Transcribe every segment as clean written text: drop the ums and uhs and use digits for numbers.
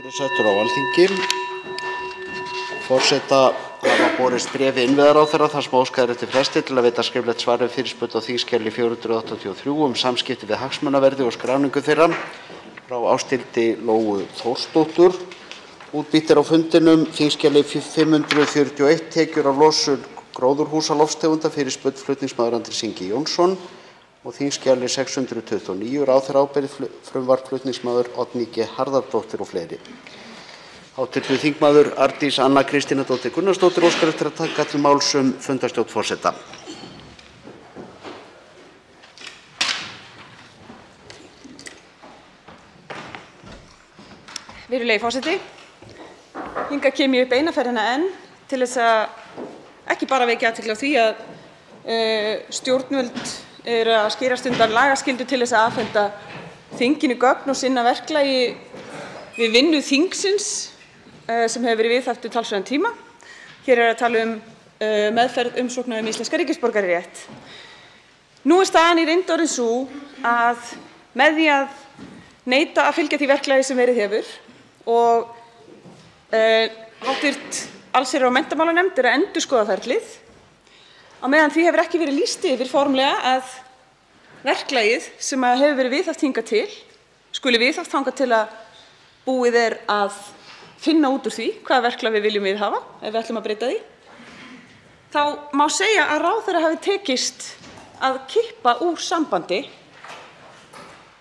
Fundur settur á Alþingi. Forseta hafa borist bréf innviðaráðherra þar sem óskað er eftir fresti til að veita skriflegt svar við fyrirspurn á þingskjali 483 samskipti við hagsmunaverði og skráningu þeirra frá Ásthildi Lóu Þórsdóttur. Útbýtt á fundinum þingskjali 541 tekjur af losun gróðurhúsalofttegunda, fyrirspurn flutningsmaður Andrés Ingi Jónsson, og þingskjali 629 ráðherraábyrgð, frumvarp flutningsmaður Oddný G. Harðardóttir og fleiri. Hv. þingmaður Arndís Anna Kristínardóttir Gunnarsdóttir óskar eftir að taka til máls fundarstjórn forseta. Virðulegi forseti, hingað kem ég upp eina ferðina enn til þess að ekki bara vekja athygli á því að stjórnvöld eru að skýrast undan lagaskyldu til þess að afhenda þinginu gögn og sinna verklagi við vinnu þingsins sem hefur verið viðhaft í talsverðan tíma. Hér er að tala meðferð umsókna íslenska ríkisborgararétt. Nú er staðan í reynd orðin sú að með því að neita að fylgja því verklagi sem verið hefur og hv. allsherjar- og menntamálanefnd er að endurskoða ferlið, á meðan því hefur ekki verið lýst yfir formlega að verklagið sem hefur verið viðhaft hingað til skuli viðhaft þangað til að búið er að finna út úr því hvaða verklag við viljum viðhafa ef við ætlum að breyta því. Þá má segja að ráðherra hafi tekist að kippa úr sambandi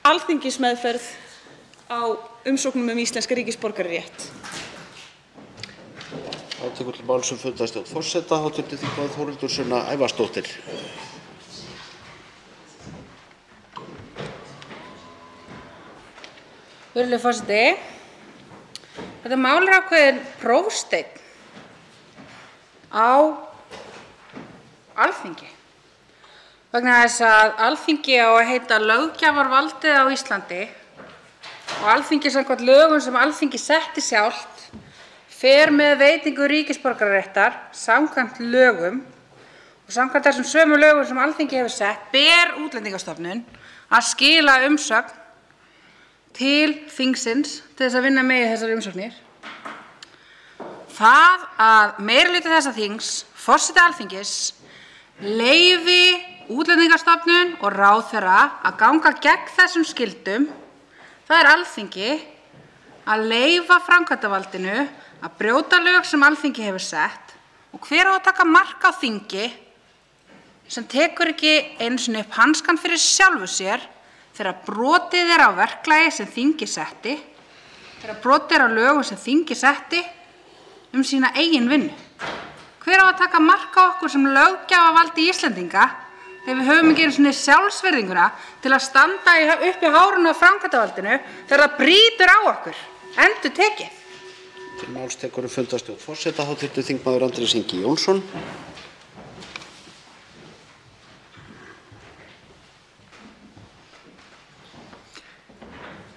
alþingismeðferð á umsóknum íslenska ríkisborgararétt. Þá tekur til máls fundarstjórn forseta hv. þingmaður Þórhildur Sunna Ævarsdóttir. Virðulegur forseti, þetta mál er ákveðinn prófsteinn á Alþingi vegna þess að Alþingi á að heita löggjafarvaldið á Íslandi og Alþingi samkvæmt lögum sem Alþingi setti sjálft fer með veitingu ríkisborgararéttar samkvæmt lögum og samkvæmt þessum sömu lögum sem Alþingi hefur sett ber Útlendingastofnun að skila umsögn til þingsins til þess að vinna með þessar umsóknir. Það að meirihluti þessa þings, forseti Alþingis, leyfi Útlendingastofnun og ráðherra að ganga gegn þessum skyldum, það er Alþingi að leyfa framkvæmdarvaldinu að brjóta lög sem Alþingi hefur sett, og hver á að taka mark á þingi sem tekur ekki einu sinni upp hanskann fyrir sjálfu sér þegar brotið er á verklagi sem þingi setti, þegar brotið er á lögum sem þingi setti sína eigin vinnu. Hver á að taka mark á okkur sem löggjafarvaldi Íslendinga þegar við höfum ekki einu sinni sjálfsvirðinguna til að standa upp í hárinu á framkvæmdarvaldinu þegar það brýtur á okkur, endurtekið? Til máls tekur fundarstjórn forseta hv. þingmaður Andrés Ingi Jónsson.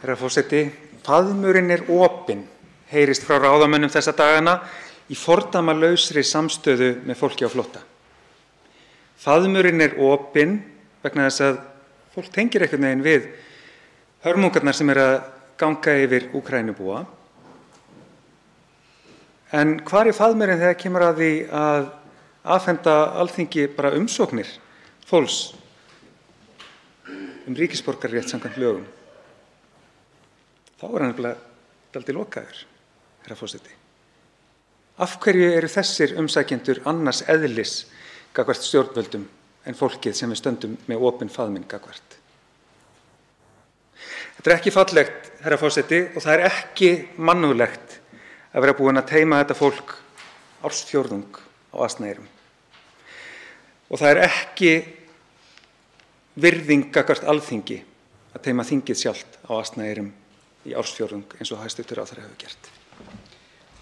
Herra forseti, faðmurinn er opinn, heyrist frá ráðamönnum þessa dagana í fordæmalausri samstöðu með fólki á flótta. Faðmurinn er opinn vegna þess að fólk tengir einhvern veginn við hörmungarnar sem að ganga yfir Úkraínubúa. En hvar er faðmurinn þegar kemur að því að afhenda Alþingi bara umsóknir fólks ríkisborgararétt samkvæmt lögum? Þá er hann nefnilega dálítið lokaður, herra forseti. Af hverju eru þessir umsækjendur annars eðlis gagnvart stjórnvöldum en fólkið sem við stöndum með opinn faðminn gagnvart? Þetta er ekki fallegt, herra forseti, og það er ekki mannúðlegt að vera búin að teyma þetta fólk ársfjórðung á asnaeyrum. Og það er ekki virðing gagnvart Alþingi að teyma þingið sjálft á asnaeyrum í ársfjórðung eins og hæstv. Ráðherra hefur gert.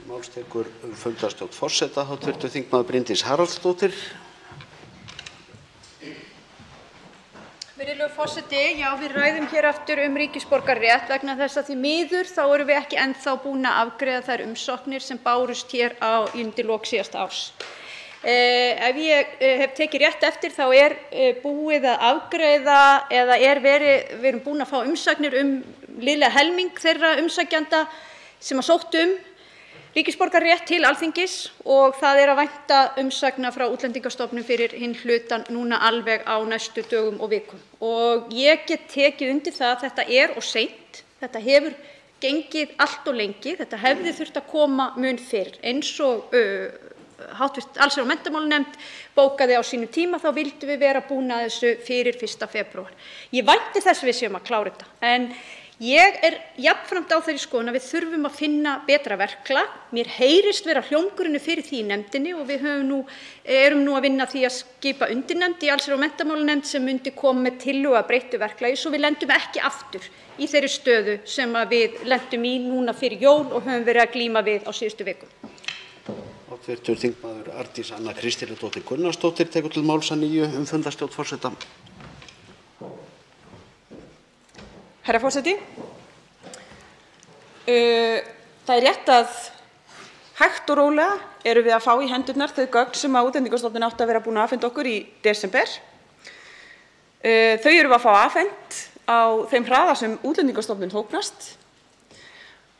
Máls tekur fundarstjórn forseta hv. þingmaður Bryndís Haraldsdóttir. Virðulegur forseti, já, við ræðum hér aftur ríkisborgararétt vegna þess að því miður þá erum við ekki ennþá búin að afgreiða þær umsóknir sem bárust hér undir lok síðasta árs. Ef ég hef tekið rétt eftir þá er búið að afgreiða eða við erum búin að fá umsagnir liðlega helming þeirra umsækjenda sem sóttu ríkisborgararétt til Alþingis og það að vænta umsagna frá Útlendingastofnun fyrir hinn hlutann núna alveg á næstu dögum og vikum. Og ég get tekið undir það að þetta of seint. Þetta hefur gengið allt of lengi. Þetta hefði þurft að koma mun fyrr. Eins og hv. allsherjar- og menntamálanefnd bókaði á sínum tíma þá vildum við vera búin að þessu fyrir 1. febrúar. Ég vænti þess við séum að klára þetta. En ég jafnframt á þeirri skoðun að við þurfum að finna betra verklag. Mér heyrist vera hljómgrunur fyrir því í nefndinni og við erum nú að vinna að því að skipa undirnefnd í allsherjar- og menntamálanefnd sem myndi koma með tillögu að breyttu verklagi svo við lendum ekki aftur í þeirri stöðu sem við lentum í núna fyrir jól og höfum verið að glíma við á síðustu vikum. Hv. þingmaður Arndís Anna Kristínardóttir Gunnarsdóttir tekur til máls að nýju fundarstjórn forseta. Herra forseti, það rétt að hægt og rólega erum við að fá í hendurnar þau gögn sem Útlendingastofnun átti að vera búin að afhenda okkur í desember. Þau erum við að fá afhent á þeim hraða sem Útlendingastofnun þóknast.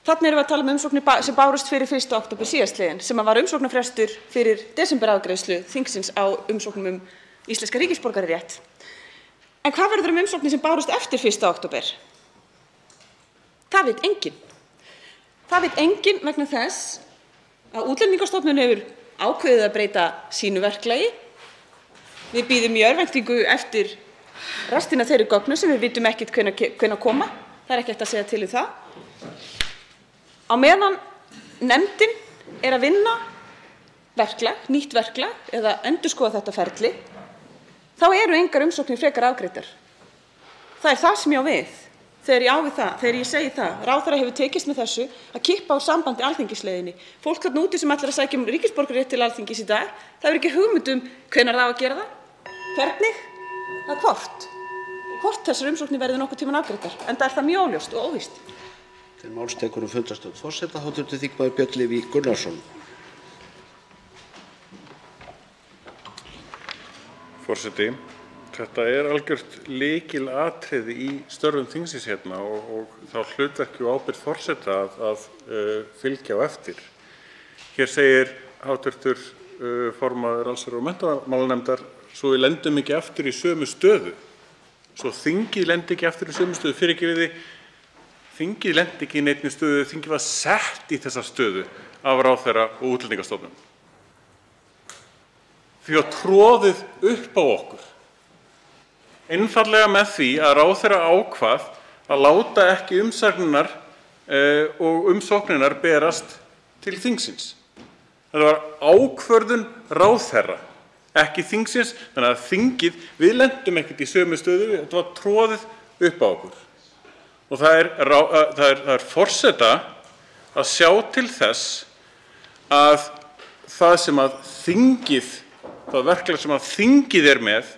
Þarna erum við að tala umsóknir sem bárust fyrir 1. október síðastliðinn sem var umsóknarfrestur fyrir desemberafgreiðslu þingsins á umsóknum íslenska ríkisborgararétt. En hvað verður umsóknir sem bárust eftir 1. október? Það veit enginn. Það veit enginn vegna þess að Útlendingastofnun hefur ákveðið að breyta sínu verklagi. Við bíðum í örvæntingu eftir restina þeirri gögnum sem við vitum ekkert hvenær koma. Það ekki hægt að segja til það. Á meðan nefndin að vinna verklag, nýtt verklag eða endurskoða þetta ferli, þá eru engar umsóknir frekar afgreiddar. Það það sem ég á við. Þegar ég segi það, ráðherra hefur tekist með þessu að kippa úr sambandi alþingisleiðinni. Fólk þarna úti sem ætlar að sækja ríkisborgararétt til Alþingis í dag, það hefur ekki hugmynd hvenær það á að gera það, hvernig, hvort þessar umsóknir verði nokkurn tímann afgreiddar, enda það mjög óljóst og óvíst. Til máls tekur fundarstjórn forseta hv. þingmaður Björn Leví Gunnarsson. Forseti, þetta algjört lykilatriði í störfum þingsins hérna og þá hlutverki og ábyrgð forseta að fylgja á eftir. Hér segir hv. Formaður allsherjar- og menntamálanefndar svo við lendum ekki aftur í sömu stöðu. Svo þingið lendi ekki aftur í sömu stöðu. Fyrirgefiði, þingið lendi ekki í neinni stöðu, þingið var sett í þessa stöðu af ráðherra og Útlendingastofnun. Því var troðið upp á okkur. Einfaldlega með því að ráðherra ákvað að láta ekki umsagnirnar og umsóknirnar berast til þingsins. Þetta var ákvörðun ráðherra, ekki þingsins, þannig að þingið, við lendum ekkert í sömu stöðu, þetta var troðið upp á okkur. Og það forseta að sjá til þess að það sem að þingið, það verklag sem að þingið með,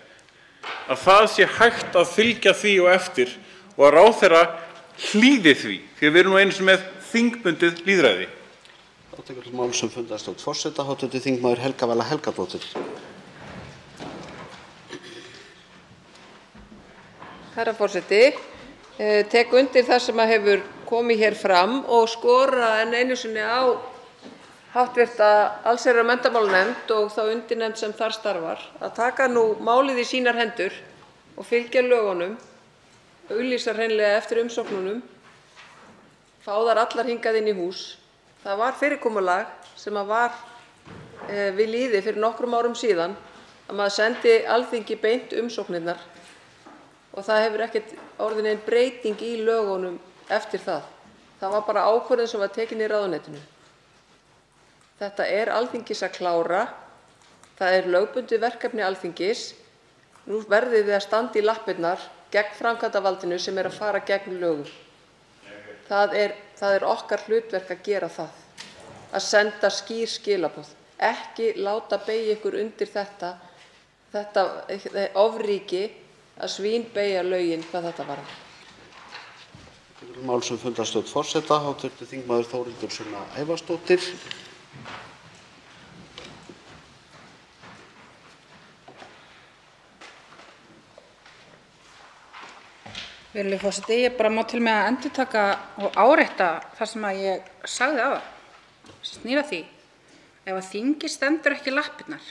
að það sé hægt að fylgja því og eftir og að ráðherra hlýði því, því að við erum nú einu sem með þingbundið lýðræði. Þá tekur til máls fundarstjórn forseta hv. þingmaður Helga Vala Helgadóttir. Herra forseti, tek undir það sem hefur komið hér fram og skora enn einu sinni á hv. allsherjar- og menntamálanefnd og þá undirnefnd sem þar starfar að taka nú málið í sínar hendur og fylgja lögunum, auglýsa hreinlega eftir umsóknunum, fá þær allar hingað inn í hús. Það var fyrirkomulag sem var við lýði fyrir nokkrum árum síðan að maður sendi Alþingi beint umsóknirnar og það hefur ekkert orðið nein breyting í lögunum eftir það. Það var bara ákvörðun sem var tekin í ráðuneytinu. Þetta Alþingis að klára. Það lögbundið verkefni Alþingis. Nú verðum við að standa í lappirnar gegn framkvæmdarvaldinu sem að fara gegn lögum. Það okkar hlutverk að gera það. Að senda skýr skilaboð. Ekki láta beygja ykkur undir þetta ofríki að svínbeygja lögin hvað þetta varðar. Máls fundarstjórn forseta hv. þingmaður Þórhildur Sunna Ævarsdóttir. Virðulegur forseti, ég bara má til með að endurtaka og árétta það sem að ég sagði áðan. Snýr að því, ef að þingi stendur ekki lappirnar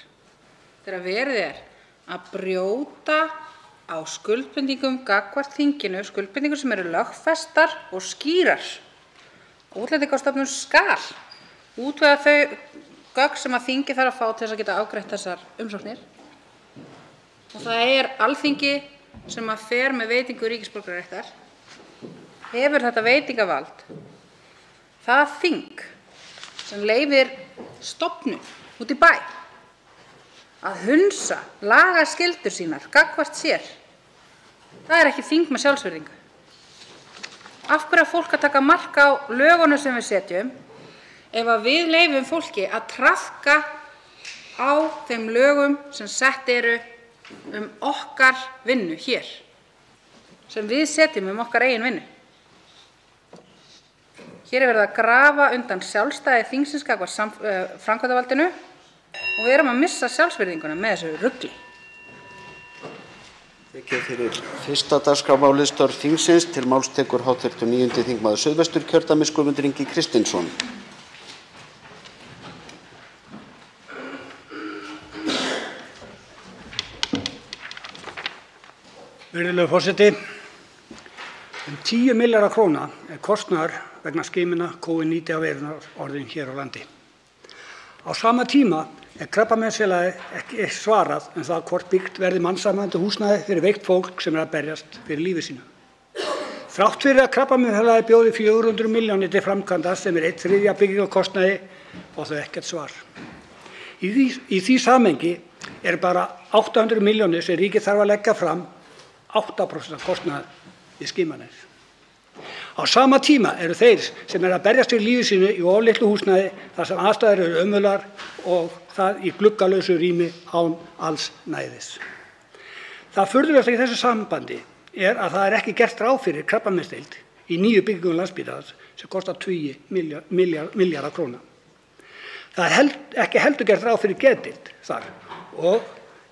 þegar verið að brjóta á skuldbindingum gagnvart þinginu, skuldbindingum sem eru lögfestar og skýrar. Útlendingastofnun skal útvega þau gögn sem að þingið þarf að fá til þess að geta afgreitt þessar umsóknir. Og það Alþingi sem að fer með veitingu ríkisborgararéttar, hefur þetta veitingavald. Það þing sem leyfir stofnun út í bæ að hunsa lagaskyldur sínar gagnvart sér, það ekki þing með sjálfsvirðingu. Af hverju fólk að taka mark á lögunum sem við setjum ef að við leyfum fólki að traðka á þeim lögum sem sett eru okkar vinnu hér, sem við setjum okkar eigin vinnu? Hér verið að grafa undan sjálfstæði þingsins gagnvart framkvæmdarvaldinu og við erum að missa sjálfsvirðinguna með þessu rugli. Tekið fyrir fyrsta dagskrármálið störf þingsins. Til máls tekur hv. 9. þingmaður Suðvesturkjördæmis Guðmundur Ingi Kristinsson. Virðulegur forseti, 10 milljarðar króna kostnaður vegna skimana COVID-19 veirunnar orðinn hér á landi. Á sama tíma Krabbameinsfélagið ekki svarað það hvort byggt verði mannsæmandi húsnæði fyrir veikt fólk sem að berjast fyrir lífi sínu. Þrátt fyrir að Krabbameinsfélagið bjóði 400 milljónir til framkvæmda sem 1/3 byggingarkostnaði og þau ekkert svar. Í því samhengi bara 800 milljónir sem ríkið þarf að leggja fram, 8% kostnaðar við skimanir. Á sama tíma þeir sem að berjast fyrir lífi sínu í of litlu húsnæði þar sem aðstæður eru ömurlegar og það í gluggalausu rými án alls næðis. Það furðulegasta í þessu sambandi að það ekki gert ráð fyrir krabbameinsdeild í nýju byggingum Landspítalans sem kostar tugi milljarða króna. Það ekki heldur gert ráð fyrir geðdeild þar og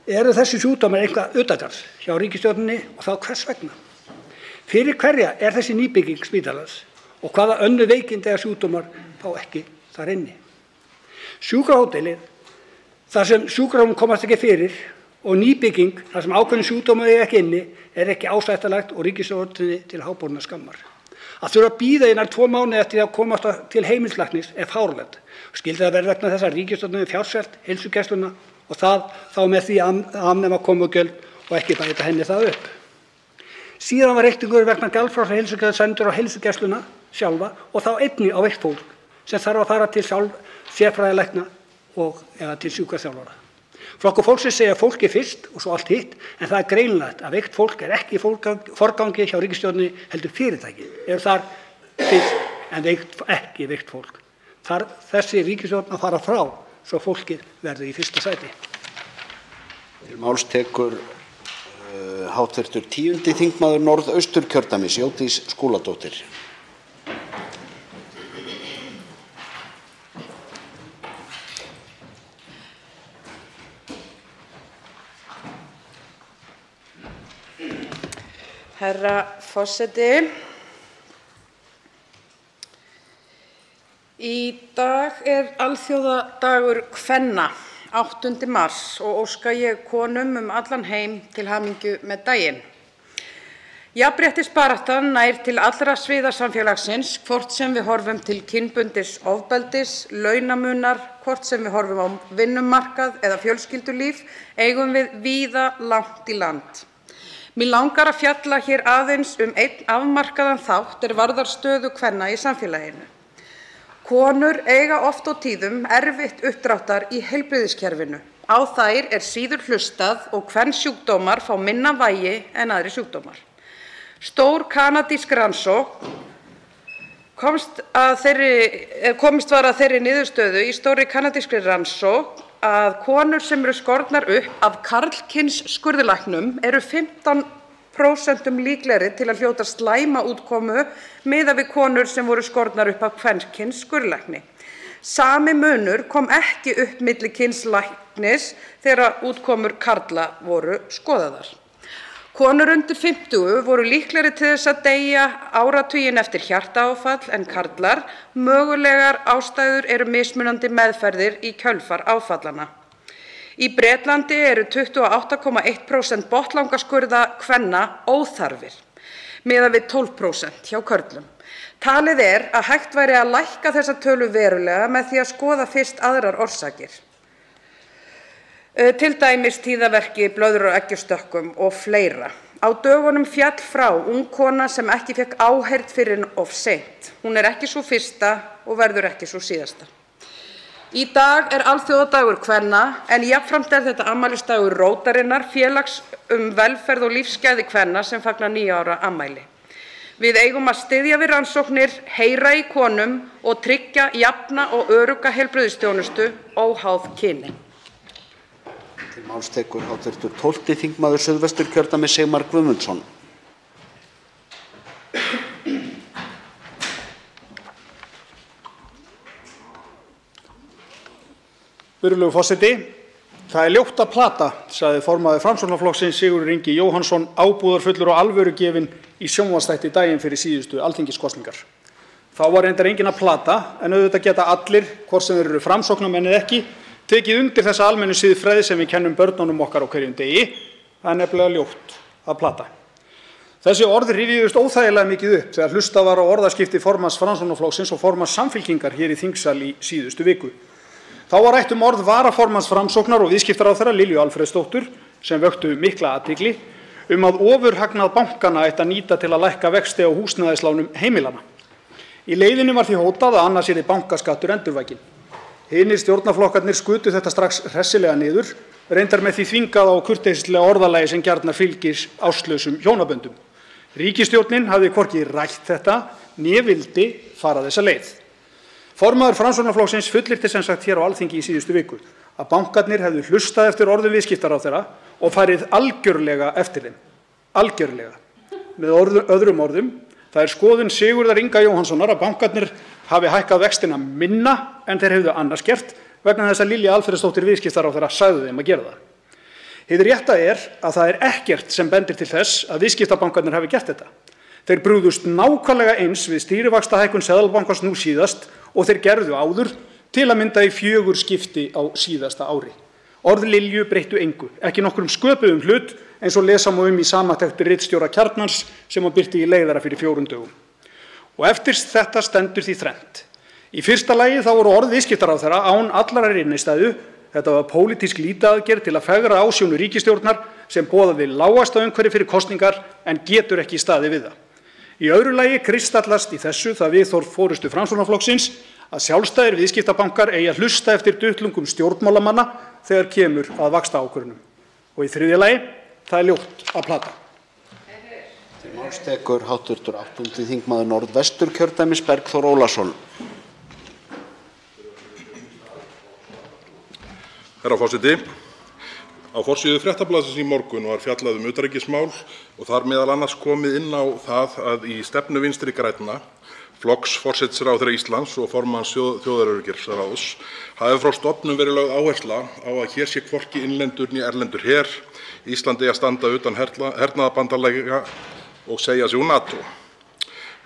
eru þessi sjúkdómar eitthvað utangarðs hjá ríkisstjórninni og þá hvers vegna? Fyrir hverja þessi nýbygging spítalans og hvaða önnur veikindi eða sjúkdómar fá ekki þar inni? Sjúkrahótelið, þar sem sjúkrahótelin komast ekki fyrir og nýbygging, þar sem ákveðin sjúkdómar ekki inni, ekki ásættanlegt og ríkisstjórninni til háborinnar skammar. Að þurfa að bíða í nær 2 mánuði eftir að komast til heimilislæknis fáránlegt. Skyldi það vera vegna þess að ríkisstjórnin fjárselt heilsugæsluna og það þá með því að afnema komugjöld og ekki bæta henni það upp. Síðan var reikningur vegna gjaldfrjálsra heilsugæslu sendur á heilsugæsluna sjálfa og þá einnig á veikt fólk sem þarf að fara til sérfræðilækna eða til sjúkraþjálfara. Flokkur fólksins segja fólki fyrst og svo allt hitt, en það greinilegt að veikt fólk ekki í forgangi hjá ríkisstjórninni, heldur fyrirtæki þar fyrst en ekki veikt fólk. Þarf þessi ríkisstjórn að fara frá svo fólkið verði í fyrsta sæti. Til máls tekur hv. 10. þingmaður Norðausturkjördæmis Jódís Skúladóttir. Herra forseti. Í dag alþjóðadagur kvenna, 8. mars, og óska ég konum allan heim til hamingju með daginn. Jafnréttisbaráttan nær til allra sviða samfélagsins, hvort sem við horfum til kynbundins ofbeldis, launamunar, hvort sem við horfum á vinnumarkað eða fjölskyldulíf, eigum við víða langt í land. Mig langar að fjalla hér aðeins einn afmarkaðan þátt varðar stöðu kvenna í samfélaginu. Konur eiga oft og tíðum erfitt uppdráttar í heilbrigðiskerfinu. Á þær síður hlustað og kvensjúkdómar fá minna vægi en aðrir sjúkdómar. Stór kanadísk rannsókn komist var að þeirri niðurstöðu í stórri kanadískri rannsókn að konur sem eru skornar upp af karlkyns skurðlæknum eru 15% líklegri til að hljóta slæma útkomu miðað við konur sem voru skornar upp af kvenkyns skurðlækni. Sami munur kom ekki upp milli kyns læknis þegar útkomur karla voru skoðaðar. Konur undir 50 voru líklegri til þess að deyja áratuginn eftir hjartaáfall en karlar. Mögulegar ástæður eru mismunandi meðferðir í kjölfar áfallana. Í Bretlandi eru 28,1% botnlangaskurða kvenna óþarfir, miðað við 12% hjá körlum. Talið er að hægt væri að lækka þessa tölu verulega með því að skoða fyrst aðrar orsakir. Til dæmis tíðaverki, blöðru og eggjastökkum og fleira. Á dögunum féll frá ung kona sem ekki fékk áheyrn fyrr en of seint. Hún er ekki sú fyrsta og verður ekki sú síðasta. Í dag er alþjóðadagur kvenna en jafnframt er þetta afmælisdagur Rótarinnar, félags velferð og lífsgæði kvenna sem fagnar 9 ára afmæli. Við eigum að styðja við rannsóknir, heyra í konum og tryggja jafna og örugga heilbrigðisþjónustu óháð kyni. Til máls tekur hv. 12. þingmaður Suðvesturkjördæmis Sigmar Guðmundsson. Virðulegur forseti, það er ljótt að plata, sagði formaður Framsóknarflokksins Sigurður Ingi Jóhannsson ábúðarfullur og alvörugefinn í sjónvarpsþætti daginn fyrir síðustu alþingiskosningar. Þá var reyndar enginn að plata en auðvitað geta allir, hvort sem þeir eru Framsóknarmenn eða ekki, tekið undir þessa almennu siðfræði sem við kennum börnunum okkar á hverjum degi. Það er nefnilega ljótt að plata. Þessi orð rifjuðust óþægilega mikið upp þegar hlustað var á orðaskipti formanns Framsóknarflokksins og formanns Samfylkingar hér í þingsal í síðustu viku. Þá var rætt orð varaformanns Framsóknar og viðskiptaráðherra Lilju Alfreðsdóttur sem vöktu mikla athygli að ofurhagnað bankana ætti að nýta til að lækka vexti á húsnæðislánum heimilanna. Í leiðinni var því hótað að annars yrði bankaskattur endurvakinn. Hinir stjórnarflokkarnir skutu þetta strax hressilega niður, reyndar með því þvingað á kurteislega orðalagi sem gjarnan fylgir ástlösum hjónaböndum. Ríkisstjórnin hafði hvorki rætt þetta né vildi fara þessa leið. Formaður Framsóknarflokksins fullyrti sem sagt hér á Alþingi í síðustu viku að bankarnir hefðu hlustað eftir orðum viðskiptaráðherra og farið algjörlega eftir þeim. Algjörlega. Með öðrum orðum, það er skoðun Sigurðar Inga Jóhannssonar að bankarnir hafi hækkað vextina minna en þeir hefðu annars gert vegna þess að Lilja Alfreðsdóttir viðskiptaráðherra sagði þeim að gera það. Hið rétta er að það er ekkert sem bendir til þess að viðskiptabankarnir hafi gert þetta. Þeir brugðust nákvæmlega eins við stýrivaxtahækkun Seðlabankans nú síðast og þeir gerðu áður, til að mynda í 4 skipti á síðasta ári. Orð Lilju breyttu engu, ekki nokkrum sköpuðum hlut eins og lesa má í samantekt ritstjóra Kjarnans sem hann birti í leiðara fyrir 4 dögum. Og eftir þetta stendur því þrennt. Í fyrsta lagi þá voru orð viðskiptaráðherra án allarar innistæðu. Þetta var pólitísk lýtaaðgerð til að fegra ásjónu ríkisstjórnar sem boðaði lágasta umhverfi fyrir kosningar en getur ekki staðið við það. Í öðru lagi kristallast í þessu það viðhorf forystu Framsóknarflokksins að sjálfstæðir viðskiptabankar eigi að hlusta eftir duttlungum stjórnmálamanna þegar kemur að vaxtaákvörðunum. Og í þriðja lagi, það er ljótt að plata. Til máls tekur hv. 8. þingmaður Norðvesturkjördæmis Bergþór Ólason. Herra forseti, á forsíðu Fréttablaðsins í morgun var fjallað utanríkismál og þar meðal annars komið inn á það að í stefnu Vinstri grænna, flokks forsætisráðherra Íslands og formanns þjóðaröryggisráðs, hafi frá stofnun verið lögð áhersla á að hér sé hvorki innlendur né erlendur her, Ísland eigi að standa utan hernaðarbandalaga og segja sig úr NATO.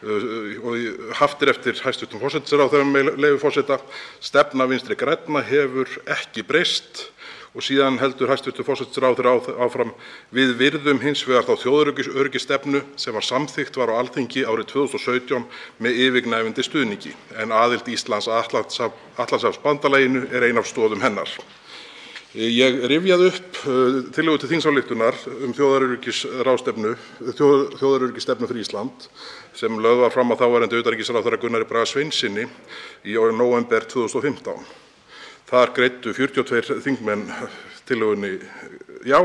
Og haft eftir hæstv. Forsætisráðherra með leyfi forseta, stefna Vinstri grænna hefur ekki breyst og síðan heldur hæstv. Forsætisráðherra áfram: við virðum hins vegar þá þjóðaröryggisstefnu sem var samþykkt var á Alþingi árið 2017 með yfirgnæfandi stuðningi, en aðild Íslands að Atlantshafsbandalaginu er ein af stoðum hennar. Ég rifjaði upp tillögu til þingsályktunar þjóðaröryggisstefnu fyrir Ísland sem lögð var fram á þáverandi utanríkisráðherra Gunnari Braga Sveinssyni í nóvember 2015. Þar greiddu 42 þingmenn tillögunni já,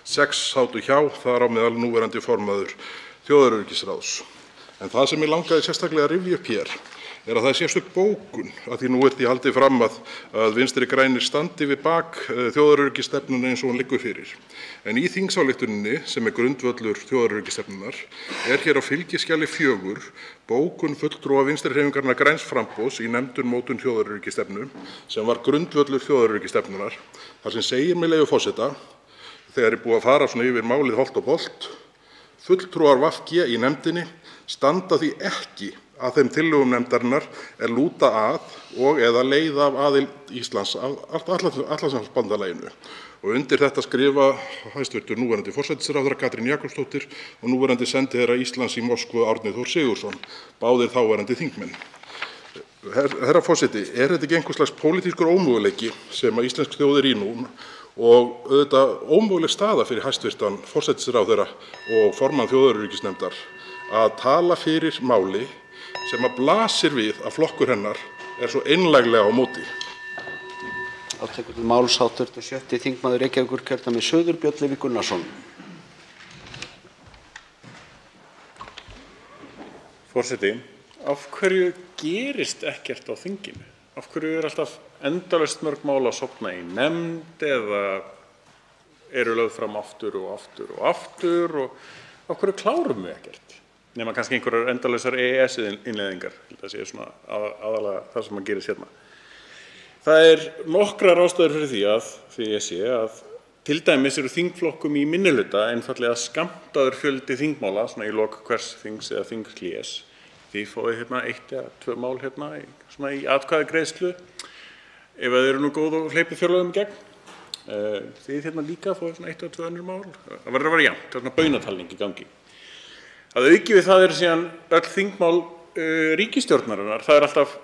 6 sátu hjá, þar á meðal núverandi formaður þjóðaröryggisráðs. En það sem ég langaði sérstaklega að rifja upp hér er að það er sérstök bókun, að því nú er því haldið fram að Vinstri grænir standi við bak þjóðaröryggisstefnuna eins og hún liggur fyrir. En í þingsályktuninni, sem er grundvöllur þjóðaröryggisstefnunar, er hér á fylgiskjali 4 bókun fulltrúa Vinstrihreyfingarinnar græns framboðs í nefndun mótun þjóðaröryggisstefnu, sem var grundvöllur þjóðaröryggisstefnunar, þar sem segir með leyfi forseta: þegar búið að fara svona yfir málið holt og bolt. Fulltrúar VG í nefndinni standa því ekki að þeim tillögum nefndarinnar lúta að og eða leiða af aðild Íslands að Atlantshafsbandalaginu. Og undir þetta skrifa hæstv. Núverandi forsætisráðherra Katrín Jakobsdóttir og núverandi sendiherra Íslands í Moskvu Árni Þór Sigurðsson, báðir þáverandi þingmenn. Herra forseti, þetta ekki einhvers slags pólitískur ómöguleiki sem að íslensk þjóð í nú og auðvitað ómöguleg staða fyrir hæstv. Forsætisráðherra og formann þjóðaröryggisnefndar að tala fyrir máli sem að blasir við að flokkur hennar svo einlæglega á móti. Tekur til máls hv. 6. þingmaður Reykjavíkurkjördæmis suður, Björn Leví Gunnarsson. Forseti, af hverju gerist ekkert á þinginu? Af hverju alltaf endalaust mörg mál að sofna í nefnd eða eru lögð fram aftur og aftur og aftur og af hverju klárum við ekkert? Nema kannski einhverjar endalausar EES-innleiðingar. Það sé svona aðalega það sem gerist hérna. Það nokkrar ástæður fyrir því ég sé að til dæmis eru þingflokkum í minnihluta einfaldlega skammtaður fjöldi þingmála svona í lok hvers þings eða þinghlés. Því fáið 1 eða 2 mál svona í atkvæðagreiðslu ef þeir eru nú góð og hleypið fjárlögum í gegn. Þið líka fáið svona 1 eða 2 önnur mál. Það verður að vera jafnt, það er svona baunatalning í gangi. Að auki við það síðan öll þingmál ríkisstjórnarinnar, það alltaf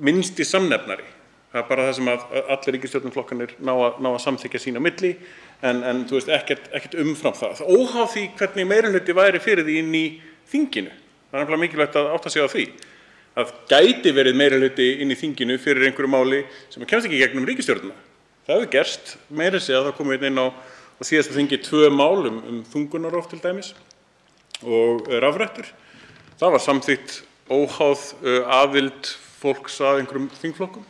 minnsti samnefnari. Það bara það sem að allir ríkisstjórnarflokkarnir ná að samþykkja sín á milli en þú veist ekkert umfram það. Óháð því hvernig meirihluti væri fyrir því inn í þinginu. Það nefnilega mikilvægt að átta sig á því. Það gæti verið meirihluti inn í þinginu fyrir einhverju máli sem kemst ekki í gegnum ríkisstjórnina. Það hefur gerst, meira segja að það komið inn á síðasta þingi 2 mál þungunarrof til dæmis og rafrettur. Það var samþykkt óháð aðild fólks að einhverjum þingflokkum.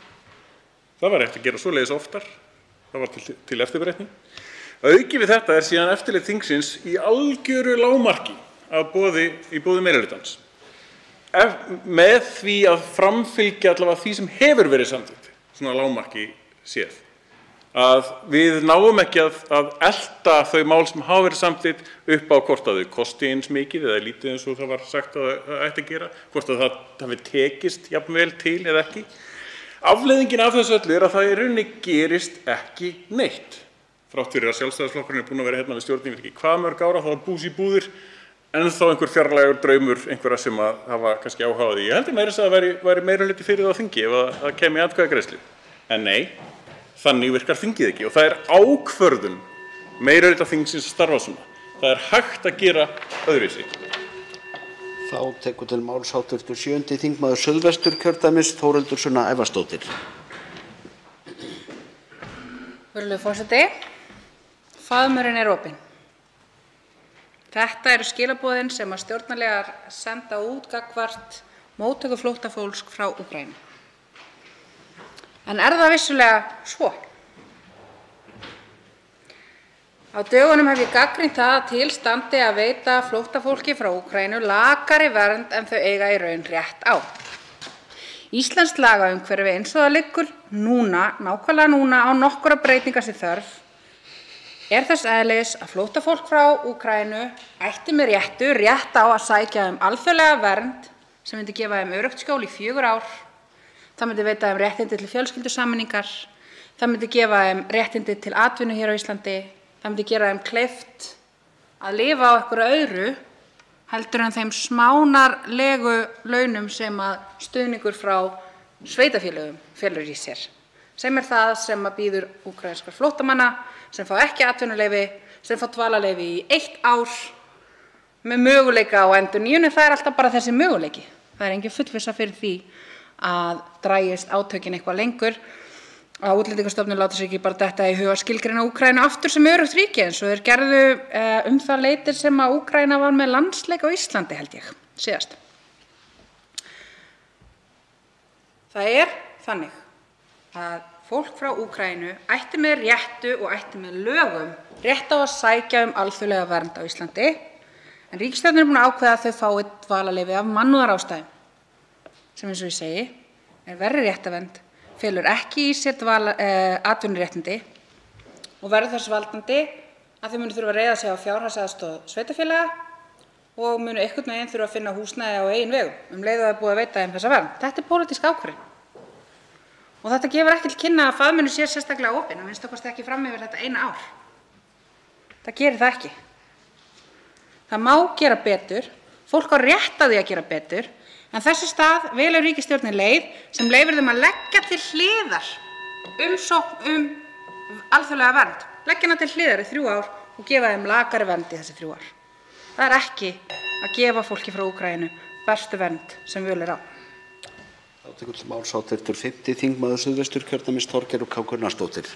Það var eftir að gera svoleiðis oftar. Það var til eftirbreytni. Auki við þetta síðan eftirlit þingsins í algjöru lágmarki í boði meirihlutans. Með því að framfylgja allavega því sem hefur verið samþykkt, svona lágmarki séð. Að við náum ekki að elta þau mál sem hafa verið samþykkt upp á hvort að þau kosti eins mikið eða lítið eins og það var sagt að það ætti að gera, hvort að það hafi tekist jafnvel til eða ekki. Afleiðingin af þessu öllu að það í rauninni gerist ekki neitt. Þrátt fyrir að Sjálfstæðisflokkurinn búinn að vera hérna við stjórn í hvað mörg ára, það var bús í búðir, en þá einhver fjarlægur draumur einhverja sem að hafa kannski áhuga á því. Ég held meira að það væri meirihluti fyrir það á þingi ef það kæmi atkvæðagreiðslu. En nei, þannig virkar þingið ekki og það ákvörðun meirihluta þingsins að starfa svona. Það hægt að gera öðruvísi. Þá tekur til máls hv. 7. þingmaður Suðvesturkjördæmis, Þórhildur Sunna Ævarsdóttir. Virðulegur forseti, faðmurinn opinn. Þetta eru skilaboðin sem að stjórnarliðar senda út gagnvart móttöku flóttafólks frá Úkraínu. En það vissulega svo? Á dögunum hef ég gagnrýnt það að til standi að veita flóttafólki frá Úkraínu lakari vernd en þau eiga í raun rétt á. Íslenskt lagaumhverfi eins og það liggur nákvæmlega núna á nokkurra breytinga sé þörf, þess eðlis að flóttafólk frá Úkraínu ætti með rétt á að sækja alþjóðlega vernd sem myndi gefa þeim öruggt skjól í 4 ár. Það myndi veita þeim réttindi til fjölskyldusameiningar, það myndi gefa þeim réttindi til atvinnu hér á Íslandi. Það myndi gera þeim kleift að lifa á einhverju öðru heldur en þeim smánarlegu launum sem að stuðningur frá sveitarfélögum felur í sér. Sem það sem að býður úkraínskra flóttamanna sem fá ekki atvinnuleyfi, sem fá dvalarleyfi í 1 ár með möguleika á endurnýjun. Það alltaf bara þessi möguleiki. Það engin fullvissa fyrir því að dragist átökin eitthvað lengur. Að Útlendingastofnun láta sig ekki bara detta í hug að skilgreina Úkraínu aftur sem öruggt ríki eins og þeir gerðu það leitir sem að Úkraína var með landsleik á Íslandi held ég síðast. Það þannig að fólk frá Úkraínu ætti með réttu og ætti með lögum rétt á að sækja alþjóðlega vernd á Íslandi en ríkisstjórnin búin að ákveða að þau fái dvalarleyfi af mannúðarástæðum sem eins og ég segi verri réttarvernd, felur ekki í sér atvinnuréttindi og verður þess valdandi að þau munu þurfa að reiða sig á fjárhagsaðstoð sveitarfélaga og munu einhvern veginn þurfa að finna húsnæði á eigin vegum leið og það er búið að veita þeim þessa vernd. Þetta er pólitísk ákvörðun. Og þetta gefur ekki til kynna að faðmurinn sé sérstaklega opinn, að minnsta kosti ekki fram yfir þetta eina ár. Það gerir það ekki. Það má gera betur, fólk á rétt á því að gera betur, en þessu stað velur ríkisstjórnin leið sem leyfir þeim að leggja til hliðar umsókn alþjóðlega vernd. Leggja hana til hliðar í 3 ár og gefa þeim lakari vernd í þessi 3 ár. Það er ekki að gefa fólki frá Úkraínu bestu vernd sem völ er á. Þá tekur til máls hv. 5. þingmaður Suðvesturkjördæmis Þorgerður K. Gunnarsdóttir.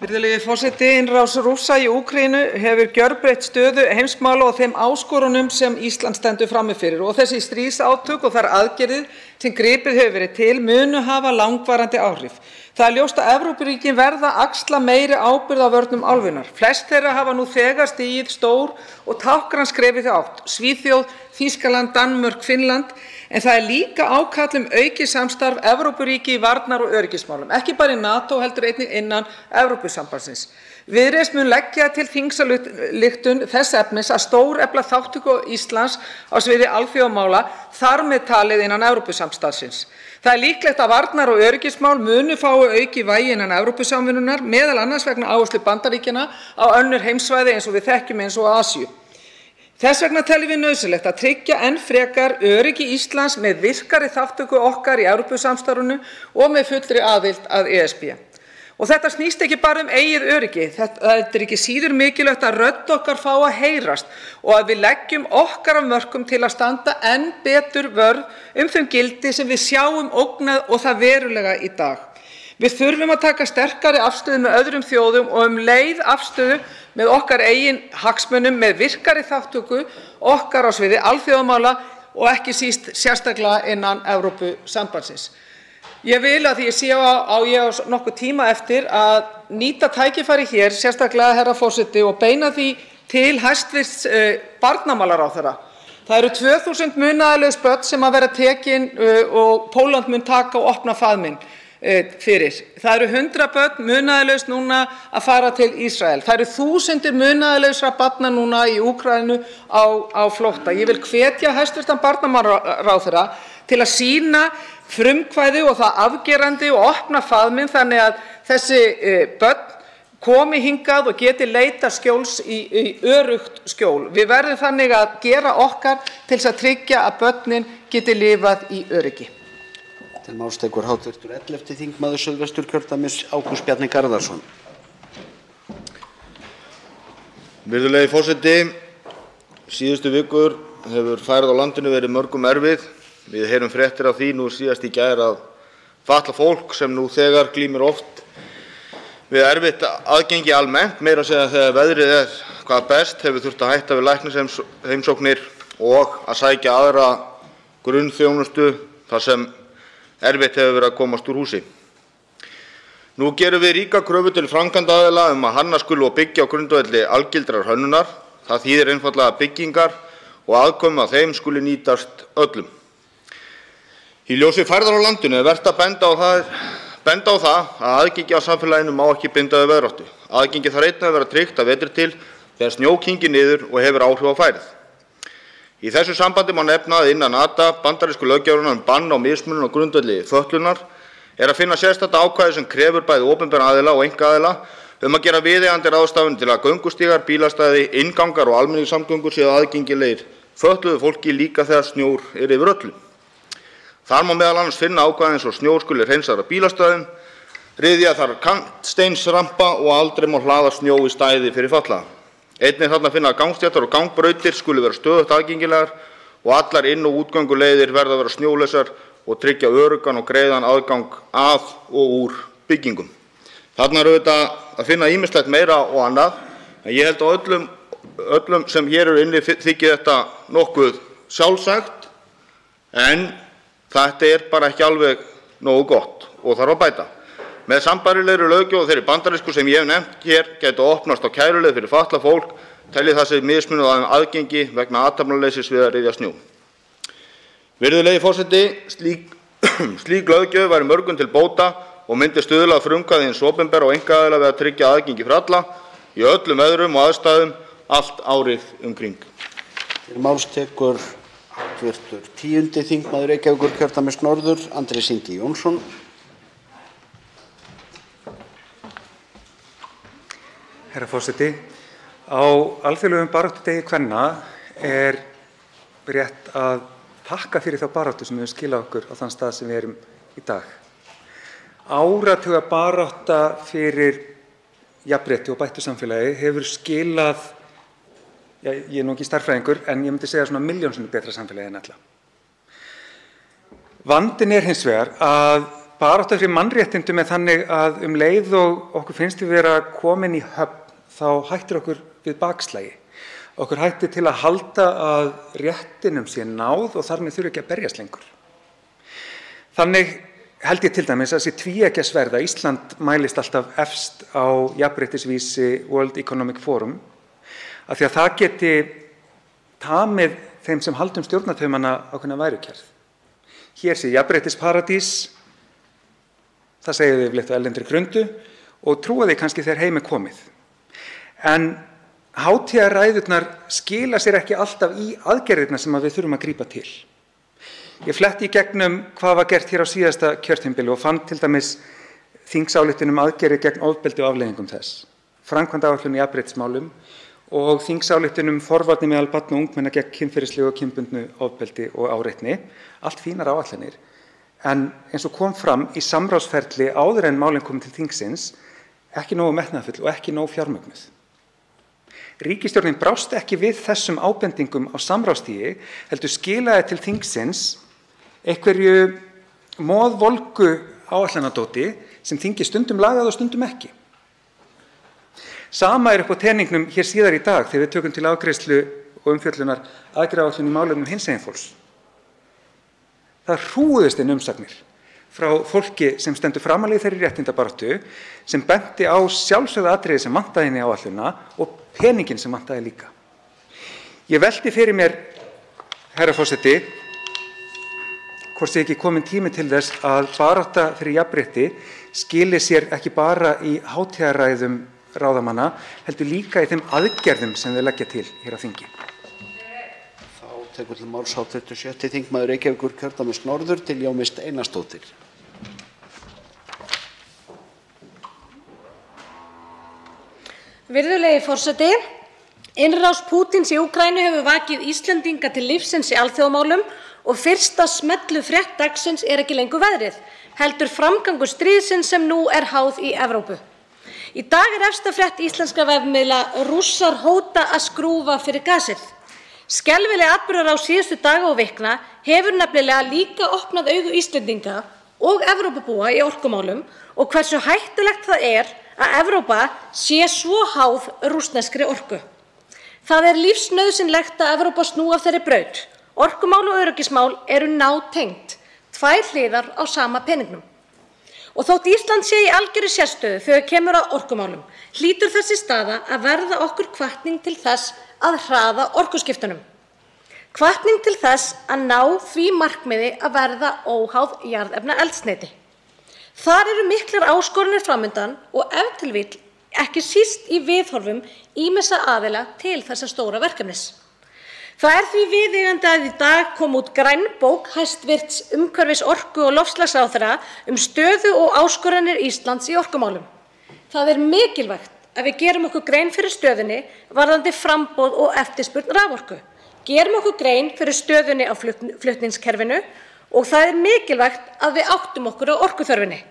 Virðulegi forseti, innrás Rússa í Úkraínu hefur gjörbreytt stöðu heimsmála og þeim áskorunum sem Ísland stendur frammi fyrir og þessi stríðsátök og þær aðgerðir sem gripið hefur verið til munu hafa langvarandi áhrif. Það er ljóst að Evrópuríkin verða að axla meiri ábyrgð á vörnum álfunnar. Flest þeirra hafa nú þegar stigið stór og táknræn skref í þá átt. Svíþjóð, Þýskaland, Danmörk, Finnland. En það er líka ákall aukið samstarf Evrópuríki í varnar- og öryggismálum, ekki bara í NATO heldur einnig innan Evrópusambandsins. Viðreisn mun leggja til þingsályktun þess efnis að stórefla þátttöku Íslands á sviði alþjóðamála, þar með talið innan Evrópusamstarfsins. Það er líklegt að varnar- og öryggismál munu fái aukið vægi innan Evrópusamvinnunnar, meðal annars vegna áherslu Bandaríkjanna á önnur heimsvæði eins og við þekkjum eins og Asíu. Þess vegna teljum við nauðsynlegt að tryggja enn frekar öryggi Íslands með virkari þátttöku okkar í Evrópusamstarfinu og með fullri aðild að ESB. Og þetta snýst ekki bara eigið öryggi, þetta er ekki síður mikilvægt að rödd okkar fá að heyrast og að við leggjum okkar af mörkum til að standa enn betur vörð þau gildi sem við sjáum ógnað og það verulega í dag. Við þurfum að taka sterkari afstöðu með öðrum þjóðum og leið afstöðu með okkar eigin hagsmunum með virkari þátttöku okkar á sviði alþjóðamála og ekki síst sérstaklega innan Evrópusambandsins. Ég vil að því ég sé ég nokkuð tíma eftir að nýta tækifæri hér, sérstaklega herra forseti, og beina því til hæstvirts barnamálaráðherra. Það eru 2000 munaðarlaus börn sem að vera tekin og Pólland mun taka og opna faðminn fyrir. Það eru 100 börn munaðarlaus núna að fara til Ísrael. Það eru þúsundir munaðarlausra barna núna í Úkraínu á flótta. Ég vil hvetja hæstvirtan barnamálaráðherra til að sýna frumkvæði og það afgerandi og opna faðminn þannig að þessi börn komi hingað og geti leita skjóls í öruggt skjól. Við verðum þannig að gera okkar til þess að tryggja að börnin geti lifað í öryggi. Til máls tekur hv. 11. þingmaður Suðvesturkjördæmis Ágúst Bjarni Garðarsson. Virðulegi forseti, síðustu vikur hefur færð á landinu verið mörgum erfið. Við heyrum fréttir af því nú síðast í gær að fatlað fólk sem nú þegar glímir oft við erfitt aðgengi almennt, meira að segja þegar veðrið er hvað best, hefur þurft að hætta við læknisheimsóknir og að sækja aðra grunnþjónustu þar sem erfitt hefur verið að komast úr húsi. Nú gerum við ríka kröfu til framkvæmdaaðila að hanna skuli og byggja á grundvelli algildrar hönnunar. Það þýðir einfaldlega að byggingar og aðkomu að þeim skuli nýtast öllum. Í ljósi færðar á landinu er vert að benda á það að aðgengi að samfélaginu má ekki binda við veðráttu. Aðgengi þarf einnig að vera tryggt að vetri til þegar snjó kyngir niður og hefur áhrif á færð. Í þessu sambandi má nefna að innan ATA, bandarísku löggjafarinnar bann á mismunun á grundvelli fötlunar, er að finna sérstakt ákvæði sem krefur bæði opinbera aðila og einkaaðila að gera viðeigandi ráðstafanir til að göngustígar, bílastæði, inngangar og almenningssamgöngur séu aðgengilegir fötluðu fólki líka þegar snjór er yfir öllu. Þar má meðal annars finna ákvæði eins og snjór skuli hreinsaður af bílastæðum, ryðja þarf kantsteinsrampa og aldrei má hlaða snjó í stæði fyrir fatlaða. Einnig þarna að finna að gangstéttar og gangbrautir skuli vera stöðugt aðgengilegar og allar inn- og útgönguleiðir verða að vera snjólausar og tryggja öruggan og greiðan aðgang að og úr byggingum. Þarna auðvitað að finna ýmislegt meira og annað, en ég held að öllum sem hér eru inni þykir þetta nokkuð sjálfsagt, en þetta bara ekki alveg nógu gott og þarf að bæta. Með sambærilegri löggjöf og þeirri bandarísku sem ég hef nefnt hér gæti opnast á kæruleið fyrir fatlað fólk telji það sig mismunað að aðgengi vegna athafnaleysis við að ryðja snjó. Virðulegi forseti, slík löggjöf væri mörgum til bóta og myndi stuðla að frumkvæði hins opinbera og einkaaðila við að tryggja aðgengi fyrir alla, í öllum veðrum og aðstæðum allt árið um kring. Til máls tekur hv. 10. þingmaður Reykjavíkurkjördæmis norður, Andrés Ingi Jónsson. Herra forseti, á alþjóðlegum baráttudegi kvenna er rétt að þakka fyrir þá baráttu sem hefur skilað okkur á þann stað sem við erum í dag. Áratuga barátta fyrir jafnrétti og bættu samfélagi hefur skilað, ég er nú ekki stærðfræðingur, en ég myndi segja svona milljónsinnum betra samfélagi en alla. Vandinn er hins vegar að barátta fyrir mannréttindum er þannig að leið og okkur finnst við vera komin í höfn, þá hættir okkur við bakslagi. Okkur hættir til að halda að réttinum sé náð og þar með þurfi ekki að berjast lengur. Þannig held ég til dæmis að sé tvíeggja sverð að Ísland mælist alltaf efst á jafnréttisvísi World Economic Forum, af því að það geti tamið þeim sem haldum stjórnartaumana ákveðna værukærð. Hér sé jafnréttisparadís, það segir þau yfirleitt á erlendri grundu og trúa því kannski þegar heim er komið. En hátíðarræðurnar skila sér ekki alltaf í aðgerðirnar sem við þurfum að grípa til. Ég fletti í gegnum hvað var gert hér á síðasta kjörtímabili og fann til dæmis þingsályktun aðgerðir gegn ofbeldi og afleiðingum þess, framkvæmdaáætlun í jafnréttismálum og þingsályktun forvarnir meðal barna og ungmenna gegn kynferðislegu og kynbundnu ofbeldi og áreitni, allt fínar áætlanir. En eins og kom fram í samráðsferli áður en málin komu til þingsins, ekki nógu metnaðarfull og ekki nógu fjármögnuð. Ríkisstjórnin brást ekki við þessum ábendingum á samráðstigi, heldur skilaði til þingsins einhverju moðvolgu áætlanadóti sem þingið stundum lagaði og stundum ekki. Sama er upp á teningnum hér síðar í dag þegar við tökum til afgreiðslu og umfjöllunar aðgerðaáætlun í málefnum hinsegin fólks. Það hrúguðust inn umsagnir frá fólki sem stendur framarlega í þeirri réttindabaráttu, sem benti á sjálfsögðu atriði sem vantaði inn í áætlunina og peningin sem vantaði líka. Ég velti fyrir mér, herra forseti, hvort sé ekki kominn tími til þess að barátta fyrir jafnrétti skili sér ekki bara í hátíðarræðum ráðamanna, heldur líka í þeim aðgerðum sem þau leggja til hér á þingi. Þá tekur til máls hv. 7. þingmaður Reykjavíkurkjördæmis norður, Diljá Mist Einarsdóttir. Virðulegi forseti, innrás Pútíns í Úkraínu hefur vakið Íslendinga til lífsins í alþjóðamálum og fyrsta smellu frétt dagsins er ekki lengur veðrið, heldur framgangur stríðsins sem nú er háð í Evrópu. Í dag er efsta frétt íslenskra vefmiðla: Rússar hóta að skrúfa fyrir gasið. Skelfileg atburðarás síðustu daga og vikna hefur nefnilega líka opnað augu Íslendinga og Evrópubúa í orkumálum og hversu hættulegt það er að Evrópa sé svo háð rússneskri orku. Það er lífsnauðsynlegt að Evrópa snúi af þeirri braut. Orkumál og öryggismál eru nátengd, tvær hliðar á sama peningnum. Og þótt Ísland sé í algjöru sérstöðu þegar kemur að orkumálum, hlýtur þessi staða að verða okkur hvatning til þess að hraða orkuskiptunum. Hvatning til þess að ná því markmiði að verða óháð jarðefnaeldsneyti. Þar eru miklar áskoranir framundan og ef til vill ekki síst í viðhorfum ýmissa aðila til þessa stóra verkefnis. Það er því viðeigandi að í dag kom út grænbók hæstvirts umhverfis-, orku- og loftslagsráðherra stöðu og áskoranir Íslands í orkumálum. Það er mikilvægt að við gerum okkur grein fyrir stöðunni varðandi framboð og eftirspurn raforku. Gerum okkur grein fyrir stöðunni á flutningskerfinu og það er mikilvægt að við áttum okkur á orkuþörfinni.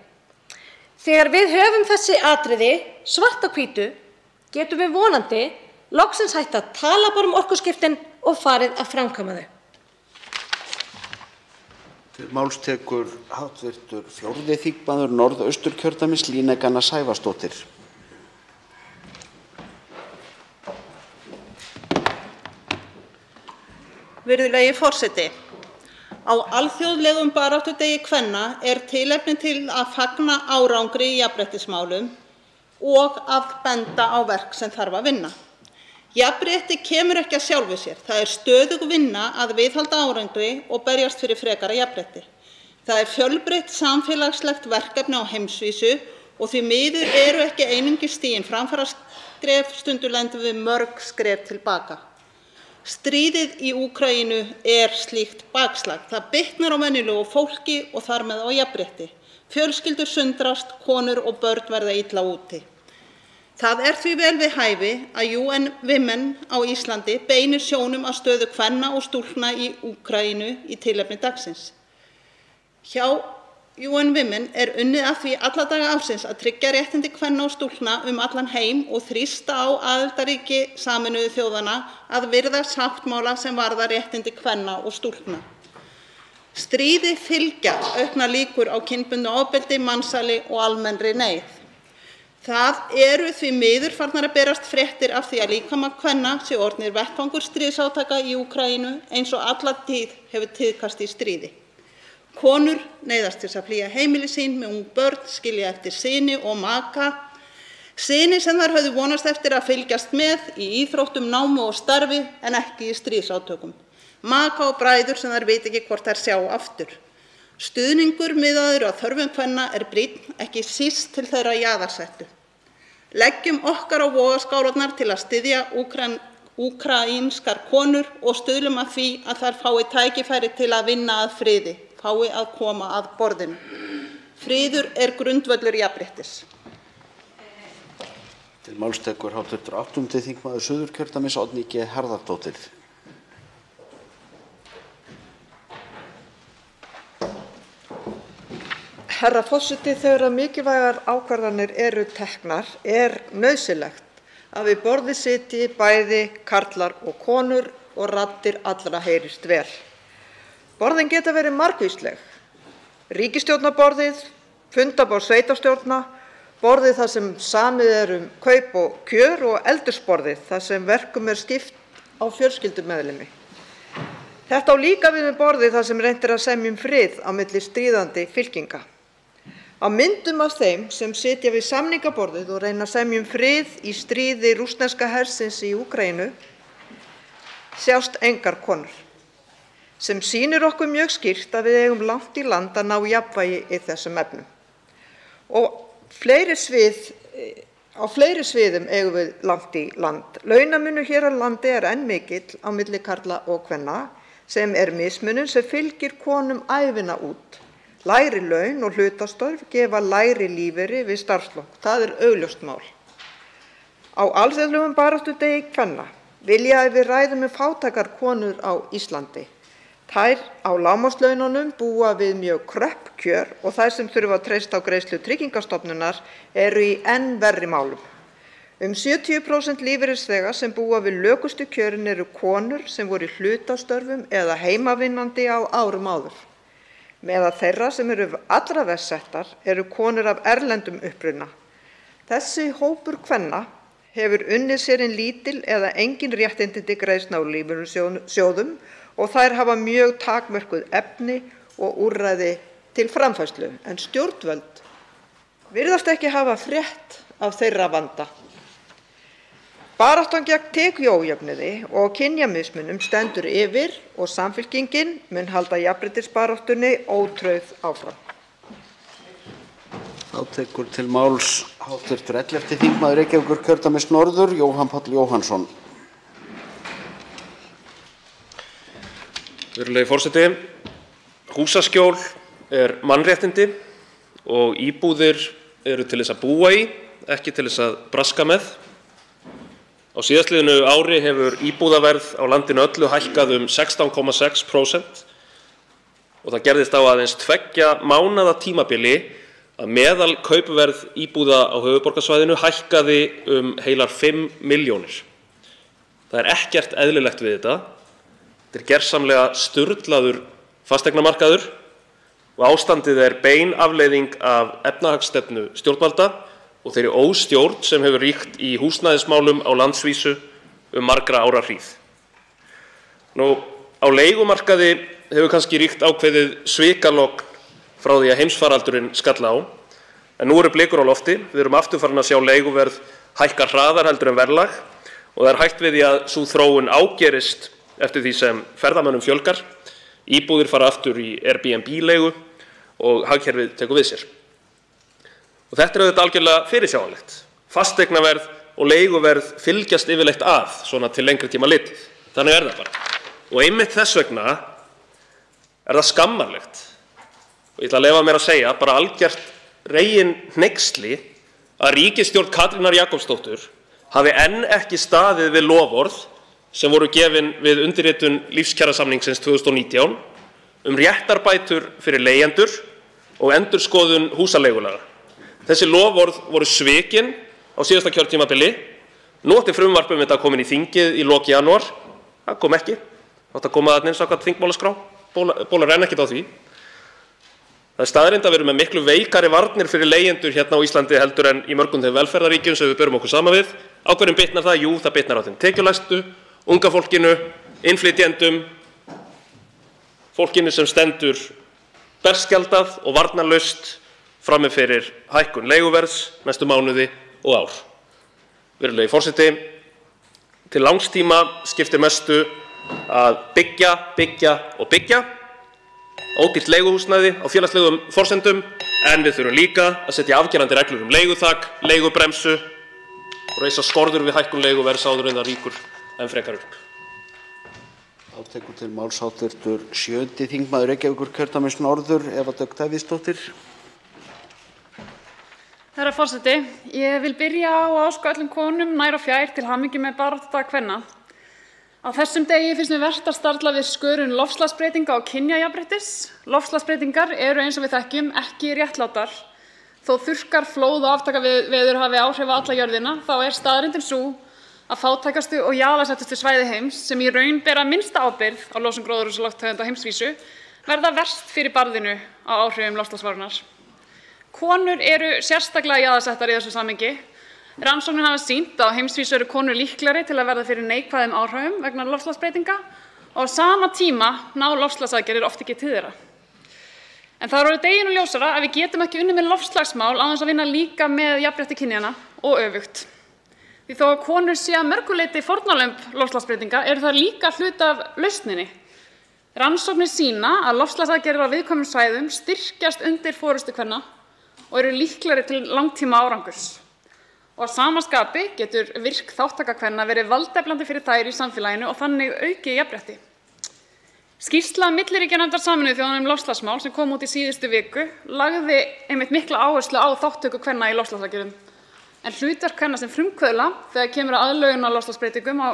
Þegar við höfum þessi atriði svart á hvítu getum við vonandi loksins hætt að tala bara orkuskiptin og farið að framkvæma þau. Til máls tekur hv. 4. þingmaður Norðausturkjördæmis, Líneik Anna Sævarsdóttir. Virðulegi forseti. Á alþjóðlegum baráttudegi kvenna er tilefni til að fagna árangri í jafnréttismálum og að benda á verk sem þarf að vinna. Jafnrétti kemur ekki að sjálfu sér. Það er stöðug vinna að viðhalda árangri og berjast fyrir frekara jafnrétti. Það er fjölbreytt samfélagslegt verkefni á heimsvísu og því miður eru ekki einungis stigin skref, stundum lendum við mörg skref tilbaka. Stríðið í Úkraínu slíkt bakslag. Það bitnar á venjulegu fólki og þar með á jafnrétti. Fjölskyldur sundrast, konur og börn verða illa úti. Það því vel við hæfi að UN Women á Íslandi beinir sjónum að stöðu kvenna og stúlkna í Úkraínu í tilefni dagsins. Hjá UN Women unnið að því alla daga ársins að tryggja réttindi kvenna og stúlkna allan heim og þrýsta á aðildarríki Sameinuðu þjóðanna að virða sáttmála sem varða réttindi kvenna og stúlkna. Stríði fylgja auknar líkur á kynbundnu ofbeldi, mansali og almennri neyð. Það því miður farnar að berast fréttir af því að líkamar kvenna sé orðnir vettvangur stríðsátaka í Úkraínu eins og alla tíð hefur tíðkast í stríði. Konur neyðast til að flýja heimili sín með ung börn, skilja eftir syni og maka. Syni sem þær höfðu vonast eftir að fylgjast með í íþróttum, námi og starfi en ekki í stríðsátökum. Maka og bræður sem þær veit ekki hvort þær sjá aftur. Stuðningur miðaður á þörfum kvenna brýnn, ekki síst til þeirra jaðarsettu. Leggjum okkar á vogarskálarnar til að styðja úkraínskar konur og stuðlum að því að þær fái tækifæri til að vinna að friði, fái að koma að borðinu. Friður grundvöllur jafnréttis. Til máls tekur hv. 8. þingmaður Suðurkjördæmis Oddný G. Harðardóttir. Herra forseti, þegar mikilvægar ákvarðanir eru teknar nauðsynlegt að við borðið sitji bæði karlar og konur og raddir allra heyrist vel. Borðin geta verið margvísleg. Ríkisstjórnarborðið, fundaborð sveitarstjórna, borðið þar sem samið kaup og kjör og eldursborðið þar sem verkum skipt á fjölskyldumeðlimi. Þetta á líka við borðið þar sem reynt að semja frið á milli stríðandi fylkinga. Á myndum af þeim sem sitja við samningaborðið og reyna að semja frið í stríði rússneska hersins í Úkraínu sjást engar konur, sem sýnir okkur mjög skýrt að við eigum langt í land að ná jafnvægi í þessum efnum. Og á fleiri sviðum eigum við langt í land. Launamunur hér á landi enn mikill á milli karla og kvenna, sem mismunun sem fylgir konum ævina út. Lægri laun og hlutastörf gefa lægri lífeyri við starfslok. Það augljóst mál. Á alþjóðlegum baráttudegi kvenna vil ég að við ræðum fátækar konur á Íslandi. Þær á lágmarkslaununum búa við mjög kröpp kjör og þær sem þurfa að treysta á greiðslu Tryggingastofnunar í enn verri málum. 70% lífeyrisþega sem búa við lökustu kjörin konur sem voru í hlutastörfum eða heimavinnandi á árum áður. Meðal þeirra sem allra verst settar konur af erlendum uppruna. Þessi hópur kvenna hefur unnið sér lítil eða engin réttindi til greiðslna úr lífeyrissjóðum og þær hafa mjög takmörkuð efni og úrræði til framfærslu, en stjórnvöld virðast ekki hafa frétt af þeirra vanda. Baráttan gegn tekjuójöfnuði og kynjamismunum stendur yfir og Samfylkingin mun halda jafnréttisbaráttunni ótrauð áfram. Þá tekur til máls hv. 11. þingmaður Reykjavíkurkjördæmis norður, Jóhann Páll Jóhannsson. Virðulegi forseti, húsaskjól mannréttindi og íbúðir til þess að búa í, ekki til þess að braska með. Á síðastliðnu ári hefur íbúðaverð á landinu öllu hækkað 16,6% og það gerðist á aðeins 2 mánaða tímabili að meðal kaupverð íbúða á höfuðborgarsvæðinu hækkaði heilar 5 milljónir. Það ekkert eðlilegt við þetta. Þetta gersamlega sturlaður fasteignamarkaður og ástandið bein afleiðing af efnahagsstefnu stjórnvalda og þeirri óstjórn sem hefur ríkt í húsnæðismálum á landsvísu margra ára hríð. Á leigumarkaði hefur kannski ríkt ákveðið svikalogn frá því að heimsfaraldurinn skall á, en nú blikur á lofti. Við aftur farin að sjá leiguverð hækka hraðar heldur en verðlag og það hætt við því að sú þróun ágerist eftir því sem ferðamönnum fjölgar, íbúðir fara aftur í Airbnb-leigu og hagkerfið tekur við sér. Og þetta auðvitað algjörlega fyrirsjáanlegt. Fasteignaverð og leiguverð fylgjast yfirleitt að svona til lengri tíma litið. Þannig er það bara. Og einmitt þess vegna er það skammarlegt, og ég ætla að leyfa mér að segja, bara algjört reginhneyksli að ríkisstjórn Katrínar Jakobsdóttur hafi enn ekki staðið við loforð sem voru gefin við undirritun lífskjarasamningsins 2019 réttarbætur fyrir leigjendur og endurskoðun húsaleigulaga. Þessi loforð voru svikin á síðasta kjörtímabili. Nú átti frumvarp þetta komin í þingið í lok janúar. Það kom ekki. Átti að koma þarna inn samkvæmt þingmálaskrá. Bólar renna ekkert á því. Það er staðreynd að við erum með miklu veikari varnir fyrir leigjendur hérna á Íslandi heldur en í mörgum þeim velferðarríkjum sem við berum okkur saman við. Á hverjum bitnar það? Jú, það bitnar á þeim tekjulægstu, unga fólkinu, innflytjendum, fólkinu sem stendur berskjaldað og varnarlaust frammi fyrir hækkun leiguverðs næstu mánuði og ár. Virðulegi forseti, til langs tíma skiptir mestu að byggja, byggja og byggja. Ódýrt leiguhúsnæði á félagslegum forsendum, en við þurfum líka að setja afgerandi reglur leiguþak, leigubremsu og reisa skorður við hækkun leiguverðs áður en það rýkur enn frekar upp. Þá tekur til máls hv. 7. þingmaður Reykjavíkurkjördæmis norður, Eva Dögg Davíðsdóttir. Herra forseti, ég vil byrja á að óska öllum konum nær og fjær til hamingju með baráttudag kvenna. Á þessum degi finnst mér vert að starfla við skörun loftslagsbreytinga og kynjajafnréttis. Loftslagsbreytingar eru eins og við þekkjum ekki réttlátar. Þó þurrkar, flóð og aftakaveður hafi áhrif á alla jörðina, þá er staðreyndin sú að fátækustu og jaðarsettustu svæði heims, sem í raun bera minnsta ábyrgð á losun gróðurhúsalofttegunda á heimsvísu, verða verst fyrir barðinu á áhrifum loftslagsvárinnar. Konur eru sérstaklega jaðarsettar í þessu samhengi. Rannsóknir hafa sýnt að á heimsvísu eru konur líklegri til að verða fyrir neikvæðum áhrifum vegna loftslagsbreytinga og á sama tíma ná loftslagsaðgerðir oft ekki til þeirra. En það er orðið deginum ljósara að við getum ekki unnið með loftslagsmál án þess að vinna líka með jafnrétti kynjanna og öfugt. Því þó að konur sé að mörgu leyti fórnarlömb loftslagsbreytinga eru það líka hluti af lausninni. Rannsóknir sýna að loftslagsaðgerðir á viðkvæmum svæðum styrkjast undir forystu kvenna og eru líklegri til langtíma árangurs. Og að sama skapi getur virk þátttaka kvenna verið valdeflandi fyrir þær í samfélaginu og þannig aukið jafnrétti. Skýrsla milliríkjanefndar Sameinuðu þjóðanna loftslagsmál sem kom út í síðustu viku lagði einmitt mikla áherslu á þátttöku kvenna í loftslagsaðgerðum. En hlutverk kvenna sem frumkvöðla þegar kemur að aðlögun á loftslagsbreytingum á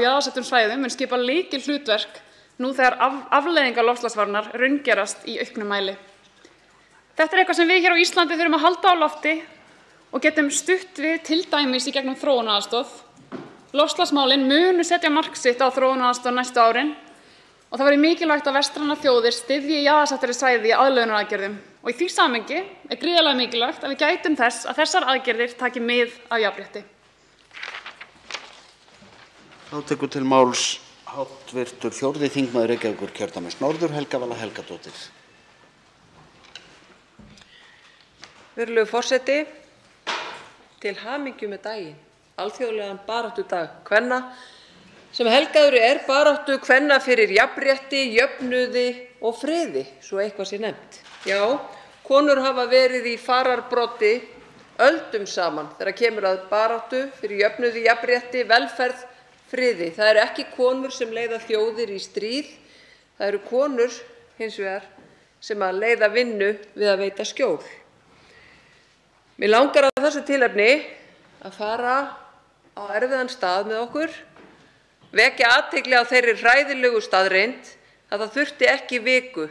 jaðarsettum svæðum mun skipa lykilhlutverk nú þegar afleiðingar loftslagsvárinnar raungerast í auknum mæli. Þetta er eitthvað sem við hér á Íslandi þurfum að halda á lofti og getum stutt við til dæmis í gegnum þróunaraðstoð. Loftslagsmálin munu setja mark sitt á þróunaraðstoð næstu árin og það verður mikilvægt að vestrænar þjóðir styðji jaðarsettari svæði í aðlögunaraðgerðum og í því samhengi er gríðarlega mikilvægt að við gætum þess að þessar aðgerðir taki mið af jafnrétti. Þá tekur til máls hv. 4. þingmaður Reykjavíkurkjördæmis norður, Helga Vala Helgadóttir. Virðulegur forseti, til hamingju með daginn, alþjóðlegan baráttudag kvenna, sem helgaður er baráttu kvenna fyrir jafnrétti, jöfnuði og friði, svo eitthvað sé nefnt. Já, konur hafa verið í fararbroddi öldum saman þegar kemur að baráttu fyrir jöfnuði, jafnrétti, velferð, friði. Það eru ekki konur sem leiða þjóðir í stríð, það eru konur hins vegar sem að leiða vinnu við að veita skjól. Mér langar á þessu tilefni að fara á erfiðan stað með okkur, vekja athygli á þeirri hræðilegu staðreynd að það þurfti ekki viku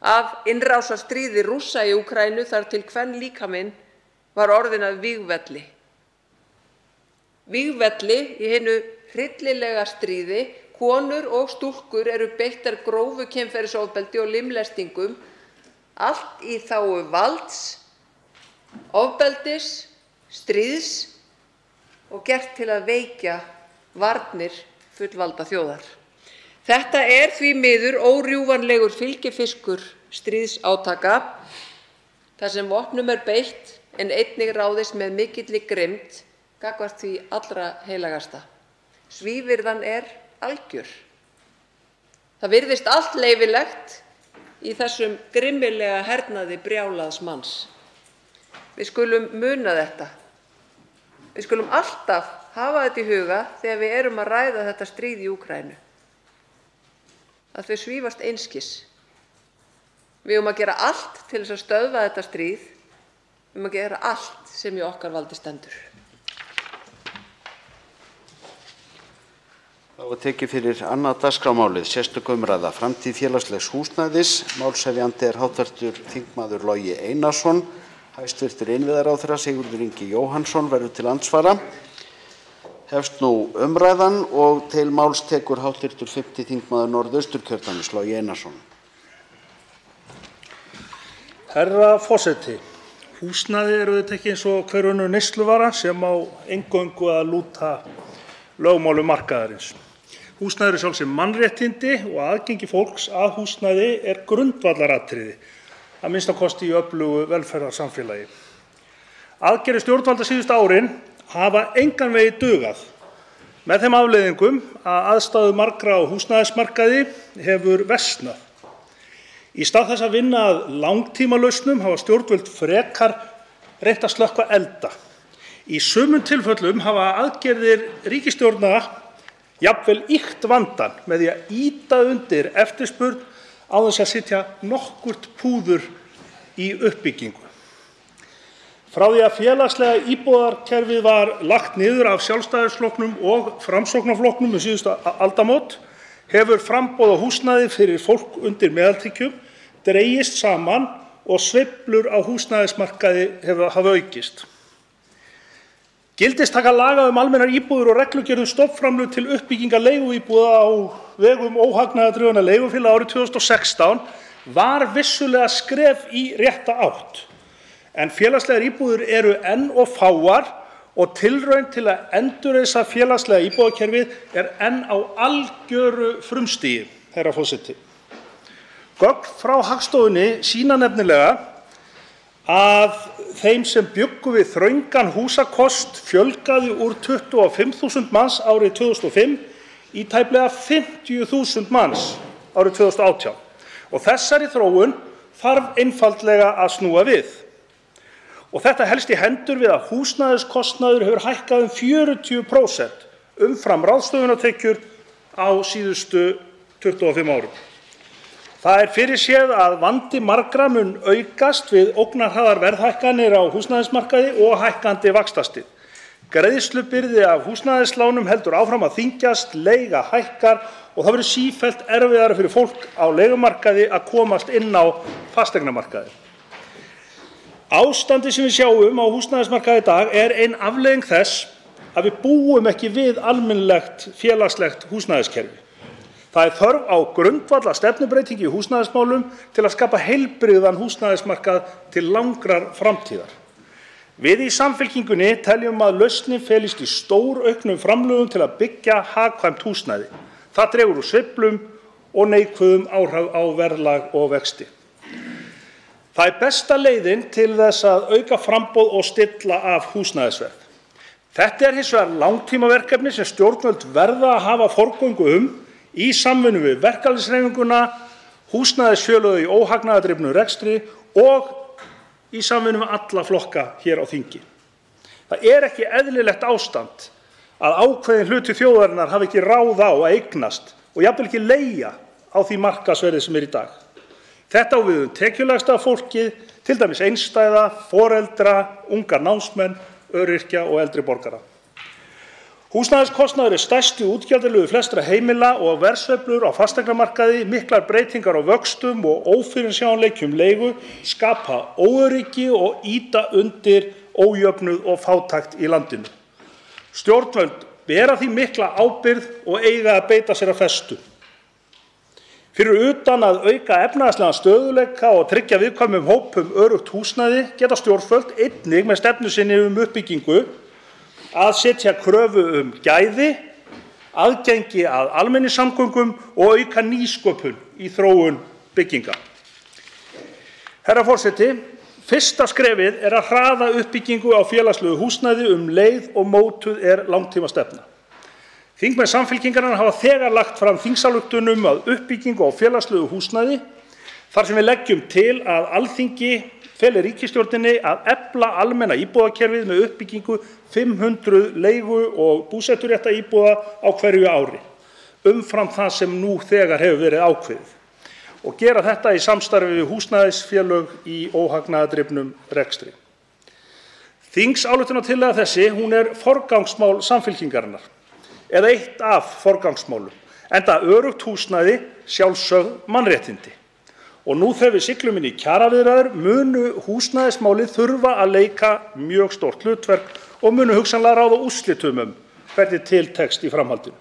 af innrásarstríði Rússa í Úkraínu þar til kvenlíkaminn var orðinn að vígvelli. Vígvelli í hinu hryllilega stríði. Konur og stúlkur eru beittar grófu kynferðisofbeldi og limlestingum, allt í þágu valds, ofbeldis, stríðs og gert til að veikja varnir fullvalda þjóðar. Þetta er því miður órjúfanlegur fylgifiskur stríðsátaka, þar sem vopnum er beitt en einnig ráðist með mikilli grimmd gagnvart því allra heilagasta. Svívirðan er algjör. Það virðist allt leyfilegt í þessum grimmilega hernaði brjálaðs manns. Við skulum muna þetta. Við skulum alltaf hafa þetta í huga þegar við erum að ræða þetta stríð í Úkraínu, að þau svífast einskis. Við eigum að gera allt til þess að stöðva þetta stríð. Við eigum að gera allt sem í okkar valdi stendur. Þá er tekið fyrir annað dagskrármálið, sérstök umræða, framtíð félagslegs húsnæðis. Málshefjandi er hv. þingmaður Logi Einarsson. Hæstv. Innviðaráðherra Sigurður Ingi Jóhannsson verður til andsvara. Hefst nú umræðan og til máls tekur hv. 5. þingmaður Norðausturkjördæmis, Logi Einarsson. Herra forseti, húsnæði er auðvitað ekki eins og hver önnur neysluvara sem á eingöngu að lúta lögmálum markaðarins. Húsnæði eru sjálfsögð mannréttindi og aðgengi fólks að húsnæði er grundvallaratriði, að minnsta kosti í öflugu velferðarsamfélagi. Aðgerðir stjórnvalda síðustu árin hafa engan veginn dugað, með þeim afleiðingum að aðstæður margra á húsnæðismarkaði hefur versnað. Í stað þess að vinna að langtímalausnum hafa stjórnvöld frekar reynt að slökkva elda. Í sumum tilfellum hafa aðgerðir ríkisstjórna jafnvel ýkt vandann með því að ýta undir eftirspurn án þess að setja nokkurt púður í uppbyggingu. Frá því að félagslega íbúðarkerfið var lagt niður af Sjálfstæðisflokknum og Framsóknarflokknum síðustu aldamót hefur framboð á húsnæði fyrir fólk undir meðaltekjum dregist saman og sveiflur á húsnæðismarkaði hafa aukist. Gildistaka laga almennar íbúðir og reglugerð stofnframlög til uppbyggingar leiguíbúða á vegum óhagnaðardrifinna leigufélaga árið 2016 var vissulega skref í rétta átt. En félagslegar íbúðir eru enn of fáar og tilraun til að endurreisa félagslega íbúðakerfið er enn á algjöru frumstigi, herra forseti. Gögn frá Hagstofunni sýna nefnilega að þeim sem bjuggu við þröngan húsakost fjölgaði úr 25.000 manns árið 2005 í tæplega 50.000 manns árið 2018 og þessari þróun þarf einfaldlega að snúa við. Og þetta helst í hendur við að húsnæðiskostnaður hefur hækkað 40% umfram ráðstöfunartekjur á síðustu 25 árum. Það er fyrirséð að vandi margra mun aukast við ógnarhraðar verðhækkanir á húsnæðismarkaði og hækkandi vaxtastig. Greiðslubyrði af húsnæðislánum heldur áfram að þyngjast, leiga hækkar og það verður sífellt erfiðara fyrir fólk á leigumarkaði að komast inn á fasteignamarkaði. Ástandið sem við sjáum á húsnæðismarkaði í dag er ein afleiðing þess að við búum ekki við almennilegt félagslegt húsnæðiskerfi. Það er þörf á grundvallar stefnubreytingu í húsnæðismálum til að skapa heilbrigðan húsnæðismarkað til langrar framtíðar. Við í Samfylkingunni teljum að lausnin felist í stórauknum framlögum til að byggja hagkvæmt húsnæði. Það dregur úr sveiflum og neikvæðum áhrif á verðlag og vexti. Það er besta leiðin til þess að auka framboð og stilla af húsnæðisverð. Þetta er hins vegar langtímaverkefni sem stjórnvöld verða að hafa forgöngu í samvinnu við verkalýðshreyfinguna, húsnæðisfélög í óhagnaðardrifnum rekstri og í samvinnu við alla flokka hér á þingi. Það er ekki eðlilegt ástand að ákveðin hluti þjóðarinnar hafi ekki ráð á að eignast og jafnvel ekki leigja á því markaðsverði sem er í dag. Þetta á við tekjulægsta fólkið, til dæmis einstæða, foreldra, unga námsmenn, öryrkja og eldri borgara. Húsnæðiskostnaður er stærsti útgjaldaliður flestra heimila og verðsveiflur á fasteignamarkaði, miklar breytingar á vöxtum og ófyrirsjáanleikjum leigu skapa óöryggi og ýta undir ójöfnuð og fátækt í landinu. Stjórnvöld bera því mikla ábyrgð og eiga að beita sér af festu. Fyrir utan að auka efnahagslegan stöðugleika og tryggja viðkvæmum hópum öruggt húsnæði geta stjórnvöld einnig með stefnu sinni uppbyggingu að setja kröfu gæði, aðgengi að almenningssamgöngum og auka nýsköpun í þróun bygginga. Herra forseti, fyrsta skrefið er að hraða uppbyggingu á félagslegu húsnæði leið og mótuð er langtímastefna. Þingmenn Samfylkingarinnar hafa þegar lagt fram þingsályktun að uppbyggingu á félagslegu húsnæði þar sem við leggjum til að Alþingi feli ríkisstjórninni að efla almenna íbúðakerfið með uppbyggingu 500 leigu- og búseturétta íbúða á hverju ári, umfram það sem nú þegar hefur verið ákveðið, og gera þetta í samstarfi við húsnæðisfélög í óhagnaðardrifnum rekstri. Þingsályktunartillaga þessi, hún er forgangsmál Samfylkingarinnar, eða eitt af forgangsmálum, enda öruggt húsnæði sjálfsögð mannréttindi. Og nú þegar við siglum inn í kjaraviðræður munu húsnæðismálið þurfa að leika mjög stórt hlutverk og munu hugsanlega ráða úrslitum hvernig til tekst í framhaldinu.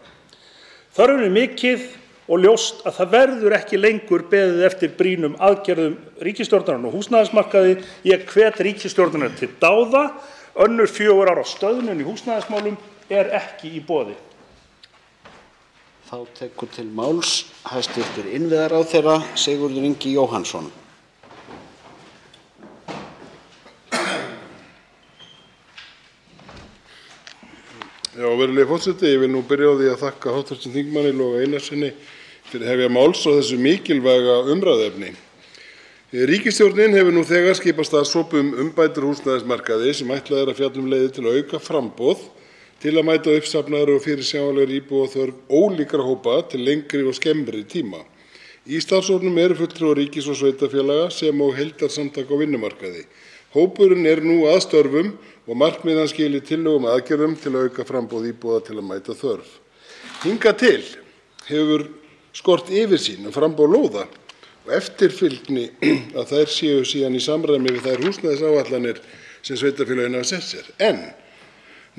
Þörfin er mikið og ljóst að það verður ekki lengur beðið eftir brýnum aðgerðum ríkisstjórnarinnar á húsnæðismarkaði. Ég hvet ríkisstjórnina til dáða. Önnur 4 ára stöðnun í húsnæðismálum er ekki í boði. Þá tekur til máls hæstv. Innviðaráðherra Sigurður Ingi Jóhannsson. Já, virðulegi forseti, ég vil nú byrja á því að þakka hv. þingmanni Loga Einarssyni fyrir að hefja máls á þessu mikilvæga umræðuefni. Ríkisstjórnin hefur nú þegar skipað starfshóp umbætur húsnæðismarkaði sem ætlað er að fjalla leiðir til að auka framboð til að mæta uppsafnaðri og fyrirsjáanlegri íbúðaþörf ólíkra hópa til lengri og skemmri tíma. Í starfshópnum eru fulltrúar ríkis- og sveitarfélaga sem og heildarsamtök á vinnumarkaði. Hópurinn er nú að störfum og markmið hans skilar tillögum að aðgerðum til að auka framboð íbúða til að mæta þörf. Hingað til hefur skort yfirsýn framboð lóða og eftirfylgni að þær séu síðan í samræmi við þær húsnæðisáætlanir sem sveitarfélögin hafa sett sér. En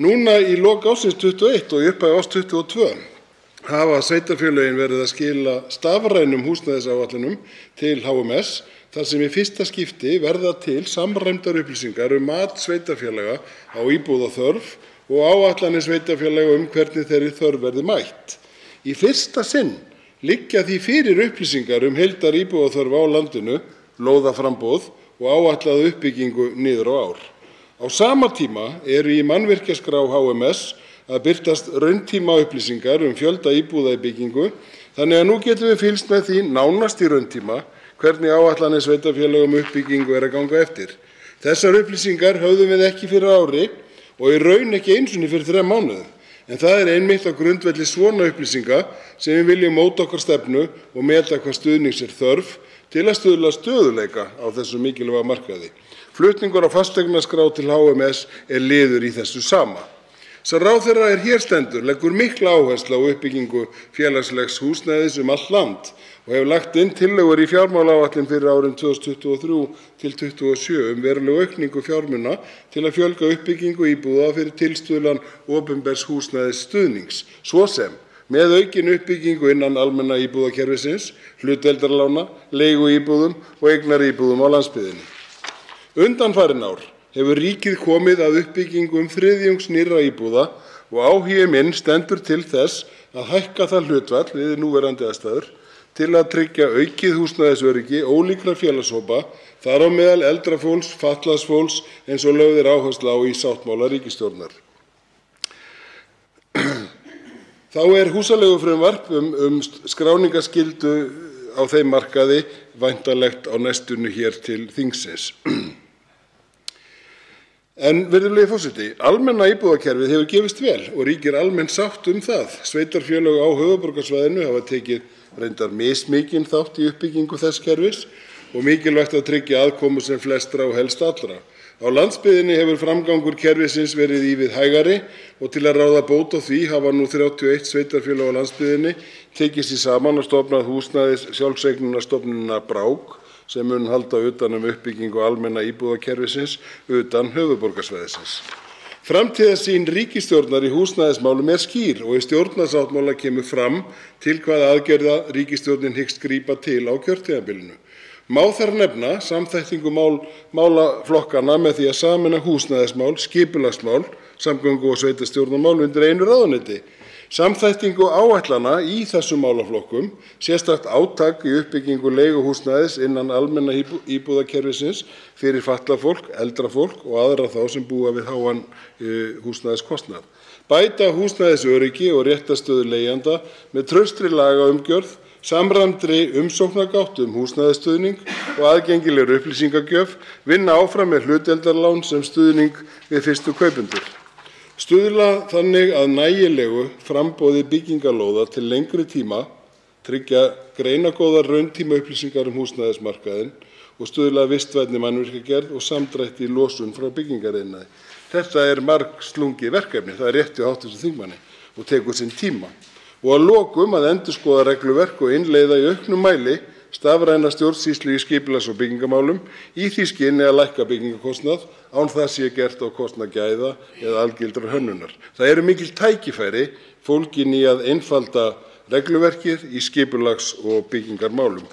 núna í lok ársins 21 og í upphafi árs 22 hafa sveitarfélögin verið að skila stafrænum húsnæðisáætlunum til HMS þar sem í fyrsta skipti verða til samræmdar upplýsingar mat sveitarfélaga á íbúðaþörf og áætlanir sveitarfélaga hvernig þeirri þörf verði mætt. Í fyrsta sinn liggja því fyrir upplýsingar heildar íbúðaþörf á landinu, lóðaframboð og áætlaða uppbyggingu niður á ár. Á sama tíma eru í mannvirkjaskrá HMS að birtast rauntíma upplýsingar fjölda íbúða í byggingu, þannig að nú getum við fylgst með því nánast í rauntíma hvernig áætlanir sveitarfélaga uppbyggingu að ganga eftir. Þessar upplýsingar höfðum við ekki fyrir ári og í raun ekki einu sinni fyrir 3 mánuðum. En það er einmitt á grundvelli svona upplýsinga sem við viljum móta okkar stefnu og meta hvað stuðnings er þörf til að stuðla stöðuleika á þessu mikilvæga markaði. Flutningur á fasteignaskrá til HMS er liður í þessu sama. Sá ráðherra er hér stendur leggur mikla áherslu á uppbyggingu félagslegs húsnæðis allt land og hefur lagt inn tillögur í fjármálaáætlun fyrir árin 2023 til 2027 verulega aukningu fjármuna til að fjölga uppbyggingu íbúða fyrir tilstuðlan opinbers húsnæðisstuðnings, svo sem með aukin uppbyggingu innan almenna íbúðakerfisins, hlutdeildarlána, leiguíbúðum og eignaríbúðum á landsbyggðinni. Undanfarin ár hefur ríkið komið að uppbyggingu þriðjungs nýrra íbúða og áhugi minn stendur til þess að hækka það hlutfall við núverandi aðstæður til að tryggja aukið húsnæðisöryggi ólíkra félagshópa, þar á meðal eldra fólks, fatlaðs fólks eins og lögð er áhersla á í sáttmála ríkisstjórnar. Þá er húsaleigufrumvarp skráningarskyldu á þeim markaði væntanlegt á næstunni hér til þingsins. En virðulegi forseti, almenna íbúðakerfið hefur gefist vel og ríkir almenn sátt það. Sveitarfélög á höfuðborgarsvæðinu hafa tekið reyndar mismikinn þátt í uppbyggingu þess kerfis og mikilvægt að tryggja aðkomu sem flestra og helst allra. Á landsbyggðinni hefur framgangur kerfisins verið ívið hægari og til að ráða bót á því hafa nú 31 sveitarfélög á landsbyggðinni tekið sig saman og stofnað húsnæðis sjálfseignarstofnunina Brák sem mun halda utan uppbyggingu almenna íbúðakerfisins utan höfuðborgarsvæðisins. Framtíðarsýn ríkisstjórnar í húsnæðismálum er skýr og í stjórnarsáttmála kemur fram til hvaða aðgerða ríkisstjórnin hyggst grípa til á kjörtímabilinu. Má þar nefna samþættingu málaflokkanna með því að sameina húsnæðismál, skipulagsmál, samgöngu- og sveitarstjórnarmál undir einu ráðuneyti. Samþættingu áætlana í þessum málaflokkum, sérstakt átak í uppbyggingu leiguhúsnæðis innan almenna íbúðakerfisins fyrir fatlað fólk, eldra fólk og aðra þá sem búa við háan húsnæðiskostnað. Bæta húsnæðisöryggi og réttarstöðu leigjenda með traustri lagaumgjörð, samræmdri umsóknargátt húsnæðisstuðning og aðgengilegri upplýsingagjöf, vinna áfram með hlutdeildarlán sem stuðning við fyrstu kaupendur. Stuðla þannig að nægilegu framboði byggingarlóða til lengri tíma, tryggja greinagóðar rauntímaupplýsingar húsnæðismarkaðinn og stuðla að vistvænni mannvirkjagerð og samdrætti í losun frá byggingariðnaði. Þetta er margslungið verkefni, það er rétt hjá hv. þingmanni og tekur sinn tíma. Og að lokum að endurskoða regluverk og innleiða í auknum mæli stafræna stjórnsýslu í skipulags- og byggingamálum í því skyni að lækka byggingarkostnað án þess sé gert á kostnað gæða eða algildrar hönnunar. Það eru mikil tækifæri fólgin í að einfalda regluverkið í skipulags- og byggingarmálum.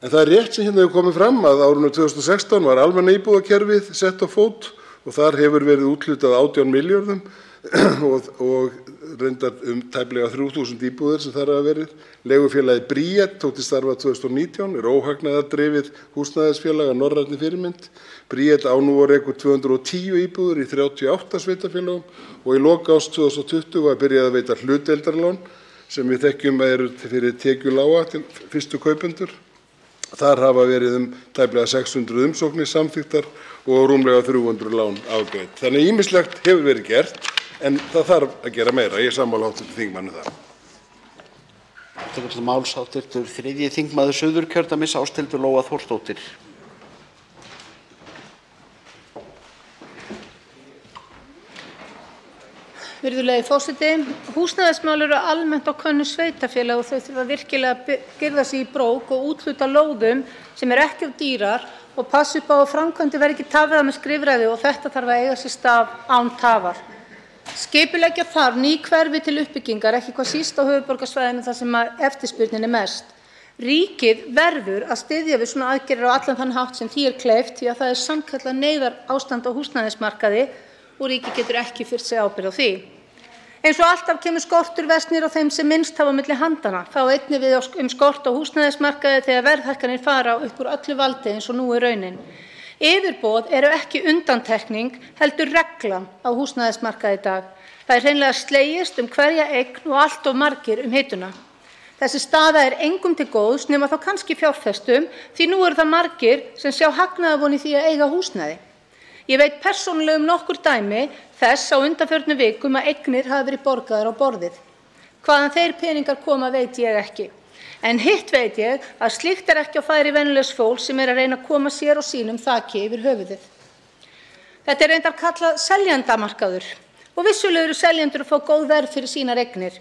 En það er rétt sem hérna hefur komið fram að árinu 2016 var almenna íbúðakerfið sett á fót og þar hefur verið úthlutað 18 milljörðum og reyndar tæplega 3.000 íbúðir sem þar hafa verið. Leigufélagið Bríet tók til starfa 2019, er óhagnaðardrifið húsnæðisfélag að norrænni fyrirmynd. Bríet á nú og rekur 210 íbúðir í 38 sveitarfélögum og í lok árs 2020 var byrjað að veita hlutdeildarlán sem við þekkjum að eru fyrir tekjulága til fyrstu kaupendur. Þar hafa verið tæplega 600 umsóknir samþykktar og rúmlega 300 lán afgreidd. Þannig ýmislegt hefur verið gert en það þarf að gera meira. Ég er sammála hv. þingmanni það. Tekur til máls hv. 3. þingmaður Suðurkjördæmis, Ásthildur Lóa Þórsdóttir. Virðulegi forseti. Húsnæðismál eru almennt á könnu sveitarfélaga og þau þurfa virkilega að girða sig í brók og úthluta lóðum sem eru ekki of dýrar og passa upp á að framkvæmdir verði ekki tafðar með skrifræði og þetta þarf að eiga sér stað án tafar. Skipuleggja þarf ný hverfi til uppbyggingar, ekki hvað síst á höfuðborgarsvæðinu þar sem eftirspurnin er mest. Ríkið verður að styðja við svona aðgerðir á allan þann hátt sem því er kleift því að það er sannkallað neyðarástand á húsnæðismarkaði og ríkið getur ekki firrt sig ábyrgð á því. Eins og alltaf kemur skortur verst niður á þeim sem minnst hafa á milli handanna. Þá einnig við skort á húsnæðismarkaði þegar verðhækkanir fara upp úr öllu valdi eins og nú er raunin. Yfirboð eru ekki undantekning, heldur reglan á húsnæðismarkaði í dag. Það er hreinlega slegist hverja eign og allt of margir hituna. Þessi staða er engum til góðs nema þá kannski fjárfestum því nú eru það margir sem sjá hagnaðarvon í því að eiga húsnæði. Ég veit persónulega nokkur dæmi þess á undanförnum vikum að eignir hafa verið borgaðar á borðið. Hvaðan þeir peningar koma veit ég ekki. En hitt veit ég að slíkt er ekki á færi venjulegs fólks sem er að reyna að koma sér og sínum þaki yfir höfuðið. Þetta er reyndar kallað seljendamarkaður og vissulega eru seljendur að fá góð verð fyrir sínar eignir.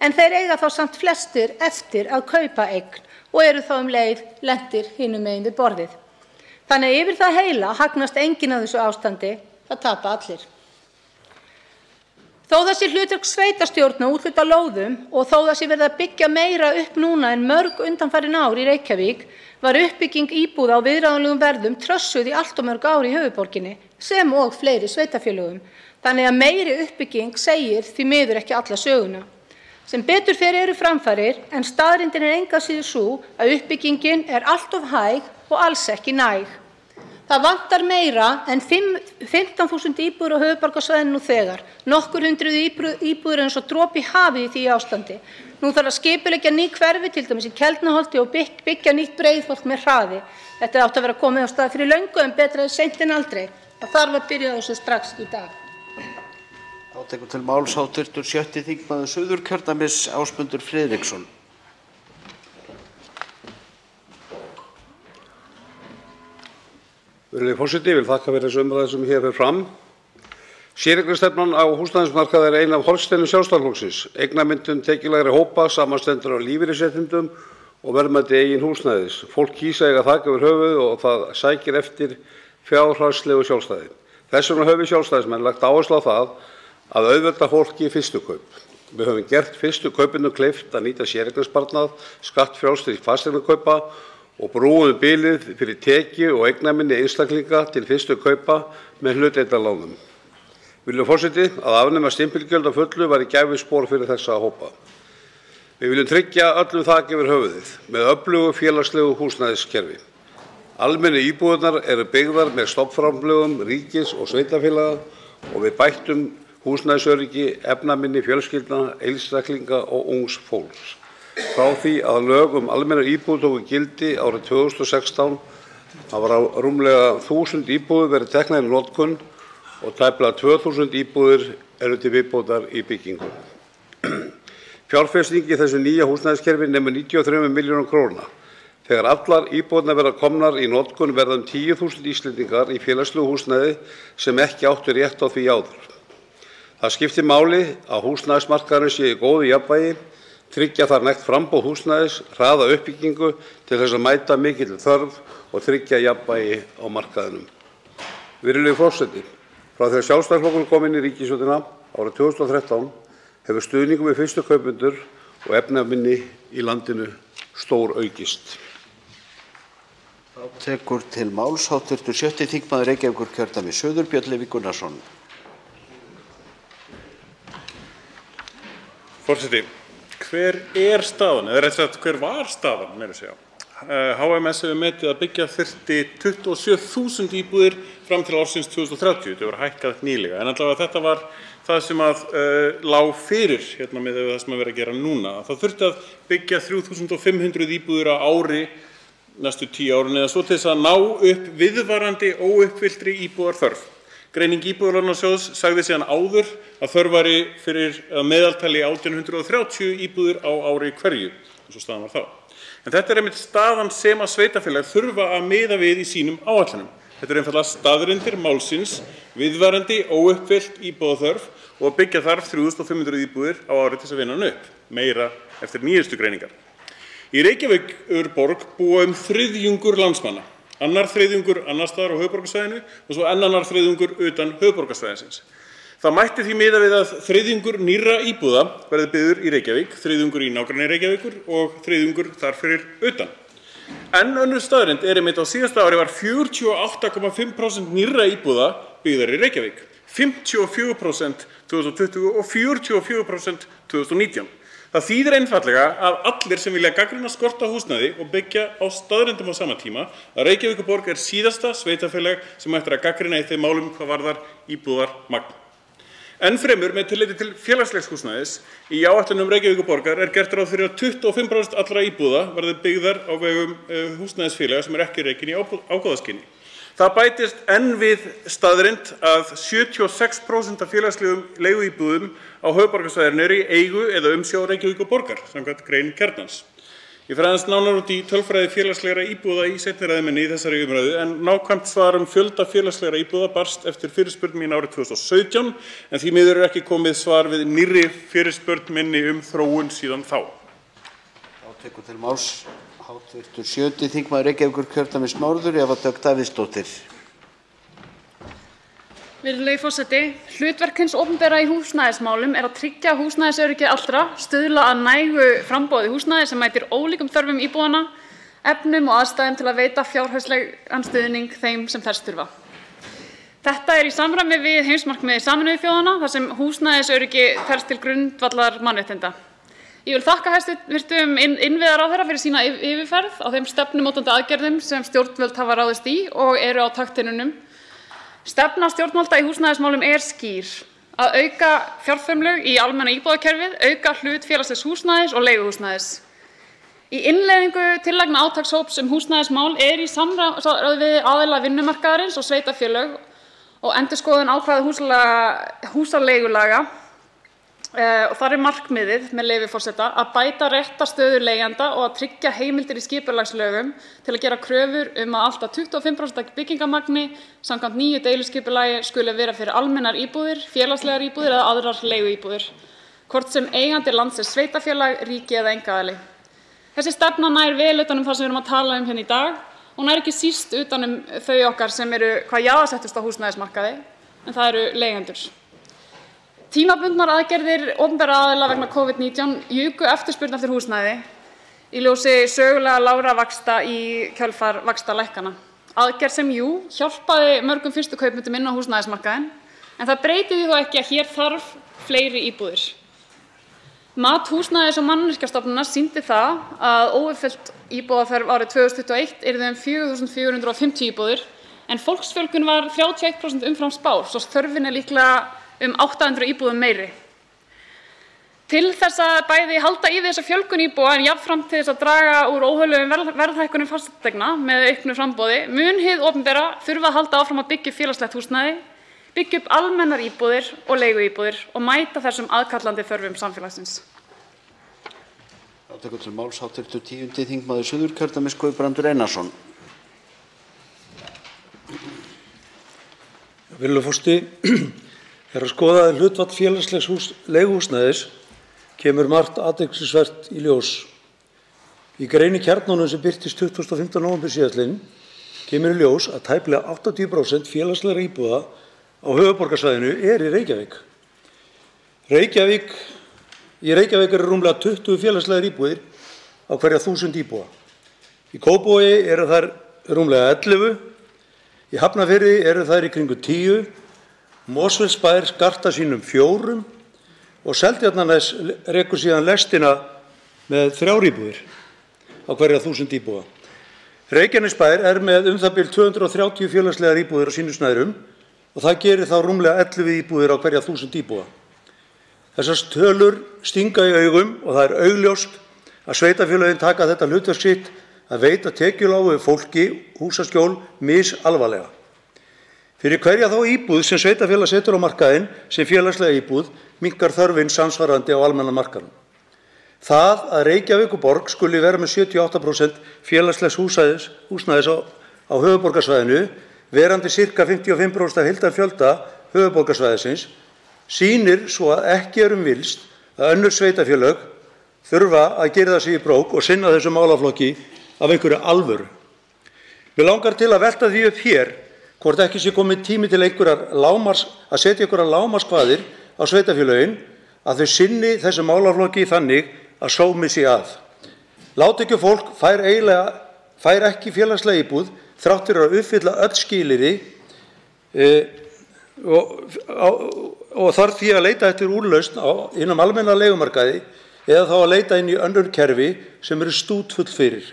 En þeir eiga þá samt flestir eftir að kaupa eign og eru þá leið lentir hinum megin við borðið. Þannig að yfir það heila hagnast enginn af þessu ástandi, það tapa allir. Þó það sé hlutverk sveitarstjórna að úthluta lóðum og þó það sé verið að byggja meira upp núna en mörg undanfarin ár í Reykjavík, var uppbygging íbúða á viðráðanlegum verðum trössuð í allt of mörg ár í höfuðborginni, sem og fleiri sveitarfélögum. Þannig að meiri uppbygging segir því miður ekki alla söguna. Sem betur fer eru framfarir, en staðreyndin er engu að síður sú að uppbyggingin er allt of hæg og alls ekki næg. Það vantar meira en 15.000 íbúðir á höfuðborgarsvæðinu nú þegar. Nokkur hundruð íbúðir eins og dropi í hafið í því ástandi. Nú þarf að skipuleggja ný hverfi, til dæmis í Keldnaholti, og byggja nýtt Breiðholt með hraði. Þetta átti að vera komið á stað fyrir löngu en betra seint en aldrei. Það þarf að byrja á þessu strax í dag. Þá tekur til máls hv. 7. þingmaður Suðurkjördæmis, Ásmundur Friðriksson. Virðulegi forseti, ég vil þakka fyrir þessu umræðu sem hér fer fram. Séreignarstefnan á húsnæðismarkaði er ein af hornsteinum Sjálfstæðisflokksins. Eignamyndun tekjulægri hópa samanstendur af lífeyrisréttindum og verðmæti eigin húsnæðis. Fólk kýs að eiga þak yfir höfuð og það sækir eftir fjárhagslegu sjálfstæði. Þess vegna höfum við Sjálfstæðismenn lagt áherslu á það að auðvelda fólki fyrstu kaup. Við höfum gert fyrstu kaupendum kleift að nýta séreignarsparnað, skattfrjálst til fasteignakaupa og brúum bilið fyrir tekju- og eignaminni einstaklinga til fyrstu kaupa með hlutdeildarlánum. Virðulegur forseti, að afnema stimpilgjöld á fullu væri gæfuspor fyrir þessa hópa. Við viljum tryggja öllum þak yfir höfuðið með öflugu félagslegu húsnæðiskerfi. Almennu íbúðirnar eru byggðar með stofnframlögum ríkis og sveitarfélaga og við bættum húsnæðisöryggi, efnaminni fjölskyldna, einstaklinga og ungs fólks. Frá því að lög almennar íbúðir tóku gildi árið 2016 hafa rúmlega 1000 íbúðir verið teknar í notkun og tæplega 2000 íbúðir eru til viðbótar í byggingu. Fjárfesting í þessu nýja húsnæðiskerfi nemur 93 milljónum króna. Þegar allar íbúðirnar verða komnar í notkun verða 10.000 Íslendingar í félagslegu húsnæði sem ekki áttu rétt á því áður. Það skiptir máli að húsnæðismarkaðurinn sé í góðu jafnvægi, tryggja þar nægt framboð húsnæðis, hraða uppbyggingu til þess að mæta mikilli þörf og tryggja jafnvægi á markaðinum. Virðulegi forseti, frá þegar Sjálfstæðisflokkurinn kom inn í ríkisstjórnina árið 2013 hefur stuðningur við fyrstu kaupendur og efnaminni í landinu stóraukist. Þá tekur til máls hv. 6. þingmaður Reykjavíkurkjördæmis suður, Björn Leví Gunnarsson. Forseti, hver er staðan, eða rétt sagt hver var staðan, meira að segja? HMS hefur metið að byggja þyrfti 27.000 íbúðir fram til ársins 2030. Þetta var hækkað nýlega, en allavega þetta var það sem lá fyrir hérna með það sem verið að gera núna. Það þurfti að byggja 3.500 íbúðir á ári næstu 10 árin eða svo til þess að ná upp viðvarandi óuppfylltri íbúðarþörf. Greining Íbúðalánasjóðs sagði síðan áður að þörf væri fyrir að meðaltali 1830 íbúðir á ári hverju, eins og staðan var þá. En þetta er einmitt staðan sem að sveitarfélag þurfa að miða við í sínum áætlunum. Þetta er einfaldlega staðreyndir málsins, viðvarandi óuppfyllt íbúðaþörf og að byggja þarf 3.500 íbúðir á ári til þess að vinna hann upp, meira eftir nýjustu greiningar. Í Reykjavíkurborg búa þriðjungur landsmanna, annar þriðjungur annars staðar á höfuðborgarsvæðinu og svo annar þriðjungur utan höfuðborgarsvæðisins. Það mætti því miða við að þriðjungur nýrra íbúða verði byggður í Reykjavík, þriðjungur í nágrenni Reykjavíkur og þriðjungur þar fyrir utan. En önnur staðreynd er einmitt á síðasta ári var 48,5% nýrra íbúða byggðar í Reykjavík, 54% 2020 og 44% 2019. Það þýðir einfaldlega að allir sem vilja gagnrýna skort á húsnæði og byggja á staðreyndum á sama tíma að Reykjavíkurborg er síðasta sveitarfélag sem ættir að gagnrýna í þeim málum hvað varðar íbúðarmagn. Enn fremur með tilliti til félagslegs húsnæðis í áætlunum Reykjavíkurborgar er gert ráð fyrir að 25% allra íbúða verði byggðar á vegum húsnæðisfélaga sem ekki rekin í ágóðaskyni. Það bætist enn við staðreynd að 76% af félagslegum leiguíbúðum á höfuðborgarsvæðinu eru í eigu eða umsjá Reykjavíkurborgar, samkvæmt grein Kjarnans. Ég fer aðeins nánar út í tölfræði félagslegra íbúða í seinni ræðu minni í þessari umræðu, en nákvæmt svar fjölda félagslegra íbúða barst eftir fyrirspurn mín árið 2017, en því miður er ekki komið svar við nýrri fyrirspurn minni þróun síðan þá. Þá tekur til máls hv. 7. þingmaður Reykjavíkurkjördæmis norður, Eva Dögg Davíðsdóttir. Virðulegi forseti, hlutverk hins opinbera í húsnæðismálum er að tryggja húsnæðisöryggi allra, stuðla að nægu framboði húsnæðis sem mætir ólíkum þörfum íbúanna, efnum og aðstæðum til að veita fjárhagslegan stuðning þeim sem þess þurfa. Þetta er í samræmi við heimsmarkmið Sameinuðu þjóðanna þar sem húsnæðisöryggi telst til grundvallar mannréttinda. Ég vil þakka hæstv. Innviðaráðherra fyrir sína yfirferð á þeim stefnumótandi aðgerðum sem stjórnvöld hafa ráðist í og eru á takteinunum. Stefna stjórnvalda í húsnæðismálum er skýr, að auka fjárframlög í almenna íbúðakerfið, auka hlut félagslegs húsnæðis og leiguhúsnæðis. Í innleiðingu tillagna átakshóps húsnæðismál er í samráði við aðila vinnumarkaðarins og sveitarfélög og endurskoðun ákvæða húsaleigulaga. Og þar er markmiðið, með leyfi forseta, að bæta réttarstöðu leigjenda og að tryggja heimildir í skipulagslögum til að gera kröfur að allt að 25% byggingarmagni samkvæmt nýju deiliskipulagi skuli vera fyrir almennar íbúðir, félagslegar íbúðir eða aðrar leiguíbúðir, hvort sem eigandi landsins sveitarfélag, ríki eða einkaaðili. Þessi stefna nær vel utan það sem við erum að tala hérna í dag og nær ekki síst utan þau okkar sem eru hvað jaðarsettust á húsnæðismarkaði, en það eru leigjendur. Tímabundnar aðgerðir opinberra aðila vegna COVID-19 juku eftirspurn eftir húsnæði í ljósi sögulega lágra vaxta í kjölfar vaxtalækkana. Aðgerð sem hjálpaði mörgum fyrstu kaupendum inn á húsnæðismarkaðinn, en það breytir því þó ekki að hér þarf fleiri íbúðir. Mat Húsnæðis- og mannvirkjastofnunar sýndi það að óuppfyllt íbúðaþörf árið 2021 yrði 4.450 íbúðir, en fólksfjölgun var 31% umfram spár, svo þörfin er líklega 800 íbúðum meiri. til þess að bæði halda í þessa fjölgun íbúa en jafnframt til þess að draga úr óhóflegum verðhækkunum fasteigna með auknu framboði mun hið opinbera þurfa að halda áfram að byggja upp félagslegt húsnæði, byggja upp almennar íbúðir og leiguíbúðir og mæta þessum aðkallandi þörfum samfélagsins. Þá tekur til máls hv. 10. þingmaður Suðurkjördæmis Guðbrandur Einarsson. Virðulegur forseti, þegar skoðað er hlutfall félagslegs leiguhúsnæðis kemur margt athyglisvert í ljós. Í grein í Kjarnanum sem birtist 25. nóvember síðastliðinn kemur í ljós að tæplega 80% félagslegra íbúða á höfuðborgarsvæðinu er í Reykjavík. Í Reykjavík eru rúmlega 20 félagslegar íbúðir á hverja 1000 íbúa. Í Kópavogi eru þær rúmlega 11, í Hafnarfirði eru þær í kringum 10, Mosfellsbær skarta sínum 4 og Seltjarnarnes rekur síðan lestina með 3 íbúðir á hverja 1000 íbúa. Reykjanesbær er með það bil 230 félagslegar íbúðir á sínum snærum og það gerir þá rúmlega 11 íbúðir á hverja 1000 íbúa. Þessar tölur stinga í augum og það er augljóst að sveitarfélögin taka þetta hlutverk sitt að veita tekjulágu fólki húsaskjól misalvarlega. Fyrir hverja þá íbúð sem sveitarfélag setur á markaðinn sem félagslega íbúð minnkar þörfin samsvarandi á almenna markaðnum. Það að Reykjavík og borg skuli vera með 78% félagslegs húsnæðis á höfuðborgarsvæðinu, verandi sirka 55% af heildarfjölda höfuðborgarsvæðisins, sýnir svo að ekki villst að önnur sveitarfélög þurfa að girða sig í brók og sinna þessum málaflokki af einhverju alvöru. Mig langar til að velta því upp hér hvort ekki sé kominn tími til að setja einhverjar lágmarkskvaðir á sveitarfélögin að þau sinni þessum málaflokki þannig að sómi sé að. Lágtekjufólk fær ekki félagslega íbúð þrátt fyrir að uppfylla öll skilyrði og þarf því að leita eftir úrlausn innan almenna leigumarkaði eða þá að leita inn í önnur kerfi sem eru stútfull fyrir.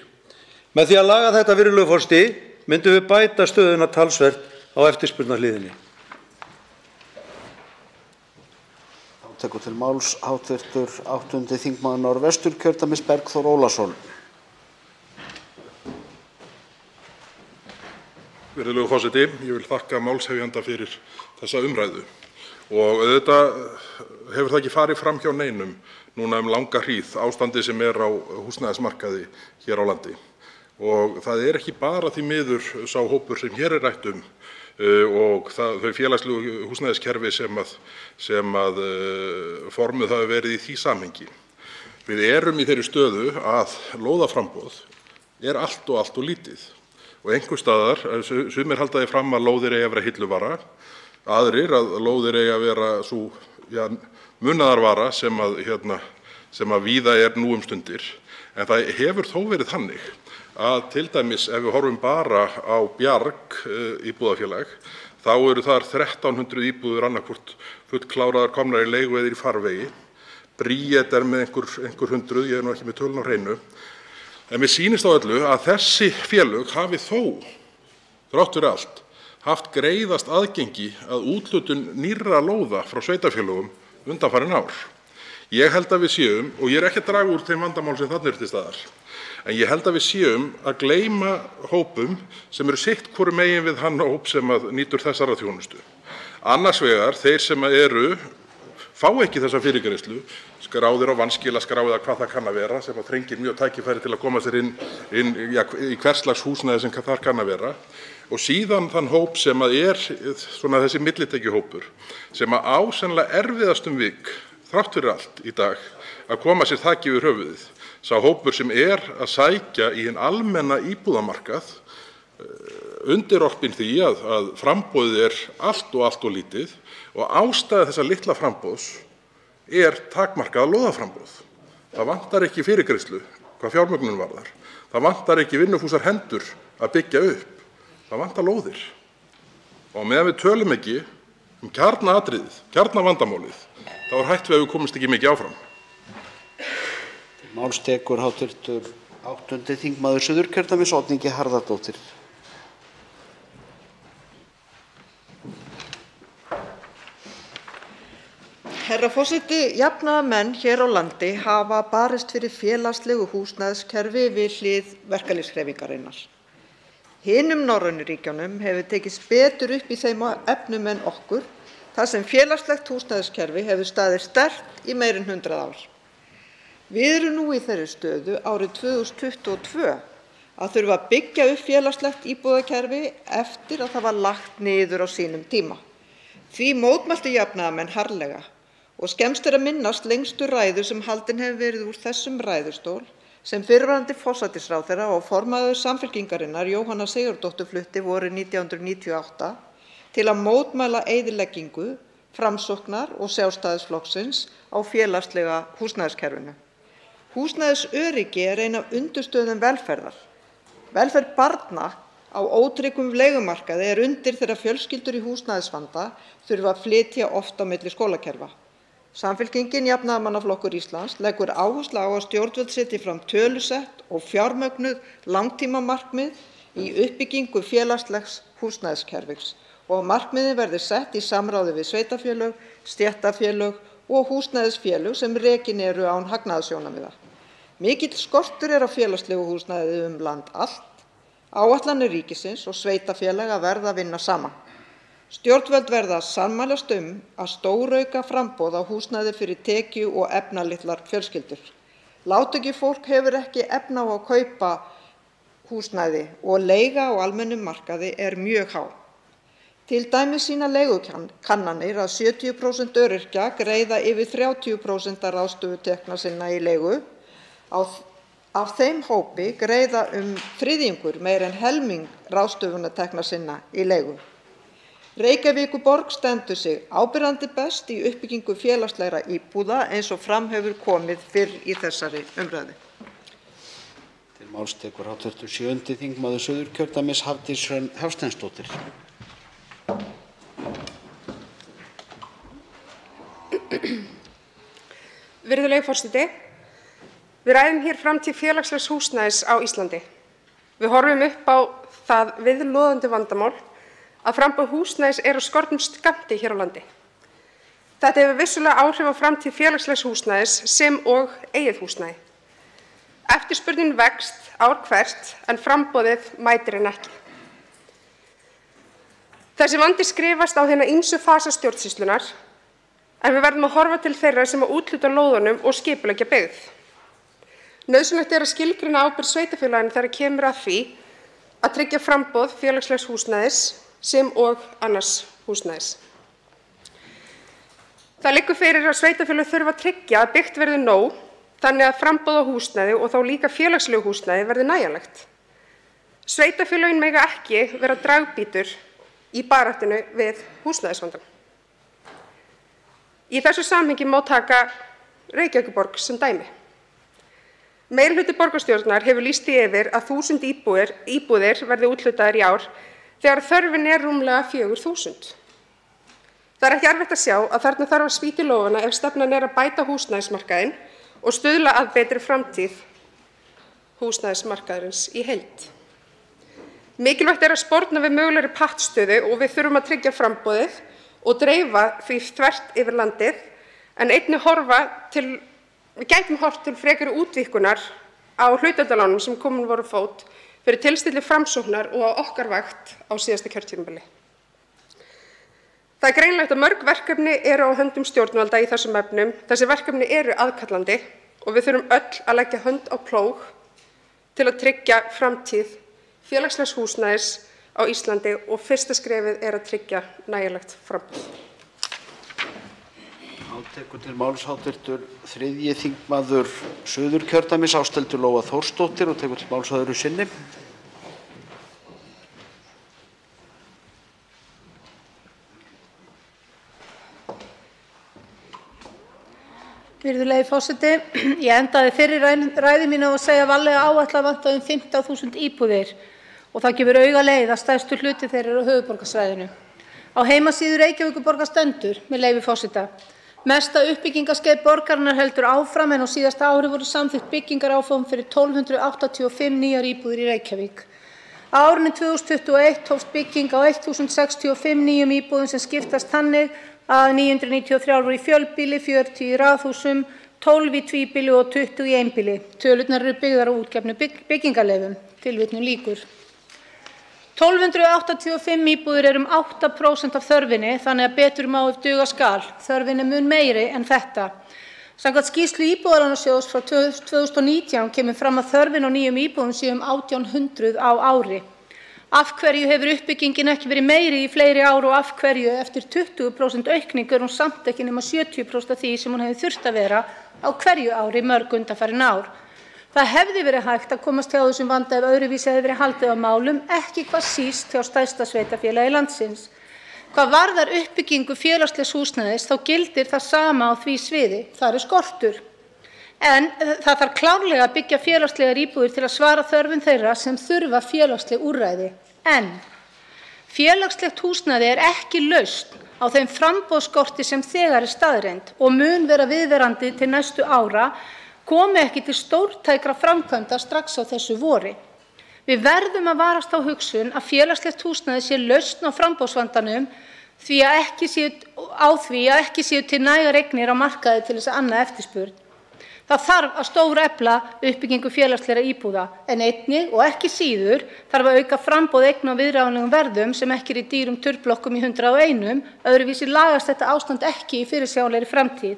Með því að laga þetta, virðulegur forseti, myndum við bæta stöðuna talsvert á eftirspurnarhliðinni. Þá tekur til máls hv. 8. þingmaður Norðvesturkjördæmis Bergþór Ólason. Virðulegur forseti, ég vil þakka málshefjanda fyrir þessa umræðu. Og auðvitað hefur það ekki farið fram hjá neinum núna langa hríð ástandið sem er á húsnæðismarkaði hér á landi. Og það er ekki bara því miður sá hópur sem hér er rætt og þau félagslegu húsnæðiskerfi sem formuð hafa verið í því samhengi. Við erum í þeirri stöðu að lóðaframboð er allt og lítið. Og einhvers staðar, sumir halda því fram að lóðir eigi að vera hilluvara, aðrir að lóðir eigi að vera sú munaðarvara sem að víða er nú stundir. En það hefur þó verið þannig að til dæmis ef við horfum bara á Bjarg íbúðafélag, þá eru þar 1300 íbúðir annaðhvort fullkláraðar komnar í leigu eða í farvegi. Bríet er með einhver hundruð, ég er nú ekki með tölun á hreinu. En mér sýnist á öllu að þessi félög hafi þó, þrátt fyrir allt, haft greiðast aðgengi að úthlutun nýrra lóða frá sveitarfélögum undanfarin ár. Ég held að við séum, og ég er ekki að draga úr þeim vandamál sem þarna eru til staðar, en ég held að við séum að gleyma hópum sem eru sitt hvoru megin við hann hóp sem nýtur þessara þjónustu. Annars vegar þeir sem fá ekki þessa fyrirgreiðslu, skráðir á vanskilaskráið að hvað það kann að vera, sem þrengir mjög tækifæri til að koma sér inn í hverslags húsnæði sem þar kann að vera. Og síðan þann hóp sem er svona þessi millitekjuhópur, sem á sennilega erfiðastum vik, þrátt fyrir allt í dag, að koma sér þaki yfir höfuðið. Sá hópur sem er að sækja í hinn almenna íbúðamarkað, undirorpin því að framboðið er allt og lítið og ástæða þessa litla framboðs er takmarkað lóðaframboð. Það vantar ekki fyrirgreiðslu hvað fjármögnun varðar. Það vantar ekki vinnufúsar hendur að byggja upp. Það vantar lóðir. Og meðan við tölum ekki kjarnaatriðið, kjarnavandamálið, þá er hætt við að við komumst ekki mikið áfram. Máls tekur hv. 8. þingmaður Suðurkjördæmis Oddný G. Harðardóttir. Herra Herra forseti. Jafnaðarmenn hér á landi hafa barist fyrir félagslegu húsnæðiskerfi við hlið verkalýðshreyfingarinnar. Hinum norrænu ríkjunum hefur tekist betur upp í þeim efnum en okkur, þar sem félagslegt húsnæðiskerfi hefur staðið sterkt í meira en 100 ár. Við erum nú í þeirri stöðu árið 2022 að þurfa að byggja upp félagslegt íbúðakerfi eftir að það var lagt niður á sínum tíma. Því mótmæltu jafnaðarmenn harðlega og skemmst að minnast lengstu ræðu sem haldin hefur verið úr þessum ræðustól sem fyrrverandi forsætisráðherra og formaður Samfylkingarinnar Jóhanna Sigurðardóttir flutti vorið 1998 til að mótmæla eyðileggingu Framsóknar og Sjálfstæðisflokksins á félagslega húsnæðiskerfinu. Húsnæðisöryggi er ein af undirstöðum velferðar. Velferð barna á ótryggum leigumarkaði er undir þegar fjölskyldur í húsnæðisvanda þurfa að flytja oft á milli skólakerfa. Samfylkingin Jafnaðarmannaflokkur Íslands leggur áherslu á að stjórnvöld setji fram tölusett og fjármögnuð langtímamarkmið í uppbyggingu félagslegs húsnæðiskerfis og að markmiðin verði sett í samráði við sveitarfélög, stéttarfélög og húsnæðisfélög sem rekin eru án hagnaðarsjónarmiða. Mikill skortur er á félagslegu húsnæði land allt. Áætlanir ríkisins og sveitarfélaga verða að vinna saman. Stjórnvöld verða að sammælast að stórauka framboð á húsnæði fyrir tekju- og efnalitlar fjölskyldur. Lágtekjufólk hefur ekki efni á að kaupa húsnæði og leiga á almennum markaði er mjög há. Til dæmis sýna leigukannanir að 70% öryrkja greiða yfir 30% af ráðstöfunartekna sinna í leigu. Af þeim hópi greiða þriðjungur meira en helming ráðstöfunartekna sinna í leigu. Reykjavíkurborg stendur sig áberandi best í uppbyggingu félagslegra íbúða eins og fram hefur komið fyrr í þessari umræðu. Til máls tekur hv. 7. þingmaður Suðurkjördæmis Hafdís Hrönn Hafsteinsdóttir. Virðulegi forseti. Við ræðum hér framtíð félagslegs húsnæðis á Íslandi. Við horfum upp á það viðloðandi vandamál að framboð húsnæðis er á skornum skammti hér á landi. Þetta hefur vissulega áhrif á framtíð félagslegs húsnæðis sem og eigið húsnæði. Eftirspurnin vext ár hvert en framboðið mætir henni ekki. Þessi vandi skrifast á hina ýmsu fasa stjórnsýslunnar en við verðum að horfa til þeirra sem að úthluta lóðunum og skipuleggja byggð. Nauðsynlegt er að skilgreina ábyrgð sveitarfélaganna þegar kemur að því að tryggja framboð félagslegs húsnæðis sem og annars húsnæðis. Það liggur fyrir að sveitarfélög þurfa að tryggja að byggt verði nóg þannig að framboð á húsnæði og þá líka félagslegu húsnæði verði nægjanlegt. Sveitarfélögin mega ekki vera dragbítur í baráttunni við húsnæðisvandann. Í þessu samhengi má taka Reykjavíkurborg sem dæmi. Meirihluti borgarstjórnar hefur lýst því yfir að 1000 íbúðir verði úthlutaðar í ár þegar þörfin er rúmlega 4000. Það er ekki erfitt að sjá að þarna þarf að spýta í lófana ef stefnan er að bæta húsnæðismarkaðinn og stuðla að betri framtíð húsnæðismarkaðarins í heild. Mikilvægt er að sporna við mögulegri pattstöðu og við þurfum að tryggja framboðið og dreifa því þvert yfir landið en einnig við gætum horft til frekari útvíkkunar á hlutdeildarlánum sem komin voru á fót fyrir tilstilli Framsóknar og á okkar vakt á síðasta kjörtímabili. Það er greinilegt að mörg verkefni eru á höndum stjórnvalda í þessum efnum. Þessi verkefni eru aðkallandi og við þurfum öll að leggja hönd á plóg til að tryggja framtíð félagslegs húsnæðis á Íslandi og fyrsta skrefið er að tryggja nægjanlegt framboð. Tekur til máls hv. 3. þingmaður Suðurkjördæmis Ásthildur Lóa Þórsdóttir og tekur til máls öðru sinni. Virðulegi forseti. Ég endaði fyrri ræðu mína á að segja varlega áætlað vantar 15.000 íbúðir og það gefur auga leið að stærstu hluti þeirra eru á höfuðborgarsvæðinu. Á heimasíðu Reykjavíkurborgar stendur, með leyfi forseta: Mesta uppbyggingarskeið borgarinnar heldur áfram en á síðasta ári voru samþykkt byggingaráform fyrir 1285 nýjar íbúðir í Reykjavík. Á árinu 2021 hófst bygging á 1065 nýjum íbúðum sem skiptast þannig að 993 voru í fjölbýli, 40 í raðhúsum, 12 í tvíbýli og 20 í einbýli. Tölurnar eru byggðar á útgefnu byggingarleyfum. Tilvitnun lýkur. 1285 íbúðir eru 8% af þörfinni, þannig að betur má ef duga skal. Þörfin er mun meiri en þetta. Samkvæmt skýrslu Íbúðalánasjóðs frá 2019 kemur fram að þörfin á nýjum íbúðum sé 1800 á ári. Af hverju hefur uppbyggingin ekki verið meiri í fleiri ár og af hverju eftir 20% aukningu er hún samt ekki nema 70% af því sem hún hefði þurft að vera á hverju ári mörg undanfarin ár. Það hefði verið hægt að komast hjá þessum vanda ef öðruvísi hefði verið haldið á málum, ekki hvað síst hjá stærsta sveitarfélagi landsins. Hvað varðar uppbyggingu félagslegs húsnæðis þá gildir það sama á því sviði, það er skortur. En það þarf klárlega að byggja félagslegar íbúðir til að svara þörfum þeirra sem þurfa félagsleg úrræði. En félagslegt húsnæði er ekki lausn á þeim framboðsskorti sem þegar er staðreynd og mun vera viðverandi til næstu ára komi ekki til stórtækra framkvæmda strax á þessu vori. Við verðum að varast á hugsun að félagslegt húsnæði sé lausn á framboðsvandanum því að ekki séu til nægar eignir á markaði til þess að anna eftirspurn. Það þarf að stórefla uppbyggingu félagslegra íbúða en einnig og ekki síður þarf að auka framboð eigna á viðráðanlegum verðum sem ekki er í dýrum turblokkum í 101, öðruvísi lagast þetta ástand ekki í fyrirsjáanlegri framtíð.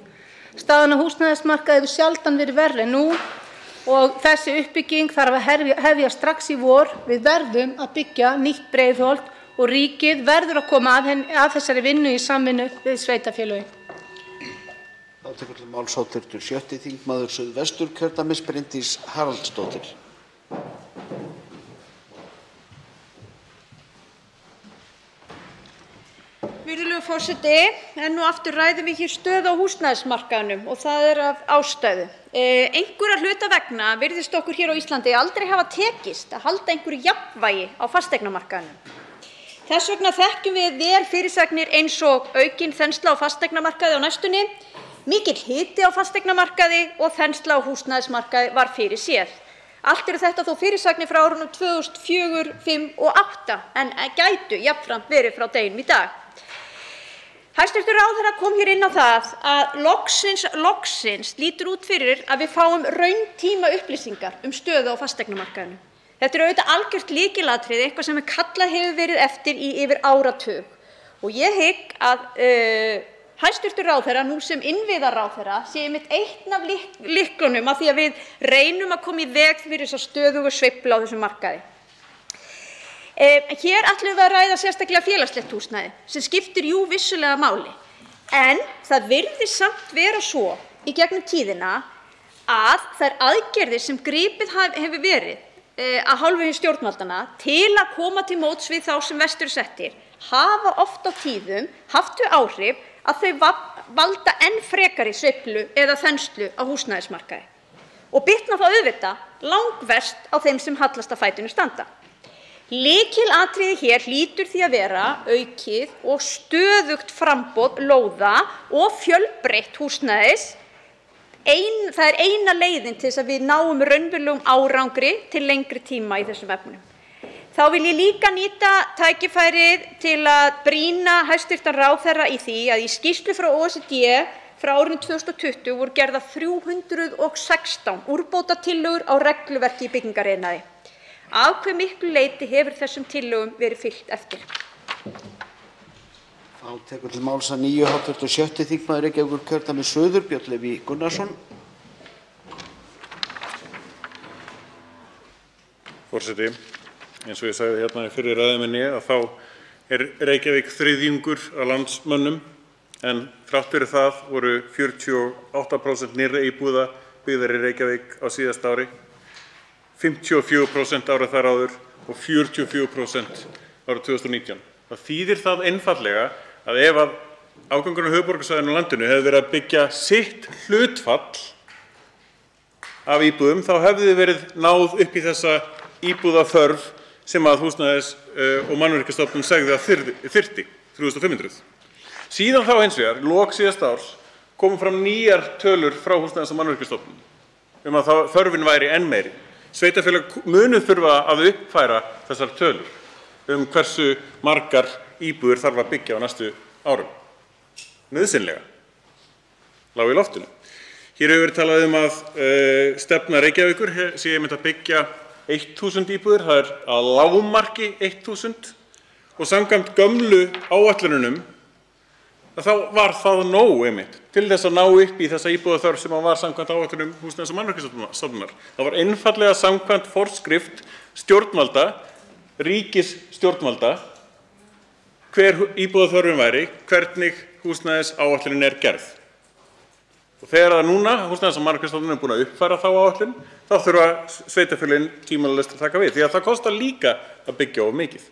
Staðan á húsnæðismarkaði hefur sjaldan verið verri en nú og þessi uppbygging þarf að hefja strax í vor. Við verðum að byggja nýtt Breiðholt og ríkið verður að koma að þessari vinnu í samvinnu við sveitarfélögin. Þá tekur til máls hv. 7. þingmaður Suðvesturkjördæmis Bryndís Haraldsdóttir. Virðulegur forseti, enn og aftur ræðum við hér stöðu á húsnæðismarkaðnum og það er af ástæðu. Einhverra hluta vegna virðist okkur hér á Íslandi aldrei hafa tekist að halda einhverju jafnvægi á fasteignamarkaðnum. Þess vegna þekkjum við vel fyrirsagnir eins og aukin þensla á fasteignamarkaði á næstunni, mikill hiti á fasteignamarkaði og þensla á húsnæðismarkaði var fyrirséð. Allt eru þetta þó fyrirsagnir frá árunum 2004, 2005 og 2008 en gætu jafnframt verið frá deginum í dag. Hæstv. ráðherra kom hér inn á það að loksins lítur út fyrir að við fáum rauntíma upplýsingar stöðu á fasteignamarkaðnum. Þetta er auðvitað algjört lykilatriði, eitthvað sem kallað hefur verið eftir í yfir áratug. Og ég hygg að hæstv. ráðherra, nú sem innviðaráðherra, sé einmitt einn af lyklunum að því að við reynum að koma í veg fyrir þessa stöðugu sveiflu á þessum markaði. Hér ætlum við að ræða sérstaklega félagslegt húsnæði sem skiptir vissulega máli. En það virðist samt vera svo í gegnum tíðina að þær aðgerðir sem gripið hefur verið af hálfu stjórnvaldanna til að koma til móts við þá sem verst eru settir hafa oft á tíðum haft þau áhrif að þau valda enn frekari sveiflu eða þenslu á húsnæðismarkaði og bitna þá auðvitað langverst á þeim sem hallast að fætinum standa. Lykilatriði hér hlýtur því að vera aukið og stöðugt framboð lóða og fjölbreytt húsnæðis. Það er eina leiðin til þess að við náum raunverulegum árangri til lengri tíma í þessum efnum. Þá vil ég líka nýta tækifærið til að brýna hæstv. ráðherra í því að í skýrslu frá OECD frá árinu 2020 voru gerðar 316 úrbótatillögur á regluverki í byggingariðnaði. Af hve miklu leyti hefur þessum tillögum verið fylgt eftir? Þá tekur til máls að nýju hv. 7. þingmaður Reykjavíkurkjördæmis suður, Björn Leví Gunnarsson. Forseti, eins og ég sagði hérna í fyrri ræðu minni að þá er Reykjavík þriðjungur af landsmönnum en þrátt fyrir það voru 48% nýrra íbúða byggðar í Reykjavík á síðasta ári. 54% árið þar áður og 44% árið 2019. Það þýðir það einfaldlega að ef að ágangurinn á höfuðborgarsvæðinu á landinu hefði verið að byggja sitt hlutfall af íbúðum þá hefði verið náð upp í þessa íbúðaþörf sem að Húsnæðis- og mannvirkjastofnun segði að þyrfti 3.500. Síðan þá hins vegar, lok síðasta árs, komu fram nýjar tölur frá Húsnæðis- og mannvirkjastofnun að þörfin væri enn meiri. Sveitarfélög munu þurfa að uppfæra þessar tölur hversu margar íbúðir þarf að byggja á næstu árum. nauðsynlega, lá í loftinu. Hér hefur verið talað að stefna Reykjavíkur sé einmitt að byggja 1000 íbúðir, það að lágmarki 1000 og samkvæmt gömlu áætlununum þá var það nóg einmitt til þess að ná upp í þessa íbúðaþörf sem var samkvæmt áætlunum Húsnæðis- og mannvirkjastofnunar. Það var einfaldlega samkvæmt forskrift stjórnvalda, ríkisstjórnvalda, hver íbúðaþörfin væri, hvernig húsnæðisáætlunin gerð. Og þegar núna Húsnæðis- og mannvirkjastofnun búin að uppfæra þá áætlun, þá þurfa sveitarfélögin tímalaust að taka við, því að það kostar líka að byggja of mikið.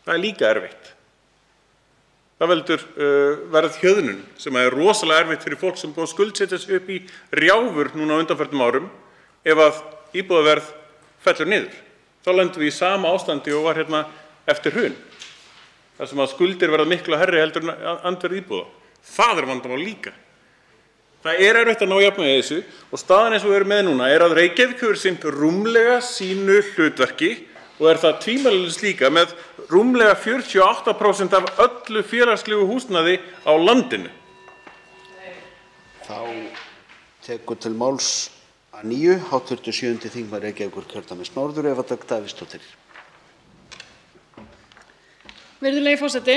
Það líka erfitt. Það veldur verðhjöðnun sem rosalega erfitt fyrir fólk sem búið að skuldsetja sig upp í rjáfur núna á undanförnum árum. Ef að íbúðaverð fellur niður, þá lendum við í sama ástandi og var hérna eftir hrun. Þar sem að skuldir verða miklu hærri heldur en andverð íbúða. Það vandamál líka. Það erfitt að ná jafnvægi í þessu og staðan eins og við erum með núna að Reykjavík hefur sinnt rúmlega sínu hlutverki og það tvímælalaust líka með rúmlega 48% af öllu félagslegu húsnæði á landinu. Þá tekur til máls að nýju hv. 7. þingmaður Reykjavíkurkjördæmis norður, Eva Dögg Davíðsdóttir. Virðulegi forseti,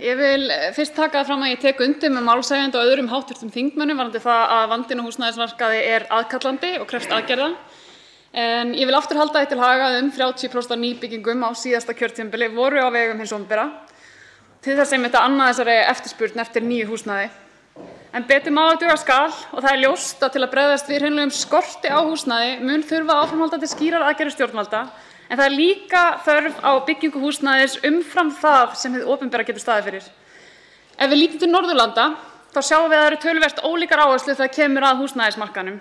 ég vil fyrst taka það fram að ég tek undir með málshefjanda og öðrum háttvirtum þingmönnum varðandi það að vandinn á húsnæðismarkaði aðkallandi og krefst aðgerða. En ég vil aftur halda því til haga að 30% af nýbyggingum á síðasta kjörtímabili voru á vegum hins opinbera til þess einmitt að anna þessari eftirspurn eftir nýju húsnæði. En betur má að duga skal og það ljóst að til að bregðast við hreinlegum skorti á húsnæði mun þurfa áframhaldandi skýrar aðgerðir stjórnvalda. En það líka þörf á byggingu húsnæðis umfram það sem hið opinbera getur staðið fyrir. Ef við lítum til Norðurlanda, þá sjáum við að það eru töluvert ólíkar áherslur þegar kemur að húsnæðismarkaðnum.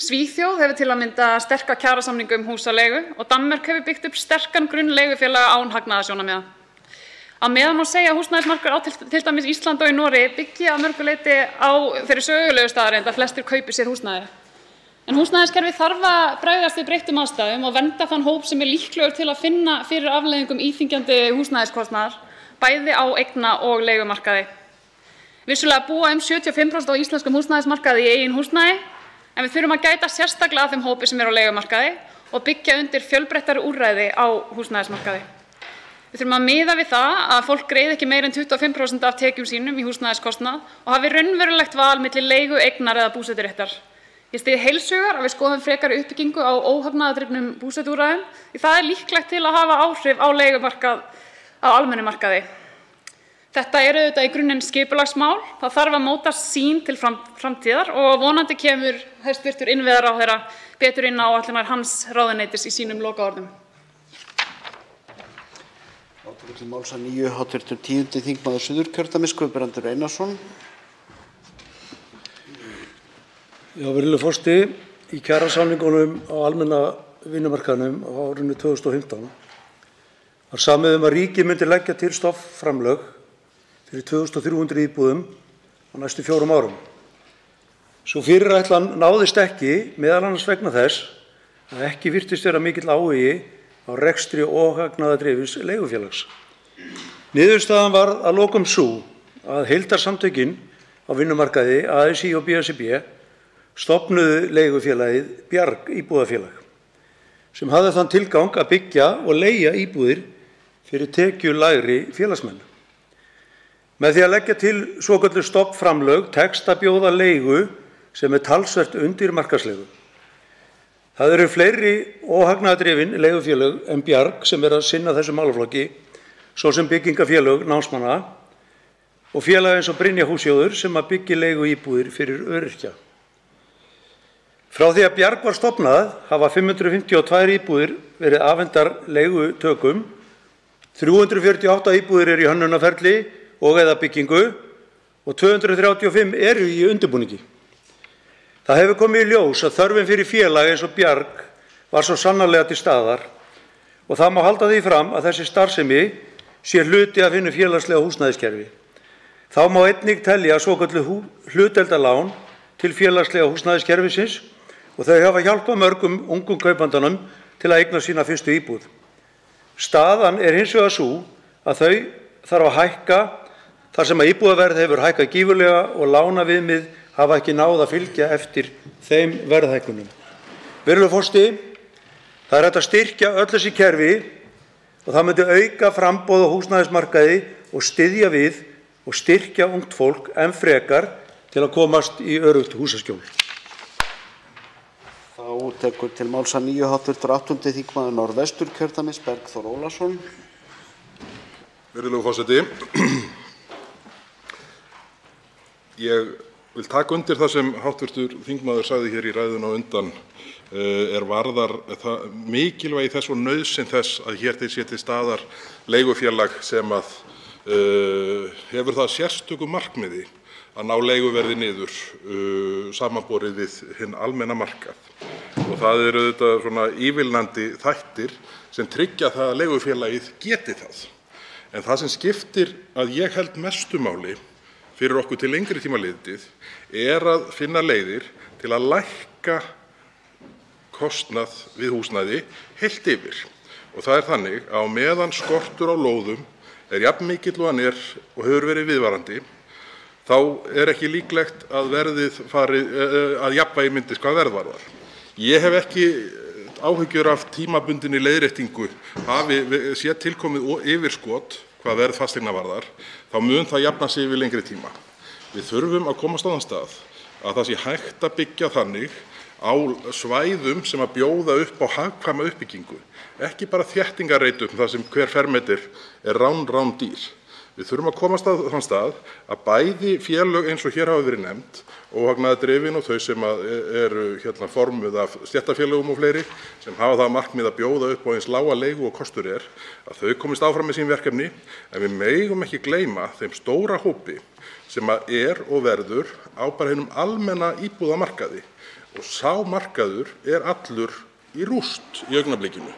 Svíþjóð hefur til að mynda sterka kjarasamninga húsaleigu og Danmörk hefur byggt upp sterkan grunn leigufélaga án hagnaðarsjónarmiða. Á meðan má segja að húsnæðismarkaður á til dæmis Íslandi og í Noregi byggi að mörgu leyti á þeirri sögulegu staðreynd að flestir kaupi sér húsnæði. En húsnæðiskerfið þarf að bregðast við breyttum aðstæðum og vernda þann hóp sem líklegur til að finna fyrir afleiðingum íþyngjandi húsnæðiskostnaðar, bæði á eigna- og leigumarkaði. Vissulega búa 75% á íslenskum húsnæðismarkaði í eigin húsnæði, en við þurfum að gæta sérstaklega að þeim hópi sem á leigumarkaði og byggja undir fjölbreyttari úrræði á húsnæðismarkaði. Við þurfum að miða við það að fólk greiði ekki meira en 25% af tekjum sínum í húsnæðiskostnað og hafi raunverulegt val milli leigu, eignar eða búseturéttar. Ég styð heils hugar að við skoðum frekari uppbyggingu á óhagnaðardrifnum búsetuúrræðum því það líklegt til að hafa áhrif á leigumarkað á almennum markaði. Þetta auðvitað í grunninn skipulagsmál. Það þarf að móta sýn til framtíðar og vonandi kemur hæstv. Innviðaráðherra betur inn á áætlanir hans ráðuneytis í sínum lokaorðum. Til máls að nýju hv. 10. þingmaður Suðurkjördæmis Guðbrandur Einarsson. Já, virðulegur forseti, í kjarasamningunum á almenna vinnumarkaðnum á árinu 2015 var samið að ríkið myndi leggja til stofnframlög fyrir 2300 íbúðum á næstu 4 árum. Sú fyrirætlan náðist ekki, meðal annars vegna þess að ekki virtist vera mikill áhugi á rekstri óhagnaðardrifins leigufélags. Niðurstaðan varð að lokum sú að heildarsamtökin á vinnumarkaði, ASÍ og BSRB, stofnuðu leigufélagið Bjarg íbúðafélag sem hafði þann tilgang að byggja og leigja íbúðir fyrir tekjulægri félagsmenn. Með því að leggja til svokölluð stofnframlög tekst að bjóða leigu sem talsvert undir markaðsleigu. Það eru fleiri óhagnaðardrifin leigufélög en Bjarg sem að sinna þessum málaflokki, svo sem byggingafélög námsmanna og félag eins og Brynja húsjóður sem að byggja leiguíbúðir fyrir öryrkja. Frá því að Bjarg var stofnað hafa 552 íbúðir verið afhentar leigutökum, 348 íbúðir eru í hönnunarferli og eða byggingu og 235 eru í undirbúningi. Það hefur komið í ljós að þörfin fyrir félag eins og Bjarg var svo sannarlega til staðar og það má halda því fram að þessi starfsemi sé hluti af hinu félagslega húsnæðiskerfi. Þá má einnig telja svokölluð hlutdeildarlán til félagslega húsnæðiskerfisins og þau hafa hjálpað mörgum ungum kaupendunum til að eigna sína fyrstu íbúð. Staðan hins vegar sú að þau þarf að hækka þar sem að íbúðaverð hefur hækkað gífurlega og lánaviðmið hafa ekki náð að fylgja eftir þeim verðhækkunum. Virðulegur forseti, það er hægt að styrkja öll þessi kerfi og það myndi auka framboð á húsnæðismarkaði og styðja við og styrkja ungt fólk enn frekar til að komast í öruggt húsaskjól. Þá tekur til máls að nýju hv. 8. þingmaður Norðvesturkjördæmis, Bergþór Ólason. Virðulegur forseti, ég vil taka undir það sem hv. þingmaður sagði hér í ræðunni á undan varðar mikilvægi þess og nauðsyn þess að hér sé til staðar leigufélag sem að hefur það sérstöku markmiði að ná leiguverði niður samanborið við hinn almenna markað. Og það eru auðvitað svona ívilnandi þættir sem tryggja það að leigufélagið geti það. En það sem skiptir að ég held mestu máli fyrir okkur til lengri tíma litið að finna leiðir til að lækka kostnað við húsnæði heilt yfir. Og það þannig að á meðan skortur á lóðum jafn mikill og hann og hefur verið viðvarandi, þá ekki líklegt að verðið fari að jafnvægi myndist hvað verð varðar. Ég hef ekki áhyggjur af tímabundinni leiðréttingu hafi sé tilkomið yfirskot hvað verð fasteigna varðar, þá mun það jafna sig yfir lengri tíma. Við þurfum að komast á þann stað að það sé hægt að byggja þannig á svæðum sem að bjóða upp á hagkvæma uppbyggingu, ekki bara þéttingarreitum þar sem hver fermetri rán dýr. Við þurfum að komast á þann stað að bæði félög eins og hér hafa verið nefnd, óhagnaðardrifin og þau sem eru formuð af stéttarfélögum og fleiri, sem hafa það markmið að bjóða upp á eins lága leigu og kostur að þau komist áfram með sín verkefni, en við megum ekki gleyma þeim stóra hópi sem og verður á bara hinum almenna íbúðamarkaði. Og sá markaður allur í rúst í augnablikinu.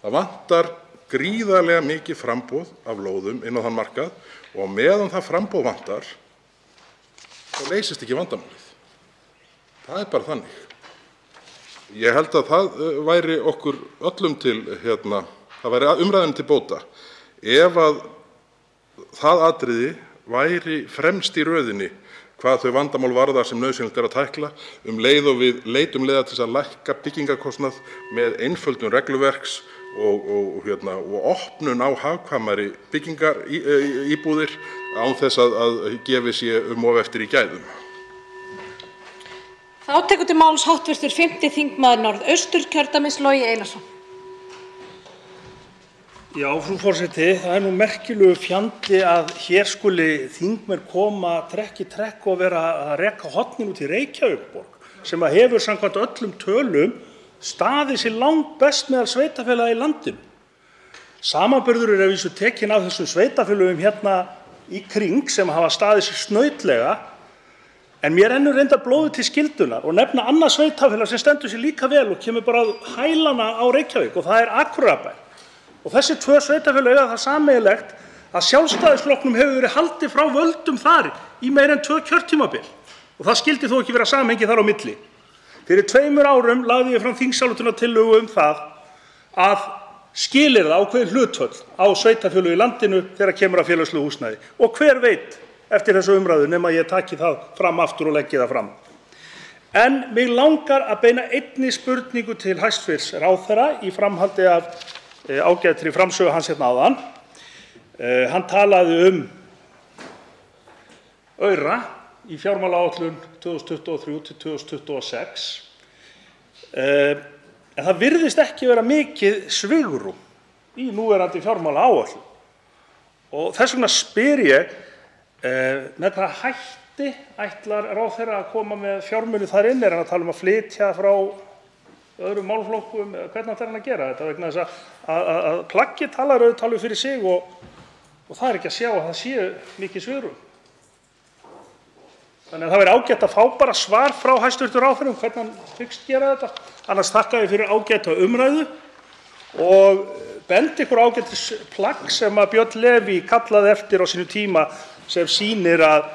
Það vantar gríðarlega mikið framboð af lóðum inn á þann markað og meðan það framboð vantar, þá leysist ekki vandamálið. Það bara þannig. Ég held að það væri okkur öllum það væri umræðunni til bóta ef að það atriði væri fremst í röðinni hvað þau vandamál varðar sem nauðsynlegt að tækla leið og við leitum leiða til að lækka byggingarkostnað með einföldun regluverks og opnun á hagkvæmari byggingaríbúðir án þess að gefi sér of eftir í gæðum. Þá tekur til máls hv. 5. þingmaður Norðausturkjördæmis, Logi Einarsson. Já, frú forseti, það nú merkilegur fjandi að hér skuli þingmenn koma trekk í trekk og vera að reka hornin út í Reykjavíkurborg, sem hefur samkvæmt öllum tölum staðið sig langbest meðal sveitarfélaga í landinu. Samanburður að vísu tekinn af þessum sveitarfélögum hérna í kring sem hafa staðið sig snautlega, en mér rennur reyndar blóðið til skyldunar og nefna annað sveitarfélag sem stendur sig líka vel og kemur bara hælana á Reykjavík og það Akureyrarbær. Og þessi tvö sveitarfélög eiga það sameiginlegt að Sjálfstæðisflokknum hefur verið haldið frá völdum þar í meira en 2 kjörtímabil og það skyldi þó ekki vera samhengi þar á milli. Fyrir 2 árum lagði ég fram þingsályktunartillögu það að skilyrða ákveðin hlutföll á sveitarfélög í landinu þegar kemur að félagslegu húsnæði. Og hver veit eftir þessu umræðu nema ég taki það fram aftur og leggi það fram. En mig langar að beina einni spurningu til hæstvirts ráðherra í framhaldi af ágætri framsögu hans hérna áðan. Hann talaði aura í fjármálaáætlun 2023 til 2026. En það virðist ekki vera mikið svigrúm í núverandi fjármálaáætlun. Og þess vegna spyr ég, með hvaða hætti ætlar ráðherra að koma með fjármuni þar inn? Hann að tala að flytja frá öðrum málflokkum, hvernig ætlar hann að gera þetta? Vegna þess að plaggið talar fyrir sig og það ekki að sjá að það sé mikið svigrúm. Þannig að það væri ágætt að fá bara svar frá hæstv. Ráðherra hvernig hann hyggst gera þetta. Annars þakka ég fyrir ágæta umræðu og bendi ykkur ágætis plagg sem að Björn Leví kallaði eftir á sínu tíma sem sýnir að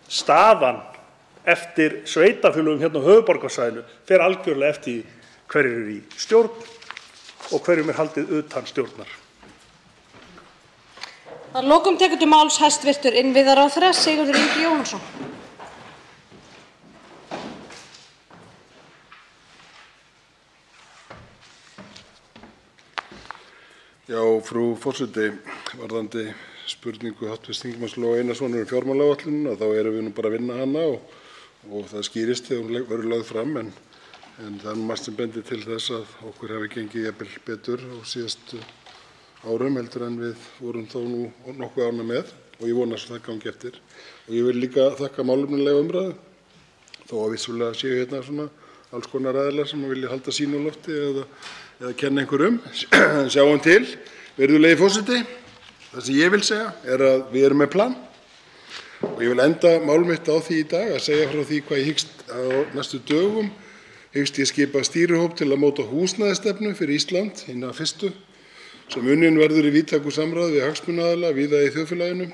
staðan eftir sveitarfélögum hérna á höfuðborgarsvæðinu fer algjörlega eftir hverjir eru í stjórn og hverjum haldið utan stjórnar. Að lokum tekur til máls hæstv. Innviðaráðherra Sigurður Ingi Jóhannsson. Já, frú forseti, varðandi spurningu hv. þingmanns Loga Einarssonar fjármálaáætlunina, þá erum við nú bara að vinna hana og það skýrist þegar hún verður lögð fram, en það er margt sem bendir til þess að okkur hafi gengið jafnvel betur á síðustu árum heldur en við vorum þó nú nokkuð ánægð með, og ég vona að það gangi eftir. Og ég vil líka þakka málefnalega umræðu, þó að vissulega séu hérna svona alls konar aðilar sem vilja halda sínu á lofti eða kenna einhverjum. Sjáum til, virðulegi forseti. Það sem ég vil segja er að við erum með plan og ég vil enda mál mitt á því í dag að segja frá því hvað ég hyggst á næstu dögum. Hyggst ég skipa stýrihóp til að móta húsnæðisstefnu fyrir Ísland, hina fyrstu, sem unnin verður í víðtæku samráði við hagsmunaaðila víða í þjóðfélaginu,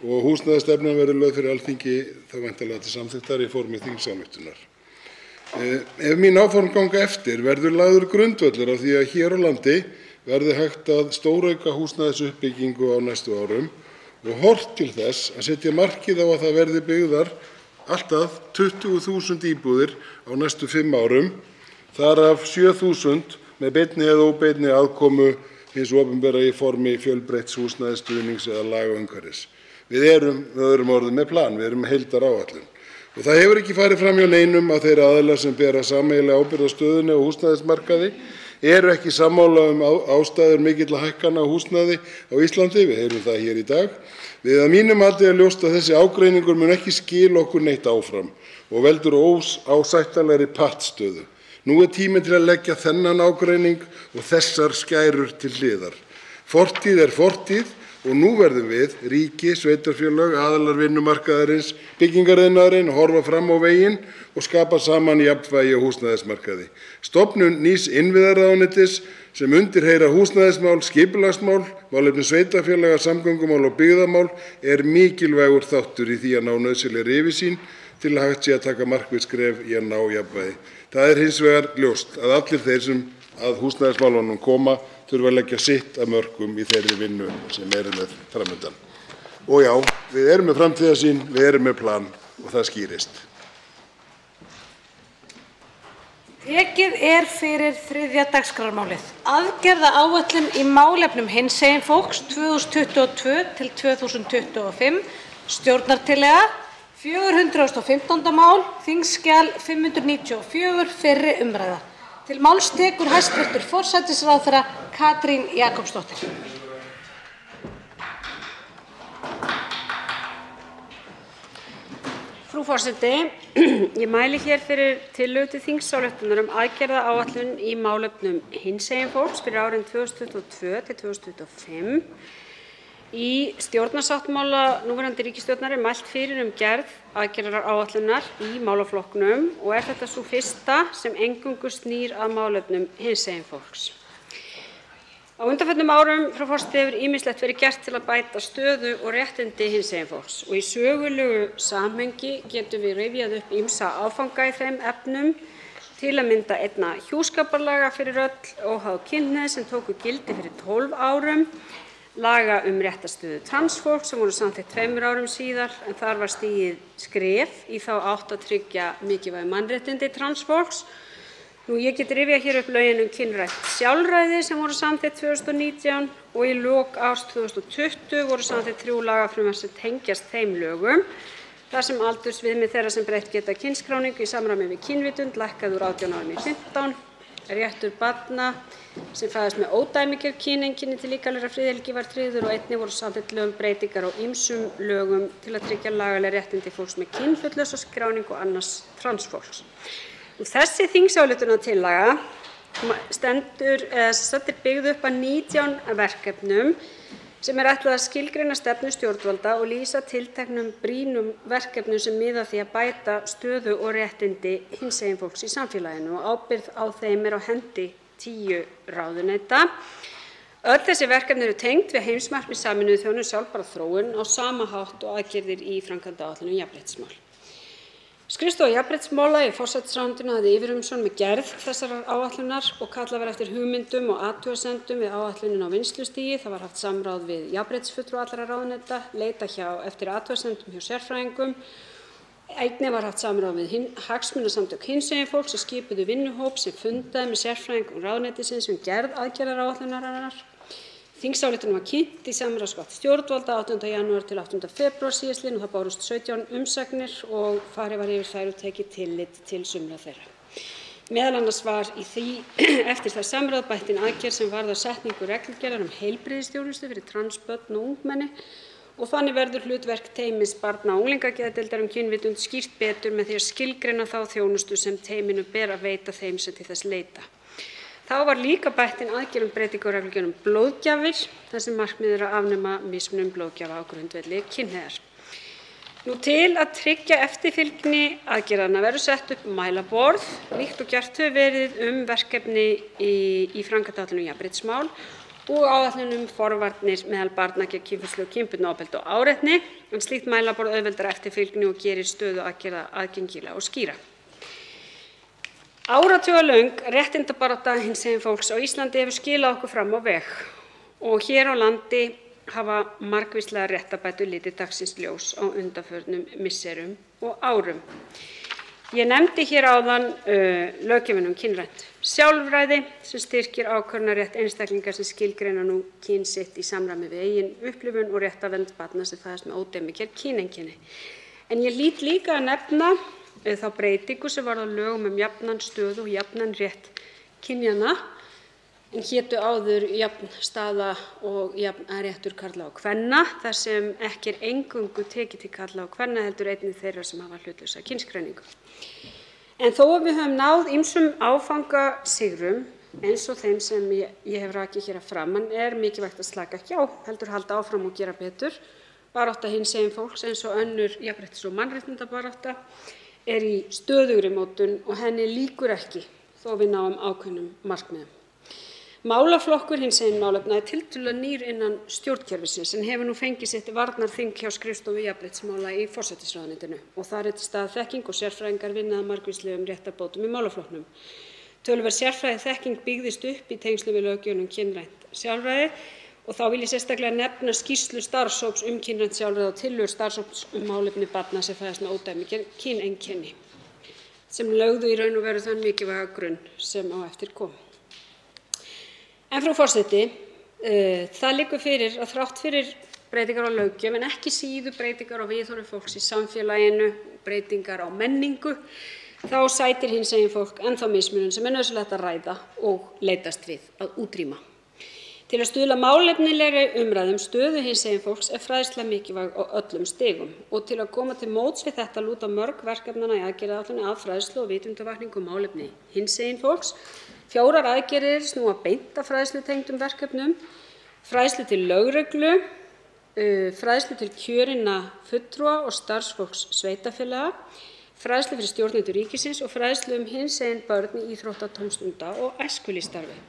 og húsnæðisstefnan verður lögð fyrir Alþingi þá væntanlega til samþykktar í formi þingsályktunar. Ef mín áform ganga eftir verður lagður grundvöllur á því að hér á landi verði hægt að stórauka húsnæðisuppbyggingu á næstu árum og horft til þess að setja markið á að það verði byggðar allt að 20.000 íbúðir á næstu 5 árum, þar af 7.000 með beinni eða óbeinni aðkomu hins opinbera í formi fjölbreytts húsnæðisstuðnings eða lagaumhverfis. Við erum með öðrum orðum með plan, við erum með heildaráætlun. Og það hefur ekki farið fram hjá neinum að þeir aðilar sem bera sameiginlega ábyrgð á stöðunni og húsnæðismarkaði eru ekki sammála ástæður mikilla hækkana á húsnæði á Íslandi. Við heyrum það hér í dag. Við að mínum mati er ljóst að þessi ágreiningur mun ekki skila okkur neitt áfram og veldur ásættanlegri pattstöðu. Nú er tíminn til að leggja þennan ágreining og þessar skærur til hliðar. Fortíð er fortíð og nú verðum við, ríki, sveitarfélög, aðilar vinnumarkaðarins, byggingariðnaðarinn, horfa fram á veginn og skapa saman jafnvægi á húsnæðismarkaði. Stofnun nýs innviðaráðuneytis sem undirheyra húsnæðismál, skipulagsmál, málefni sveitarfélaga, samgöngumál og byggðamál er mikilvægur þáttur í því að ná nauðsynlegri yfirsýn til að hægt sé að taka markviss skref í að ná jafnvægi. Það er hins vegar ljóst að allir þeir sem að húsnæðismálunum koma þurfa að leggja sitt af mörkum í þeirri vinnu sem með framundan. Og já, við erum með framtíðarsýn, við erum með plan og það skýrist. Tekið er fyrir 3. dagskrármálið. Aðgerðaáætlun í málefnum hinsegin fólks 2022 til 2025, stjórnartillaga, 415. mál, þingskjal 594, fyrri umræða. Til máls tekur hæstv. Forsætisráðherra Katrín Jakobsdóttir. Frú forseti, ég mæli hér fyrir tillögu til þingsályktunar aðgerðaáætlun í málefnum hinsegin fólks fyrir árin 2022 til 2025. Í stjórnarsáttmála núverandi ríkisstjórnar er mælt fyrir gerð aðgerðaáætlunar í málaflokknum og er þetta sú fyrsta sem eingöngu snýr að málefnum hinsegin fólks. Á undanförnum árum, frú forseti, hefur ýmislegt verið gert til að bæta stöðu og réttindi hinsegin fólks og í sögulegu samhengi getum við rifjað upp ýmsa áfanga í þeim efnum, til að mynda einna hjúskaparlaga fyrir öll óháð kynhneigð sem tóku gildi fyrir 12 árum, laga réttarstöðu transfólks sem voru samþykkt 2 árum síðar, en þar var stigið skref í þá átt að tryggja mikilvæg mannréttindi transfólks. Ég get rifjað hér upp lögin kynrænt sjálfræði sem voru samþykkt 2019 og í lok árs 2020 voru samþykkt 3 lagafrumvarp sem tengjast þeim lögum, þar sem aldursviðmið þeirra sem breytt geta kynskráningu í samræmi við kynvitund lækkaði úr 18 árum í 15. Réttur barna sem fæðast með ódæmigerð kyneinkenni til líkamlegrar friðhelgi var tryggður og einnig voru samþykkt breytingar á ýmsum lögum til að tryggja lagaleg réttindi fólks með kynhlutlausa skráningu og annars transfólks. Þessi þingsályktunartillaga er byggð upp af 19 verkefnum sem er ætlað að skilgreina stefnu stjórnvalda og lýsa tilteknum brýnum verkefnum sem miða að því að bæta stöðu og réttindi hinsegin fólks í samfélaginu og ábyrgð á þeim er á hendi 10 ráðuneyta. Öll þessi verkefni eru tengd við heimsmarkmið Sameinuðu þjóðanna um sjálfbæra þróun á sama hátt og aðgerðir í framkvæmdaáætlun um jafnréttismál. Skrifstofa jafnréttismála í forsætisráðuneytinu hafði yfirumsjón með gerð þessarar áætlunar og kallað var eftir hugmyndum og athugasemdum við áætlunin á vinnslustigi. Það var haft samráð við jafnréttisfulltrúa allra ráðuneyta, leitað eftir athugasemdum hjá sérfræðingum. Einnig var haft samráð við hagsmunasamtök hinsegin fólks og skipuðu vinnuhóp sem fundaði með sérfræðingum ráðuneytisins gerð aðgerðaáætlunarinnar. Þingsályktunin var kynnt í samráðsgátt stjórnvalda 8. janúar til 8. febrúar síðastliðinn og það bárust 17 umsagnir og farið var yfir þær og tekið tillit til sumra þeirra. Meðal annars var í því eftir það samráð bætt inn aðgerð sem varðar setningu reglugerðar heilbrigðisþjónustu fyrir trans börn og ungmenni og þannig verður hlutverk teymis barna- og unglingageðdeildar kynvitund skýrt betur með því að skilgreina þá þjónustu sem teyminu ber að veita þeim sem til þess leita. Þá var líka bætt inn aðgerð breytingu á reglugerð blóðgjafir þar sem markmiðið er að afnema mismunun blóðgjafa á grundvelli kynhneigðar. Til að tryggja eftirfylgni aðgerðanna verður sett upp mælaborð líkt og gert hefur verið verkefni í framkvæmdaáætlun jafnréttismál og áætlun forvarnir meðal barna gegn kynferðislegu, kynbundnu ofbeldi og áreitni, en slíkt mælaborð auðveldar eftirfylgni og gerir stöðu aðgerða aðgengilega og skýra. Áratugalöng réttindabarátta hinsegin fólks á Íslandi hefur skilað okkur fram á veg og hér á landi hafa margvíslegar réttarbætur litið dagsins ljós á undanförnum misserum og árum. Ég nefndi hér áðan löggjöfina kynrænt sjálfræði sem styrkir ákvörðunarrétt einstaklinga sem skilgreina nú kyn sitt í samræmi við eigin upplifun og réttarvernd barna sem fæðast með ódæmigerð kyneinkenni. En ég hlýt líka að nefna þá breytingu sem varð á lögum jafnan stöðu og jafnan rétt kynjanna en hétu áður jafn staða og jafn réttur karla og kvenna þar sem ekki eingöngu tekið til karla og kvenna heldur einnig þeirra sem hafa hlutlausa kynsgreiningu. En þó að við höfum náð ýmsum áfangasigrum eins og þeim sem ég hef rakið hér að framan mikilvægt að slaka ekki á, heldur halda áfram og gera betur. Barátta hinsegin fólks eins og önnur jafnréttis- og mannréttindabarátta í stöðugri mótun og henni lýkur ekki þó við náum ákveðnum markmiðum. Málaflokkur hinsegin málefna tiltölulega nýr innan stjórnkerfisins en hefur nú fengið sitt varnarþing hjá skrifstofu jafnréttismála í forsætisráðuneytinu og þar til staðar þekking og sérfræðingar vinna að margvíslegum réttarbótum í málaflokknum. Töluverð sérfræði þekking byggðist upp í tengslum við löggjöfina kynrænt sjálfræði og þá vil ég sérstaklega nefna skýrslu starfshóps kynrænt sjálfræði og tillögur starfshóps málefni barna sem fæðast með ódæmigerð kyneinkenni sem lögðu í raun og veru þann mikilvæga grunn sem á eftir kom. En frú forseti, það liggur fyrir að þrátt fyrir breytingar á löggjöf en ekki síður breytingar á viðhorfi fólks í samfélaginu, breytingar á menningu, þá sætir hinsegin fólk ennþá mismunun sem nauðsynlegt að ræða og leitast við að útrýma. Til að stuðla að málefnalegri umræðu stöðu hinsegin fólks fræðsla mikilvæg á öllum stigum og til að koma til móts við þetta lúta mörg verkefnanna í aðgerðaáætluninni að fræðslu og vitundarvakningu um málefni hinsegin fólks. 4 aðgerðir snúa beint að fræðslutengdum verkefnum, fræðslu til lögreglu, fræðslu til kjörinna fulltrúa og starfsfólks sveitarfélaga, fræðslu fyrir stjórnendur ríkisins og fræðslu hinsegin börn í íþrótta-, tómstunda- og æskulýðsstarfi.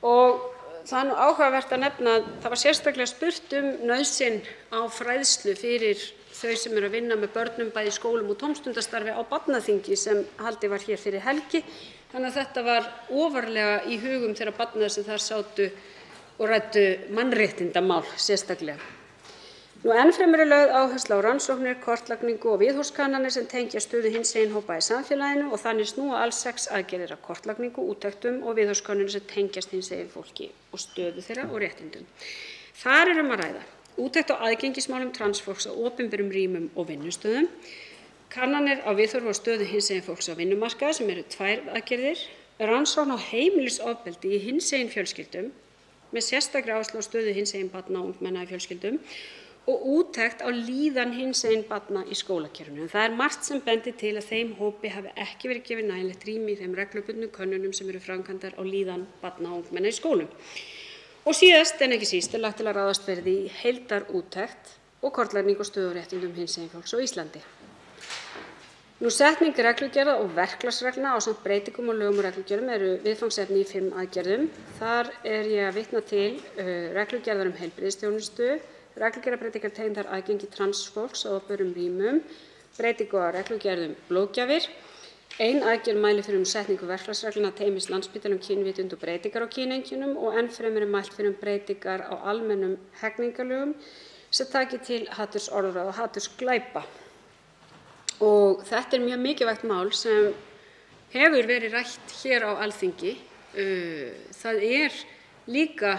Og það er áhugavert að nefna að það var sérstaklega spurt nauðsyn á fræðslu fyrir þau sem eru að vinna með börnum bæði í skólum og tómstundastarfi á barnaþingi sem haldið var hér fyrir helgi. Þannig að þetta var ofarlega í hugum þeirra barna sem þar sátu og ræddu mannréttindamál sérstaklega. Enn fremur lögð áhersla á rannsóknir, kortlagningu og viðhorfskannanir sem tengja stöðu hinsegin hópa í samfélaginu og þannig snúa alls 6 aðgerðir að kortlagningu, úttektum og viðhorfskannanir sem tengjast hinsegin fólki og stöðu þeirra og réttindum. Þar er að ræða úttekt á aðgengismálum transfólks á opinberum rýmum og vinnustöðum, kannanir á viðhorfi og stöðu hinsegin fólks á vinnumarkaði sem eru 2 aðgerðir, rannsókn á heimilisofbeldi í hinsegin fjölskyldum með sérstakri áherslu á stöðu hinsegin barna og ungmenna í fjölskyldum og úttekt á líðan hinsegin barna í skólakerfinu. Það er margt sem bendir til að þeim hópi hafi ekki verið gefið nægilegt rými í þeim reglubundnu könnunum sem eru framkvæmdar á líðan barna og ungmenna í skólum. Og síðast en ekki síst lagt til að ráðast verði í heildarúttekt og kortlagningu á stöðu og réttindum hinsegin fólks á Íslandi. Setning reglugerða og verklagsreglna ásamt breytingum á lögum og reglugerðum eru viðfangsefni í 5 aðgerðum. Þar er ég að vitna til reglugerðar heilbrigðisþjónustu, reglugerðarbreytingar tengdar aðgengi transfólks á opinberum rýmum, breytingu á reglugerð um blóðgjafir. Ein aðgerð mælir fyrir setningu verklagsreglna teymis Landspítala kynvitund og breytingar á kyneinkennum og enn fremur mælt fyrir breytingar á almennum hegningarlögum sem taki til hatursorðræðu og hatursglæpa. Og þetta er mjög mikilvægt mál sem hefur verið rætt hér á Alþingi. Það er líka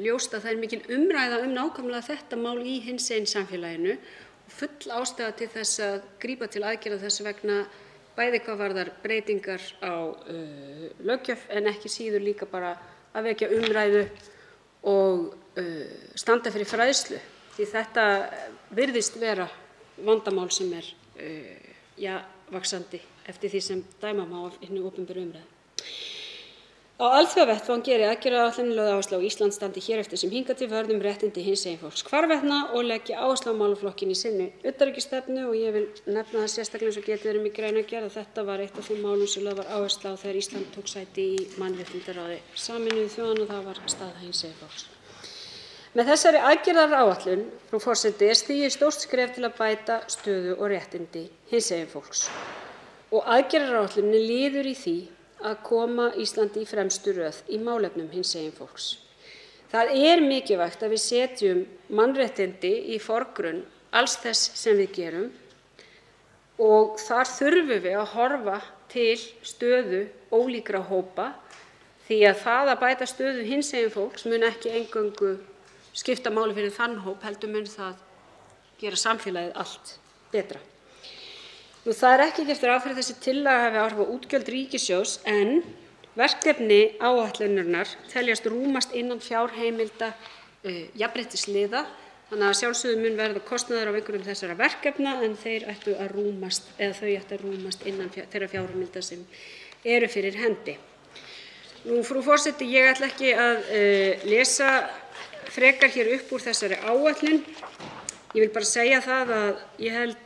ljóst að það er mikil umræða nákvæmlega þetta mál í hinsegin samfélaginu og full ástæða til þess að grípa til aðgerða þess vegna bæði hvað varðar breytingar á löggjöf en ekki síður líka bara að vekja umræðu og standa fyrir fræðslu því þetta virðist vera vandamál sem er vaxandi eftir því sem dæma má af hinni opinberu umræðu. Á alþjóðavettvangi er í aðgerðaáætluninni lögð áhersla á að Ísland standi hér eftir sem hingað til vörð réttindi hinsegin fólks hvarvetna og leggja áherslu á málaflokkinn í sinni utanríkisstefnu og ég vil nefna það sérstaklega eins og getið er í greinargerð að þetta var eitt af þeim málum sem lögð var áhersla á þegar Ísland tók sæti í mannréttindaráði Sameinuðu þjóðanna og það var staða hinsegin fólks. Með þessari aðgerðaáætlun, frú forseti, er stigið stórt skref til að bæta stöðu og réttindi hinsegin fólks og aðgerðaáætlunin liður í því að koma Íslandi í fremstu röð í málefnum hinsegin fólks. Það er mikilvægt að við setjum mannréttindi í forgrunn alls þess sem við gerum og þar þurfum við að horfa til stöðu ólíkra hópa því að það að bæta stöðu hinsegin fólks mun ekki eingöngu skipta máli fyrir þann hóp heldur mun það gera samfélagið allt betra. Það er ekki gert ráð fyrir þessi tillaga hafi áhrif á útgjöld ríkissjóðs en verkefni áætlunarinnar teljast rúmast innan fjárheimilda jafnréttisliða þannig að sjálfsögðu mun verða kostnaður af einhverjum þessara verkefna en þeir ættu að rúmast eða þau ættu að rúmast innan þeirra fjárheimilda sem eru fyrir hendi. Frú forseti, ég ætla ekki að lesa frekar hér upp úr þessari áætlun. Ég vil bara segja það að ég held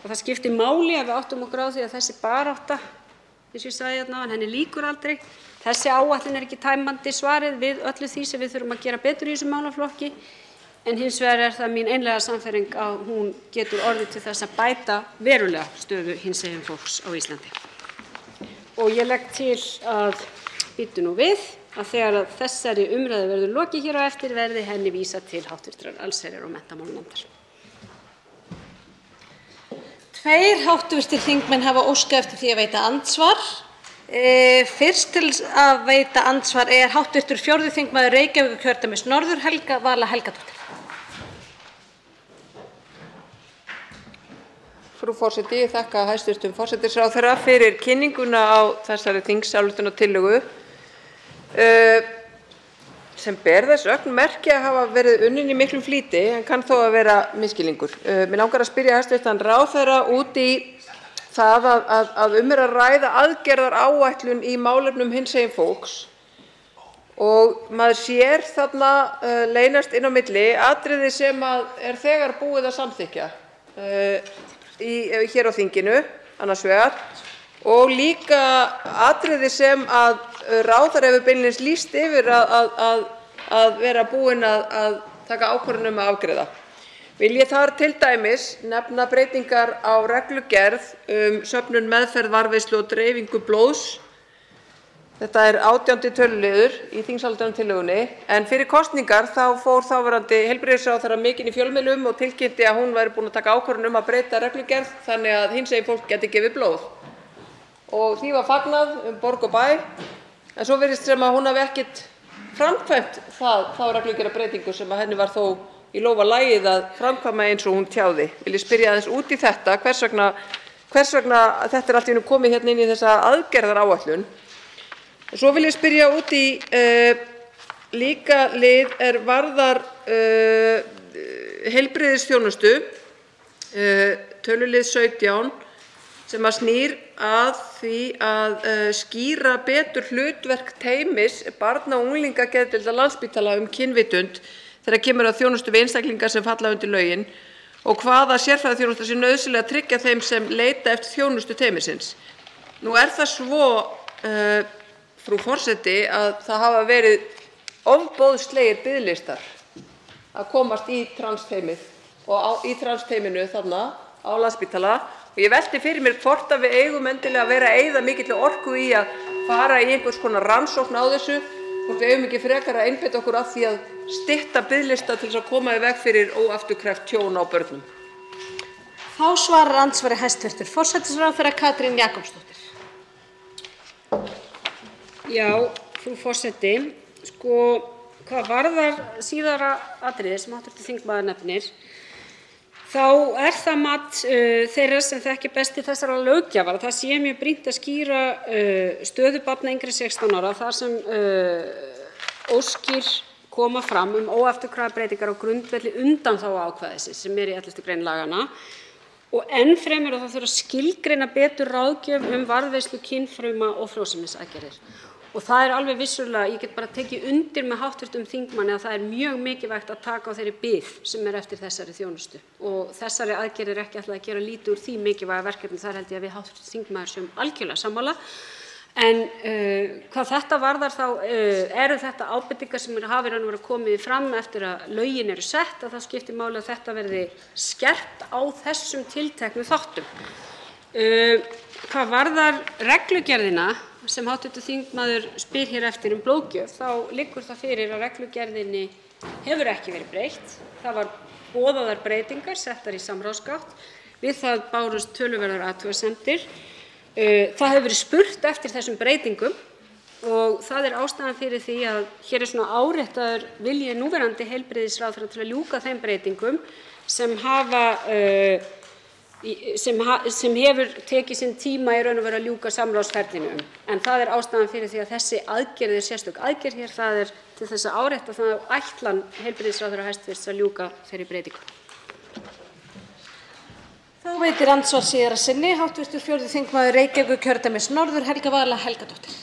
og það skiptir máli að við áttum okkur á því að þessi barátta, eins og ég sagði hérna, henni lýkur aldrei. Þessi áætlun er ekki tæmandi svarið við öllu því sem við þurfum að gera betur í þessum málaflokki, en hins vegar er það mín einlæga sannfæring að hún getur orðið til þess að bæta verulega stöðu hinsegin fólks á Íslandi. Og ég legg til að bíddu nú við að þegar þessari umræðu verður lokið hér á eftir verði henni vísað til hv. allsherjar- og menntamálanefndar. Tveir hv. þingmenn hafa óskað eftir því að veita andsvar. Fyrst til að veita andsvar er hv. 4. þingmaður Reykjavíkurkjördæmis norður, Helga Vala Helgadóttir. Frú forseti, ég þakka hæstv. Forsætisráðherra fyrir kynninguna á þessari þingsályktunartillögu sem ber þess ögn merki að hafa verið unnin í miklum flýti en kann þó að vera misskilningur. Mig langar að spyrja hæstv. ráðherra út í það að er að ræða aðgerðaáætlun í málefnum hinsegin fólks og maður sér þarna leynast inn á milli atriði sem er þegar búið að samþykkja hér á þinginu annars vegar og líka atriði sem að ráðherra hefur beinlínis lýst yfir að vera búinn að taka ákvörðun að afgreiða. Vil ég þar til dæmis nefna breytingar á reglugerð söfnun, meðferð, varðveislu og dreifingu blóðs. Þetta er 18. töluliður í þingsályktunartillögunni en fyrir kosningar þá fór þáverandi heilbrigðisráðherra mikinn í fjölmiðlum og tilkynnti að hún væri búin að taka ákvörðun að breyta reglugerð þannig að hinsegin fólk geti gefið blóð. Og því var fagnað borg og bæ en svo virðist sem að hún hafi ekkert framkvæmt þá reglugerðarbreytingu sem að henni var þó í lófa lagið að framkvæma eins og hún tjáði. Vil ég spyrja aðeins út í þetta, hvers vegna þetta er allt í einu komið hérna inn í þessa aðgerðaráætlun. Og svo vil ég spyrja út í líka lið varðar heilbrigðisþjónustu, tölulið 17, sem að snýr að því að skýra betur hlutverk teymis barna- og unglingageðdeildar Landspítala kynvitund þegar kemur að þjónustu við einstaklinga sem falla undir lögin og hvaða sérfræðiþjónusta sé nauðsynlega að tryggja þeim sem leita eftir þjónustu teymisins. Nú er það svo, frú forseti, að það hafa verið ofboðslegir biðlistar að komast í transteymið og í transteyminu þarna á Landspítala og ég velti fyrir mér hvort að við eigum endilega að vera að eyða mikilli orku í að fara í einhvers konar rannsókn á þessu, hvort við eigum ekki frekar að einbeita okkur að því að stytta biðlista til þess að koma í veg fyrir óafturkræft tjón á börnum. Þá svarar andsvari hæstv. Forsætisráðherra Katrín Jakobsdóttir. Já, frú forseti, hvað varðar síðara atriði sem hv. þingmaður nefnir, þá er það mat þeirra sem þekkja best til þessara löggjafar að það sé mjög brýnt að skýra stöðu barna yngri 16 ára þar sem óskir koma fram óafturkræfar breytingar á grundvelli undanþáguákvæðisins sem í 11. grein laganna og enn fremur að það þurfi að skilgreina betur ráðgjöf varðveislu kynfruma og frjósemisaðgerðir. Og það alveg vissulega, ég get bara tekið undir með hv. þingmanni að það mjög mikilvægt að taka á þeirri bið sem eftir þessari þjónustu. Og þessari aðgerð ekki ætlað að gera lítið úr því mikilvæga verkefni, þar held ég að við hv. þingmaður séum algjörlega sammála. En hvað þetta varðar þá eru þetta ábendingar sem hafa í raun og veru komið fram eftir að lögin eru sett, að það skiptir máli að þetta verði skerpt á þessum tilteknu þáttum. Hvað varðar reglugerðina sem hv. þingmaður spyr hér eftir blóðgjöf, þá liggur það fyrir að reglugerðinni hefur ekki verið breytt. Það var boðaðar breytingar settar í samráðsgátt. Við það bárust töluverðar athugasemdir. Það hefur verið spurt eftir þessum breytingum og það ástæðan fyrir því að hér svona áréttaður vilji núverandi heilbrigðisráðherra til að ljúka þeim breytingum sem hefur tekið sinn tíma í raun og veru að ljúka samráðsferlinu En það ástæðan fyrir því að þessi aðgerð sérstök aðgerð hér, það til þess að árétta það ætlan heilbrigðisráðherra hæstvirts að ljúka þeirri breytingu. Þá veitir andsvar síðara sinni hv. 4. þingmaður Reykjavíkurkjördæmis norður Helga Vala Helgadóttir.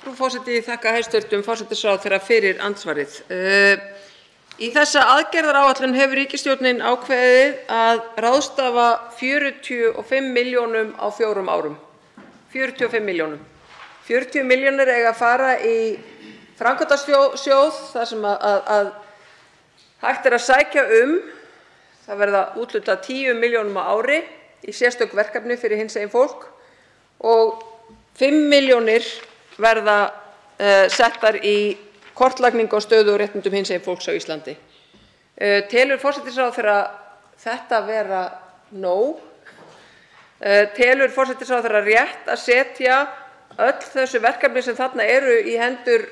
Frú forseti, ég þakka hæstv. Forsætisráðherra fyrir andsvarið. Í þessa aðgerðaráætlun hefur ríkisstjórnin ákveðið að ráðstafa 45 milljónum á 4 árum. 45 milljónum. 40 milljónir eiga að fara í framkvæmdasjóð þar sem að hægt að sækja það verða úthlutað 10 milljónum á ári í sérstök verkefni fyrir hinsegin fólk og 5 milljónir verða settar í kortlagningu á stöðu og réttindum hinsegin fólks á Íslandi. Telur forsætisráðherra þetta vera nóg? Telur forsætisráðherra rétt að setja öll þessi verkefni sem þarna eru í hendur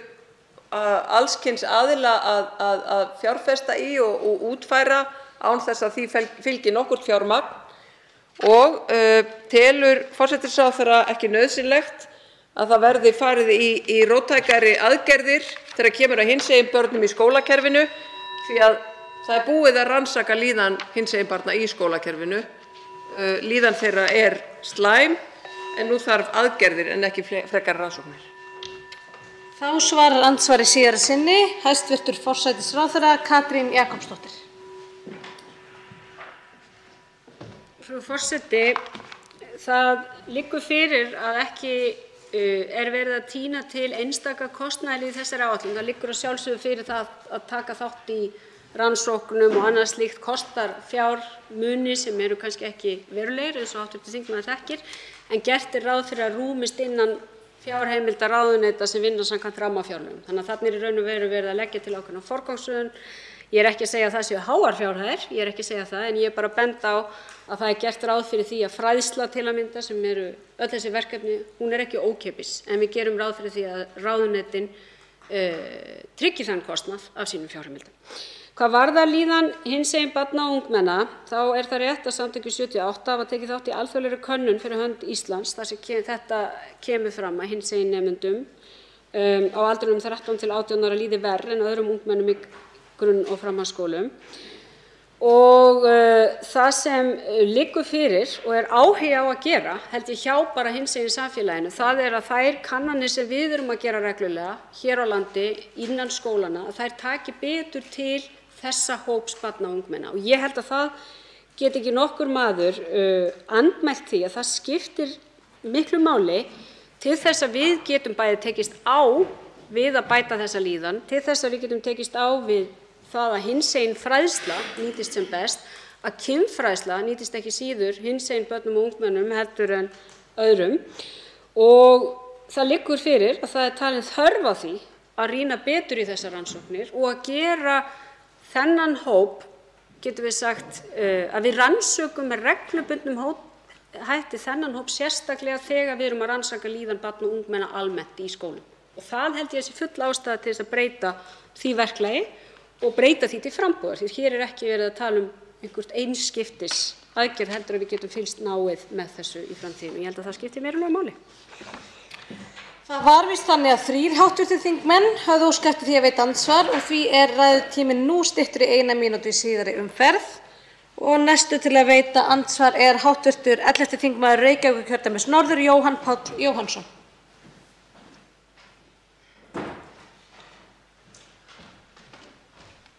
alls kyns aðila að fjárfesta í og útfæra án þess að því fylgi nokkurt fjármagn? Og telur forsætisráðherra ekki nauðsynlegt að það verði farið í róttækari aðgerðir þegar kemur að hinsegin börnum í skólakerfinu því að það búið að rannsaka líðan hinsegin barna í skólakerfinu. Líðan þeirra slæm en nú þarf aðgerðir en ekki frekar rannsóknir. Þá svarar andsvari síðara sinni hæstv. Forsætisráðherra Katrín Jakobsdóttir. Frú forseti, það liggur fyrir að ekki verið að tína til einstaka kostnaði í þessari áætlun. Það liggur að sjálfsögðu fyrir það að taka þátt í rannsóknum og annað slíkt kostar fjármuni sem eru kannski ekki verulegir eins og hv. þingmaður þekkir, en gert ráð fyrir að rúmist innan fjárheimilda ráðuneyta sem vinna samkvæmt rammafjárlögum. Þannig að þarna í raun og veru verið að leggja til ákveðna forgangsröðun. Ég ekki að segja að það séu háar fjárhæðir, ég ekki að segja það, en ég bara benda á að það gert ráð fyrir því að fræðsla til að mynda sem eru öll þessi verkefni, hún ekki ókeypis, en við gerum ráð fyrir því að ráðuneytin tryggi þann kostnað af sínum fjárheimildum. Hvað varðar líðan hinsegin barna og ungmenna, þá það rétt að Samtökin 78 hafa tekið þátt í alþjóðlegri könnun fyrir hönd Íslands þar sem þetta kemur fram að hinsegin nemendum á aldrinum 13 til 18 ára líði verr en öðrum ungmennum í grunn- og framhaldsskólum. Og það sem liggur fyrir og áhugi á að gera, held ég hjá bara hinsegin samfélaginu, það að þær kannanir sem við erum að gera reglulega hér á landi innan skólana, að þær taki betur til þessa hóps barna og ungmenna. Og ég held að það geti ekki nokkur maður andmælt því að það skiptir miklu máli til þess að við getum bæði tekist á við að bæta þessa líðan, til þess að við getum tekist á við það að hinsegin fræðsla nýtist sem best, að kynfræðsla nýtist ekki síður hinsegin börnum og ungmennum heldur en öðrum og það liggur fyrir að það talin þörf á því að rýna betur í þessar rannsóknir og að gera þennan hóp, getum við sagt, að við rannsökum með reglubundnum hætti þennan hóp sérstaklega þegar við erum að rannsaka líðan barna og ungmenna almennt í skólum. Og það held ég að sé full ástæða til þess að breyta því verklagi og breyta því til frambúðar. Því hér ekki verið að tala einhvert einskiptis aðgerð heldur að við getum fylgst náið með þessu í framtíðinni. Ég held að það skipti verulega máli. Það var víst þannig að 3 hv. þingmenn höfðu óskað eftir því að veita andsvar og því ræðutíminn nú styttri í 1 mínútu í síðari umferð. Og næstu til að veita andsvar hv. 11. þingmaður Reykjavíkurkjördæmis norður, Jóhann Páll Jóhannsson.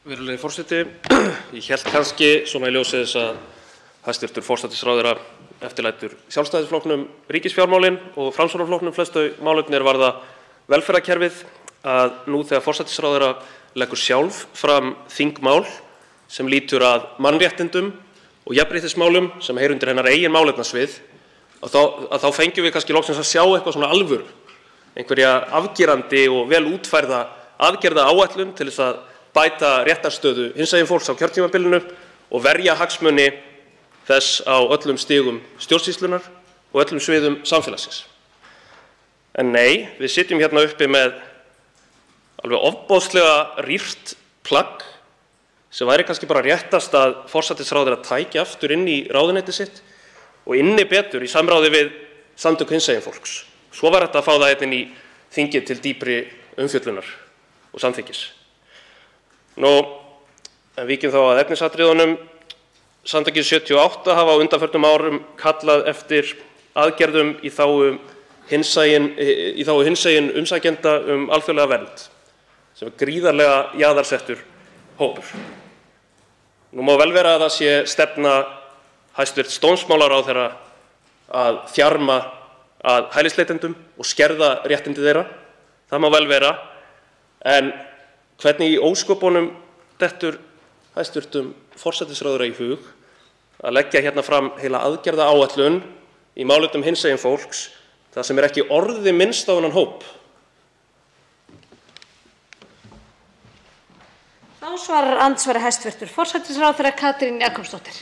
Virðulegi forseti, ég hélt kannski svona í ljósi þess að hæstv. Forsætisráðherra eftirlætur Sjálfstæðisflokknum ríkisfjármálin og Framsóknarflokknum flest þau málefni varða velferðarkerfið að nú þegar forsætisráðherra leggur sjálf fram þingmál sem lýtur að mannréttindum og jafnréttismálum sem heyra undir hennar eigin málefnasvið að þá fengjum við kannski loksins að sjá eitthvað svona alvöru, einhverja afgerandi og vel útfærða aðgerðaáætlun til þess að bæta réttarstöðu hinsegin fólks á kjörtímabilinu og verja hagsmuni þess á öllum stigum stjórnsýslunnar og öllum sviðum samfélagsins. En nei, við sitjum hérna uppi með alveg ofboðslega rýrt plagg sem væri kannski bara réttast að forsætisráðherra tæki aftur inn í ráðuneyti sitt og inni betur í samráði við samtök hinsegin fólks. Svo var þetta að fá það inn í þingið til dýpri umfjöllunar og samþykkis. En víkjum þá að efnisatriðunum. Samtökin 78 hafa á undanförnum árum kallað eftir aðgerðum í þágu hinsegin umsækjenda alþjóðlega vernd, sem gríðarlega jaðarsettur hópur. Nú má vel vera að það sé stefna hæstv. Dómsmálaráðherra að þjarma að hælisleitendum og skerða réttindi þeirra. Það má vel vera, en hvernig í ósköpunum dettur hæstv. Forsætisráðherra í hug að leggja hérna fram heila aðgerðaáætlun í málefnum hinsegin fólks þar sem ekki orði minnst á þennan hóp? Þá svarar andsvari hæstv. Forsætisráðherra Katrín Jakobsdóttir.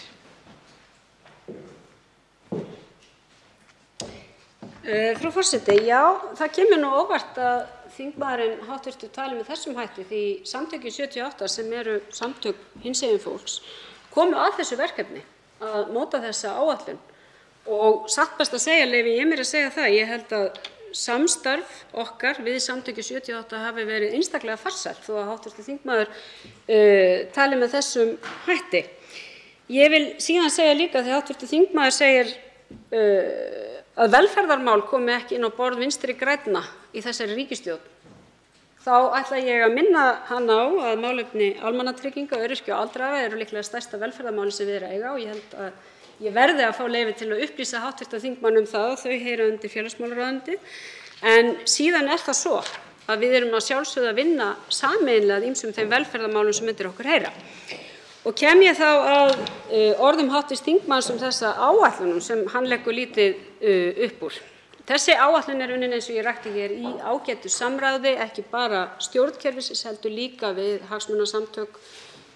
Frú forseti, já, það kemur nú óvart að þingmaðurinn hv. tali með þessum hætti því samtökin 78 sem eru samtök hinsegin fólks komu að þessu verkefni að móta þessa áætlun og satt best að segja, leyfi ég mér að segja það, ég held að samstarf okkar við samtökin 78 hafi verið einstaklega farsælt þó að hv. þingmaður tali með þessum hætti. Ég vil síðan segja líka þegar hv. þingmaður segir að velferðarmál komi ekki inn á borð Vinstri grænna í þessari ríkisstjórn, þá ætla ég að minna hann á að málefni almannatrygginga, öryrkja og aldraðra eru líklega stærsta velferðarmáli sem við erum að eiga og ég held að ég verði að fá leyfi til að upplýsa hv. þingmann það að þau heyra undir félagsmálaráðuneytið. En síðan það svo að við erum að sjálfsögðu að vinna sameiginlega að ýmsum þeim velferðarmálum sem undir okkur heyra. Og kem ég þá að orðum hv. þingmanns þessa áætlunum sem hann leggur lítið upp úr. Þessi áætlun unnin eins og ég rakti hér í ágætu samráði, ekki bara stjórnkerfisins heldur líka við hagsmunasamtök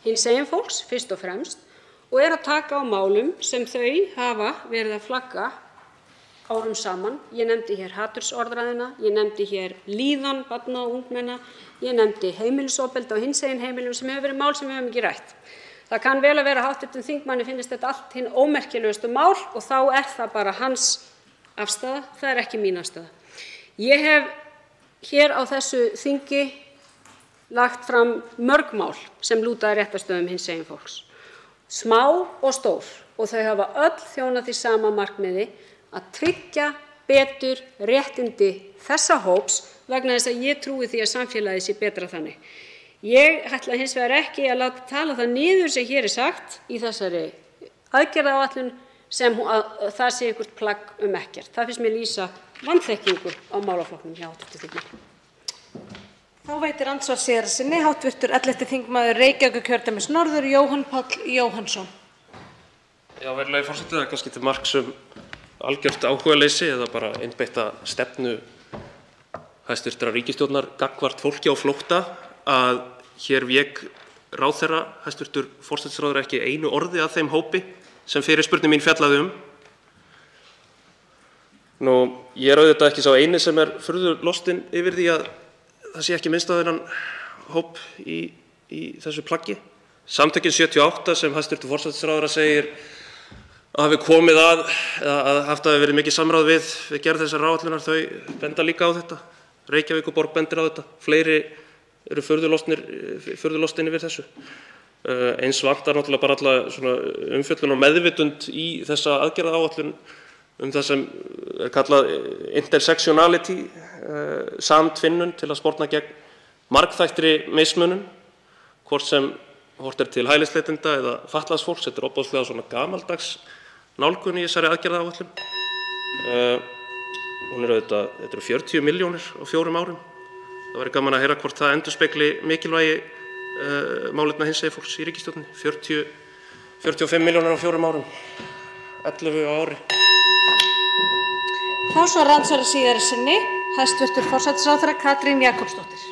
hinsegin fólks fyrst og fremst og að taka á málum sem þau hafa verið að flagga árum saman. Ég nefndi hér hatursorðræðuna, ég nefndi hér líðan barna og ungmenna, ég nefndi heimilisofbeldi á hinsegin heimilum sem hefur verið mál sem við höfum ekki rætt. Það kann vel að vera að hv. þingmanni finnist þetta allt hin ómerkilegustu mál og þá það bara hans afstaða, það ekki mín afstaða. Ég hef hér á þessu þingi lagt fram mörg mál sem lúta að réttarstöðum hinsegin fólks, smá og stór, og þau hafa öll þjónað því sama markmiði að tryggja betur réttindi þessa hóps vegna þess að ég trúi því að samfélagið sé betra þannig. Ég ætla hins vegar ekki að láta tala það niður sem hér sagt í þessari aðgerðaáætlun sem það sé einhvert plagg ekkert. Það finnst mér lýsa vanþekkingu á málaflokknum hjá hv. þingmanni. Þá veitir andsvar síðara sinni hv. 11. þingmaður Reykjavíkurkjördæmis norður, Jóhann Páll Jóhannsson. Já, virðulegi forseti, það er kannski til marks algjört áhugaleysi eða bara einbeitta stefnu hæstv. Ríkisstjórnar gagnvart fólki á flótta að hér vék ráðherra, hæstv. Forsætisráðherra, ekki einu orði að þeim hópi sem fyrirspurnin mín fjallaði Ég er auðvitað ekki sá eini sem er furðu lostinn yfir því að það sé ekki minnst á þennan hóp í þessu plaggi. Samtökin 78 sem hæstv. Forsætisráðherra segir að hafi komið að haft að verið mikið samráð við gerð þessar áætlunar, þau benda líka á þetta. Reykjavíkurborg bendir á þetta. Fleiri eru furðu lostin yfir þessu. Eins vantar náttúrulega bara alla svona umfjöllun og meðvitund í þessa aðgerðaáætlun það sem er kallað intersectionality, samtvinnun til að sporna gegn margþættri mismunun, hvort sem horft er til hælisleitenda eða fatlaðs fólks. Þetta er ofboðslega svona gamaldags nálgun í þessari aðgerðaáætlun. Þetta eru 40 milljónir á 4 árum. Það væri gaman að heyra hvort það endurspegli mikilvægi málefna hinsegin fólks í ríkisstjórninni. 45 milljónir á 4 árum, 11 á ári. Þá svarar andsvari síðari sinni hæstv. Forsætisráðherra Katrín Jakobsdóttir.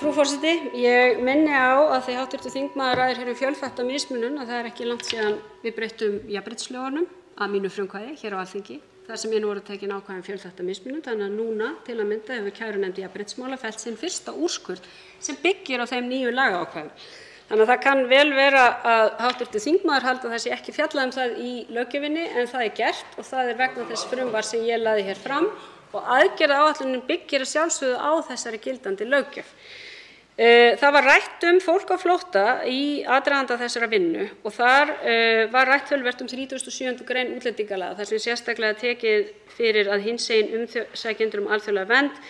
Frú forseti, ég minni á að því hv. þingmaður ræðir hér fjölþætta mismunun að það er ekki langt síðan við breyttum jafnréttislögunum að mínu frumkvæði hér á Alþingi, þar sem inn voru tekin ákvæði fjölþætta mismunun. Þannig að núna til að mynda hefur kærunefnd jafnréttismála fellt sinn fyrsta úrskurð sem byggir á þeim nýju lagaákvæðum. Þannig að það kann vel vera að hv. þingmaður haldi að það sé ekki fjallað það í löggjöfinni, en það er gert og það er vegna þess frumvarps sem ég lagði hér fram og aðgerðaáætlunin byggir að sjálfsögðu á þessari gildandi löggjöf. Það var rætt fólk á flótta í aðdraganda þessara vinnu og þar var rætt töluvert 37. grein útlendingalaga, þar sem sérstaklega tekið fyrir að hinsegin umsækjendur alþjóðlega vernd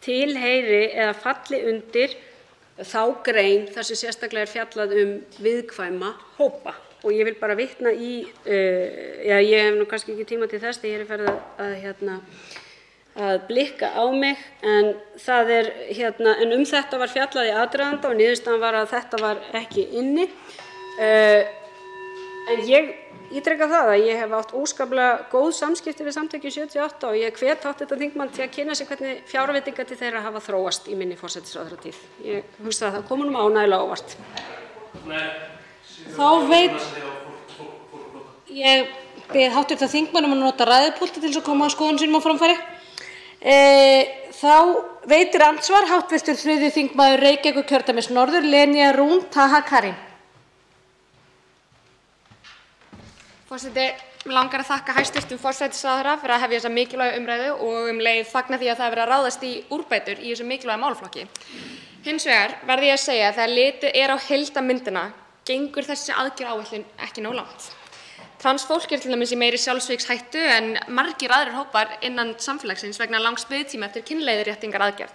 tilheyri eða falli undir þá grein þar sem sérstaklega er fjallað viðkvæma hópa. Og ég vil bara vitna í, ég hef nú kannski ekki tíma til þess þegar ég er farið að blikka á mig, en það er en þetta var fjallað í aðdraganda og niðurstaðan var að þetta var ekki inni. En ég ítreka það að ég hef átt óskaplega góð samskipti við samtökin 78 og ég hvet hv. þingmann til að kynna sér hvernig fjárveitingar til þeirra hafa þróast í minni forsætisráðherratíð. Ég hugsa að það komi nú ánægjulega á óvart. Þá ég bið hv. þingmann að nota ræðupúltið til þess að koma að skoðun sínum á framfæri. Þá veitir andsvar hv. 3. þingmaður Reykjavíkurkjördæmis norður, Lenya Rún Taha Karim. Forseti, mig langar að þakka hæstv. Forsætisráðherra fyrir að hefja þessa mikilvægu umræðu og leið fagna því að það er verið að ráðast í úrbætur í þessum mikilvæga málaflokki. Hins vegar verð ég að segja að þegar litið er á heildarmyndina gengur þessi aðgerðaáætlun ekki nógu langt. Trans fólk er til dæmis í meiri sjálfsvígshættu en margir aðrir hópar innan samfélagsins vegna langs biðtíma eftir kynleiðréttingaraðgerð.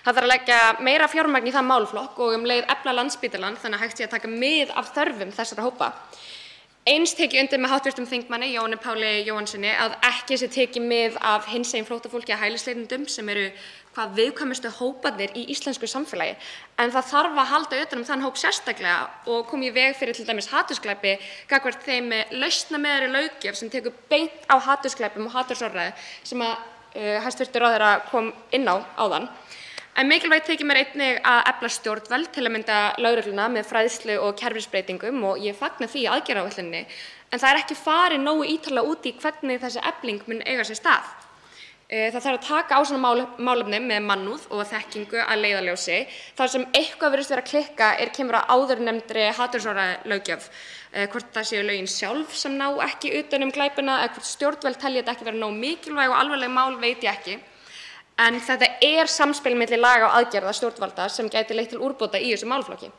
Það þarf að leggja meira fjármagn í það málaflokk og leið efla Landspítalann þannig að hægt sé að taka mið af þörfum þessara hópa. Eins tek ég undir með hv. þingmanni Jóhanni Páli Jóhannsyni að ekki sé tekið mið af hinsegin flóttafólki að hælisleitendum sem eru hvað viðkvæmustu hóparnir í íslensku samfélagi. En það þarf að halda utan þann hóp sérstaklega og koma í veg fyrir til dæmis hatursglæpi gagnvart þeim með lausnamiðaðri löggjöf sem tekur beint á hatursglæpum og hatursorðræðu sem hæstv. ráðherra kom inn á áðan. En mikilvægt þykir mér einnig að efla stjórnvöld til að mynda lögregluna með fræðslu og kerfisbreytingum og ég fagna því aðgerðaáætluninni, en það er ekki farið nógu ítarlega út í hvernig þessi efling mun eiga sér stað. Það þarf að taka á svona málefni með mannúð og þekkingu að leiðarljósi. Þar sem eitthvað virðist vera að klikka kemur að áðurnefndri hatursorðræðulöggjöf. Hvort það séu lögin sjálf sem ná ekki utan glæpina eða hvort stjórnvöld telja þetta ekki vera nógu mikilvæg og alvarleg mál veit ég ekki. En þetta er samspil milli laga og aðgerða stjórnvalda sem gæti leitt til úrbóta í þessu málaflokki.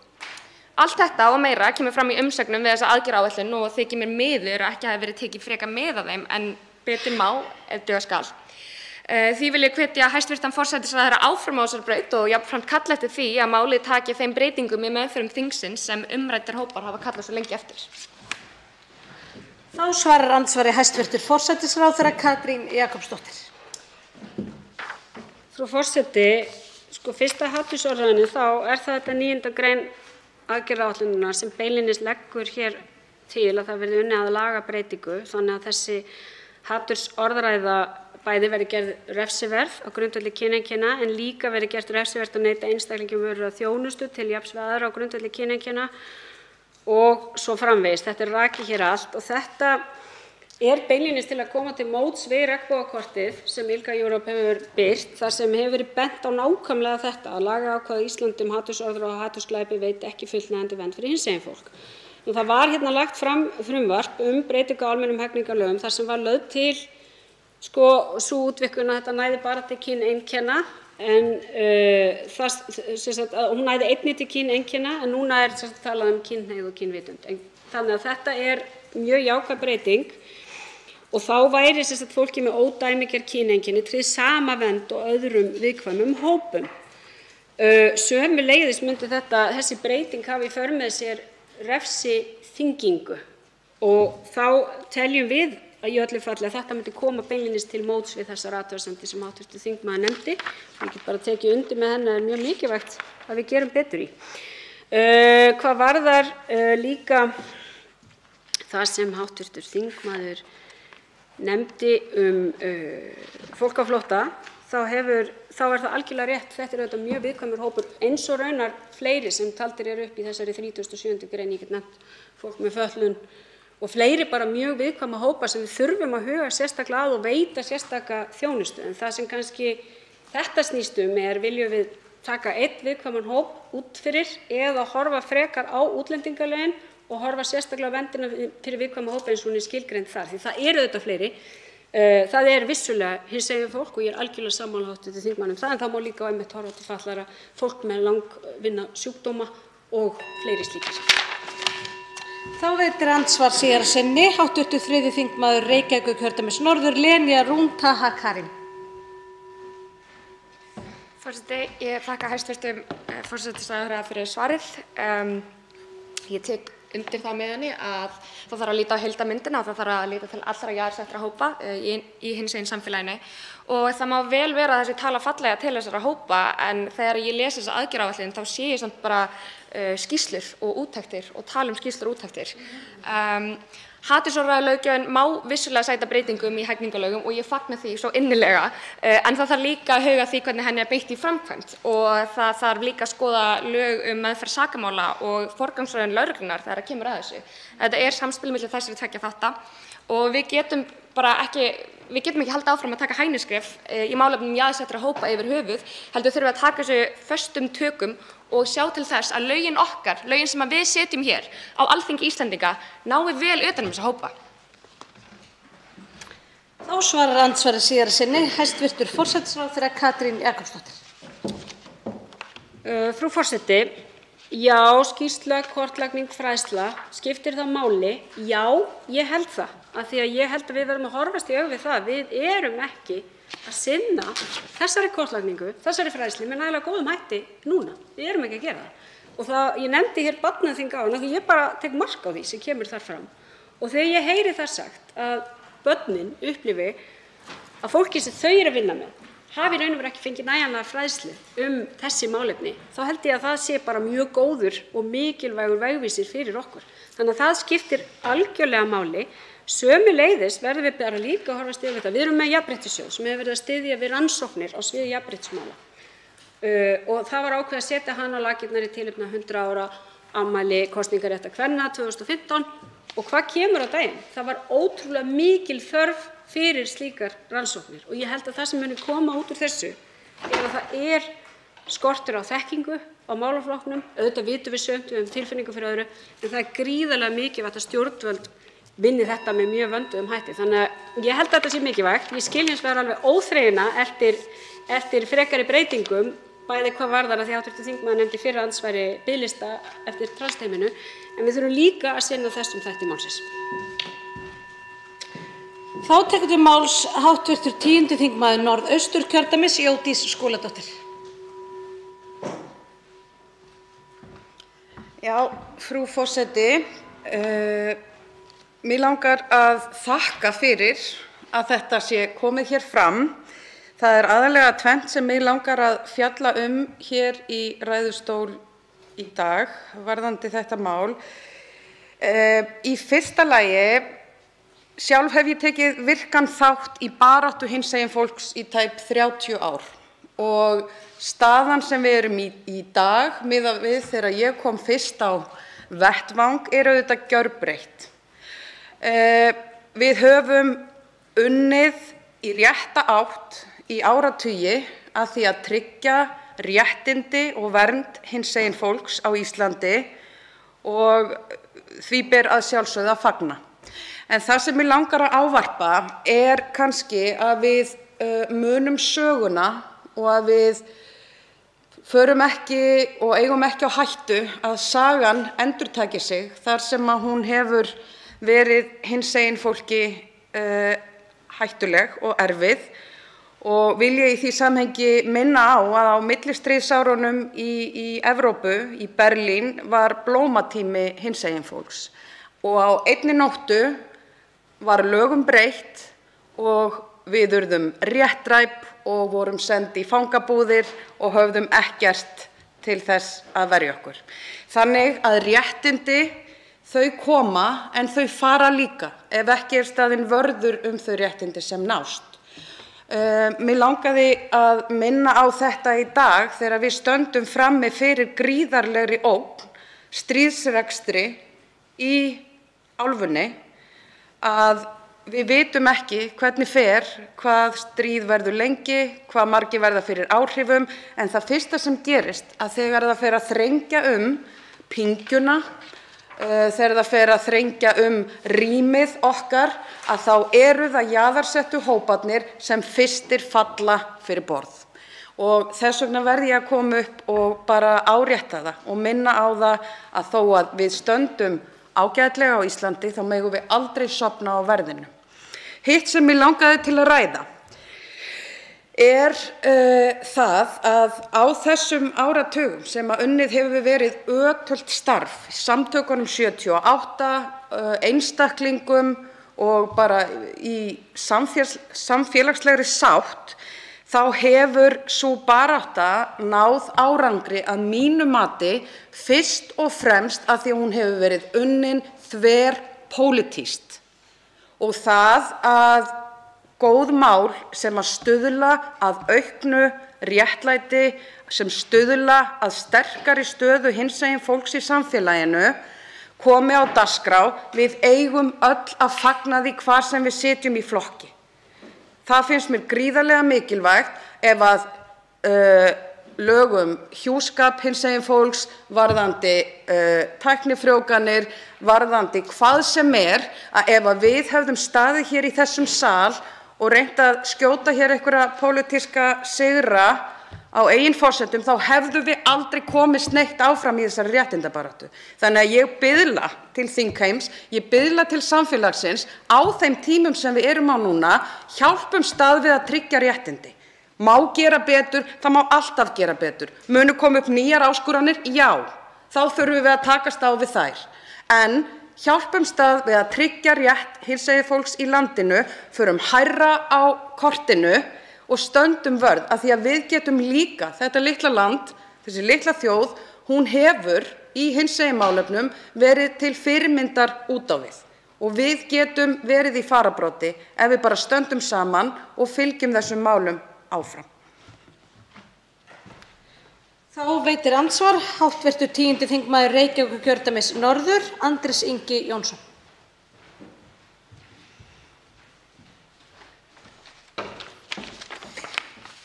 Allt þetta og meira kemur fram í umsögnum við þessa aðgerðaáætlun og þykir mér miður að ekki hafi verið tekið frekar mið af þeim en betur má ef duga skal. Því vil ég hvetja hæstv. Forsætisráðherra áfram á þessari braut og jafnframt kalla eftir því að málið taki þeim breytingum í meðferðum þingsins sem umræddir hópar hafa kallað svo lengi eftir. Þá svarar andsvari hæstv. Forsætisráðherra Katrín Jakobsdóttir. Frú forseti, fyrsta hatursorðræðunni þá er það þetta 9. grein aðgerðaáætlunarinnar sem beinlínis leggur hér til að það verði unnið að lagabreytingu þannig að þessi hatursorðræða bæði verði gerð refsiverð á grundvelli kyneinkenna en líka verði gert refsivert að neita einstaklingum vörur að þjónustu til jafns við aðra á grundvelli kyneinkenna og svo framvegis. Þetta er rakið hér allt og þetta er beinlínis til að koma til móts við regnbogakortið sem ILGA Europe hefur birt þar sem hefur verið bent á nákvæmlega þetta að lagaákvæði Íslandi hatursorðræðu og hatursglæpi veit ekki fullnægjandi vernd fyrir hinsegin fólk. Það var hérna lagt fram frumvarp breytingu á almennum hegningarlögum þar sem var lögð til sú útvíkkun að þetta næði bara til kyneinkenna en hún næði einnig til kyneinkenna en núna er talað kynhneigð og kynvitund. Þannig að þetta er mjög jákvæð breyting og þá væri fólki með ódæmigerð kyneinkenni tryggð sama vernd og öðrum viðkvæmum hópum. Sömuleiðis myndi þessi breyting hafa í för með sér refsiþyngingu og þá teljum við að í öllu falli að þetta myndi koma beinlínis til móts við þessar athugasemdir sem hv. þingmaður nefndi. Ég get bara tekið undir með henni að er mjög mikilvægt að við gerum betur í. Hvað varðar líka það sem hv. þingmaður nefndi fólk á flótta, þá er það algjörlega rétt. Þetta er auðvitað mjög viðkvæmur hópur eins og raunar fleiri sem taldir eru upp í þessari 37. grein. Ég get nefnt fólk með fötlun og fleiri bara mjög viðkvæma hópa sem við þurfum að huga sérstaklega að og veita sérstaka þjónustu. En það sem kannski þetta snýst viljum við taka einn viðkvæman hóp út fyrir eða horfa frekar á útlendingalögin og horfa sérstaklega á verndina fyrir viðkvæma hópa eins og hún er skilgreind þar. Því það eru auðvitað fleiri. Það er vissulega hinsegin fólk og ég er algjörlega sammála hv. þingmanni það en það má líka einmitt horfa til fatlaðra, fólk með langvinna sjúkdóma og fleiri slíkir. Þá veitir andsvar síðar sinni hv. 3. þingmaður Reykjavíkurkjördæmis norður Lenya Rún Taha Karim. Forseti, ég þakka hæstv. Forsætisráðherra fyrir svarið. Ég tek undir það með henni að það þarf að líta á heildarmyndina og það þarf að líta til allra jaðarsettra hópa í hinsegin samfélaginu og það má vel vera að þessi tala fallega til þessara hópa en þegar ég les þessa aðgerðaáætlun þá sé ég samt bara skýrslur og úttektir og tala skýrslur og úttektir. Hatursorðræðulöggjöfin má vissulega sæta breytingum í hegningarlögum og ég fagna því svo innilega en það þarf líka að huga því hvernig henni er beitt í framkvæmd og það þarf líka að skoða lög meðferð sakamála og forgangsröðun lögreglunnar þegar kemur að þessu. Þetta er samspil milli þessara tveggja þátta og við getum ekki haldið áfram að taka hænuskref í málefnum jaðarsettra hópa yfir höfuð, heldur þurfum við að taka þessu föstum tökum og sjá til þess að lögin okkar, lögin sem við setjum hér á Alþingi Íslendinga, nái vel utan þessa hópa. Þá svarar andsvari síðar sinni hæstv. Forsætisráðherra Katrín Jakobsdóttir. Frú forseti, já, skýrsla, kortlagning, fræðsla, skiptir það máli? Já, ég held það. Af því að ég held að við verðum að horfast í augu við það. Við erum ekki að sinna þessari kortlagningu, þessari fræðslu með nægilega góðum hætti núna. Við erum ekki að gera það. Og ég nefndi hér barnaþing áðan, því ég bara tek mark á því sem kemur þar fram. Og þegar ég heyri það sagt að börnin upplifi að fólki sem þau eru að vinna með hafi raun og veru ekki fengið nægjanlega fræðslu þessi málefni, þá held ég að það sé bara mjög góður og mikilvægur vegvísir fyrir okkur. Þannig að það skiptir algjörlega máli. Sömuleiðis verðum við bara líka að horfast í augu við það. Við erum með Jafnréttissjóð sem hefur verið að styðja við rannsóknir á sviði jafnréttismála og það var ákveðið að setja hann á laggirnar í tilefni af 100 ára afmæli kosningaréttar kvenna 2015 og hvað kemur á daginn? Það var ótrúlega mikil þörf fyrir slíkar rannsóknir og ég held að það sem muni koma út úr þessu að það er skortur á þekkingu á málaflokknum. Auðvitað vitum við sumt, við höfum tilfinningu fyrir öðru, en það er gríðarlega mikilvægt að stjórnvöld vinni þetta með mjög vönduðum hætti. Þannig að ég held að þetta sé mikilvægt. Ég skil hins vegar alveg óþreyjuna eftir frekari breytingum, bæði hvað varðar að því hv. þingmaður nefndi í fyrra andsvari biðlista eftir transteyminu, en við þurfum líka að sinna þessum þætti málsins. Þá tekur til máls hv. 10. þingmaður Norðausturkjördæmis Jódís Skúladóttir. Já, frú forseti, mig langar að þakka fyrir að þetta sé komið hér fram. Það er aðallega tvennt sem mig langar að fjalla hér í ræðustól í dag varðandi þetta mál. Í fyrsta lagi, sjálf hef ég tekið virkan þátt í baráttu hinsegin fólks í tæp 30 ár og staðan sem við erum í dag miðað við þegar ég kom fyrst á vettvang auðvitað gjörbreytt. Við höfum unnið í rétta átt í áratugi að því að tryggja réttindi og vernd hinsegin fólks á Íslandi og því ber að sjálfsögðu að fagna. En það sem mig langar að ávarpa kannski að við munum söguna og að við förum ekki og eigum ekki á hættu að sagan endurtaki sig þar sem að hún hefur verið hinsegin fólki hættuleg og erfið. Og vil ég í því samhengi minna á að á millistríðsárunum í Evrópu, í Berlín, var blómatími hinsegin fólks. Og á einni nóttu var lögum breytt og við urðum réttræp og vorum send í fangabúðir og höfðum ekkert til þess að verja okkur. Þannig að réttindi þau koma en þau fara líka ef ekki staðinn vörður þau réttindi sem nást. Mig langaði að minna á þetta í dag þegar við stöndum frammi fyrir gríðarlegri ógn, stríðsrekstri í álfunni, að við vitum ekki hvernig fer, hvað stríð verður lengi, hvað margir verða fyrir áhrifum, en það fyrsta sem gerist að þegar það fer að þrengja pyngjuna, þegar það fer að þrengja rýmið okkar, að þá eru það jaðarsettu hóparnir sem fyrstir falla fyrir borð. Og þess vegna verð ég að koma upp og bara árétta það og minna á það að þó að við stöndum ágætlega á Íslandi, þá megum við aldrei sofna á verðinu. Hitt sem mig langaði til að ræða það að á þessum áratugum sem að unnið hefur verið ötult starf, samtökunum 78, einstaklingum og bara í samfélagslegri sátt, þá hefur sú barátta náð árangri að mínu mati fyrst og fremst að því að hún hefur verið unnin þverpólitískt. Og það að góð mál sem að stuðla að auknu réttlæti, sem stuðla að sterkari stöðu hinsegin fólks í samfélaginu, komi á dagskrá, við eigum öll að fagna því hvar sem við sitjum í flokki. Það finnst mér gríðarlega mikilvægt ef að lögum hjúskap hinsegin fólks, varðandi tæknifrjóvganir, varðandi hvað sem að ef að við hefðum staðið hér í þessum sal og reynt að skjóta hér einhverja pólitíska sigra á eigin forsendum, þá hefðum við aldrei komist neitt áfram í þessari réttindabaráttu. Þannig að ég biðla til þingheims, ég biðla til samfélagsins á þeim tímum sem við erum á núna, hjálpum stað við að tryggja réttindi. Má gera betur, það má alltaf gera betur. Munu koma upp nýjar áskoranir? Já, þá þurfum við að takast á við þær. En hjálpum stað við að tryggja rétt hinsegin fólks í landinu, förum hærra á kortinu og stöndum vörð, af því að við getum líka, þetta litla land, þessi litla þjóð, hún hefur í hinsegin málefnum verið til fyrirmyndar út á við. Og við getum verið í fararbroddi ef við bara stöndum saman og fylgjum þessum málum áfram. Þá veitir andsvar hv. 10. þingmaður Reykjavíkurkjördæmis norður, Andrés Ingi Jónsson.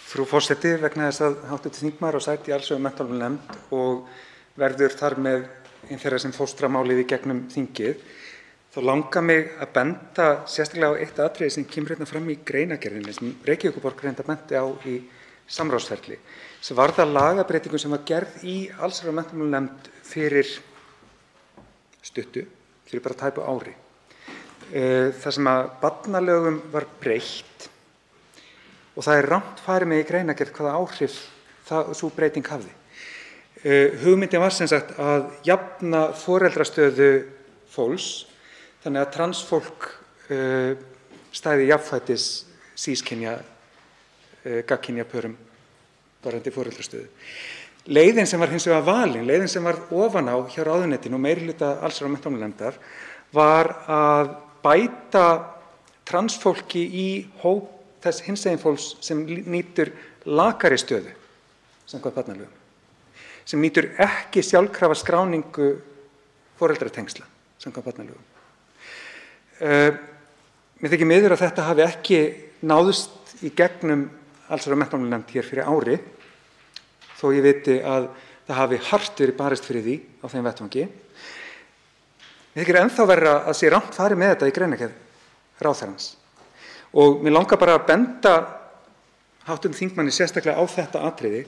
Frú forseti, vegna þess að hv. þingmaður á sæti í allsherjar- og menntamálanefnd og verður þar með einn þeirra sem fóstra málið í gegnum þingið, þá langar mig að benda sérstaklega á eitt atriði sem kemur hérna fram í greinargerðinni sem Reykjavíkurborg reyndar benti á í samráðsferli, sem varða lagabreytingu sem var gerð í allsherjar- og menntamálanefnd fyrir stuttu, fyrir bara tæpu ári. Þar sem að barnalögum var breytt og það er rangt farið með í greinargerð hvaða áhrif sú breyting hafði. Hugmyndin var sem sagt að jafna foreldrastöðu fólks þannig að transfólk stæði jafnfætis sískynja gagnkynja pörum varðandi foreldrastöðu. Leiðin sem var hins vegar valin, leiðin sem var ofan á hjá ráðuneytinu og meirihluta allsherjar- og menntamálanefndar var að bæta transfólki í hóp þess hinsegin fólks sem nýtur lakari stöðu samkvæmt barnalögum, sem nýtur ekki sjálfkrafa skráningu foreldratengsla samkvæmt barnalögum. Mér þykir miður að þetta hafi ekki náðst í gegnum allsherjar- og menntamálanefnd hér fyrir ári, þó ég viti að það hafi hart verið barist fyrir því á þeim vettvangi. Mér þykir ennþá verra að sé rangt farið með þetta í greinargerð ráðherrans. Og mér langar bara að benda hv. þingmanni sérstaklega á þetta atriði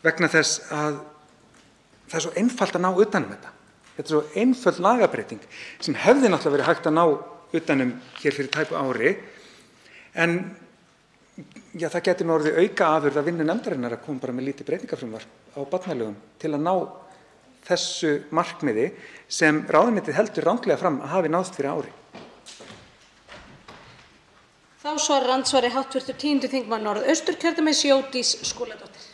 vegna þess að það er svo einfalt að ná utan um þetta. Þetta er svo einföld lagabreyting sem hefði náttúrulega verið hægt að ná utan um hér fyrir tæpu ári, en það gæti nú orðið aukaafurð að vinnu nefndarinnar að koma bara með lítið breytingafrumvarp á barnalögum til að ná þessu markmiði sem ráðuneytið heldur ranglega fram að hafi náðst fyrir ári. Þá svarar andsvari hv. 10. þingmaður Norðausturkjördæmis, Jódís Skúladóttir.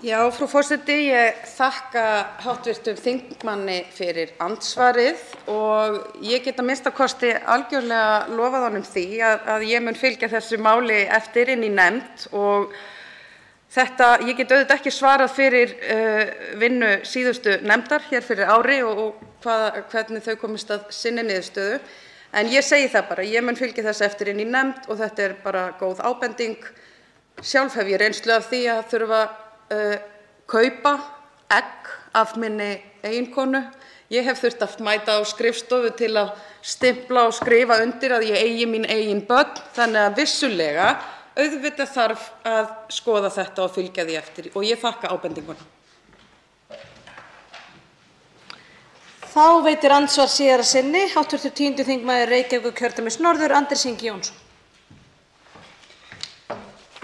Já, frú forseti, ég þakka hv. þingmanni fyrir andsvarið og ég get að minnsta kosti algjörlega lofað honum því að ég mun fylgja þessu máli eftir inn í nefnd og ég get auðvitað ekki svarað fyrir vinnu síðustu nefndar hér fyrir ári og hvernig þau komist að sinni niðurstöðu, en ég segi það bara, ég mun fylgja þessu eftir inn í nefnd og þetta er bara góð ábending. Sjálf hef ég reynslu af því að þurfa kaupa egg af minni eiginkonu. Ég hef þurft að mæta á skrifstofu til að stimpla og skrifa undir að ég eigi mín eigin börn, þannig að vissulega auðvitað þarf að skoða þetta og fylgja því eftir og ég þakka ábendinguna. Þá veitir andsvar síðara sinni hv. 10. þingmaður Reykjavíkurkjördæmis norður, Andrés Ingi Jónsson.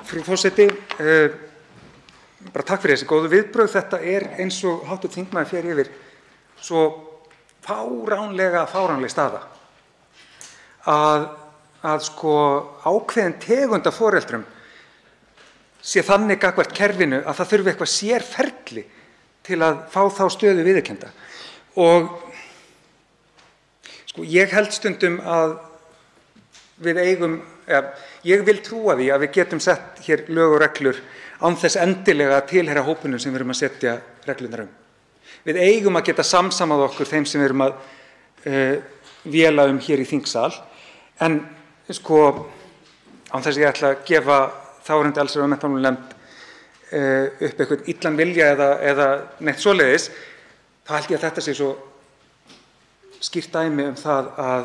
Frú forseti, bara takk fyrir þessi góðu viðbrögð. Þetta er eins og hv. þingmaður fer yfir svo fáránleg staða að sko ákveðin tegund af foreldrum sé þannig gagnvart kerfinu að það þurfi eitthvað sérferli til að fá þá stöðu viðurkennda. Og sko ég held stundum að ég vil trúa því að við getum sett hér lög og reglur án þess endilega að tilheyra hópunum sem við erum að setja reglurnar um. Við eigum að geta samsamað okkur þeim sem við erum að véla hér í þingsal, en sko án þess að ég ætla að gefa þáverandi allsherjar- og menntamálanefnd upp einhvern illan vilja eða neitt svoleiðis, þá held ég að þetta sé svo skýrt dæmi um það að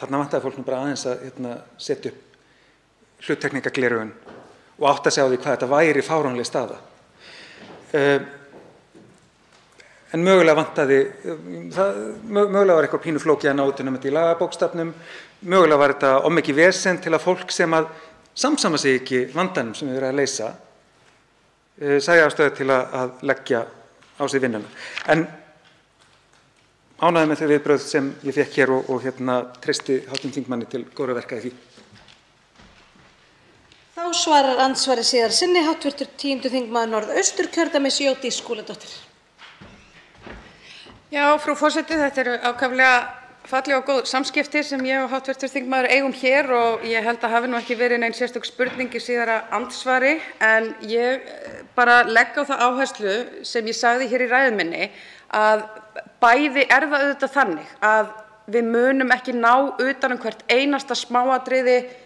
þarna vantaði fólk bara aðeins að setja upp hluttekningagleraugun og átta sig á því hvað þetta væri fáránleg staða. En mögulega var eitthvað pínu flókið að ná utan um þetta í lagabókstafnum, mögulega var þetta of mikið vesen til að fólk sem að samsama sig ekki vandanum sem við erum að leysa sæi ástæðu til að leggja á sig vinnuna. En ánægður með þau viðbrögð sem ég fékk hér og treysti hv. þingmanni til góðra verka í því. Þá svarar andsvari síðara sinni hv. 10. þingmaður Norðausturkjördæmis, Jódís Skúladóttir. Já, frú forseti, þetta eru ákaflega falleg og góð samskipti sem ég og hv. þingmaður eigum hér og ég held að hafi nú ekki verið nein sérstök spurning í síðara andsvari, en ég bara legg á það áherslu sem ég sagði hér í ræðu minni að bæði er það auðvitað þannig að við munum ekki ná utan um hvert einasta smáatriði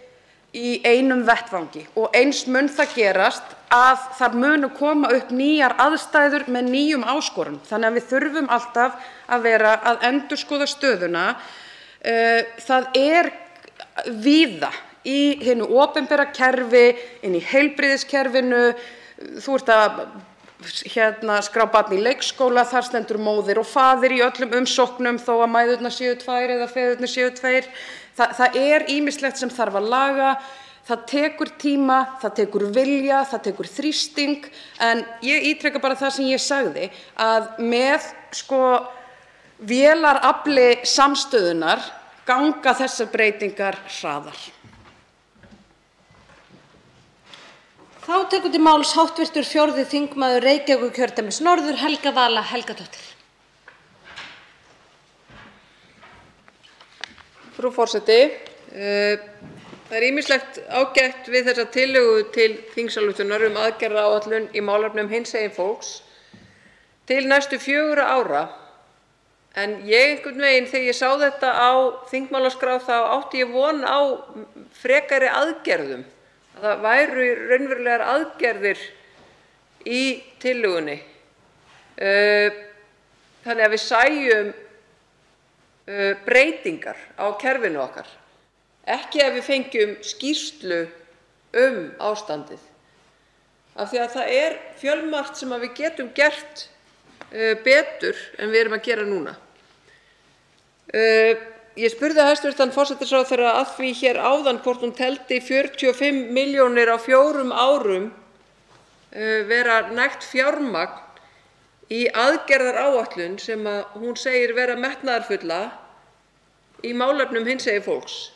í einum vettvangi og eins mun það gerast að það munu koma upp nýjar aðstæður með nýjum áskorunum. Þannig að við þurfum alltaf að vera að endurskoða stöðuna. Það er víða í hinu opinbera kerfi, inn í heilbrigðiskerfinu. Þú ert að skrá barn í leikskóla, þar stendur móðir og faðir í öllum umsóknum þó að mæðurnar séu 2 eða feðurnir séu 2. Það er ýmislegt sem þarf að laga. Það tekur tíma, það tekur vilja, það tekur þrýsting, en ég ítreka bara það sem ég sagði að með vélarafli samstöðunnar ganga þessar breytingar hraðar. Þá tekur til máls hv. 4. þingmaður Reykjavíkurkjördæmis norður, Helga Vala Helgadóttir. Frú forseti. Það ýmislegt ágætt við þessa tillögu til þingsályktunar aðgerðaáætlun í málefnum hinsegin fólks til næstu 4 ára. En einhvern veginn þegar ég sá þetta á þingmálaskrá þá átti ég von á frekari aðgerðum. Að það væru raunverulegar aðgerðir í tillögunni. Þannig að við sæjum breytingar á kerfinu okkar. Ekki að við fengjum skýrslu ástandið. Af því að það fjölmargt sem við getum gert betur en við erum að gera núna. Ég spurði hæstv. Forsætisráðherra að því hér áðan hvort hún teldi 45 milljónir á 4 árum vera nægt fjármagn í aðgerðaáætlun sem hún segir vera metnaðarfulla í málefnum hinsegin fólks.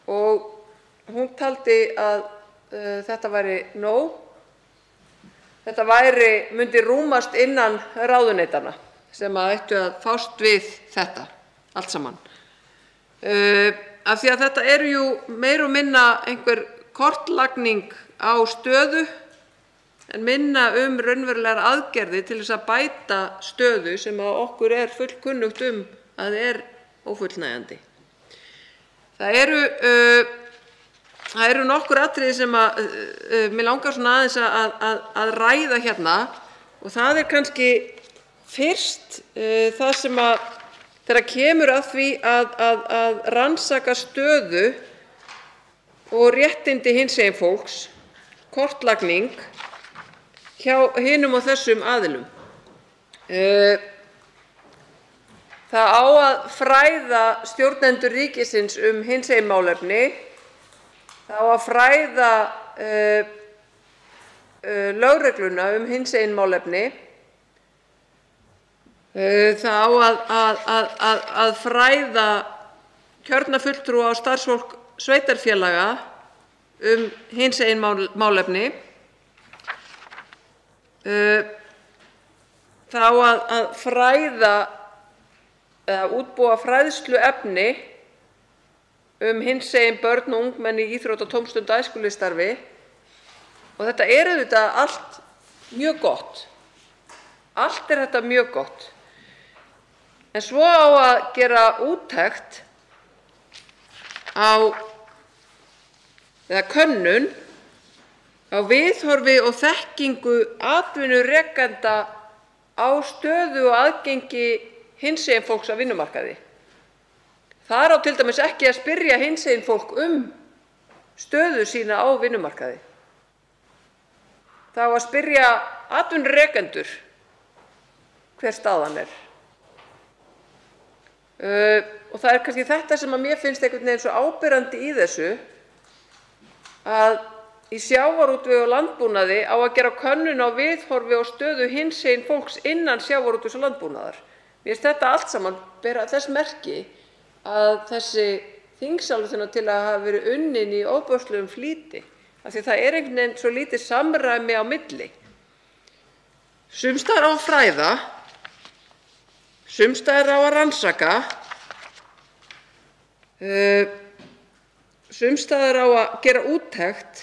Og hún taldi að þetta væri nóg. Þetta myndi rúmast innan ráðuneytanna sem ættu að fást við þetta allt saman. Af því að þetta jú meira og minna einhver kortlagning á stöðu en minna raunverulegar aðgerðir til þess að bæta stöðu sem okkur fullkunnugt að ófullnægjandi. Það eru nokkur atriði sem mig langar svona aðeins að ræða hérna og það kannski fyrst það sem þegar kemur að því að rannsaka stöðu og réttindi hinsegin fólks, kortlagning hjá hinum og þessum aðilum. Það á að fræða stjórnendur ríkisins hinsegin málefni. Það á að fræða lögregluna hinsegin málefni. Það á að fræða kjörna fulltrúa og starfsfólk sveitarfélaga hinsegin málefni. Það á að fræða eða útbúa fræðsluefni hinsegin börn og ungmenni í íþrótta-, tómstunda- og æskulýðsstarfi. Og þetta auðvitað allt mjög gott. Allt þetta mjög gott. En svo á að gera úttekt eða könnun á viðhorfi og þekkingu atvinnurekenda á stöðu og aðgengi hinsegin fólks á vinnumarkaði. Þar á til dæmis ekki að spyrja hinsegin fólk stöðu sína á vinnumarkaði. Það á að spyrja atvinnurekendur hver staðan Og það kannski þetta sem mér finnst einhvern veginn svo áberandi í þessu, að í sjávarútvegi og landbúnaði á að gera könnun á viðhorfi og stöðu hinsegin fólks innan sjávarútvegs og landbúnaðar. Mér finnst þetta allt saman bera þess merki að þessi þingsályktunartillaga hafi verið unnin í ofboðslegum flýti, af því það einhvern veginn svo lítið samræmi á milli. Sums staðar á að fræða, sums staðar á að rannsaka, sums staðar á að gera úttekt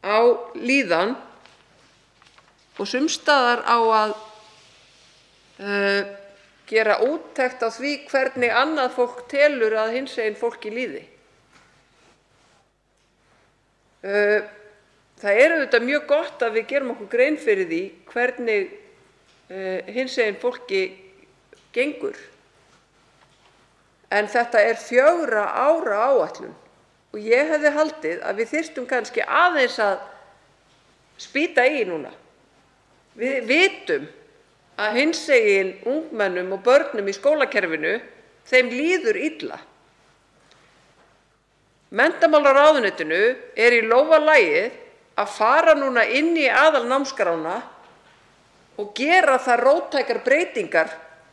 á líðan og sums staðar á að gera úttekt á því hvernig annað fólk telur að hinsegin fólki líði. Það auðvitað mjög gott að við gerum okkur grein fyrir því hvernig hinsegin fólki gengur. En þetta 4 ára áætlun og ég hefði haldið að við þyrftum kannski aðeins að spýta í núna. Við vitum að hinsegin ungmennum og börnum í skólakerfinu, þeim líður illa. Menntamálaráðuneytinu í lófa lagið að fara núna inn í aðalnámskrána og gera þar róttækar breytingar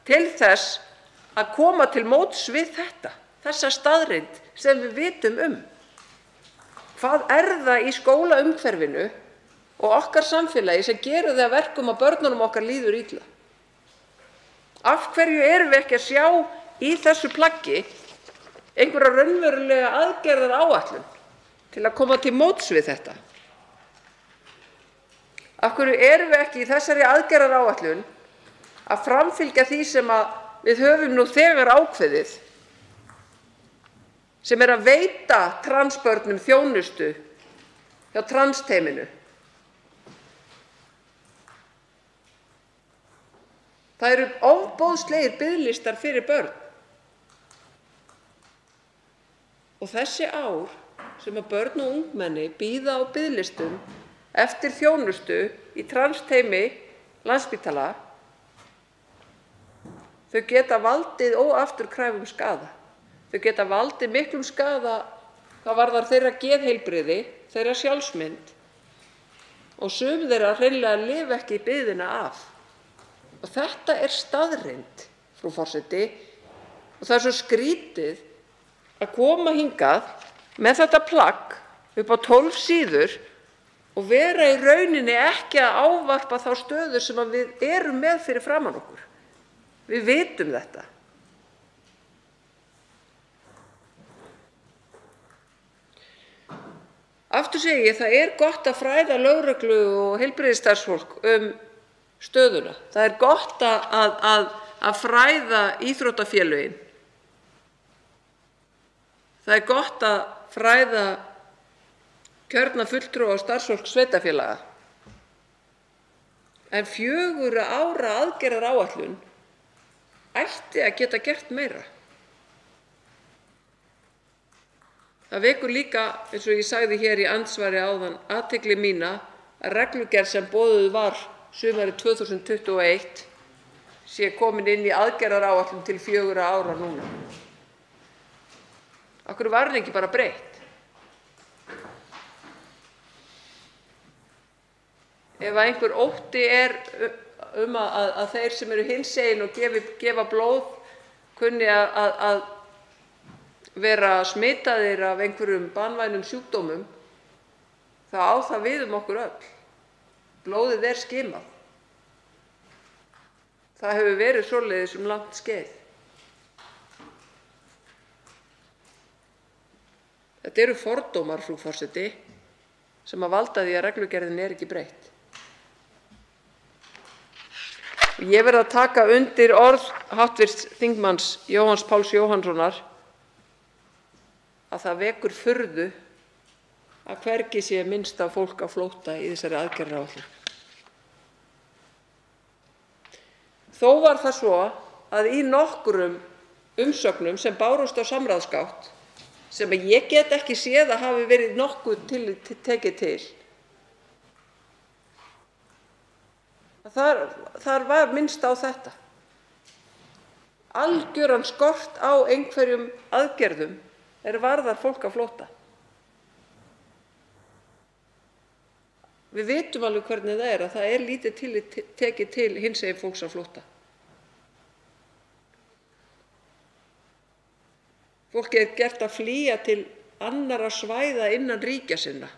til þess að koma til móts við þessa staðreynd sem við vitum Hvað er það í skólaumhverfinu og okkar samfélagi sem gerir það að verkum að börnunum okkar líður illa? Af hverju erum við ekki að sjá í þessu plaggi einhverja raunverulega aðgerðaáætlun til að koma til móts við þetta? Af hverju erum við ekki í þessari aðgerðaáætlun að framfylgja því sem við höfum nú þegar ákveðið, sem er að veita transbörnum þjónustu hjá transteyminu? Það eru ofboðslegir biðlistar fyrir börn. Og þessi ár sem að börn og ungmenni bíða á biðlistum eftir þjónustu í transteymi Landspítala, þau geta valdið óafturkræfum skaða. Þau geta valdið miklum skaða hvað varðar þeirra geðheilbrigði, þeirra sjálfsmynd, og sum þeirra hreinlega lifa ekki biðina af. Og þetta er staðreynd, frú forseti, og það er svo skrítið að koma hingað með þetta plagg upp á 12 síður og vera í rauninni ekki að ávarpa þá stöðu sem við erum með fyrir framan okkur. Við vitum þetta. Aftur segi ég, það er gott að fræða lögreglu og heilbrigðisstarfsfólk stöðuna. Það er gott að fræða íþróttafélögin. Það er gott að fræða kjörna fulltrúa og starfsfólk sveitarfélaga. En 4 ára aðgerðaáætlun ætti að geta gert meira. Það vekur líka, eins og ég sagði hér í andsvari áðan, athygli mína að reglugerð sem boðuð var sumarið 2021 sé komin inn í aðgerðaáætlun til 4 ára núna. Af hverju var henni ekki bara breytt? Ef einhver ótti er að þeir sem eru hinsegin og gefa blóð kunni að vera smitaðir af einhverjum banvænum sjúkdómum, þá á það við okkur öll. Blóðið er skimað. Það hefur verið svoleiðis langt skeið. Þetta eru fordómar, frú forseti, sem að valda því að reglugerðin er ekki breytt. Ég verð að taka undir orð hv. þingmanns Jóhanns Páls Jóhannssonar að það vekur furðu að hvergi sé minnst á fólk á flótta í þessari aðgerðaáætlun. Þó var það svo að í nokkrum umsögnum sem bárust á samráðsgátt, sem ég get ekki séð að hafi verið nokkuð tekið til, þar var minnst á þetta. Algjöran skort á einhverjum aðgerðum varðar fólk á flótta. Við vitum alveg hvernig það er, að það er lítið tekið til hinsegin fólks á flótta. Fólki er gert að flýja til annarra svæða innan ríkja sinna,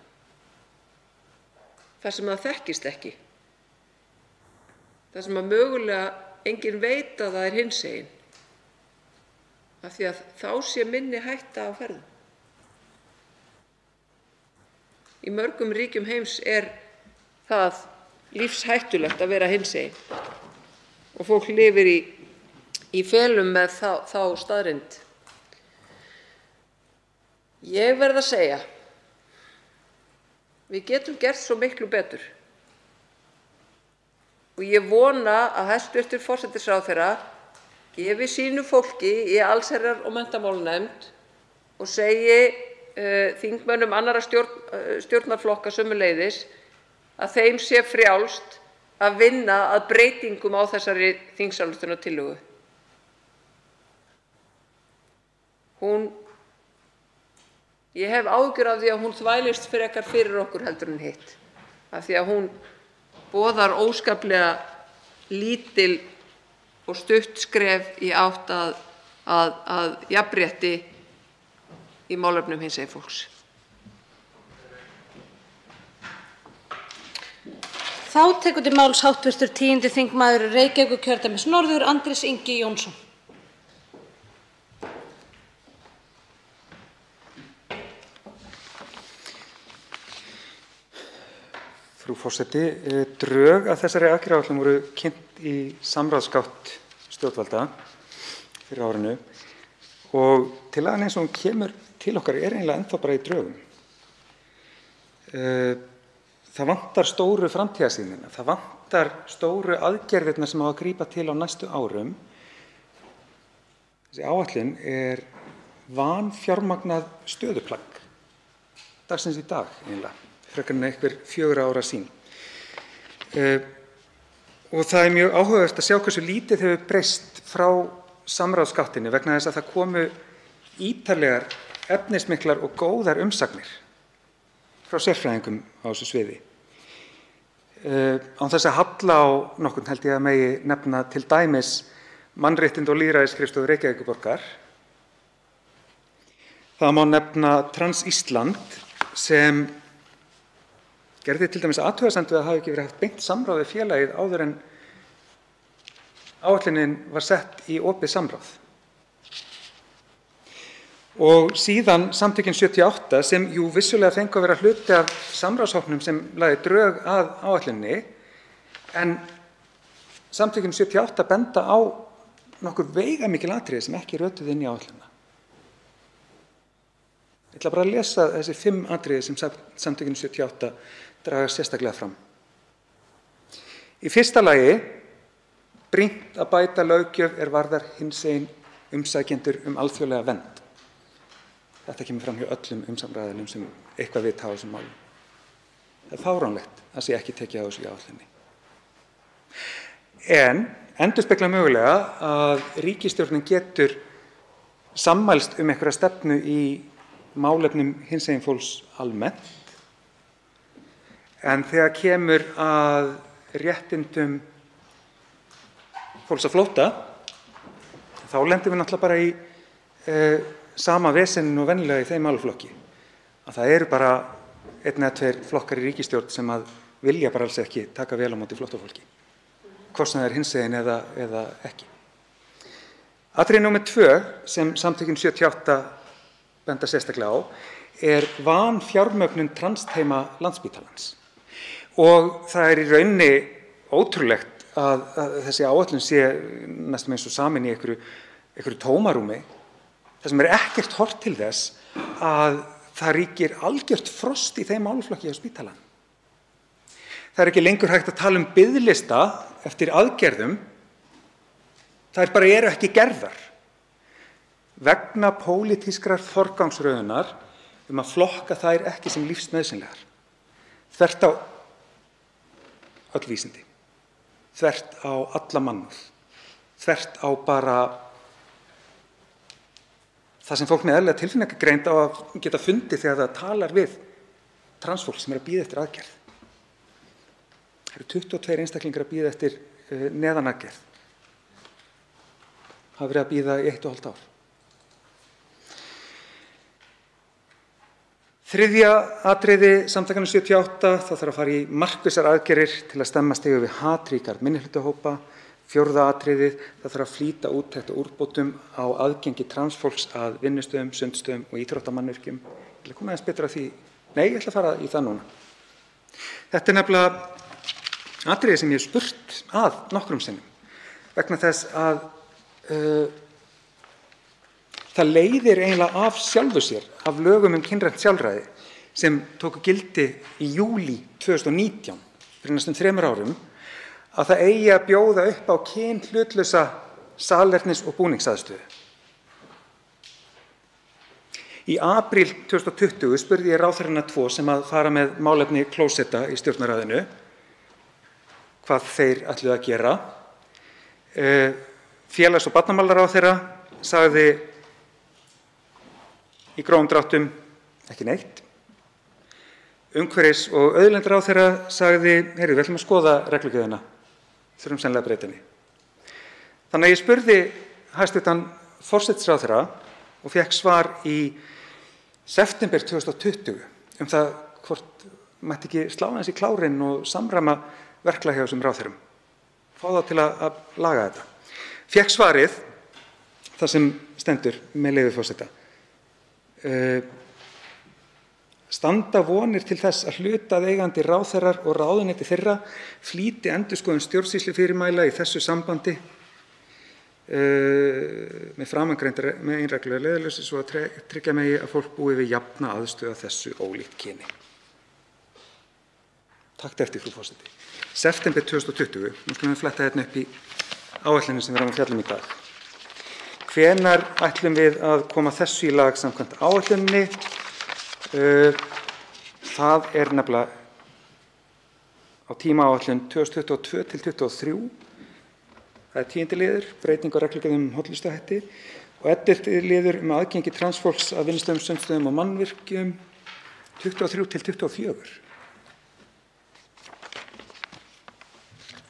þar sem það þekkist ekki, þar sem að mögulega enginn veit að það er hinsegin, af því að þá sé minni hætta á ferðum. Í mörgum ríkjum heims er það lífshættulegt að vera hinsegin og fólk lifir í felum með þá staðreynd. Ég verð að segja, við getum gert svo miklu betur og ég vona að hæstv. Forsætisráðherra gefi sínu fólki í allsherjar- og menntamálanefnd og segi þingmönnum annarra stjórnarflokka sömuleiðis að þeim sé frjálst að vinna að breytingum á þessari þingsályktunartillögu. Ég hef áhyggjur af því að hún þvælist frekar fyrir okkur heldur en hitt, af því að hún boðar óskaplega lítil og stutt skref í átt að jafnrétti í málefnum hinsegin fólks. Þá tekur til máls hv. 10. þingmaður Reykjavíkurkjördæmis norður, Andrés Ingi Jónsson. Frú forseti, drög að þessari aðgerðaáætlun voru kynnt í samráðsgátt stjórnvalda fyrir árinu og tillagan eins og hún kemur til okkar er eiginlega ennþá bara í drögum. Það vantar stóru framtíðarsýnina, það vantar stóru aðgerðirnar sem á að grípa til á næstu árum. Þessi áætlun er vanfjármagnað stöðuplagg dagsins í dag eiginlega, frekar en einhver 4 ára sýn. Og það er mjög áhugavert að sjá hversu lítið hefur breyst frá samráðsgáttinni vegna þess að það komu ítarlegar, efnismiklar og góðar umsagnir frá sérfræðingum á þessu sviði. Án þess að halla á nokkurn held ég að megi nefna til dæmis Mannréttinda- og lýðræðisskrifstofu Reykjavíkurborgar. Það má nefna Trans Ísland sem gerði til dæmis athugasemd við að hafa ekki verið haft beint samráð við félagið áður en áætlunin var sett í opið samráð. Og síðan Samtökin 78 sem jú vissulega fengu að vera hluti af samráðshópnum sem lagði drög að áætluninni, en Samtökin 78 benda á nokkur veigamikil atriði sem ekki rötuðu inn í áætlunina. Ég ætla bara að lesa þessi 5 atriði sem Samtökin 78 draga sérstaklega fram. Í fyrsta lagi, brýnt að bæta löggjöf er varðar hinsegin umsækjendur alþjóðlega vernd. Þetta kemur fram hjá öllum umsagnaraðilum sem eitthvað vita á þessum málum. Það er fáránlegt að sé ekki tekið á þessu í áætluninni. En endurspeglar mögulega að ríkisstjórnin getur sammælst einhverja stefnu í málefnum hinsegin fólks almennt, en þegar kemur að réttindum fólks á flótta, þá lendum við náttúrulega bara í sama veseninu og venjulega í þeim málaflokki, að það eru bara 1 eða 2 flokkar í ríkisstjórn sem að vilja bara alls ekki taka vel á móti flóttafólki, hvort sem það er hinsegin eða ekki. Atriði númer 2 sem Samtökin 78 benda sérstaklega á er vanfjármögnun transteyma Landspítalans. Og það er í rauninni ótrúlegt að þessi áætlun sé næstum eins og samin í einhverju tómarúmi, þar sem er ekkert horft til þess að það ríkir algjört frost í þeim málaflokki á spítalanum. Það er ekki lengur hægt að tala um biðlista eftir aðgerðum, þær bara eru ekki gerðar vegna pólitískrar forgangsröðunar að flokka þær ekki sem lífsnauðsynlegar, þvert á öll vísindi, þvert á alla mannúð, þvert á bara það sem fólk með eðlilega tilfinningagreind á að geta fundið þegar það talar við transfólk sem er að bíða eftir aðgerð. Það eru 22 einstaklingar að bíða eftir neðanaðgerð. Hafa verið að bíða í 1,5 ár. Þriðja atriði Samtakanna 78, það þarf að fara í markvissar aðgerðir til að stemma stigu við hatríkar minnihlutahópa. 4. atriðið, það þarf að flýta úttekt og úrbótum á aðgengi transfólks að vinnustöðum, sundstöðum og íþróttamannvirkjum. Ég ætla að koma aðeins betur að því. Nei, ég ætla að fara í það núna. Þetta er nefnilega atriði sem ég hef spurt að nokkrum sinnum vegna þess að það leiðir eiginlega af sjálfu sér af lögum kynrænt sjálfræði sem tóku gildi í júlí 2019, fyrir næstum 3 árum, að það eigi að bjóða upp á kynhlutlausa salernis- og búningsaðstöðu. Í apríl 2020 spurði ég ráðherrana 2 sem að fara með málefni klósetta í stjórnarráðinu hvað þeir ætluðu að gera. Félags- og barnamálaráðherra sagði í grófum dráttum ekki neitt. Umhverfis- og auðlindaráðherra sagði, heyrðu, við ætlum að skoða reglugerðina, þurfum sennilega að breyta henni. Þannig að ég spurði hæstv. Forsætisráðherra og fékk svar í september 2020 það hvort mætti ekki slá aðeins í klárinn og samræma verklag hjá þessum ráðherrum. Fá þá til að laga þetta. Fékk svarið, það sem stendur með leyfi forseta. Standa vonir til þess að hlutaðeigandi ráðherrar og ráðuneyti þeirra flýti endurskoðun stjórnsýslufyrirmæla í þessu sambandi með framangreindar meginreglur að leiðarljósi svo að tryggja megi að fólk búi við jafna aðstöðu að þessu ólíkt kyni. Takk eftir, frú forseti. September 2020, nú skulum við fletta hérna upp í áætlunum sem við erum að fjalla um í dag. Hvenær ætlum við að koma þessu í lag samkvæmt áætlunni? Það er nefnilega á tímaáætlun 2022 til 2023. Það er 10. liður, breyting á reglugerðum um hollustuhætti, og 11. liður um aðgengi transfólks að vinnustöðum, sundlaugum og mannvirkjum 23 til 24.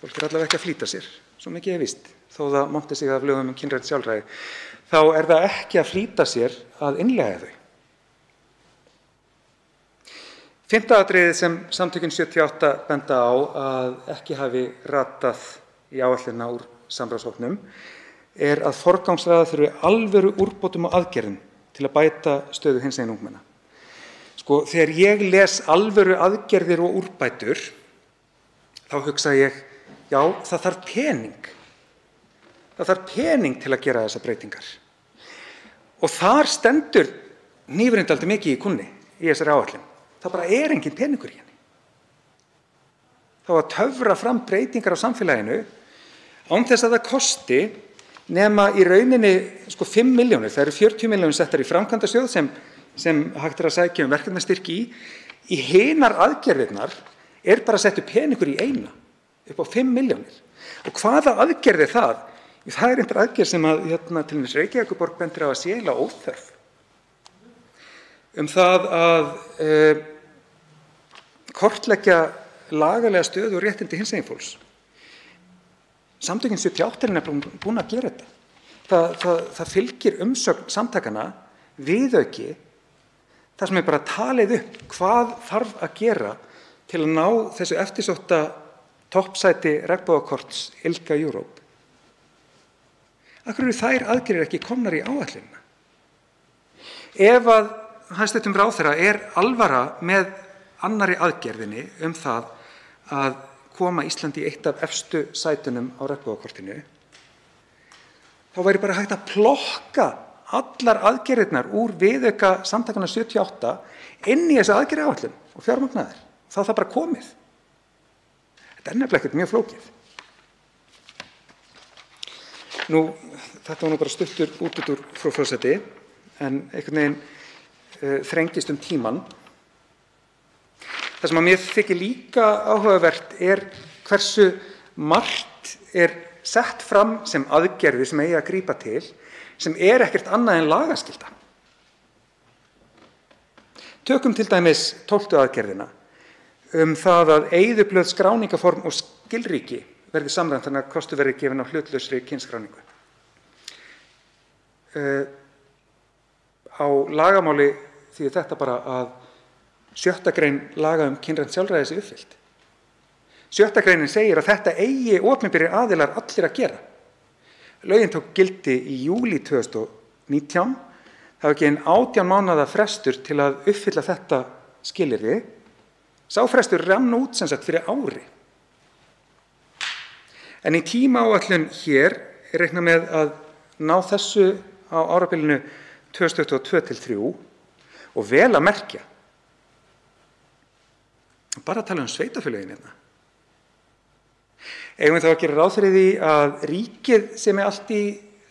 Fólk er allavega ekki að flýta sér, svo mikið er víst, þó það monti sig af lögum um kynrænt sjálfræði. Þá er það ekki að flýta sér að innleiða þau. 5. atriðið sem Samtökin 78 benda á að ekki hafi ratað í áætlunina úr samráðshópnum er að forgangsraða þurfi alvöru úrbótum og aðgerðum til að bæta stöðu hinsegin ungmenna. Sko, þegar ég les alvöru aðgerðir og úrbætur, þá hugsa ég, já, það þarf pening. Það þarf pening til að gera þessar breytingar. Og þar stendur hnífurinn dálítið mikið í kúnni í þessari áætlun. Það bara er engin peningur í henni. Það var að töfra fram breytingar á samfélaginu án þess að það kosti nema í rauninni 5 milljónir. Það eru 40 milljónir settar í framkvæmdasjóð sem hægt er að sækja um verkefnastyrki í. Í hinar aðgerðirnar er bara settur peningur í eina upp á 5 milljónir. Og hvaða aðgerð er það? Það er einhver aðgerð sem að til dæmis Reykjavíkurborg bendir á að sé eiginlega óþörf. Það að kortleggja lagalega stöðu og réttindi hinsegin fólks. Samtökin 78 er nefnilega búin að gera þetta. Það fylgir umsögn samtakanna viðauki þar sem er bara talið upp hvað þarf að gera til að ná þessu eftirsótta toppsæti regnbogakorts ILGA Europe. Af hverju eru þær aðgerðir ekki komnar í áætlunina? Ef að hæstv. Ráðherra er alvara með annarri aðgerðinni það að koma Íslandi í eitt af efstu sætunum á regnbogakortinu, þá væri bara hægt að plokka allar aðgerðirnar úr viðauka samtakanna 78 inn í þessa aðgerðaáætlun og fjármagna þær. Þá er það bara komið. Þetta er nefnilega ekkert mjög flókið. Þetta var bara stuttur útúrdúr, frú forseti, en einhvern veginn þrengist tímann. Það sem að mér þykir líka áhugavert er hversu margt er sett fram sem aðgerðir sem eigi að grípa til sem er ekkert annað en lagaskylda. Tökum til dæmis 12. aðgerðina það að eyðublöð skráningaform og skilríki verði samræmt þannig að kostur verði gefinn á hlutlausri kynskráningu. Á lagamáli þýðir þetta bara að 6. grein laga um kynrænt sjálfræði sé uppfyllt. 6. greinin segir að þetta eigi opinberir aðilar allir að gera. Lögin tók gildi í júlí 2019. Það var gefinn 18 mánaða frestur til að uppfylla þetta skilyrði. Sá frestur rann út sem sagt fyrir ári. En í tímaáætlun hér er reiknað með að ná þessu á árabilinu 2022 til 2023 og vel að merkja. Bara að tala um sveitarfélögin hérna. Eigum við þá að gera ráð fyrir því að ríkið sé með allt í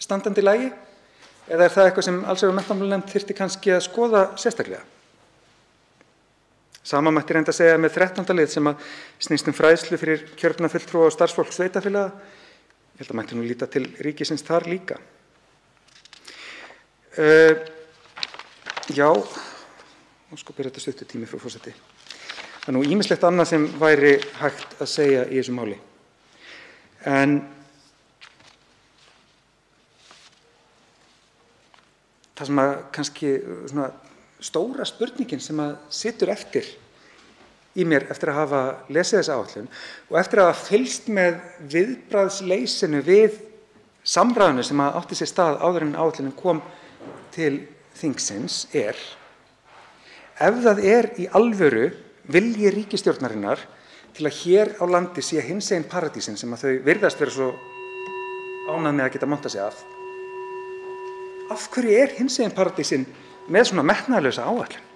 standandi lagi? Eða er það eitthvað sem allsherjar- og menntamálanefnd þyrfti kannski að skoða sérstaklega? Sama mætti reynda að segja með 13. lið sem að snýst fræðslu fyrir kjörna fulltrúa og starfsfólk sveitarfélaga. Ég held að mætti líta til ríkisins þar líka. Já, ósköp er þetta stuttur tími, frú forseti. Það er ýmislegt annað sem væri hægt að segja í þessu máli. En það sem að kannski stóra spurningin sem að situr eftir í mér eftir að hafa lesið þessa áætlun og eftir að hafa fylgst með viðbragðsleysinu við samræðinu sem átti sér stað áður en áætlunin kom til þingsins ef það í alvöru vilji ríkisstjórnarinnar til að hér á landi sé hinsegin paradísin sem að þau virðast vera svo ánægð með að geta montað sig af hverju hinsegin paradísin með svona metnaðarlausa áætlun?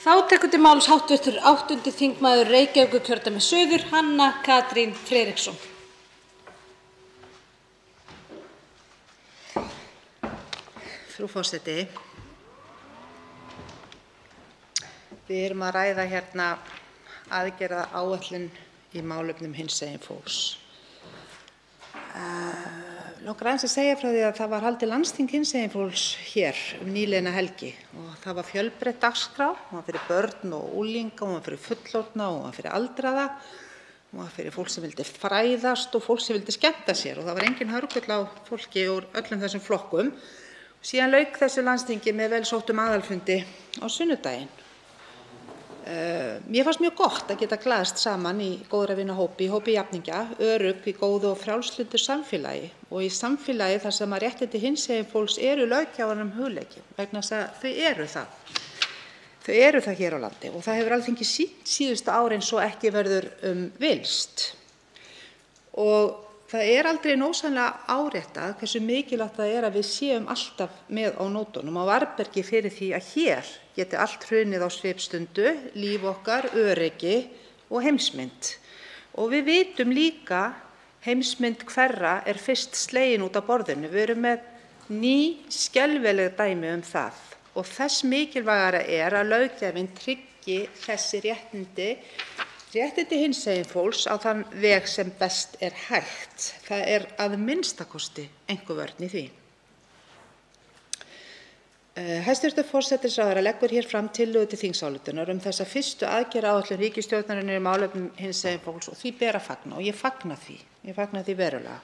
Þá tekur til máls hv. 8. þingmaður Reykjavíkurkjördæmis suður, Hanna Katrín Friðriksson. Frú forseti, við erum að ræða hérna aðgerðaáætlun í málefnum hinsegin fólks. Langar aðeins að segja frá því að það var haldið landsþing hinsegin fólks hér nýliðna helgi og það var fjölbreytt dagskrá, hún var fyrir börn og unglinga, hún var fyrir fullorðna og hún var fyrir aldraða, hún var fyrir fólk sem vildi fræðast og fólk sem vildi skemmta sér og það var engin hörgull á fólki úr öllum þessum flokkum. Síðan lauk þessu landsþingi með vel sóttum aðalfundi á sunnudaginn. Mér fannst mjög gott að geta glaðst saman í góðra vina hópi, hópi jafningja, örugg í góðu og frjálslyndu samfélagi og í samfélagi þar sem að réttindi hinsegin fólks eru löggjafanum hugleikin vegna þess að þau eru það. Þau eru það hér á landi og það hefur Alþingi sýnt síðustu árin svo ekki verður villst. Og það aldrei nógsamlega áréttað hversu mikilvægt það að við séum alltaf með á nótunum á varðbergi fyrir því að hér geti allt hrunið á svipstundu, líf okkar, öryggi og heimsmynd. Og við vitum líka heimsmynd hverra fyrst slegin út af borðinu. Við erum með ný skelfileg dæmi það og þess mikilvægara að löggjafinn tryggi þessi réttindi hinsegin fólks á þann veg sem best hægt. Það að minnsta kosti einhver vörn í því. Hæstv. forsætisráðherra leggur hér fram tillögu til þingsályktunar þessa fyrstu aðgerðaáætlun ríkisstjórnarinnar í málefnum hinsegin fólks og því ber að fagna og ég fagna því verulega.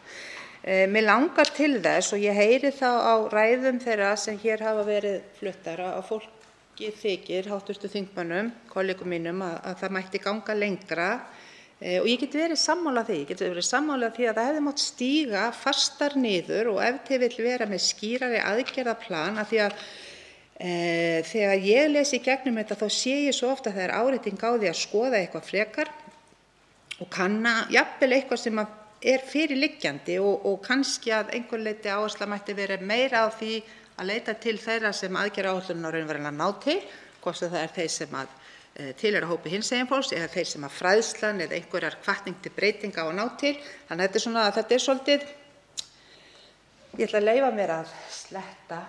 Mig langar til þess og ég heyri það á ræðum þeirra sem hér hafa verið fluttar að fólki þykir, hv. þingmönnum, kollegum mínum, að það mætti ganga lengra og ég get verið sammála því. Ég get verið sammála því að það hefði mátt stíga fastar niður og ef til vill vera með skýrari aðgerðaplan af því að þegar ég les í gegnum þetta þá sé ég svo oft að það áreiting á því að skoða eitthvað frekar og kanna jafnvel eitthvað sem fyrirliggjandi og kannski að einhver leyti áhersla mætti vera meira á því að leita til þeirra sem aðgerðaáætlunin á raunverulega ná til, hvort sem það þeir sem tilheyra hópi hinsegin fólks eða þeir sem fræðslan eða einhverjar hvatning til breytinga á að ná til. Þannig að þetta svolítið, ég ætla að leyfa mér að sletta,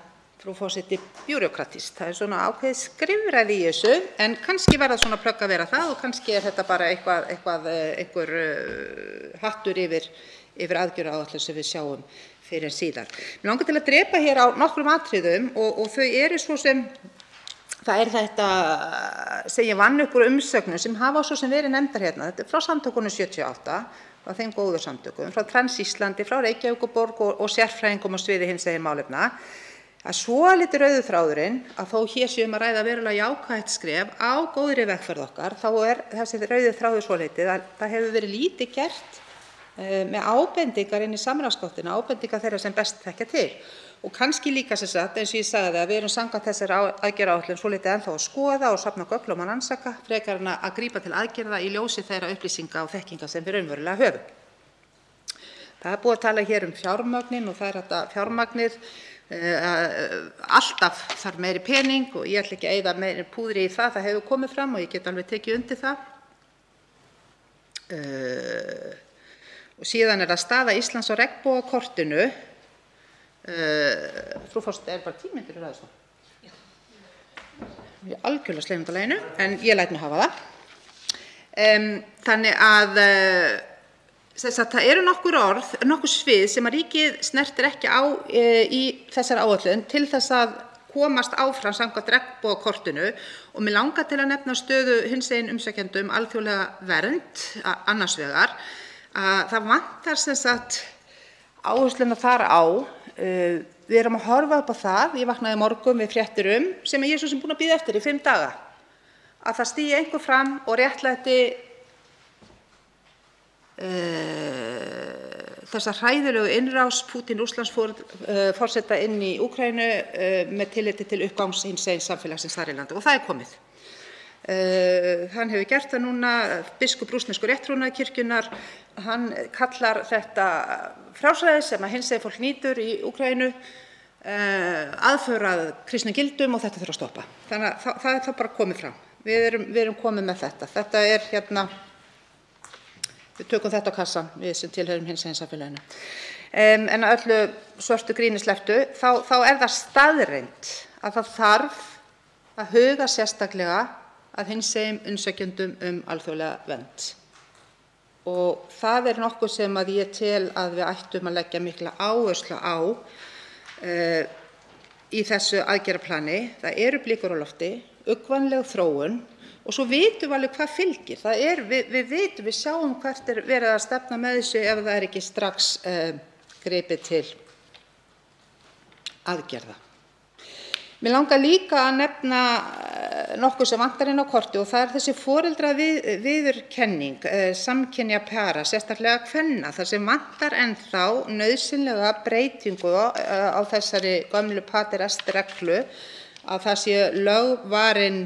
frú forseti, bjúrókratist. Það svona ákveðið skrifræði í þessu, en kannski verða svona plögg að vera það og kannski þetta bara einhver hattur yfir aðgerðaáætlun sem við sjáum fyrir en síðar. Mig langar til að drepa hér á nokkrum atriðum og þau svo sem það þetta sem ég vann upp úr umsögnum sem hafa svo sem verið nefndar hérna. Þetta frá samtökunum 78, frá þeim góðu samtökum, frá Trans Íslandi, frá Reykjavíkurborg og sérfræðingum á sviði hinsegin málefna. Að svolítið rauður þráðurinn að þó hér séum að ræða verulega jákvætt skref á góðri vegferð okkar, þá þessi rauður þráður svolítið að það hefur verið lítið gert með ábendingar inn í samráðsgáttina, ábendingar þeirra sem best þekkja til. Og kannski líka sem sagt, eins og ég sagði að við erum samkvæmt þessari aðgerðaáætlun svolítið ennþá að skoða og safna gögnum og rannsaka frekar en að grípa til aðgerða í ljósi þeirra upplýsinga og þekkinga sem við raunverulega höfum. Það búið að tala hér fjármögnin og það þetta fjármagnið alltaf þarf meiri pening og ég ætla ekki að eyða meiri púðri í það hefur komið fram og ég get alveg tekið undir það. Og síðan það staða Íslands á regnbogakortinu. Frú forseti, bara 10 mínútur í ræðustóð? Ég er algjörlega sleimund á leginu, en ég læt mig hafa það. Þannig að það eru nokkur svið sem að ríkið snertir ekki á í þessari áætlun til þess að komast áfram samkvæmt regnbogakortinu og mig langar til að nefna stöðu hinsegin umsækjendum alþjóðlega vernd annars vegar. Það vantar sem sagt áhersluna þar á Við erum að horfa upp á það, ég vaknaði í morgun við fréttir sem ég er svo sem búin að bíða eftir í 5 daga, að það stigi einhver fram og réttlæti þessa hræðilegu innrás Pútín Rússlandsforseta inn í Úkraínu með tilliti til uppgangs hinsegin samfélagsins þar í landi, og það er komið. Hann hefur gert það núna, biskup rússnesku rétttrúnaðarkirkjunnar, hann kallar þetta frjálsræði sem að hinsegin fólk nýtur í Úkraínu aðför að kristnum gildum, og þetta þurfi að stoppa. Þannig að það er þá bara komið fram. Við erum komið með þetta. Þetta er við tökum þetta á kassan, við sem tilheyrum hinsegin samfélaginu. En að öllu svörtu gríni slepptu, þá er það staðreynd að það þarf að huga sérstaklega að hinsegin umsækjendum alþjóðlega vernd. Og það er nokkuð sem að ég tel að við ættum að leggja mikla áherslu á í þessu aðgerðaplani. Það eru blikur á lofti, uggvænleg þróun, og svo vitum við alveg hvað fylgir. Við sjáum hvert er verið að stefna með þessu ef það er ekki strax gripið til aðgerða. Mig langar líka að nefna nokkuð sem vantar inn á kortið, og það er þessi foreldraviðurkenning samkynja para, sérstaklega kvenna, þar sem vantar ennþá nauðsynlega breytingu á þessari gömlu pater est reglu, að það sé lögvarin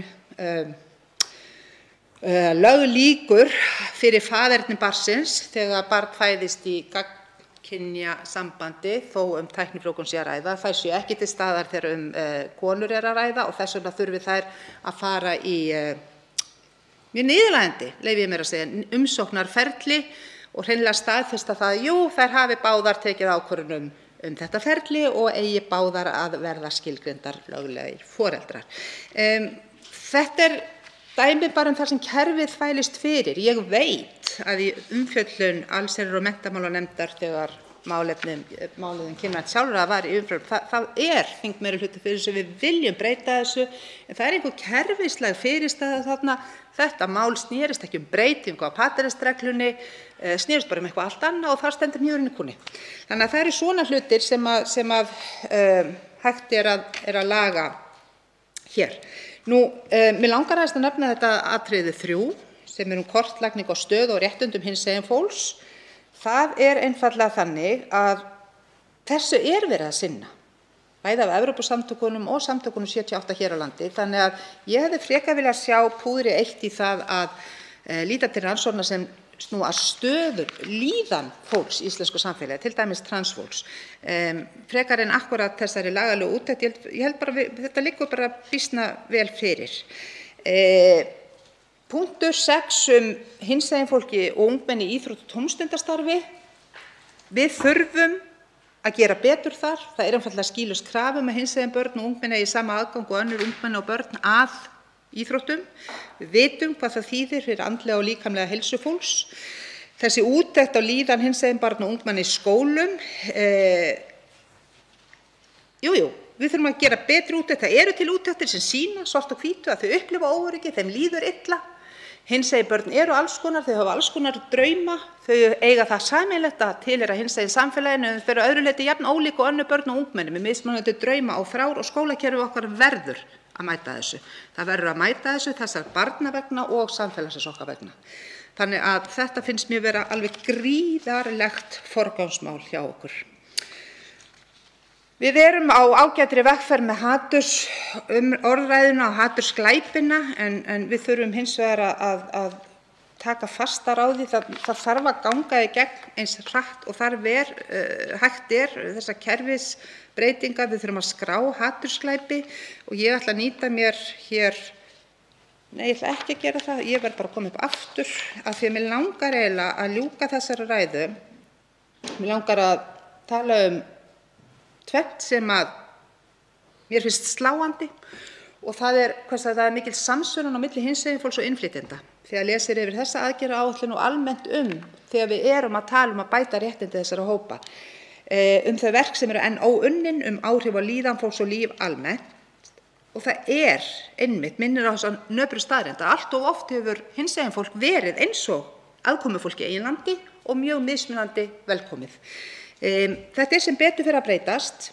löglíkur fyrir faðerni barnsins þegar barn fæðist í gagnkynja sambandi, þó tæknifrjóvgun sé að ræða. Þær séu ekki til staðar þegar konur er að ræða, og þess vegna þurfi þær að fara í mjög niðurlægjandi, leyfi ég mér að segja, umsóknarferli og hreinlega staðfesta það, jú, þær hafi báðar tekið ákvörðun þetta ferli og eigi báðar að verða skilgreindar löglegir foreldrar. Þetta er dæmi bara það sem kerfið þvælist fyrir. Ég veit að í umfjöllun allsherjar- og menntamálanefndar þegar málið kynrænt sjálfræði var í umfjöllun, það er þingmeirihluti fyrir þessu, við viljum breyta þessu, en það er einhver kerfislæg fyrirstaða þarna. Þetta mál snerist ekki breytingu á pater est reglunni, snerist bara eitthvað allt annað, og það stendur mjög í kúnni. Þannig að það eru svona hlutir sem hægt er að laga hér. Mér langar aðeins að nefna þetta atriði 3 sem er kortlagning á stöðu og réttindum hinsegin fólks. Það er einfaldlega þannig að þessu er verið að sinna, bæði af Evrópusamtökunum og samtökunum 78 hér á landi. Þannig að ég hefði frekar viljað sjá púðri eitt í það að líta til rannsókna sem snúa að stöðu líðan fólks í íslensku samfélagi, til dæmis transfólks, frekar en akkúrat þessari lagalegu úttekt. Ég held bara þetta liggur bara býsna vel fyrir. Punktur 6 hinsegin fólki og ungmenni í íþrótta- og tómstundastarfi. Við þurfum að gera betur þar. Það er einfaldlega skýlaus krafa að hinsegin börn og ungmenni eigi sama aðgang og önnur ungmenni og börn að íþróttum. Við vitum hvað það þýðir fyrir andlega og líkamlega heilsu fólks. Þessi úttekt á líðan hinsegin barna og ungmenna í skólum, við þurfum að gera betri úttekt. Það eru til úttektir sem sýna svart og hvítu að þau upplifa óöryggi, þeim líður illa. Hinsegin börn eru alls konar, þau hafa alls konar drauma, þau eiga það sameiginlegt að tilheyra hinsegin samfélaginu, en þau eru að öðru leyti jafn ólík og önnur börn og ungmenni með mismunandi drauma og þrár, og skólakerfið okkar verður að mæta þessu. Það verður að mæta þessu þessar barna vegna og samfélagsins okkar vegna. Þannig að þetta finnst mér vera alveg gríðarlegt forgangsmál hjá okkur. Við erum á ágætri vegferð með orðræðuna og hatursglæpina, en við þurfum hins vegar að taka fastar á því. Það þarf að ganga í gegn eins hratt og hægt er þessar kerfisbreytingar. Við þurfum að skrá hatursglæpi, og ég ætla að nýta mér hér, nei, ég ætla ekki að gera það, ég verð bara að koma upp aftur, af því að mér langar eiginlega að ljúka þessari ræðu. Mér langar að tala tvennt sem að mér finnst sláandi, og það er það er mikil samsvörun á milli hinsegin fólks og innflytjenda. Þegar lesir yfir þessa aðgerðaáætlun og almennt þegar við erum að tala að bæta réttindi þessara hópa, þau verk sem eru enn óunnin, áhrif á líðan fólks og líf almennt. Og það er einmitt, minnir á þessa nöpru staðreynd, að allt of oft hefur hinsegin fólk verið eins og aðkomufólk í eigin landi og mjög mismunandi velkomið. Þetta sem betur fyrir að breytast,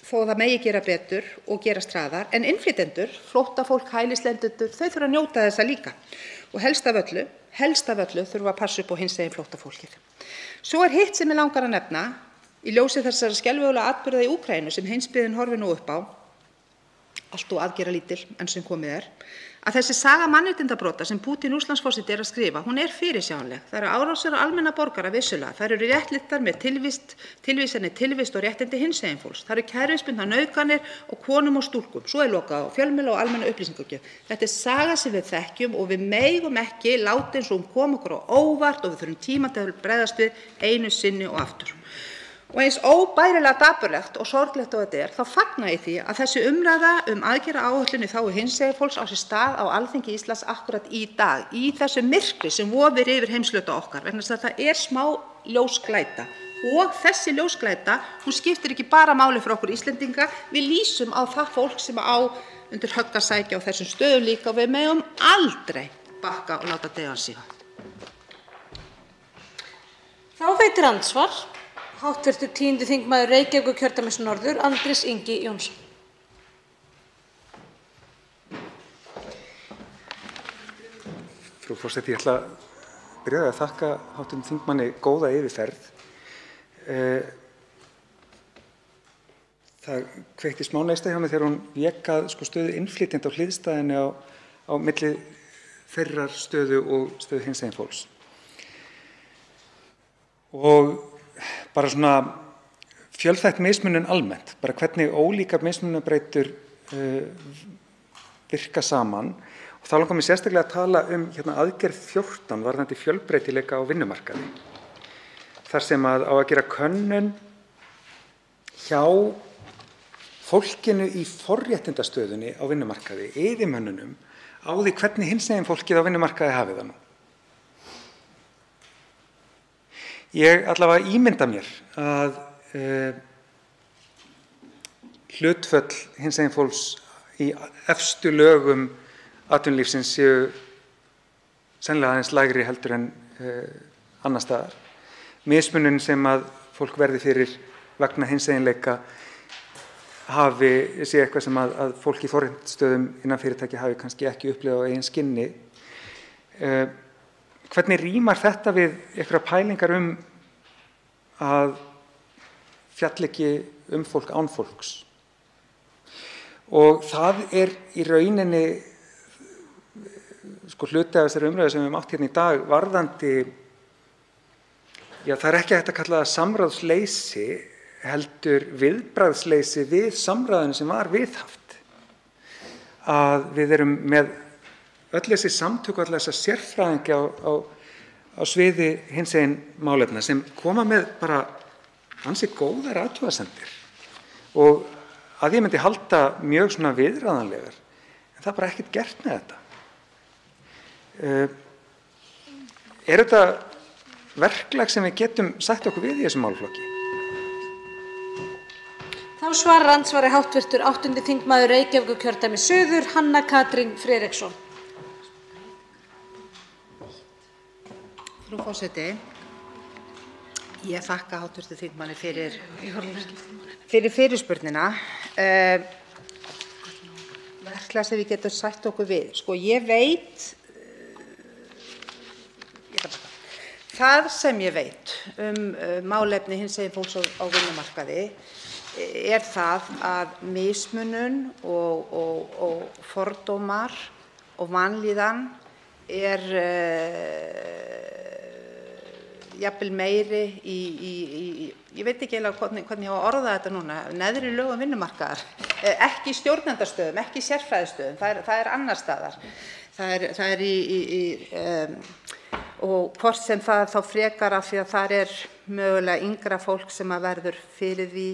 þó það megi gera betur og gerast hraðar, en innflytjendur, flóttafólk, hælisleitendur, þau þurfa að njóta þessa líka. Og helst af öllu þurfa að passa upp á hinsegin flóttafólkið. Svo hitt sem ég langar að nefna, í ljósi þessara skelfilegu atburða í Úkraínu sem heimsbyggðin horfir nú upp á, allt og aðgerðalítil enn sem komið að þessi saga mannréttindabrota sem Pútín Rússlandsforseti að skrifa, hún fyrirsjáanleg. Það eru árásir á almenna borgara vissulega. Það eru réttlættar með tilvist og réttindi hinsegin fólks. Það eru kerfisbundnar nauðganir og konum og stúlkum. Svo lokað á fjölmiðla og almenna upplýsingagjöf. Þetta saga sem við þekkjum og við megum ekki láta eins og hún kom okkur á óvart og við þurfum tíma til að bregðast við einu sinni og aftur. Og eins óbærilega dapurlegt og sorglegt og þetta þá fagna ég því að þessi umræða aðgerðaáætlun í þágu hinsegin fólks á sér stað á Alþingi Íslands akkúrat í dag, í þessu myrkri sem vofir yfir heimshluta okkar, vegna þess að það smá ljósglæta. Og þessi ljósglæta, hún skiptir ekki bara máli fyrir okkur Íslendinga, við lýsum á það fólk sem á undir högg að sækja á þessum stöðum líka og við megum aldrei bakka og láta deyja síga. Þá veitir andsvar hv. 10. þingmaður Reykjavíkurkjördæmis norður, Andrés Ingi Jónsson. Frú forseti, ég ætla að byrja að þakka hv. þingmanni góða yfirferð. Það kveikti smá neista hjá mig þegar hún vék að stöðu innflytjenda á hliðstæðinni á milli þeirrar stöðu og stöðu hinsegin fólks. Og bara svona fjölþætt mismunun almennt, bara hvernig ólíkar mismununarbreytur virka saman. Og þá langar mér sérstaklega að tala aðgerð 14 varðandi fjölbreytileika á vinnumarkaði. Þar sem á að gera könnun hjá fólkinu í forréttindastöðunni á vinnumarkaði, yfirmönnunum, á því hvernig hinsegin fólkið á vinnumarkaði hafi það nú. Ég allavega ímynda mér að hlutföll hinsegin fólks í efstu lögum atvinnulífsins séu sennilega aðeins lægri heldur en annars staðar. Mismunun sem að fólk verði fyrir vegna hinseginleika sé eitthvað sem að fólk í forréttindastöðum innan fyrirtækja hafi kannski ekki upplifað á eigin skinni. Hvernig rímar þetta við einhverjar pælingar að fjalla ekki fólk án fólks? Og það í rauninni hluti af þessari umræðu sem við höfum átt hérna í dag varðandi, það ekki hægt að kalla það samráðsleysi, heldur viðbragðsleysi við samræðinu sem var viðhaft. Að við erum með öll þessi samtök og öll þessa sérfræðingi á sviði hinsegin málefna sem koma með bara ansi góðar athugasemdir og að ég myndi halda mjög svona viðráðanlegar, en það er bara ekkert gert með þetta. Er þetta verklag sem við getum sætt okkur við í þessum málaflokki? Þá svarar andsvari hv. 8. þingmaður Reykjavíkurkjördæmis suður, Hanna Katrín Friðriksson. Frú forseti, ég þakka hv. þingmanni fyrir fyrirspurnina. Verklag sem við getum sætt okkur við. Ég veit, það sem ég veit málefni hinsegin fólks á vinnumarkaði það að mismunun og fordómar og vanlíðan jafnvel meiri ég veit ekki hvernig ég á að orða þetta núna, neðri lögum vinnumarkaðar, ekki í stjórnendastöðum, ekki í sérfræðistöðum, það annars staðar. Það og hvort sem það þá frekar af því að það mögulega yngra fólk sem verður fyrir því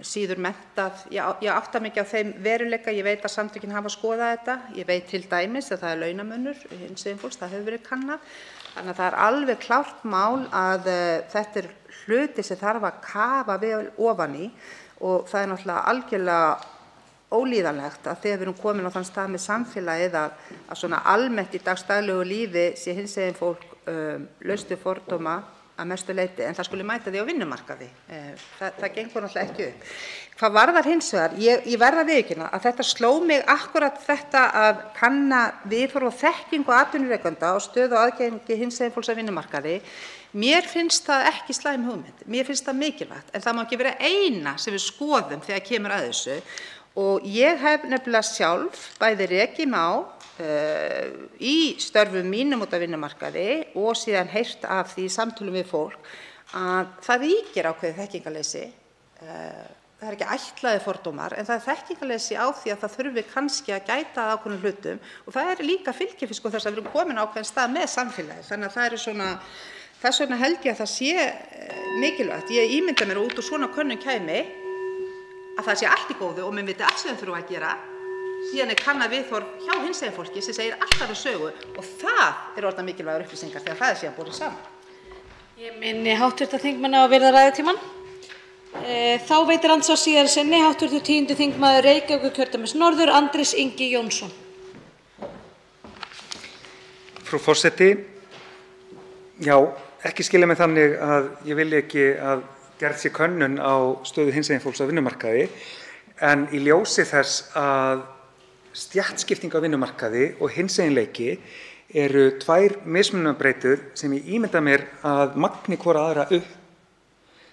síður menntað. Ég átta mig ekki á þeim veruleika, ég veit að samtökin hafa skoðað þetta, ég veit til dæmis að það launamunur hinsegin fólks, það hefur verið kannað. Þannig að það alveg klárt mál að þetta hluti sem þarf að kafa vel ofan í og það náttúrulega algjörlega ólíðanlegt að þegar við erum komin á þann stað með samfélagið að svona almennt í dagsdaglegu lífi sé hinsegin fólk laust við fordóma að mestu leyti en það skuli mæta því á vinnumarkaði. Það gengur náttúrulega ekki upp. Hvað varðar hins vegar, ég verð að viðurkenna að þetta sló mig akkúrat þetta að kanna viðhorf og þekkingu atvinnurekenda og stöðu og aðgengi hinsegin fólks á vinnumarkaði. Mér finnst það ekki slæm hugmynd, mér finnst það mikilvægt, en það má ekki vera eina sem við skoðum þegar kemur að þessu. Og ég hef nefnilega sjálf bæði rekið mig á í störfum mínum út af vinnumarkaði og síðan heyrt af því í samtölum við fólk að það ríkir ákveðið þekkingarleysi. Það er ekki ætlaðir fordómar en það er þekkingarleysi á því að það þurfi kannski að gæta að ákveðnum hlutum og það er líka fylgifiskur þess að við erum komin á ákveðinn stað með samfélagið. Þannig að það eru svona, þess vegna held ég að það sé mikilvægt. Ég ímynda mér út úr svona könnun kæmi að það sé allt í góðu og menn viti allt sem þurfa að gera. Síðan kannað viðhorf hjá hinsegin fólki sem segir alltaf sögu og það eru orðnar mikilvægar upplýsingar þegar það er síðan borið saman. Ég minni hv. þingmanna á að virða ræðutímann. Þá veitir andsvar síðar sinni hv. 10. þingmaður Reykjavíkurkjördæmis norður Andrés Ingi Jónsson. Frú forseti, já, ekki skilja mig þannig að ég vilji ekki að gerð sé könnun á stöðu hinsegin fólks á vinnumarkaði en í ljósi þess að stéttskipting á vinnumarkaði og hinseginleiki eru tvær mismununarbreytur sem ég ímynda mér að magni hvora aðra upp.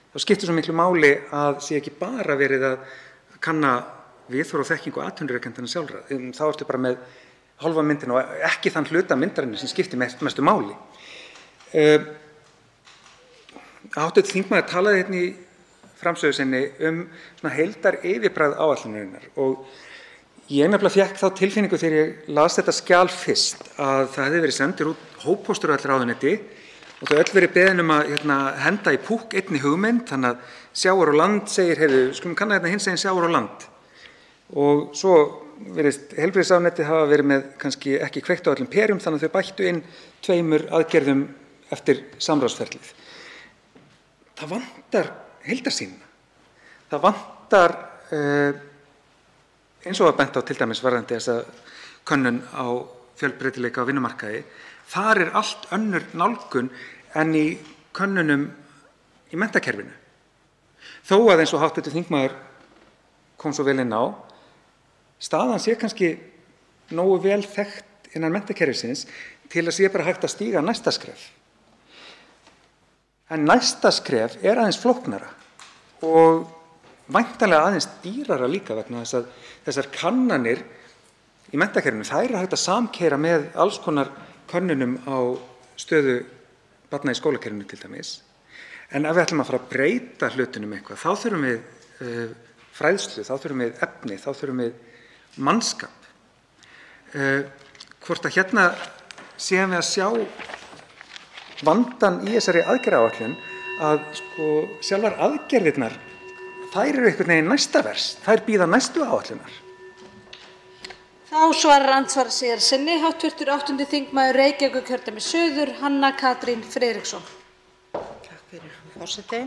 Þá skiptir svo miklu máli að sé ekki bara verið að kanna viðhorf og þekkingu atvinnurekendana sjálfra. Þá ertu bara með hálfa myndina og ekki þann hluta myndarinnar sem skiptir mestu máli. Hv. þingmaður talaði hérna í framsögu sinni svona heildaryfirbragð áætlunarinnar og ég nefnilega fékk þá tilfinningu þegar ég las þetta skjal fyrst að það hefði verið sendur út hóppóstur á öll ráðuneyti og þau öll verið beðin að henda í púkk einni hugmynd, þannig að Sjávar og land segir, heyrðu, skulum kanna hinsegin Sjávar og land. Og svo virðist heilbrigðisráðuneytið hafa verið með kannski ekki kveikt á öllum perum þannig að þau bættu inn 2 aðgerðum eftir samráðsferlið. Það vantar heildarsýnina. Það vantar eins og að bent á til dæmis varðandi þessa könnun á fjölbreytileika á vinnumarkaði. Þar er allt önnur nálgun en í könnunum í menntakerfinu. Þó að eins og hv. þingmaður kom svo vel inn á, staðan sé kannski nógu vel þekkt innan menntakerfisins til að sé bara hægt að stíga næsta skref. En næsta skref er aðeins flóknara og væntanlega aðeins dýrara líka vegna þess að þessar kannanir í menntakerfinu, þær er hægt að samkeyra með alls konar könnunum á stöðu barna í skólakerfinu til dæmis. En ef við ætlum að fara að breyta hlutunum eitthvað, þá þurfum við fræðslu, þá þurfum við efni, þá þurfum við mannskap. Hvort að hérna séum við að sjá vandann í þessari aðgerðaáætlun að sjálfar aðgerðirnar, þær eru einhvern veginn næsta vers, þær bíða næstu áætlunar. Þá svarar andsvar síðar sinni hv. 8. þingmaður Reykjavíkurkjördæmis suður Hanna Katrín Friðriksson. Takk fyrir, forseti.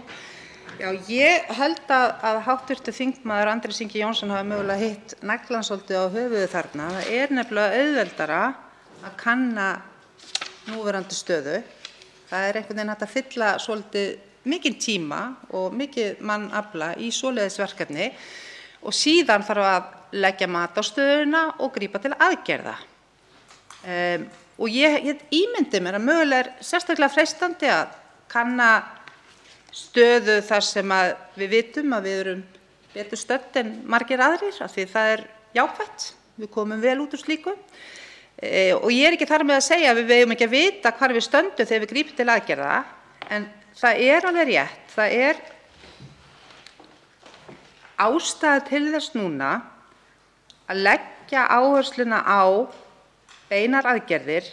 Já, ég held að hv. þingmaður Andrés Ingi Jónsson hafi mögulega hitt naglann svolítið á höfuðið þarna. Það er nefnilega auðveldara að kanna núverandi stöðu. Það er einhvern veginn hægt að fylla svolítið mikinn tíma og mikið mannafla í svoleiðis verkefni og síðan þarf að leggja mat á stöðuna og grípa til aðgerða. Og ég ímyndi mér að mögulega er sérstaklega freistandi að kanna stöðu þar sem að við vitum að við erum betur stödd en margir aðrir af því það er jákvætt, við komum vel út úr slíku. Og ég er ekki þar með að segja að við eigum ekki að vita hvar við stöndum þegar við grípum til aðgerða, en það er alveg rétt, það er ástæða til þess núna að leggja áhersluna á beinar aðgerðir.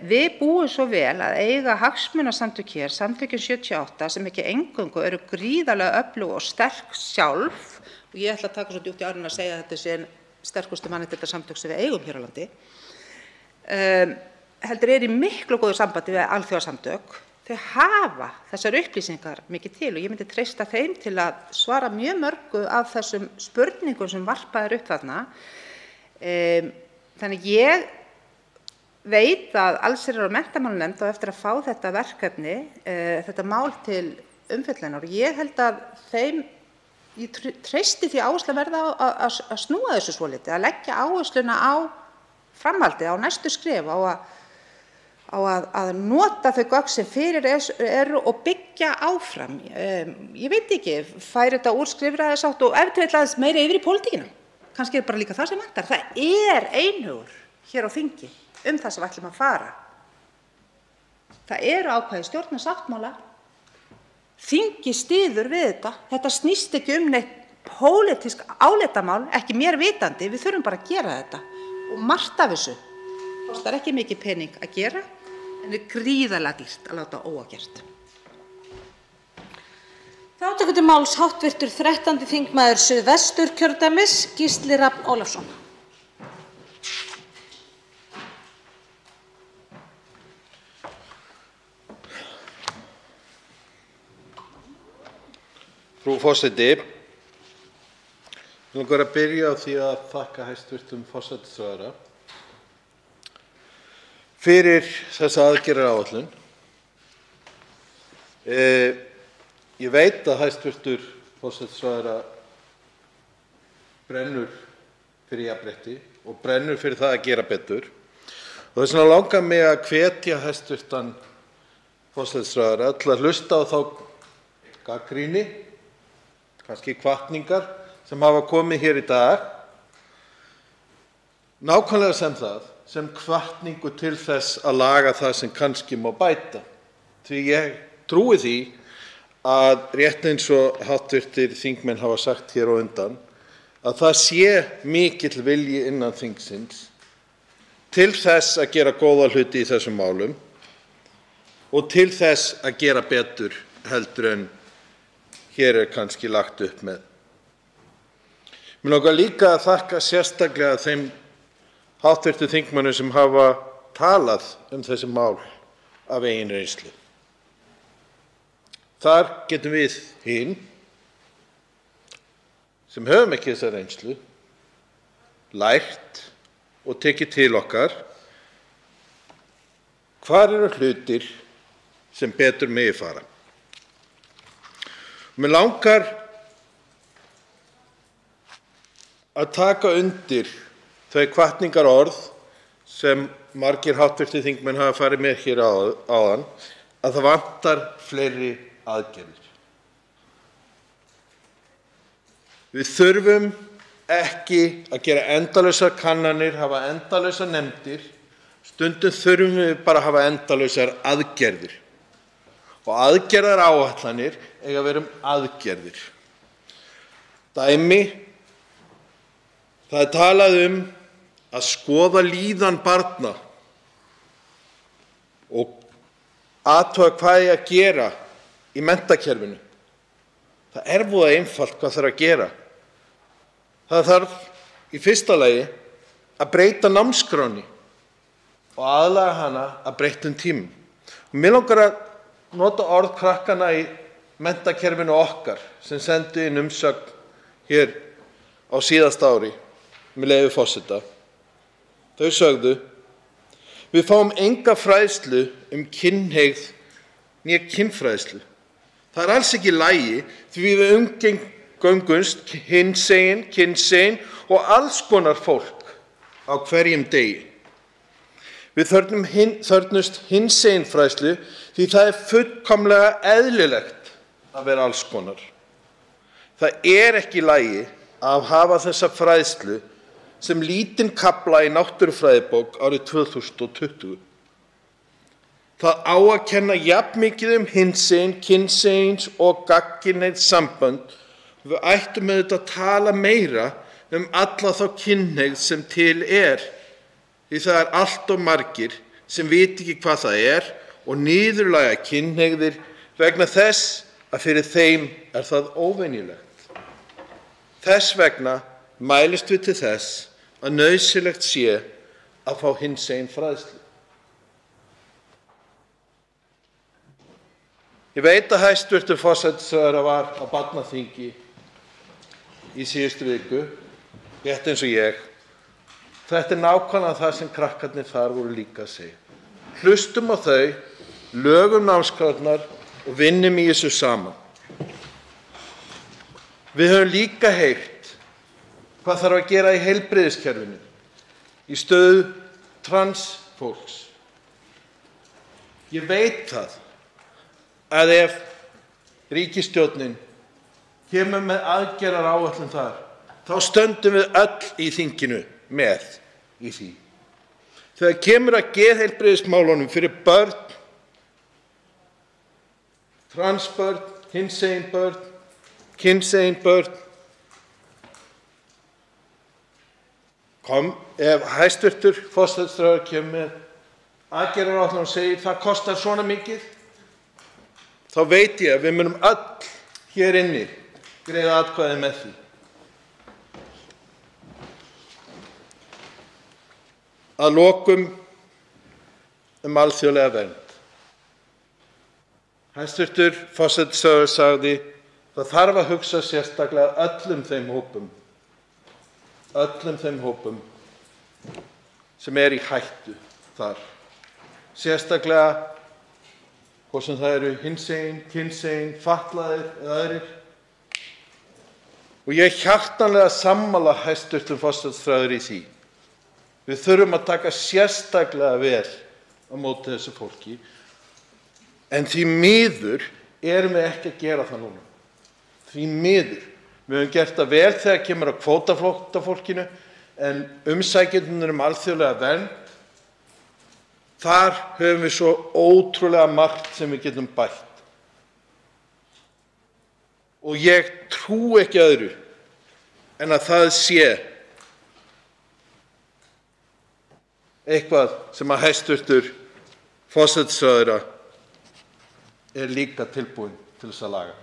Við búum svo vel að eiga hagsmunasamtök hér, samtökin 78, sem ekki eingöngu eru gríðarlega öflug og sterk sjálf, og ég ætla að taka svo djúpt í árinni að segja að þetta sé sterkustu mannréttindasamtök sem við eigum hér á landi, heldur í miklu góðu sambandi við alþjóðasamtök. Þau hafa þessar upplýsingar mikið til og ég myndi treysta þeim til að svara mjög mörgu af þessum spurningum sem varpað upp þarna. Þannig ég veit að allsherjar- og menntamálanefnd á eftir að fá þetta verkefni, þetta mál til umfjöllunar, og ég held að ég treysti því áherslu verða að snúa þessu svolítið, að leggja áhersluna á framhaldið, á næstu skref, á að nota þau gögn sem fyrir eru og byggja áfram. Ég veit ekki, færi þetta úr skrifræðisátt og ef til aðeins meira yfir í pólitíkina. Kannski bara líka það sem vantar. Það einhugur hér á þingi það sem við ætlum að fara. Það eru ákvæði stjórnarsáttmála. Þingi styður við þetta. Þetta snýst ekki neitt pólitísk álitamál, ekki mér vitandi. Við þurfum bara að gera þetta. Og margt af þessu kostar ekki mikið pening að gera, en er gríðarlega dýrt að láta ógert. Þá tekur til máls hv. 13. þingmaður Suðvesturkjördæmis, Gísli Rafn Ólafsson. Frú forseti, mig langar að byrja á því að þakka hæstv. Forsætisráðherra fyrir þessa aðgerðaáætlun. Ég veit að hæstv. Forsætisráðherra brennur fyrir jafnrétti og brennur fyrir það að gera betur. Og þess vegna langar mig að hvetja hæstv. Forsætisráðherra til að hlusta á þá gagnrýni, kannski hvatningar sem hafa komið hér í dag, nákvæmlega sem hvatningu til þess að laga það sem kannski má bæta. Því ég trúi því að rétt eins og hv. þingmenn hafa sagt hér á undan, að það sé mikill vilji innan þingsins til þess að gera góða hluti í þessum málum og til þess að gera betur heldur en hér kannski lagt upp með. Mig langar líka að þakka sérstaklega þeim hv. þingmönnum sem hafa talað þessi mál af eigin reynslu. Þar getum við hin, sem höfum ekki þessa reynslu, lært og tekið til okkar hvar eru hlutir sem betur megi fara. Mig langar að taka undir þau hvatningarorð sem margir hv. þingmenn hafa farið með hér áðan, að það vantar fleiri aðgerðir. Við þurfum ekki að gera endalausar kannanir, hafa endalausar nefndir. Stundum þurfum við bara að hafa endalausar aðgerðir. Og aðgerðaráætlanir eiga að vera aðgerðir. Dæmi, það talað að skoða líðan barna og athuga hvað eigi að gera í menntakerfinu. Það voða einfalt hvað þarf að gera. Það þarf í fyrsta lagi að breyta námskránni og aðlaga hana að breyttum tímum. Mig langar að nota orð krakkana í menntakerfinu okkar sem sendu inn umsögn hér á síðasta ári, með leyfi forseta. Þau sögðu: við fáum enga fræðslu kynhneigð né kynfræðslu. Það alls ekki í lagi því við umgöngumst hinsegin, kynsegin og alls konar fólk á hverjum degi. Við þörfnumst hinsegin fræðslu því það fullkomlega eðlilegt að vera alls konar. Það ekki í lagi að hafa þessa fræðslu sem lítinn kafla í náttúrufræðibók árið 2020. Það á að kenna jafnmikið hinsegin, kynsegin og gagnkynhneigð sambönd. Við ættum auðvitað að tala meira alla þá kynhneigð sem til því það allt of margir sem vita ekki hvað það og niðurlægja kynhneigðir vegna þess að fyrir þeim það óvenjulegt. Þess vegna mælist við til þess að nauðsynlegt sé að fá hinsegin fræðslu. Ég veit að hæstv. Forsætisráðherra var á barnaþingi í síðustu viku, rétt eins og ég. Þetta er nákvæmlega það sem krakkarnir þar voru líka að segja. Hlustum á þau, lögum námskrárnar og vinnum í þessu saman. Við höfum líka heyrt hvað þarf að gera í heilbrigðiskerfinu, í stöðu transfólks. Ég veit það að ef ríkisstjórnin kemur með aðgerðaáætlun þar, þá stöndum við öll í þinginu með í því. Þegar kemur að geðheilbrigðismálunum fyrir börn, transbörn, hinsegin börn, kynsegin börn, ef hæstv. Forsætisráðherra kemur með aðgerðaáætlun og segir það kostar svona mikið, þá veit ég að við munum öll hér inni greiða atkvæði með því. Að lokum alþjóðlega vernd. Hæstv. Forsætisráðherra sagði það þarf að hugsa sérstaklega öllum þeim hópum sem í hættu þar. Sérstaklega hvort sem það eru hinsegin, kynsegin, fatlaðir eða aðrir. Og ég hjartanlega sammála hæstv. Forsætisráðherra í því. Við þurfum að taka sérstaklega vel á móti þessu fólki, en því miður erum við ekki að gera það núna. Því miður. Við höfum gert það vel þegar kemur að kvótaflóttafólkinu, en umsækjendurnir alþjóðlega vernd, þar höfum við svo ótrúlega margt sem við getum bætt. Og ég trúi ekki öðru en að það sé eitthvað sem að hæstv. Forsætisráðherra líka tilbúin til þess að laga.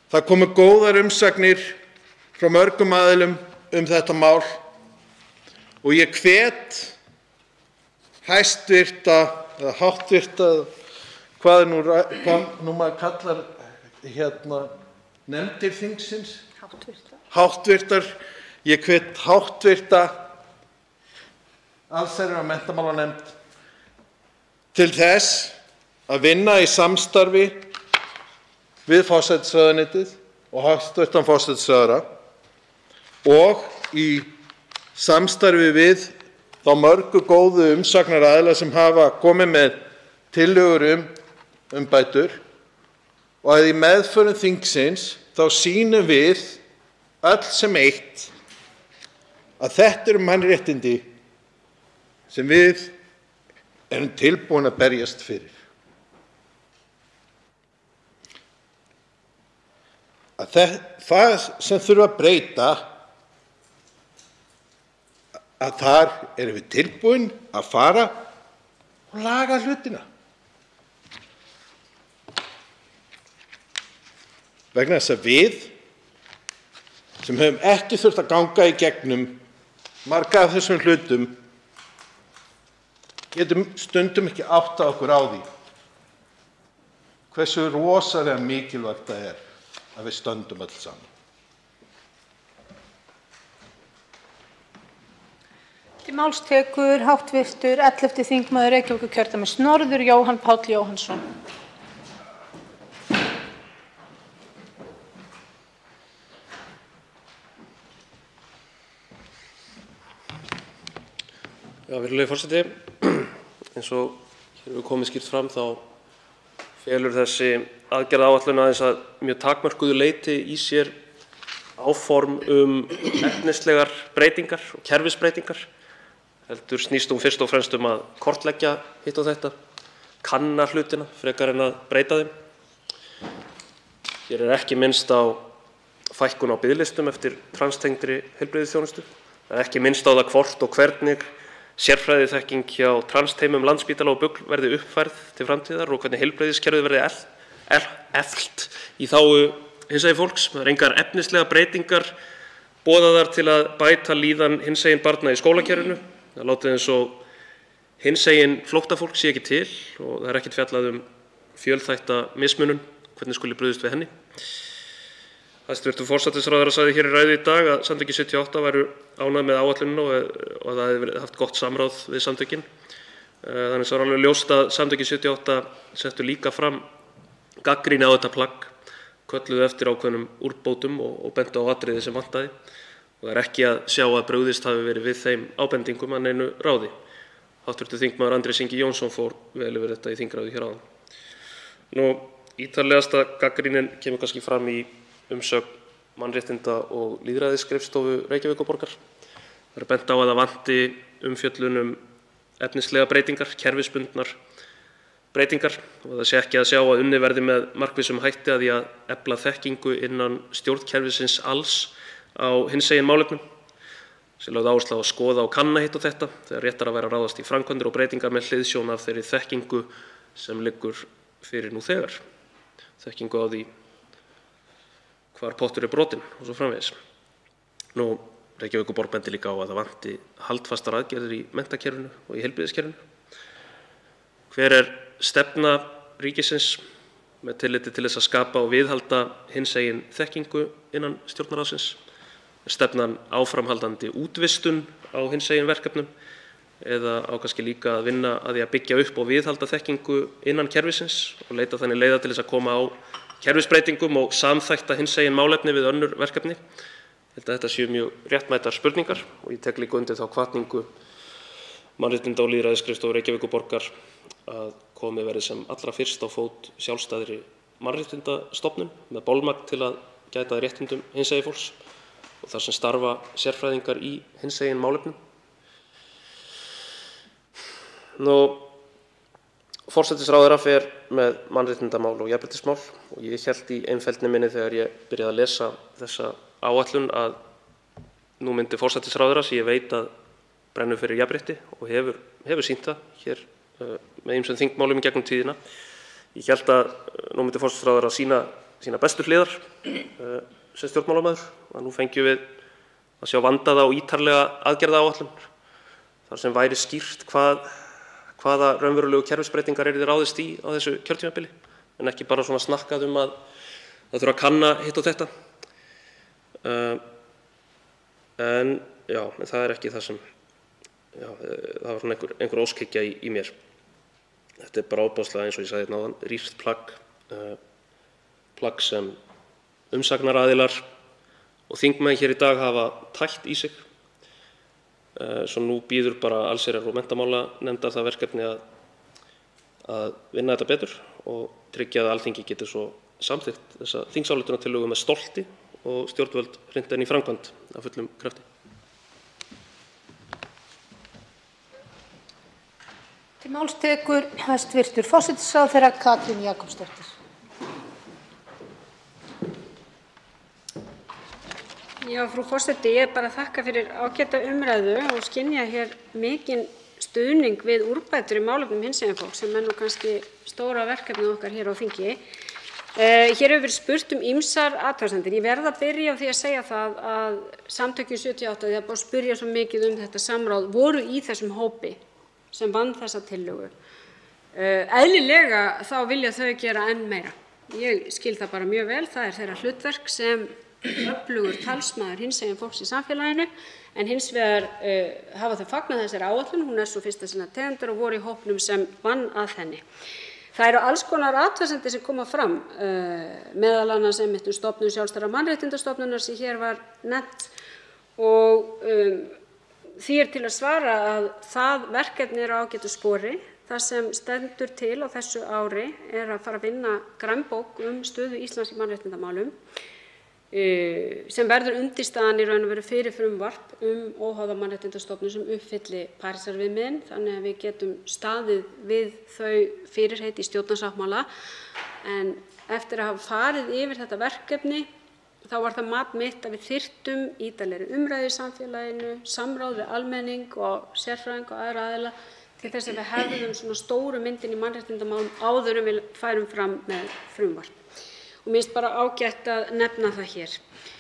Það komu góðar umsagnir frá mörgum aðilum þetta mál og ég hvet hæstvirta eða háttvirta, hvað nú maður kallar nefndir þingsins? Háttvirtar. Ég hvet háttvirta allsherjar- og menntamálanefnd til þess að vinna í samstarfi við forsætisráðuneytið og hæstv. Forsætisráðherra og í samstarfi við þá mörgu góðu umsagnaraðila sem hafa komið með tillögur umbætur, og að í meðförum þingsins þá sýnum við öll sem eitt að þetta eru mannréttindi sem við erum tilbúin að berjast fyrir. Að það sem þurfa að breyta, að þar erum við tilbúin að fara og laga hlutina. Vegna þess að við sem höfum ekki þurft að ganga í gegnum marga af þessum hlutum getum stundum ekki áttað okkur á því hversu rosalega mikilvægt það að við stöndum öll saman. Til máls tekur hv. 11. þingmaður Reykjavíkurkjördæmis norður, Jóhann Páll Jóhannsson. Virðulegi forseti, eins og hér hefur komið skýrt fram þá felur þessi aðgerðaáætlun aðeins að mjög takmörkuðu leyti í sér áform efnislegar breytingar og kerfisbreytingar. Heldur snýst fyrst og fremst að kortleggja hitt og þetta, kanna hlutina frekar en að breyta þeim. Hér ekki minnst á fækkun á biðlistum eftir transtengdri heilbrigðisþjónustu. Það ekki minnst á það hvort og hvernig sérfræðiþekking hjá transteimum Landspítala og BUGL verði uppfærð til framtíðar og hvernig heilbrigðiskerfið verði eflt í þágu hinsegin fólks. Það engar efnislega breytingar boðaðar til að bæta líðan hinsegin barna í skólakerfinu. Það látið eins og hinsegin flóttafólk sé ekki til og það ekkert fjallað fjölþætta mismunun, hvernig skuli brugðist við henni. Hæstv. forsætisráðherra sagði hér í ræðu í dag að Samtökin 78 væru ánægð með áætlunina og það hefði verið haft gott samráð við samtökin. Þannig var alveg ljóst að Samtökin 78 settu líka fram gagnrýni á þetta plagg, kölluðu eftir ákveðnum úrbótum og bentu á atriði sem vantaði. Og það er ekki að sjá að brugðist hafi verið við þeim ábendingum að neinu ráði. Hv. þingmaður Andrés Ingi Jónsson fór vel yfir þetta í þingræðu hér áðan. Ítarlegasta gagnrýnin kemur kannski fram í umsögn Mannréttinda- og lýðræðisskrifstofu Reykjavíkurborgar. Það er bent á að það vanti umfjöllun efnislega breytingar, kerfisbundnar breytingar, og það sé ekki að sjá að unnið verði með markvissum hætti að því að efla þekkingu innan stjórnkerfisins alls á hinsegin málefnum. Sé lögð áhersla á að skoða og kanna hitt og þetta þegar réttar að vera að ráðast í framkvæmdir og breytingar með hliðsjón af þeirri þekkingu sem liggur fyrir nú þegar. Þekkingu á því hvar pottur er brotinn og svo framvegis. Reykjavíkurborg bendir líka á að það vanti haldfastar aðgerðir í menntakerfinu og í heilbrigðiskerfinu. Hver er stefna ríkisins með tilliti til þess að skapa og viðhalda hinsegin þekkingu innan Stjórnarráðsins? Er stefnan áframhaldandi útvistun á hinsegin verkefnum eða á kannski líka að vinna að því að byggja upp og viðhalda þekkingu innan kerfisins og leita þannig leiða til þess að koma á kerfisbreytingum og samþætta hinsegin málefni við önnur verkefni? Ég held að þetta séu mjög réttmætar spurningar og ég tek líka undir þá hvatningu Mannréttinda- og lýðræðisskrifstofu Reykjavíkurborgar að komið verði sem allra fyrst á fót sjálfstæðri mannréttindastofnun með bolmagn til að gæta réttindum hinsegin fólks og þar sem starfa sérfræðingar í hinsegin málefnum. Forsætisráðherra fer með mannréttindamál og jafnréttismál og ég hélt í einfeldni minni þegar ég byrjaði að lesa þessa áætlun að nú myndi forsætisráðherra, sem ég veit að brennur fyrir jafnrétti og hefur sýnt það hér með ýmsum þingmálum í gegnum tíðina. Ég hélt að nú myndi forsætisráðherra sína bestu hliðar sem stjórnmálamaður og nú fengjum við að sjá vandaða og ítarlega aðgerðaáætlun þar sem væri skýrt hvaða raunverulegu kerfisbreytingar yrði ráðist í á þessu kjörtímabili en ekki bara svona snakkað að það þurfi að kanna hitt og þetta. En það er ekki það sem það var svona einhver óskhyggja í mér. Þetta er bara ofboðslega, eins og ég sagði hérna áðan, rýrt plagg sem umsagnaraðilar og þingmenn hér í dag hafa tætt í sig. Svo nú bíður bara allsherjar- og menntamálanefndar það verkefni að vinna þetta betur og tryggja að Alþingi geti svo samþykkt þessa þingsályktunartillögu með stolti og stjórnvöld hrinda henni í framkvæmd af fullum krafti. Til máls tekur hæstv. forsætisráðherra Katrín Jakobsdóttir. Já, frú forseti, ég bara þakka fyrir ágæta umræðu og skynja hér mikinn stuðning við úrbætur í málefnum hinsegin fólks sem er nú kannski stóra verkefnið okkar hér á þingi. Hér hefur verið spurt ýmsar athugasemdir. Ég verð að byrja á því að segja það að Samtökin 78, því að bara spyrja svo mikið þetta samráð, voru í þessum hópi sem vann þessa tillögu. Eðlilega þá vilja þau gera enn meira. Ég skil það bara mjög vel. Það er þeirra hlutverk sem öflugur talsmaður hinsegin fólks í samfélaginu, en hins vegar hafa þau fagnað þessari áætlun. Hún er svo fyrsta sinnar tegundar og voru í hópnum sem vann að henni. Það eru alls konar athugasemdir sem koma fram, meðal annars einmitt stofnun sjálfstæðrar mannréttindastofnunar sem hér var nefnt og því er til að svara að það verkefni er á ágætu spori. Það sem stendur til á þessu ári er að fara að vinna grænbók stöðu Íslands í mannréttindamálum sem verður undirstaðan í raun og veru fyrir frumvarp óháða mannréttindastofnun sem uppfylli Parísarviðmiðin, þannig að við getum staðið við þau fyrirheit í stjórnarsáttmála. En eftir að hafa farið yfir þetta verkefni þá var það mat mitt að við þyrftum ítarlegri umræðu í samfélaginu, samráð við almenning og sérfræðinga og aðra aðila til þess að við hefðum svona stóru myndin í mannréttindamálum áður en við færum fram með frumvarp. Og mér finnst bara ágætt að nefna það hér.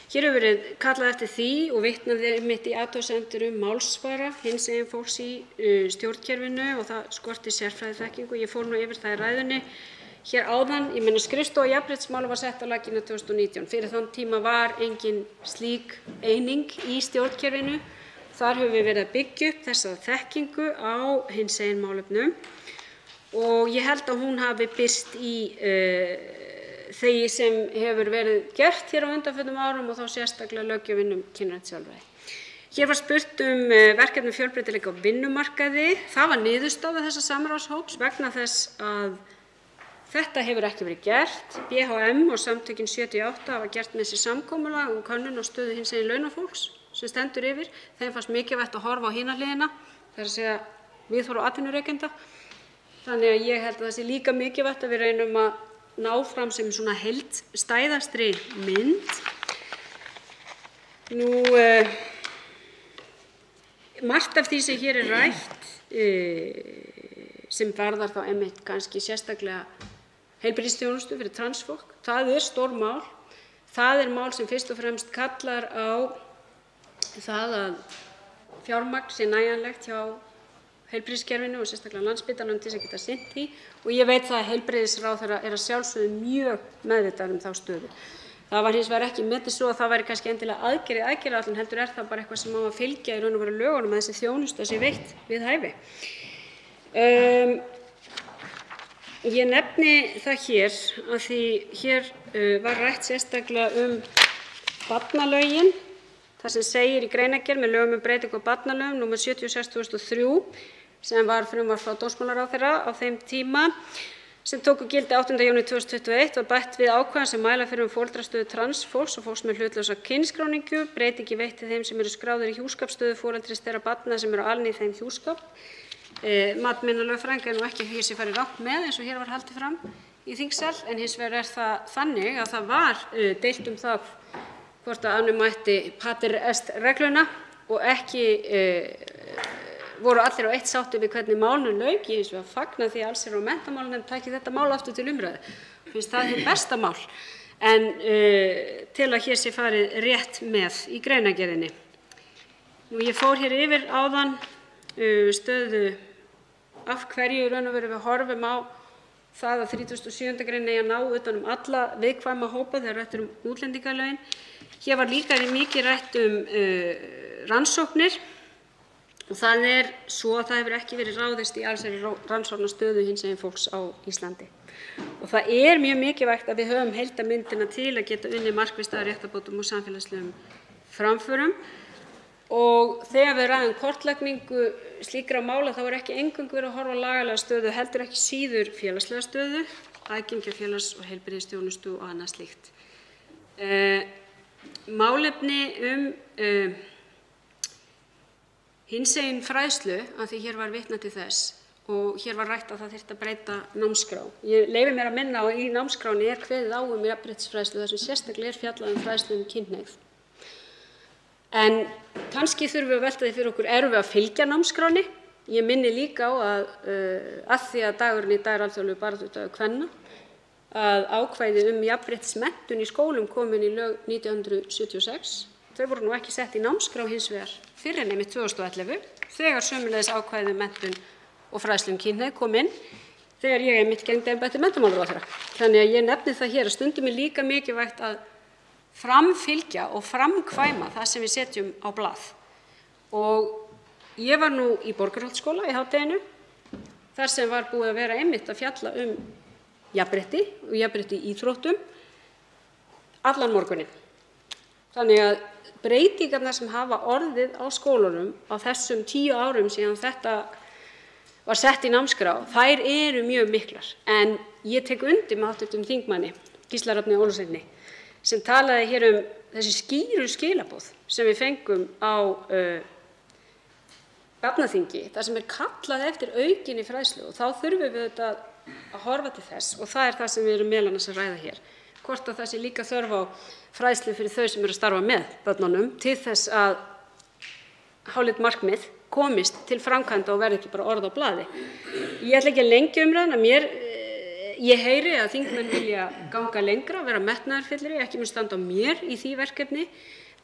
Hér hefur verið kallað eftir því og vitnaði einmitt í athugasemdir málsvara hinsegin fólks í stjórnkerfinu og það skorti sérfræðiþekkingu. Ég fór nú yfir það í ræðunni. hér áðan, ég meina skrifstofa jafnréttismála var sett á laggirnar 2019. Fyrir þann tíma var engin slík eining í stjórnkerfinu. Þar höfum við verið að byggja upp þessa þekkingu á hinsegin málefnum og ég held að hún hafi birst í því sem hefur verið gert hér á undanförnum árum og þá sérstaklega löggjöfin kynrænt sjálfræði. Hér var spurt verkefni fjölbreytileika á vinnumarkaði. Það var niðurstaða þessa samráðshóps vegna þess að þetta hefur ekki verið gert. BHM og samtökin 78 hafa gert með sér samkomulag könnun og stöðu hinsegin launafólks sem stendur yfir. Þeim fannst mikilvægt að horfa á hina hliðina, það er að segja viðhorf atvinnurekenda. Þannig að ég held að það sé líka mikilvægt að við reynum að ná fram sem svona heildstæðastri mynd. Margt af því sem hér er rætt sem varðar þá einmitt kannski sérstaklega heilbrigðisþjónustu fyrir transfólk, það er stór mál. Það er mál sem fyrst og fremst kallar á það að fjármagn sé nægjanlegt hjá heilbrigðiskerfinu og sérstaklega Landspítalanum til þess að geta sinnt því og ég veit það að heilbrigðisráðherra er að sjálfsögðu mjög meðvitaður þá stöðu. Það var hins vegar ekki metið svo að það væri kannski endilega aðgerðaáætlun, heldur er það bara eitthvað sem á að fylgja í raun og veru lögunum að þessi þjónusta sé veitt við hæfi. Ég nefni það hér að því hér var rætt sérstaklega barnalögin, þar sem segir í greinargerð með lögum breytingu á barnalögum nr. 76/2003 sem var frumvarp frá dómsmálaráðherra á þeim tíma sem tóku gildi 8. júní 2021 var bætt við ákvæðum sem mæla fyrir foreldrastöðu transfólks og fólks með hlutlausa kynskráningu, breytingi veitt til þeim sem eru skráðir í hjúskapsstöðu foreldris þeirra barna sem eru alin í þeim hjúskap. Mat minna lögfræðinga er nú ekki hér sem farið rangt með eins og hér var haldið fram í þingsal, en hins vegar er það þannig að það var deilt það hvort að annað mætti pater est regluna og ekki voru allir á eitt sátti við hvernig málinu lauk. Ég hins vegar fagna því að allsherjar- og menntamálanefnd taki þetta mál aftur til umræðu. Finnst það hið besta mál en til að hér sé farið rétt með í greinargerðinni. Ég fór hér yfir áðan stöðu af hverju í raun og veru við horfum á það að 37. grein eigi að ná utan alla viðkvæma hópa þegar rætt er útlendingalögin. Hér var líka mikið rætt rannsóknir og það er svo að það hefur ekki verið ráðist í allsherjar rannsóknarstöðu hinsegin fólks á Íslandi. Og það er mjög mikilvægt að við höfum heildarmyndina til að geta unnið markvisst að réttarbótum og samfélagslegum framförum. Og þegar við ræðum kortlagningu slíkra mála þá er ekki eingöngu verið að horfa á lagalega stöðu, heldur ekki síður félagslega stöðu, aðgengi að félags- og heilbrigðisþjónustu og annað slíkt. Málefni hinsegin fræðslu, af því hér var vitnað til þess og hér var rætt að það þyrfti að breyta námskrá. Ég leyfi mér að minna á að í námskráni er kveðið á jafnréttisfræðslu þar sem sérstaklega er fjallað fræðslu kynhneigð. En kannski þurfum við að velta því fyrir okkur, erum við að fylgja námskránni? Ég minni líka á að því að dagurinn í dag er alþjóðlegur baráttudagur kvenna, að ákvæði jafnréttismenntun í skólum komin í lög 1976. Þau voru nú ekki sett í námskrá hins vegar fyrr en einmitt 2011, þegar sömuleiðis ákvæði menntun og fræðslu kynhneigð kom inn, þegar ég einmitt gegndi embætti menntamálaráðherra. Þannig að ég nefni það hér að stundum er líka mikilvægt að framfylgja og framkvæma það sem við setjum á blað. Og ég var nú í Borgarholtsskóla í hádeginu, þar sem var búið að vera einmitt að fjalla jafnrétti og jafnrétti í íþróttum allan morguninn. Þannig að breytingarnar sem hafa orðið á skólunum á þessum 10 árum síðan þetta var sett í námskrá, þær eru mjög miklar. En ég tek undir með hv. þingmanni Gísla Rafni Ólafssyni sem talaði hér þessi skýru skilaboð sem við fengum á barnaþingi, þar sem er kallað eftir aukinni fræðslu og þá þurfum við að horfa til þess og það er það sem við erum meðal annars að ræða hér. Hvort að það sé líka þörf á fræðslu fyrir þau sem eru að starfa með börnunum til þess að háleit markmið komist til framkvæmda og verði ekki bara orð á blaði. Ég ætla ekki að lengja umræðuna. Ég heyri að þingmenn vilja ganga lengra, vera metnaðarfyllri, ekki mun standa á mér í því verkefni,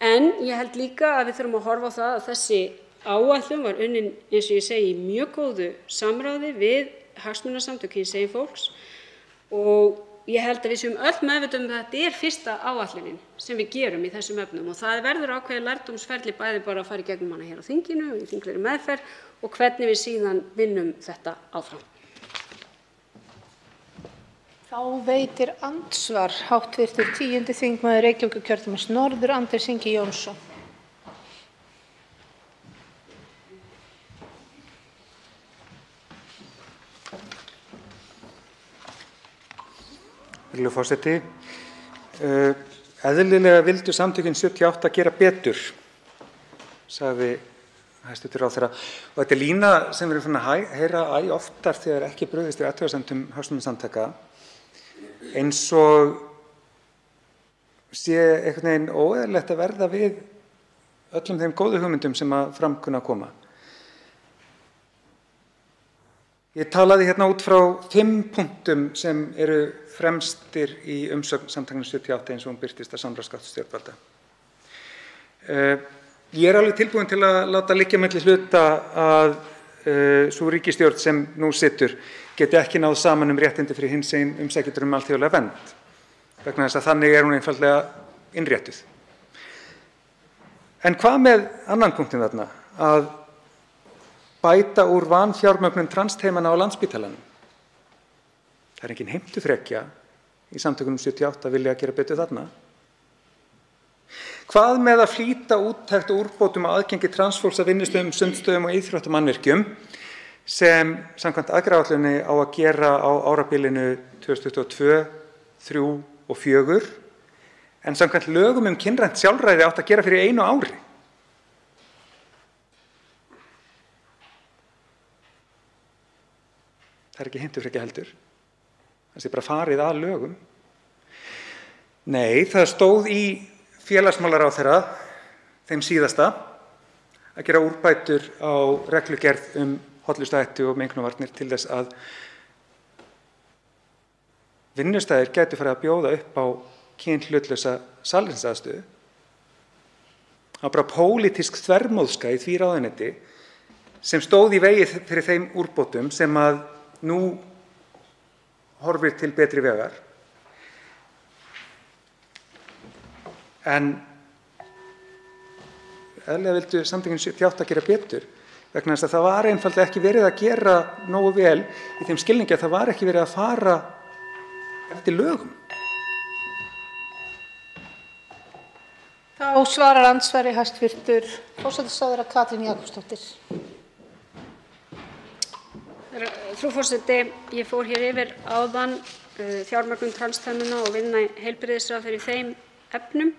en ég held líka að við þurfum að horfa á það að þessi áætlun var unnin, eins og ég segi, í mjög góðu samráði við hagsmunasamtök hinsegin fólks og ég held að við séum öll meðvituð að þetta er fyrsta áætlunin sem við gerum í þessum efnum og það verður ákveðið lærdómsferli bæði bara að fara í gegnum hana hér á þinginu og í þinglegri meðferð og hvernig við síðan vinnum þetta áfram. Þá veitir andsvar hv. 10. þingmaður Reykjavíkurkjördæmis norður, Andrés Ingi Jónsson. Virðulegur forseti. Eðlilega vildu samtökin 78 gera betur, sagði hæstv. ráðherra. Og þetta er lína sem við erum farin að heyra æ oftar þegar ekki er brugðist við athugasemdum hagsmunasamtaka, eins og sé einhvern veginn óeðlilegt að verða við öllum þeim góðu hugmyndum sem fram kunna að koma. Ég talaði hérna út frá 5 punktum sem eru fremstir í umsögn samtakanna 78 eins og hún birtist að samráðsgátt stjórnvalda. Ég er alveg tilbúin til að láta liggja milli hluta að sú ríkisstjórn sem nú situr geti ekki náð saman réttindi fyrir hinsegin umsækjendur alþjóðlega vernd, vegna þess að þannig er hún einfaldlega innréttuð. En hvað með annan punktinn þarna, að bæta úr vanfjármögnun transteymanna á Landspítalanum? Það er engin heimtufrekja í samtökunum 78 að vilja gera betur þarna. Hvað með að flýta úttekt og úrbótum á aðgengi transfólks að vinnustöðum, sundstöðum og íþróttamannvirkjum sem samkvæmt aðgerðaáætluninni á að gera á árabilinu 2022, 2023 og 2024 en samkvæmt lögum kynrænt sjálfræði átt að gera fyrir 1 ári? Það er ekki heimtufrekja heldur. Það sé bara farið að lögum. Nei, það stóð í félagsmálaráðherra, þeim síðasta, að gera úrbætur á reglugerð hollustuhættu og mengunarvarnir til þess að vinnustæðir gætu farið að bjóða upp á kynhlutlausa salernisaðstöðu. Það var bara pólitísk þvermóðska í því ráðuneyti sem stóð í vegi fyrir þeim úrbótum sem að nú horfir til betri vegar. En eðlilega vildu samtökin 78 gera betur vegna þess að það var einfaldlega ekki verið að gera nógu vel í þeim skilningi að það var ekki verið að fara eftir lögum. Þá svarar andsvari hæstv. forsætisráðherra Katrín Jakobsdóttir. Frú forseti, ég fór hér yfir áðan fjármögnun transteymanna og vinna heilbrigðisráðherra í þeim efnum.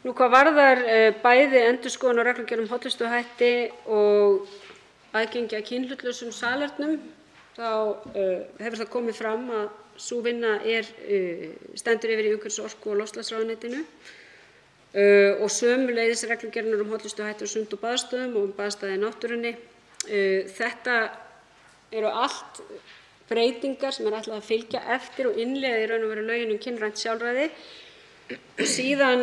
Nú hvað varðar bæði endurskoðun á reglugerð hollustuhætti og aðgengi að kynhlutlausum salernum, þá hefur það komið fram að sú vinna stendur yfir í umhverfis-, orku- og loftslagsráðuneytinu og sömuleiðis reglugerðirnar hollustuhætti á sund- og baðstöðum og baðstaði í náttúrunni. Þetta eru allt breytingar sem ætlað að fylgja eftir og innleiða í raun og veru lögin kynrænt sjálfræði. Síðan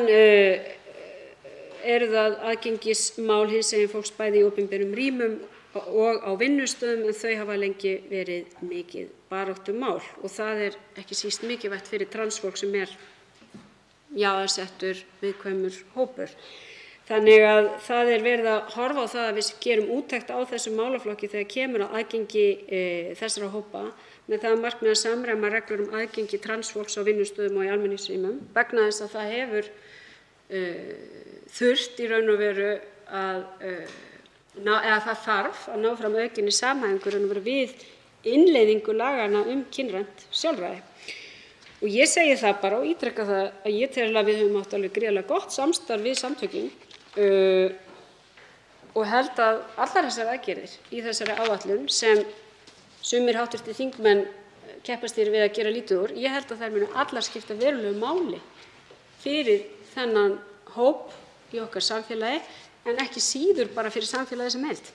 eru það aðgengismál hinsegin fólks bæði í opinberum rýmum og á vinnustöðum en þau hafa lengi verið mikið baráttumál og það ekki síst mikilvægt fyrir transfólk sem jaðarsettur viðkvæmur hópur. Þannig að það verið að horfa á það að við gerum úttekt á þessum málaflokki þegar kemur að aðgengi þessara hópa með það að markmið að samræma reglur aðgengi transfólks á vinnustöðum og í almenningsrýmum vegna þess að það hefur þurft í raun og veru eða það þarf að ná fram aukinni samhæfingu raun og veru við innleiðingu laganna kynrænt sjálfræði. Og ég segi það bara og ítreka það að ég tel að við höfum átt alveg gríðarlega gott samstarf við samtökin og held að allar þessar aðgerðir í þessari áætlun sem sumir hv. þingmenn keppast hér við að gera lítið úr, ég held að þær munu allar skipta verulegu máli fyrir þennan hóp í okkar samfélagi en ekki síður bara fyrir samfélagið sem heild.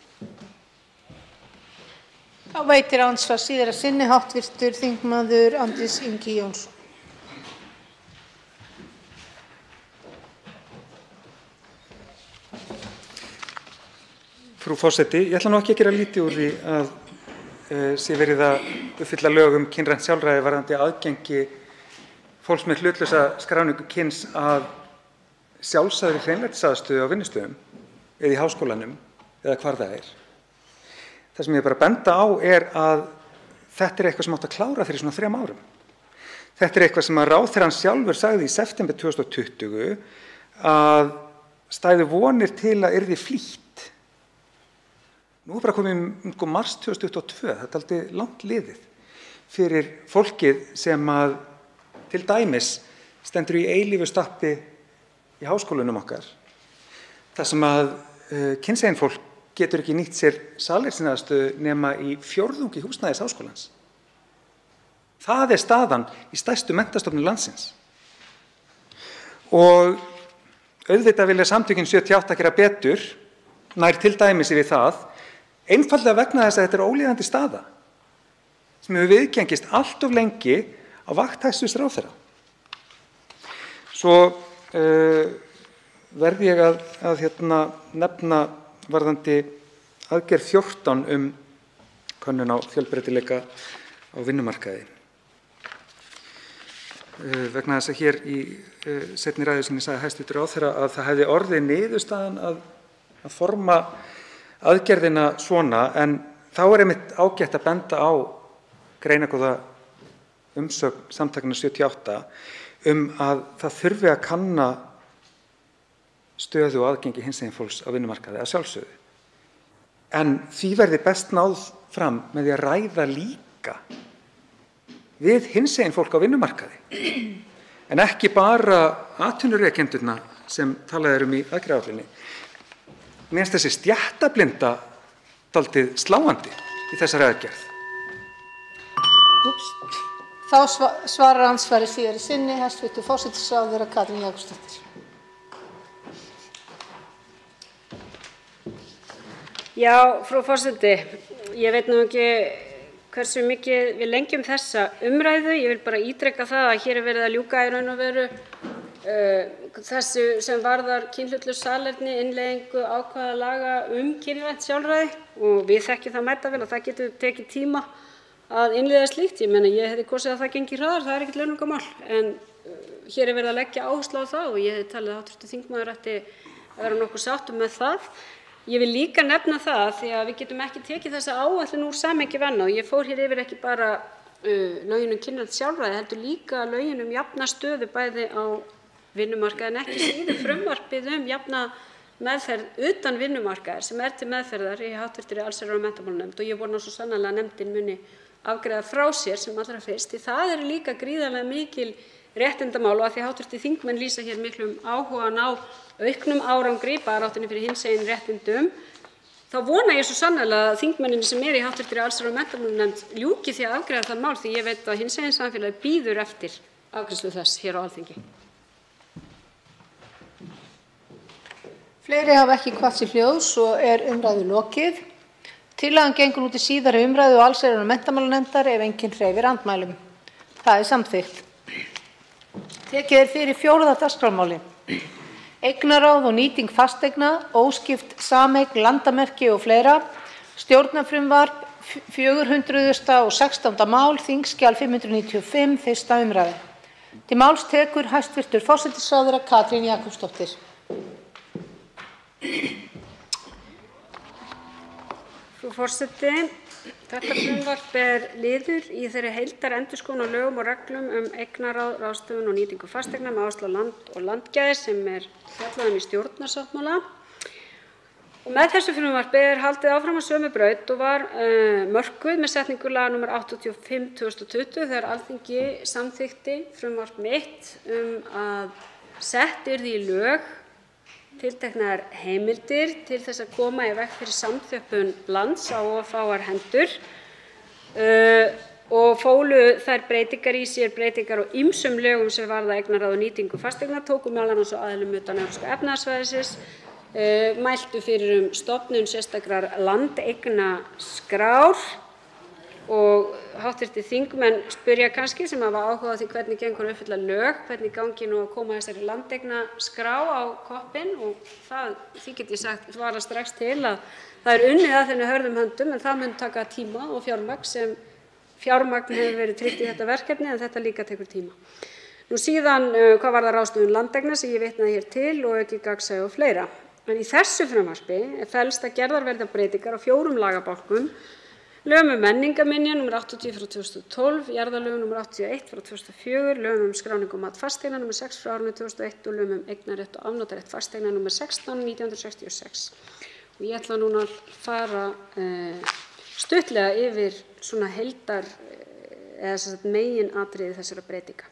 Þá veitir andsvar síðara sinni hv. þingmaður Andrés Ingi Jónsson. Frú forseti, ég ætla nú ekki að gera lítið úr því að sé verið að uppfylla lög um kynrænt sjálfræði varðandi aðgengi fólks með hlutlausa skráningu kyns að sjálfsagðri hreinlætisaðstöðu á vinnustöðum eða í háskólanum eða hvar það er. Það sem ég bara benda á er að þetta er eitthvað sem átti að klára fyrir svona 3 árum. Þetta er eitthvað sem að ráðherrann sjálfur sagði í september 2020 að stæðu vonir til að yrði flýtt. Nú er bara komið mars 2022, þetta er aldrei langt liðið fyrir fólkið sem að til dæmis stendur í eilífu stappi í háskólanum okkar, þar sem að kynsegin fólk getur ekki nýtt sér salernisaðstöðu nema í fjórðungi húsnæðis háskólans. Það er staðan í stærstu menntastofnun landsins. Og auðvitað vilja samtökin 78 gera betur, nær til dæmis yfir það, einfaldlega vegna þess að þetta er ólíðandi staða sem hefur viðgengist allt of lengi á vakt hæstv. Ráðherra. Svo verð ég að nefna varðandi aðgerð 14 könnun á fjölbreytileika á vinnumarkaði. Vegna þess að hér í seinni ræðu sinni sagði hæstv. Ráðherra að það hefði orðið niðurstaðan að forma aðgerðina svona, en þá er einmitt ágætt að benda á greinargóða umsögn Samtakanna 78 að það þurfi að kanna stöðu og aðgengi hinsegin fólks á vinnumarkaði að sjálfsögðu. En því verði best náð fram með því að ræða líka við hinsegin fólk á vinnumarkaði, en ekki bara atvinnurekendurna sem talað í aðgerðaáætluninni. Mér finnst þessi stéttablinda dálítið sláandi í þessari aðgerð. Þá svarar andsvari síðari sinni hæstv. Forsætisráðherra Katrín Jakobsdóttir. Já, frú forseti, ég veit nú ekki hversu mikið við lengjum þessa umræðu. Ég vil bara ítreka það að hér er verið að ljúka í raun og veru þessu sem varðar kynhlutlaust salerni, innleiðingu ákvæða laga kynrænt sjálfræði, og við þekkjum það mætavel að það getur tekið tíma að innleiða slíkt. Ég meina, ég hefði kosið að það gengi hraðar, það er ekkert launungarmál, en hér er verið að leggja áherslu á það og ég hefði talið að hv. þingmaður ætti að vera nokkuð sáttur með það. Ég vil líka nefna það, því að við getum ekki tekið þessa áætlun úr samhengi venna, og ég fór hér yfir ekki bara lögin kynrænt sjálfræði, heldur líka lögin jafna stöðu bæði á vinnumarkaði, en ekki síður frumvarpið jafna meðferð utan vinnumarkaðar sem er til meðferðar í hv. allsherjar- og menntamálanefnd, og ég vona svo sannarlega að nefndin muni afgreiða frá sér sem allra fyrst, því það eru líka gríðarlega mikil réttindamál, og að því hv. þingmenn lýsa hér miklum áhuga að ná auknum árangri í baráttunni fyrir hinsegin réttindum, þá vona ég svo sannarlega að þingmenninni sem í hv. allsherjar- og menntamálanefnd ljúki því að afgreiða það mál, því ég veit að hinsegin samfélagið bíður eftir afgreiðslu þess hér á Alþingi. Fleiri hafa ekki kvatt sér hljóðs og er umræðu lokið. Tillagan gengur út í síðari umræðu og allsherjar- og menntamálanefndar ef enginn hreyfir andmælum. Það er samþykkt. Tekið er fyrir 4. dagskrármáli. Eignaráð og nýting fasteigna, óskipt sameign, landamerki og fleira. Stjórnarfrumvarp 416. mál, þingskjal 595, 1. umræða. Til máls tekur hæstv. Forsætisráðherra Katrín Jakobsdóttir. Frú forseti, þetta frumvarp er liður í þeirri heildarendurskoðun á lögum og reglum eignaráð, ráðstöfun og nýtingu fasteigna með áherslu á land og landgæði sem er fjallað í stjórnarsáttmála. Og með þessu frumvarpi er haldið áfram á sömu braut og var mörkuð með setningu laga nr. 85/2020 þegar Alþingi samþykkti frumvarp mitt að sett yrði í lög tilteknar heimildir til þess að koma í veg fyrir samþjöppun lands á of fáar hendur, og fólu þær breytingar í sér breytingar á ýmsum lögum sem varða eignarráð og nýtingu fasteigna, tóku m.a. á aðilum utan Evrópska efnahagssvæðisins, mæltu fyrir stofnun sérstakrar landeignaskrár Og hv. þingmenn spyrja kannski sem hafa áhuga á því hvernig gengur að uppfylla lög, hvernig gangi nú að koma þessari landeignaskrá á koppinn og því get ég sagt svara strax til að það er unnið að þenni hörðum höndum en það mun taka tíma og fjármagn hefur verið tryggt í þetta verkefni en þetta líka tekur tíma. Nú síðan hvað varðar ráðstöfun landeigna sem ég vitnaði hér til og aukið gagnsæi og fleira. En í þessu frumvarpi felst að gerðar verða breytingar á 4 lagabálkum, lögum um menningarminjar nr. 80/2012, jarðalögum nr. 81/2004, lögum um skráningu og mat fasteigna nr. 6 frá árinu 2001 og lögum um eignarrétt og afnotarétt fasteigna nr. 16/1966. Og ég ætla núna að fara stuttlega yfir svona heildar eða meginatriði þessara breytinga.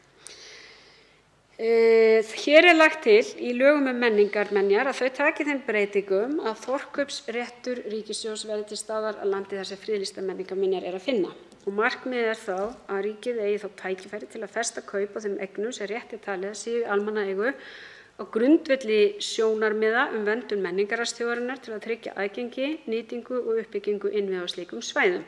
Hér lagt til í lögum um menningarminjar að þau taki þeim breytingum að forkaupsréttur ríkissjóðs verði til staðar að landi þar sem friðlýstar menningarminjar að finna. Og markmiðið þá að ríkið eigi þá tækifæri til að festa kaup á þeim eignum sem rétt talið að séu í almannaeigu á grundvelli sjónarmiða um verndun menningararfs þjóðarinnar til að tryggja aðgengi, nýtingu og uppbyggingu innviða á slíkum svæðum.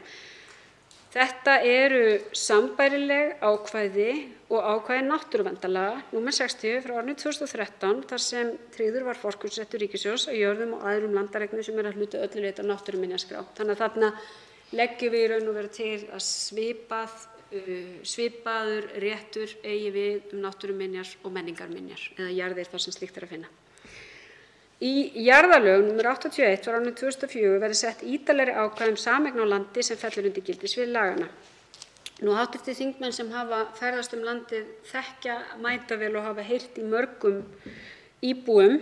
Þetta eru sambærileg ákvæði og ákvæði náttúruverndarlaga nr. 60 frá árinu 2013 þar sem tryggður var forkaupsréttur ríkissjóðs á jörðum og öðrum landareignum sem að hluta öllu leyti á náttúruminjaskrá. Þannig að þarna leggjum við í raun og veru til að svipaður réttur eigi við náttúruminjar og menningarminjar eða jarðir þar sem slíkt að finna. Í jarðalög nr. 81 frá árinu 2004 verði sett ítarlegri ákvæði sameign á landi sem fellur undir gildissvið laganna. Nú hv. þingmenn sem hafa ferðast um landið þekkja mætavel og hafa heyrt í mörgum íbúum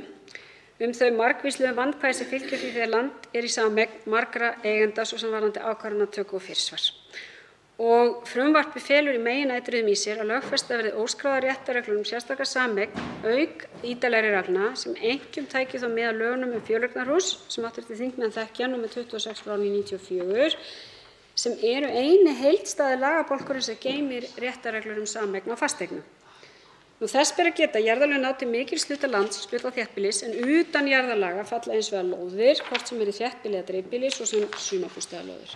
þau margvíslegu vandkvæði sem fylgja því þegar land í sameign margra eigenda svo sem varðandi ákvarðanatöku og fyrirsvar. Og frumvarpið felur í meginatriðum í sér að lögfesta verði óskráðar réttarreglur sérstaka sameign auk ítarlegri reglna sem einkum tæki þá mið af lögunum um fjöleignarhús sem hv. þingmenn þekkja nr. 26 frá árinu 1994 sem eru eini heildstæði lagabálkurinn sem geymir réttarreglur sameign á fasteignum. Þess ber að geta að jarðalög ná til mikils hluta lands, hluta þéttbýlis en utan jarðalaga falla hins vegar lóðir, hvort sem eru í þéttbýli eða dreifbýli svo sem sumarbústaðalóðir.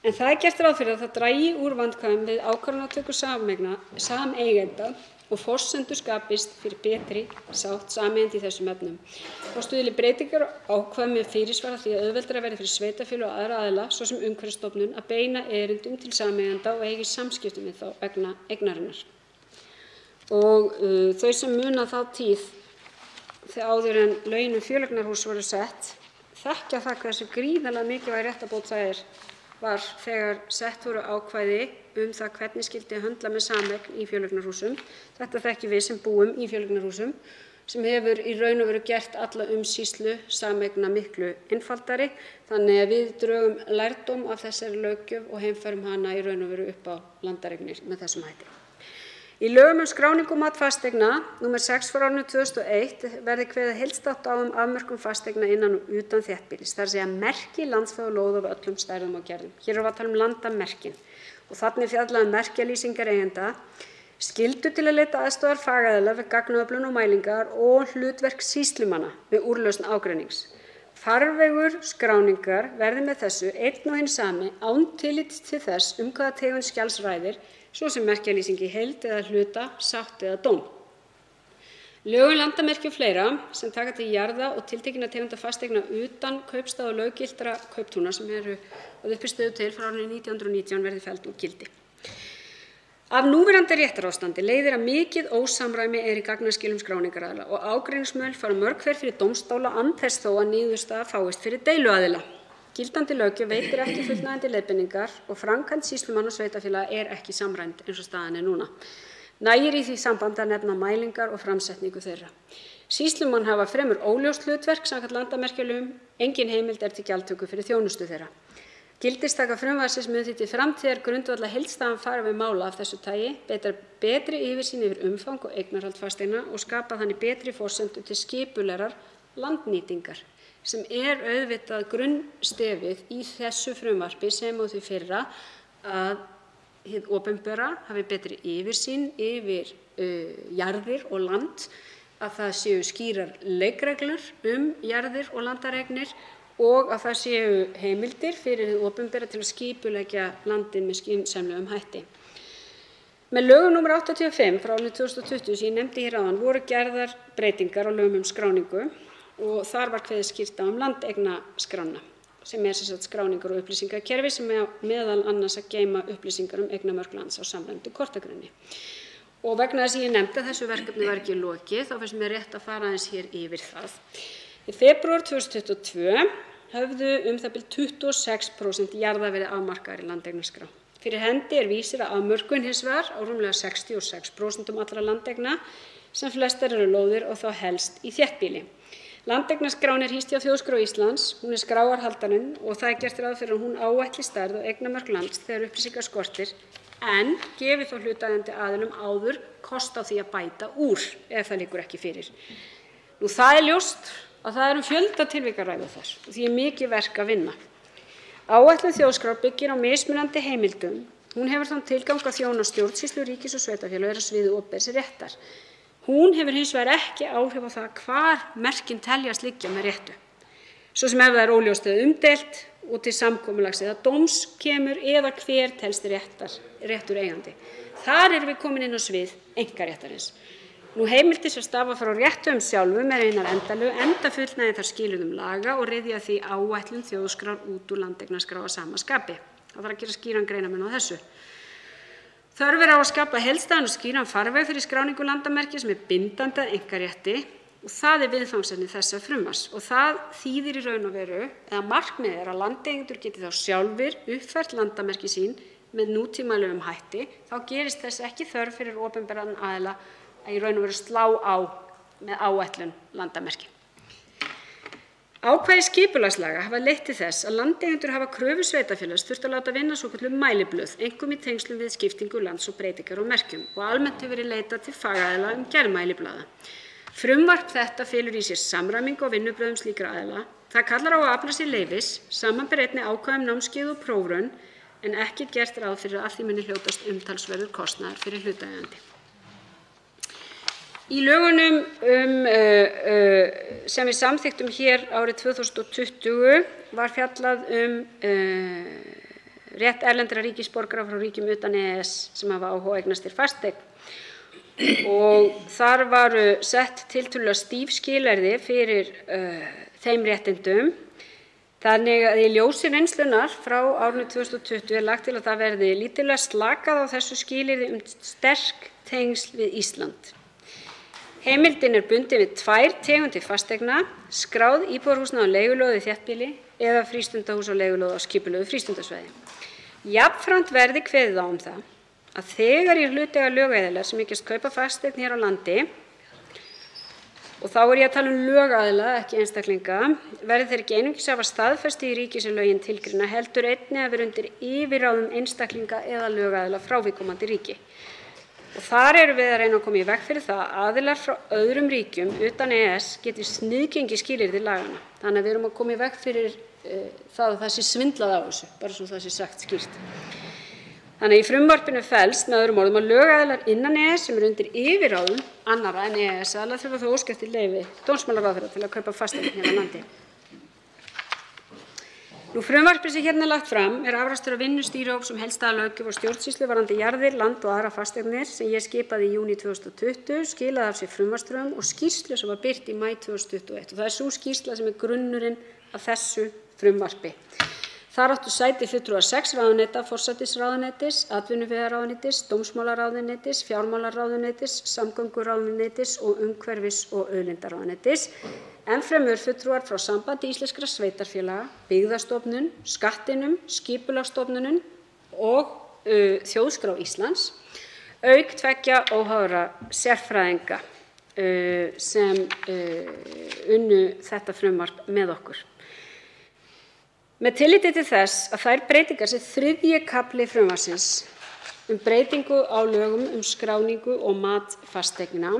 En það er gert ráð fyrir að það dragi úr vandkvæðum við ákvarðanatöku sameigenda og forsendur skapist fyrir betri sátt sameigenda í þessum efnum. Þá stuðli breytingar ákvæðum með fyrirsvar því að auðveldara verði fyrir sveitarfélög og aðra aðila, svo sem Umhverfisstofnun, að beina erindum til sameigenda og eigi samskiptum við þá vegna eignarinnar. Og þau sem muna þá tíð þegar áður en lögin um fjöleignarhús voru sett þekkja það hversu gríðarlega mikilvæg réttarbót það var þegar sett voru ákvæði það hvernig skyldi höndla með sameign í fjöleignarhúsum. Þetta þekkjum við sem búum í fjöleignarhúsum sem hefur í raun og veru gert alla umsýslu sameigna miklu einfaldari þannig að við drögum lærdóm af þessari löggjöf og heimfærum hana í raun og veru upp á landareignir með þessum hætti. Í lögum um skráningu og mat fasteigna nr. 6 frá árinu 2001 verði kveðið heildstætt á afmörkun fasteigna innan og utan þéttbýlis, þar segja merki landsvæða og lóða af öllum stærðum og gerðum. Hér erum við að tala landamerkin og þannig fjallað merkjalýsingar eigenda, skyldu til að leita aðstoðar fagaðila við gagnaöflun og mælingar og hlutverk sýslumanna við úrlausn ágreinings. Farvegur skráningar verði með þessu einn og hinn sami án tillits til þess hvaða tegund skjals ræðir, svo sem merkjalýsing í heild eða hluta, sátt eða dóm. Lög um landamerki og fleira sem taka til jarða og tiltekinna tegunda fasteigna utan kaupstað og löggiltra kauptúna sem eru að uppistöðu til frá árinu 1919 verði felld úr gildi. Af núverandi réttarástandi leiðir að mikið ósamræmi í gagnaskilum skráningaraðila og ágreiningsmál fara mörg hver fyrir dómstóla án þess þó að niðurstaða fáist fyrir deiluaðila. Gildandi löggjöf veitir ekki fullnægjandi leiðbeiningar og framkvæmd sýslumanna og sveitarfélaga ekki samræmd eins og staðan núna. Nægir í því sambandi að nefna mælingar og framsetningu þeirra. Sýslumenn hafa fremur óljóst hlutverk samkvæmt landamerkjalögum, engin heimild til gjaldtöku fyrir þjónustu þeirra. Gildistaka frumvarpsins mun því til framtíðar grundvalla heildstæðan fara við mála af þessu tagi, betri yfirsýn yfir umfang og eignarhald fasteigna og skapa þannig betri forsendur til skipulegrar landnýtingar, sem auðvitað grunnstefið í þessu frumvarpi sem og því fyrra að hið opinbera hafi betri yfirsýn yfir jarðir og land, að það séu skýrar leikreglur jarðir og landareignir og að það séu heimildir fyrir hið opinbera til að skipuleggja landið með skynsamlegum hætti. Með lögum nr. 85 frá árinu 2020 sem ég nefndi hér áðan voru gerðar breytingar á lögum skráningu og þar var kveðið skýrt á landeignaskrána sem sem sagt skráningar og upplýsingakerfi sem meðal annars að geyma upplýsingar eignamörk lands á samræmdu kortagrunni. Og vegna þess að ég nefndi að þessu verkefni var ekki lokið, þá finnst mér rétt að fara aðeins hér yfir það. Í febrúar 2022 höfðu það bil 26% jarða verið afmarkaðar í landeignarskrá. Fyrir hendi vísir að afmörkun hins vegar á rúmlega 66% allra landeigna sem flestar eru lóðir og þá helst í þéttbýli. Landeignaskrán hýst hjá Þjóðskrá Íslands, hún skráarhaldarinn og það gert ráð fyrir að hún áætli stærð og eignamörk lands þegar upplýsingar skortir en gefi þó hlutaðeigandi aðilum áður kost á því að bæta úr ef það liggur ekki fyrir. Það ljóst að það fjölda tilvika að ræða þar og því mikið verk að vinna. Áætlun þjóðskrár byggir á mismunandi heimildum. Hún hefur þann tilgang að þjóna stjórnsýslu ríkis og sveitarfélaga á sviði opinbers réttar. Hún hefur hins vegar ekki áhrif á það hvar merkin teljast liggja með réttu. Svo sem ef það óljóst eða umdeilt og til samkomulags eða dóms kemur eða hver telst réttur eigandi. Þar erum við komin inn á svið einkaréttarins. Heimildir sem stafa frá rétthöfum sjálfum einar endalegu enda fullnægja þar skilyrðum laga og ryðja því áætlun þjóðskrár út úr landeignaskrá að sama skapi. Það þarf að gera skýran greinarmun á þessu. Þörf á að skapa heildstæðan og skýran farveg fyrir skráningu landamerkis með bindandi einkarétti og það viðfangsefni þessa frumvarps og það þýðir í raun og veru eða markmiðið að landeigendur geti þá sjálfir uppfært landamerki sín með nútímalegum hætti, þá gerist þess ekki þörf fyrir opinberan aðila að í raun og veru slá á með áætlun landamerki. Ákvæði skipulagslaga hafa leitt til þess að landeigendur hafa kröfu sveitarfélags þurft að láta vinna svokölluð mæliblöð, einkum í tengslum við skiptingu lands og breytingar á merkjum og almennt hefur verið leitað til fagaðila gerð mæliblaða. Frumvarp þetta felur í sér samræmingu á vinnubrögðum slíkra aðila. Það kallar á að afla sér leyfis, samanber einnig ákvæði námskeið og prófraun en ekki gert ráð fyrir að því muni hljótast umtalsverður kostnaður fyrir hlutaðeigandi. Í lögunum sem við samþykktum hér árið 2020 var fjallað rétt erlendra ríkisborgara frá ríkjum utan EES sem hafa áhuga á að eignast fasteign og þar varu sett tiltölulega stíf skilyrði fyrir þeim réttindum. Þannig að í ljósi reynslunnar frá árinu 2020 lagt til að það verði lítillega slakað á þessu skilyrði sterk tengsl við Ísland. Heimildin bundin við 2 tegundir fasteigna, skráð íbúðarhúsnæði á leigulóð í þéttbýli eða frístundahús á leigulóð á skipulögðu frístundasvæði. Jafnframt verði kveðið á það að þegar í hlut eiga lögaðilar sem hyggjast kaupa fasteign hér á landi, og þá ég að tala lögaðila, ekki einstaklinga, verði þeir ekki einungis hafa staðfestu í ríki sem lögin tilgreina heldur einnig að vera undir yfirráðum einstaklinga eða lögaðila frá viðkomandi ríki. Og þar erum við að reyna að koma í veg fyrir það að aðilar frá öðrum ríkjum utan EES geti sniðgengið skilyrði laganna. Þannig að við erum að koma í veg fyrir það að það sé svindlað á þessu, bara svo það sé sagt skýrt. Þannig að í frumvarpinu felst með öðrum orðum að lögaðilar innan EES sem eru undir yfirráðum annarra en EES-aðilar þurfa þó óska eftir leyfi dómsmálaráðherra til að kaupa fasteign hér á landi. Frumvarpið sem hérna lagt fram afrakstur af vinnu stýrihóps heildstæða löggjöf og stjórnsýslu varðandi jarðir, land og aðrar fasteignir sem ég skipaði í júní 2020, skilaði af sér frumvarpsdrögum og skýrslu sem var birt í maí 2021 og það sú skýrsla sem grunnurinn að þessu frumvarpi. Þar áttu sæti fulltrúar 6 ráðuneyta, forsætisráðuneytis, atvinnuvegaráðuneytis, dómsmálaráðuneytis, fjármálaráðuneytis, samgönguráðuneytis og umhverfis- og auðlindaráðuneytis. Ennfremur fulltrúar frá Sambandi íslenskra sveitarfélaga, Byggðastofnun, Skattinum, Skipulagsstofnunum og Þjóðskrá Íslands, auk 2 óháðra sérfræðinga sem unnu þetta frumvarp með okkur. Með tilliti til þess að þær breytingar sem 3. kafli frumvarpsins breytingu á lögum skráningu og mat fasteigna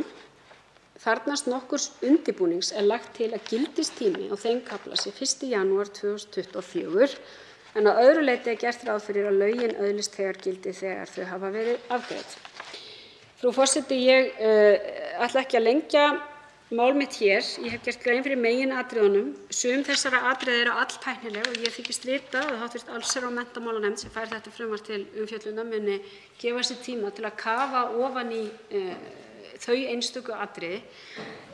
þarfnast nokkurs undirbúnings lagt til að gildistími á þeim kafla sé 1. janúar 2024 en að öðru leyti gert ráð fyrir að lögin öðlist þegar gildi þegar þau hafa verið afgreidd. Frú forseti, ég ætla ekki að lengja mál mitt hér. Ég hef gert grein fyrir meginatriðunum. Sum þessara atriða eru alltæknileg og ég þykist vita að hv. allsherjar- og menntamálanefnd sem fær þetta frumvarp til umfjöllunar muni gefa sér tíma til að kafa ofan í þau einstöku atriði.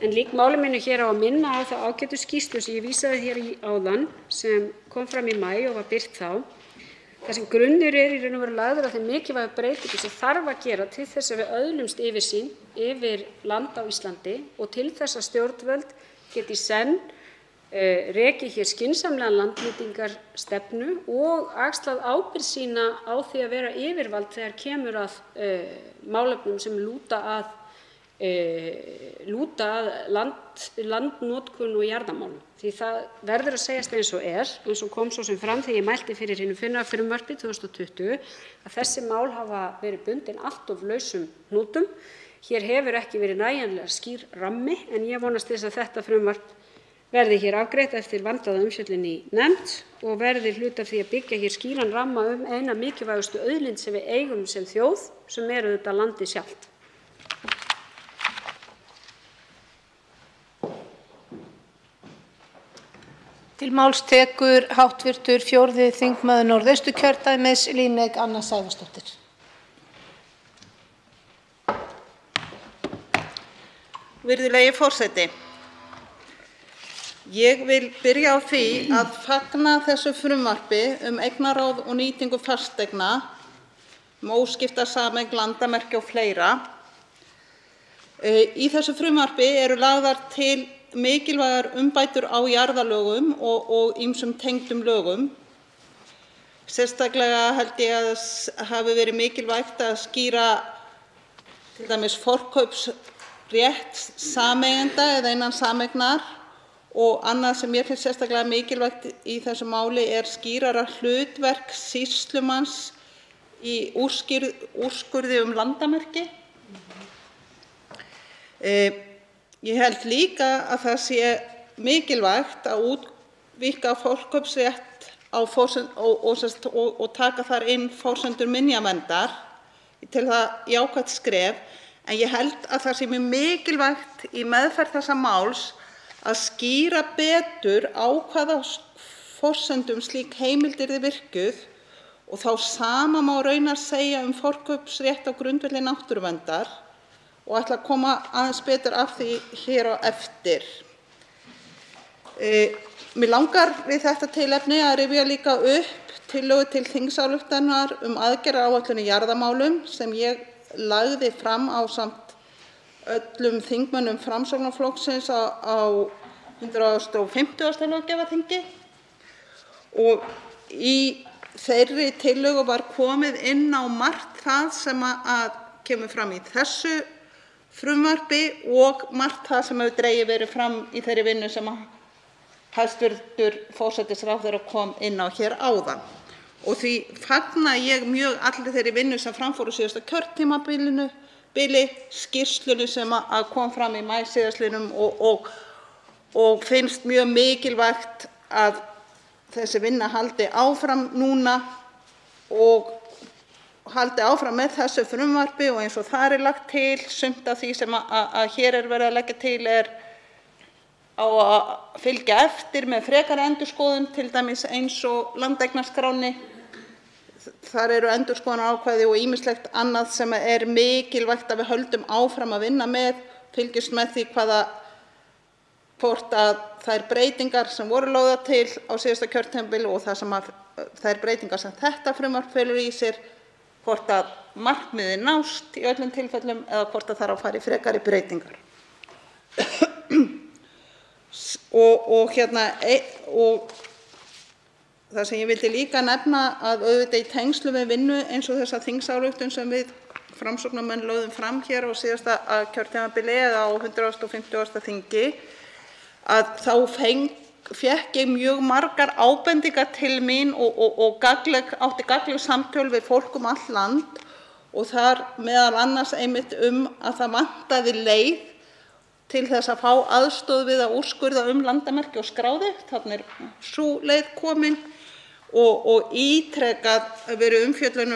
En lík máli mínu hér á að minna á þá ágætu skýrslu sem ég vísaði hér í áðan sem kom fram í maí og var birt þá. Það sem grunnur í raun og veru lagður að þeim mikilvægu breytingum sem þarf að gera til þess að við öðlumst yfirsýn yfir land á Íslandi og til þess að stjórnvöld geti í senn rekið hér skynsamlega landnýtingarstefnu og axlað ábyrgð sína á því að vera yfirvald þegar kemur að málefnum sem lúta að landnotkun og jarðamálum. Því það verður að segjast eins og kom svo sem fram þegar ég mælti fyrir hinu fyrra frumvarpi 2020, að þessi mál hafa verið bundin allt of lausum hnútum. Hér hefur ekki verið nægjanlega skýr rammi en ég vonast til þess að þetta frumvarp verði hér afgreitt eftir vandaða umfjöllun í nefnd og verði hluti af því að byggja hér skýran ramma eina mikilvægustu auðlind sem við eigum sem þjóð, sem þetta landið sjálft. Til máls tekur hv. 4. þingmaður Norðausturkjördæmis, Líneik Anna Sævarsdóttir. Virðulegi forseti. Ég vil byrja á því að fagna þessu frumvarpi eignarráð og nýtingu fasteigna, óskipta sameign, landamerki og fleira. Í þessu frumvarpi eru lagðar til mikilvægar umbætur á jarðalögum og ýmsum tengdum lögum. Sérstaklega held ég að hafi verið mikilvægt að skýra til dæmis forkaupsrétt sameigenda eða innan sameignar og annað sem mér finnst sérstaklega mikilvægt í þessu máli er skýrara hlutverk sýslumanns í úrskurði landamerki. Ég held líka að það sé mikilvægt að útvíkka forkaupsrétt og taka þar inn forsendur minjaverndar. Ég tel það jákvætt skref, en ég held að það sé mjög mikilvægt í meðferð þessa máls að skýra betur á hvaða forsendum slík heimild yrði virkjuð og þá sama má raunar segja forkaupsrétt á grundvelli náttúruverndar og ætla að koma aðeins betur af því hér á eftir. Mig langar við þetta tilefni að rifja líka upp tillögu til þingsályktunar aðgerðaáætlun í jarðamálum sem ég lagði fram ásamt öllum þingmönnum Framsóknarflokksins á 150. löggjafarþingi. Og í þeirri tillögu var komið inn á margt það sem að kemur fram í þessu frumvarpi og margt það sem hefur dregið verið fram í þeirri vinnu sem hæstv. Forsætisráðherra kom inn á hér áðan. Og því fagna ég mjög allri þeirri vinnu sem fram fór á síðasta kjörtímabili, skýrslunni sem að kom fram í maí síðastliðnum og finnst mjög mikilvægt að þessi vinna haldi áfram núna og haldi áfram með þessu frumvarpi og eins og þar lagt til sumt af því sem að hér verið að leggja til á að fylgja eftir með frekari endurskoðun, til dæmis eins og landeignaskránni. Þar eru endurskoðunarákvæði og ýmislegt annað sem er mikilvægt að við höldum áfram að vinna með, fylgjumst með því hvort að þær breytingar sem voru lagðar til á síðasta kjörtímabili og þær breytingar sem þetta frumvarp felur í sér, hvort að markmiðið nást í öllum tilfellum eða hvort að þarf að fara í frekari breytingar. Og það sem ég vildi líka nefna að auðvitað í tengslum við vinnu eins og þessa þingsályktun sem við Framsóknarmenn lögðum fram hér á síðasta kjörtímabili eða á 150. þingi, að þá fékk ég mjög margar ábendingar til mín og átti gagnleg samtöl við fólk allt land og þar meðal annars einmitt að það vantaði leið til þess að fá aðstoð við að úrskurða landamerki og skráði. Þarna sú leið komin og ítrekað verið umfjöllun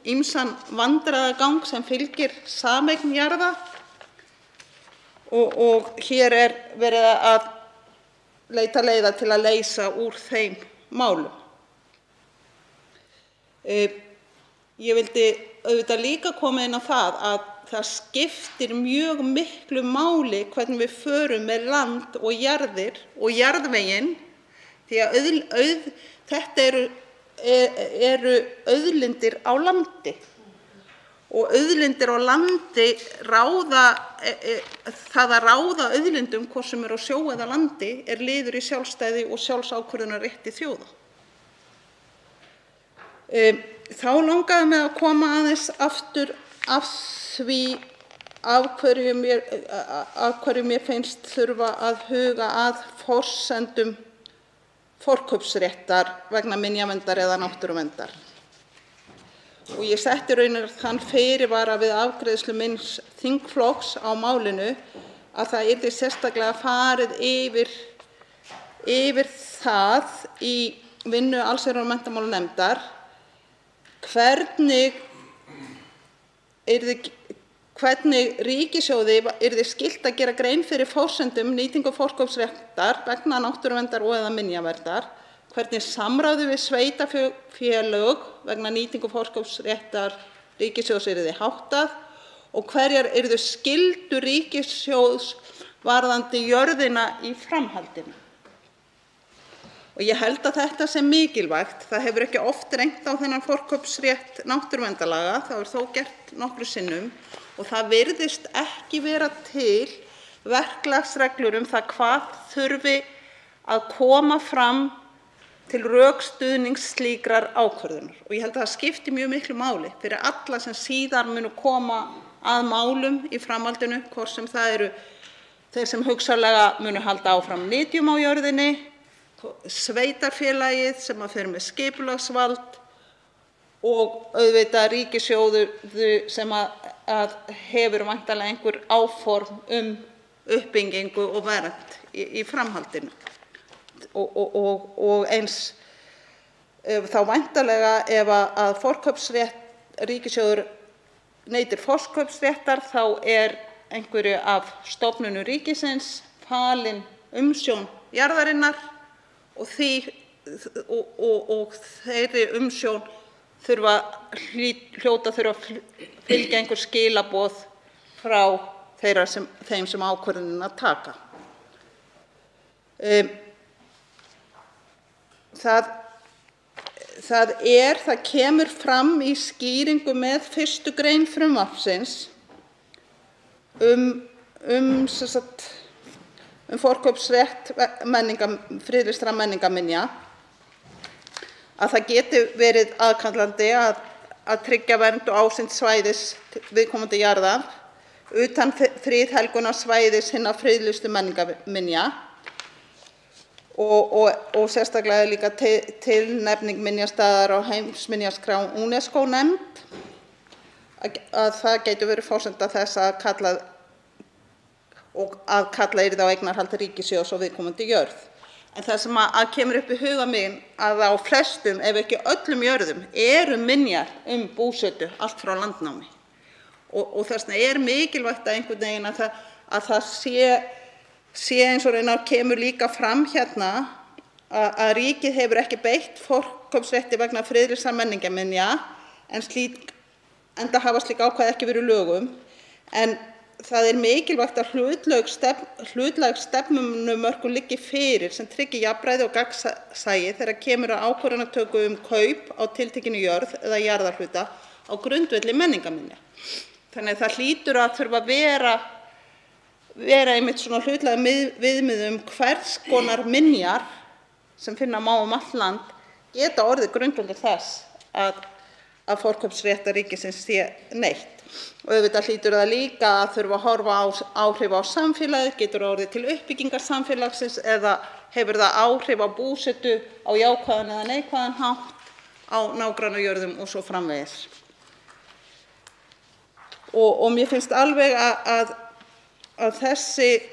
ýmsan vandræðagang sem fylgir sameign jarða og hér er verið að leita leiða til að leysa úr þeim málum. Ég vildi auðvitað líka koma inn á að það skiptir mjög miklu máli hvernig við förum með land og jarðir og jarðveginn, því að þetta eru auðlindir á landi. Og auðlindir á landi það að ráða auðlindum, hvort sem á sjó eða landi, liður í sjálfstæði og sjálfsákvörðunarrétti þjóða. Þá langaði mig að koma aðeins aftur af því af hverju mér finnst þurfa að huga að forsendum forkaupsréttar vegna minjaverndar eða náttúruverndar. Og ég setti raunar þann fyrirvara við afgreiðslu míns þingflokks á málinu að það yrði sérstaklega farið yfir það í vinnu allsherjar- og menntamálanefndar hvernig ríkissjóði yrði skylt að gera grein fyrir forsendum nýtingu forkaupsréttar vegna náttúruverndar og eða minjaverndar, hvernig samráði við sveitarfélög vegna nýtingu forkaupsréttar ríkissjóðs yrði háttað og hverjar yrðu skyldur ríkissjóðs varðandi jörðina í framhaldinu. Og ég held að þetta sé mikilvægt. Það hefur ekki oft reynt á þennan forkaupsrétt náttúruverndarlaga, það er þó gert nokkru sinnum og það virðist ekki vera til verklagsreglur það hvað þurfi að koma fram til rökstuðnings slíkrar ákvörðunar. Og ég held að það skipti mjög miklu máli fyrir alla sem síðar munu koma að málum í framhaldinu, hvort sem það eru þeir sem hugsanlega munu halda áfram nytjum á jörðinni, sveitarfélagið sem fer með skipulagsvald og auðvitað ríkissjóður sem að hefur væntanlega einhver áform uppbyggingu og vernd í framhaldinu. Og eins þá væntanlega ef að forkaupsrétt ríkissjóður neytir forkaupsréttar þá einhverju af stofnunum ríkisins falin umsjón jarðarinnar og þeirri umsjón hljóta þurfa að fylgja einhver skilaboð frá þeim sem ákvörðunina taka. Það kemur fram í skýringu með 1. grein frumvarpsins forkaupsrétt friðlýstra menningarminja að það geti verið aðkallandi að tryggja vernd og ásýnd svæðis viðkomandi jarðar utan friðhelgunarsvæðis hinna friðlýstu menningarminja og sérstaklega líka tilnefning minjastaðar á heimsminjaskrá UNESCO nefnd að það geti verið forsenda þess að kalla yrði á eignarhald ríkissjóðs og viðkomandi jörð. En það sem kemur upp í huga minn að á flestum, ef ekki öllum jörðum, eru minjar búsetu allt frá landnámi. Og þess vegna mikilvægt að einhvern veginn að það sé eins og raunar kemur líka fram hérna að ríkið hefur ekki beitt forkaupsrétti vegna friðlýstra menningarminja enda hafa slík ákvæði ekki verið í lögum. En það mikilvægt að hlutlæg stefnumörkun liggi fyrir sem tryggi jafnræði og gagnsæi þegar kemur að ákvörðunartöku kaup á tiltekinni jörð eða jarðarhluta á grundvelli menningarminja. Þannig að það hlýtur að þurfa að vera einmitt svona hlutlæg viðmið hvers konar minjar sem finna má allt land geta orðið grundvöllur þess að forkaupsréttar ríkisins sé neytt. Og auðvitað hlýtur það líka að þurfa að horfa á áhrif á samfélagið, getur orðið til uppbyggingar samfélagsins eða hefur það áhrif á búsetu á jákvæðan eða neikvæðan hátt á nágrannajörðum og svo framvegis. Og mér finnst alveg að þessi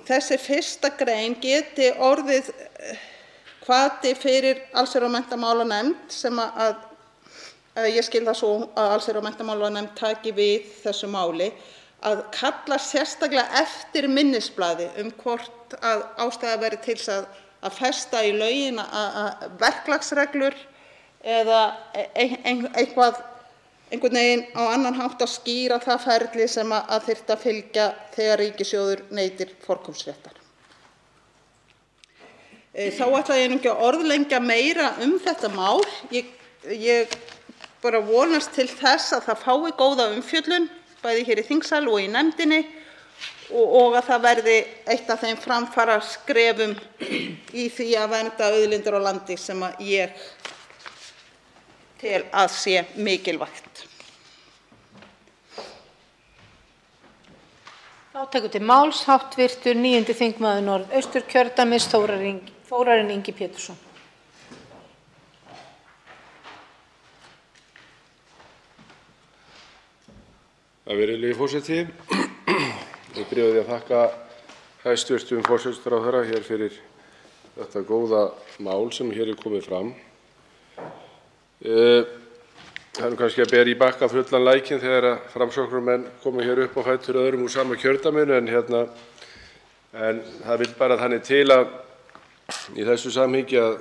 1. grein geti orðið hvati fyrir allsherjar- og menntamálanefnd sem ég skil það svo að allsherjar- og menntamálanefnd taki við þessu máli að kalla sérstaklega eftir minnisblaði hvort að ástæða væri til að festa í lögin verklagsreglur eða einhvern veginn á annan hátt að skýra það ferli sem að þyrfti að fylgja þegar ríkissjóður neytir forkaupsréttar. Þá ætla ég ekki að orðlengja meira þetta mál. Ég bara vonast til þess að það fái góða umfjöllun, bæði hér í þingsal og í nefndinni, og að það verði eitt af þeim framfara skrefum í því að vernda auðlindir á landi sem ég tel að sé mikilvægt. Þá tekur til máls hv. 9. þingmaður Norðausturkjördæmis Þórarinn Ingi Pétursson. Virðulegi forseti. Ég byrja á því að þakka hæstv. Forsætisráðherra hér fyrir þetta góða mál sem hér er komið fram. Það er kannski að bera í bakka fullan lækinn þegar Framsóknarmenn koma hér upp á fætur öðrum úr sama kjördæminu, en það vill bara þannig til að í þessu samhengi að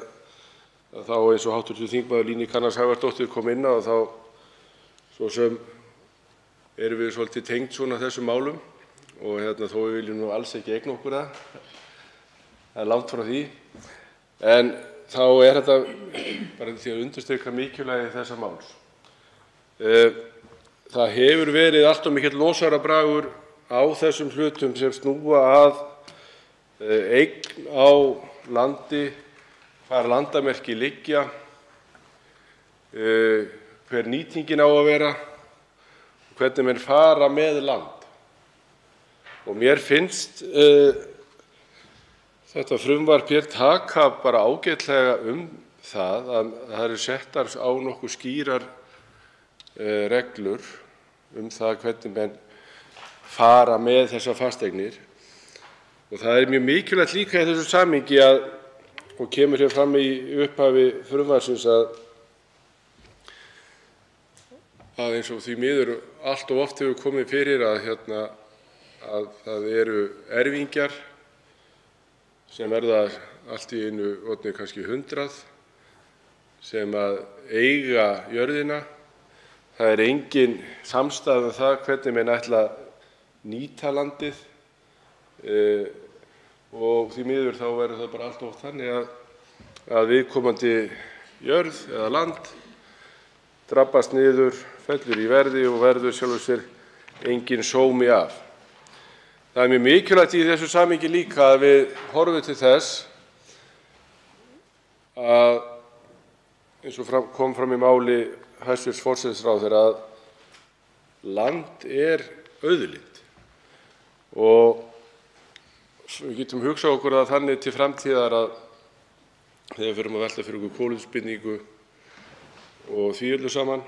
þá eins og hv. þingmaður Líneik Anna Sævarsdóttir kom inn á, þá svo sem erum við svolítið tengd svona þessum málum og þó við viljum nú alls ekki eigna okkur það er langt frá því, en þá er þetta bara til að undirstrika mikilvægi þessa máls. Það hefur verið allt of mikill losarabragur á þessum hlutum sem snúa að eign á landi, hvar landamerki liggja, hver nýtingin á að vera, hvernig menn fara með land. Og mér finnst þetta frumvarp hér taka bara ágætlega það að það eru settar á nokkuð skýrar reglur það hvernig menn fara með þessar fasteignir. Og það er mjög mikilvægt líka í þessu samhengi og kemur hér fram í upphafi frumvarpsins að eins og því miður allt of oft hefur komið fyrir að það eru erfingjar sem verða allt í einu orðnir kannski 100 sem að eiga jörðina. Það er engin samstaða um það hvernig menn ætla að nýta landið og því miður þá verður það bara allt of oft þannig að viðkomandi jörð eða land drabbast niður, fellur í verði og verður sjálfur sér engin sómi af. Það er mjög mikilvægt í þessu samhengi líka að við horfum til þess að eins og kom fram í máli hæstv. Forsætisráðherra að land er auðlind og við getum hugsað okkur það þannig til framtíðar að þegar við förum að velta fyrir okkur kolefnisbindingu og því öllu saman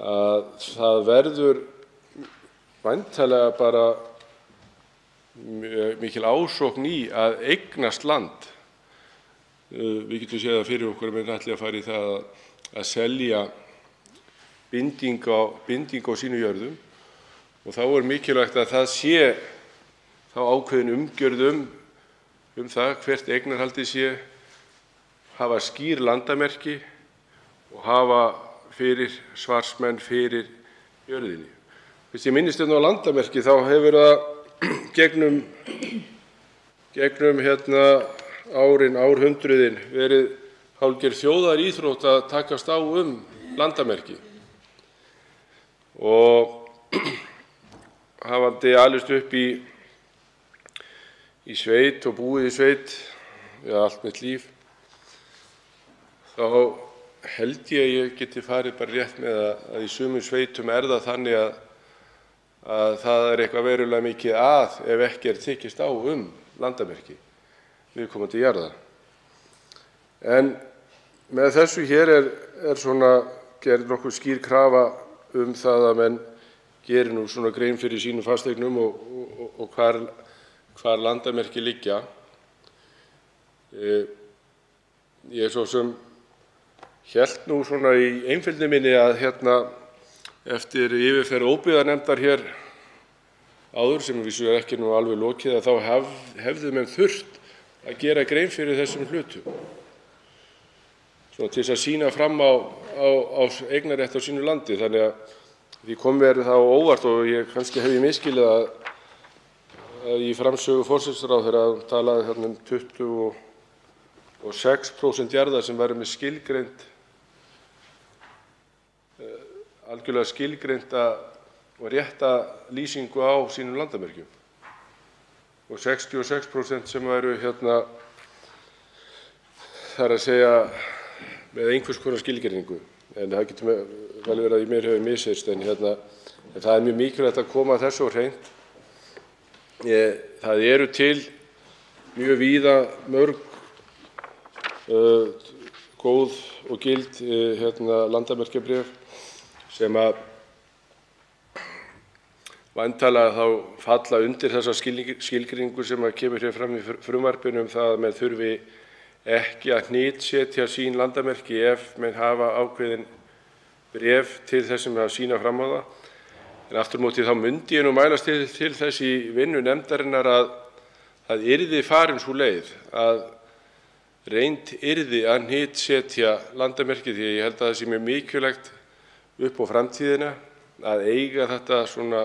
að það verður væntanlega bara mikil ásókn í að eignast land. Við getum séð það fyrir okkur að menn ætli að fara í það að selja bindingu á sínu jörðum og þá er mikilvægt að það sé þá ákveðin umgjörð það hvert eignarhaldið sé, hafa skýr landamerki og hafa fyrir svarsmenn fyrir jörðinni. Fyrst ég minnist á landamerki þá hefur það gegnum árhundruðin verið hálfgerð þjóðaríþrótt að takast á landamerki. Og hafandi alist upp í sveit og búið í sveit allt mitt líf, þá held ég geti farið bara rétt með að í sumum sveitum er það þannig að það er eitthvað verulega mikið ef ekki er tekist á landamerki viðkomandi jarðar. En með þessu hér er svona gerð nokkuð skýr krafa það að menn geri nú svona grein fyrir sínum fasteignum og hvar landamerki liggja. Ég svo sem hélt nú svona í einfeldni minni að eftir yfirferð óbyggðanefndar hér áður, sem vísu er ekki nú alveg lokið, að þá hefðu menn þurft að gera grein fyrir þessum hlutum. Svona til þess að sýna fram á eignarrétt á sínu landi. Þannig að því kom mér það á óvart, og ég kannski hef ég misskilið að í framsögu forsætisráðherra talaði þarna 26% jarða sem væru með algjörlega skilgreinda og rétta lýsingu á sínum landamerkjum, og 66% sem væru þar að segja með einhvers konar skilgreiningu. En það getur vel verið að í mér hefur misheyrst, en það er mjög mikilvægt að koma þessu á hreint. Það eru til mjög víða mörg góð og gild landamerkjabréf sem að væntanlega þá falla undir þessa skilgreiningu sem kemur hér fram í frumvarpinu það að menn þurfi ekki að hnitsetja sín landamerki ef menn hafa ákveðin bréf til þess sem að sýna fram á það. En aftur á móti þá myndi ég nú mælast til þess í vinnu nefndarinnar að það yrði farin sú leið að reynt yrði að hnitsetja landamerki, því ég held að það sé mjög mikilvægt upp á framtíðina að eiga þetta svona,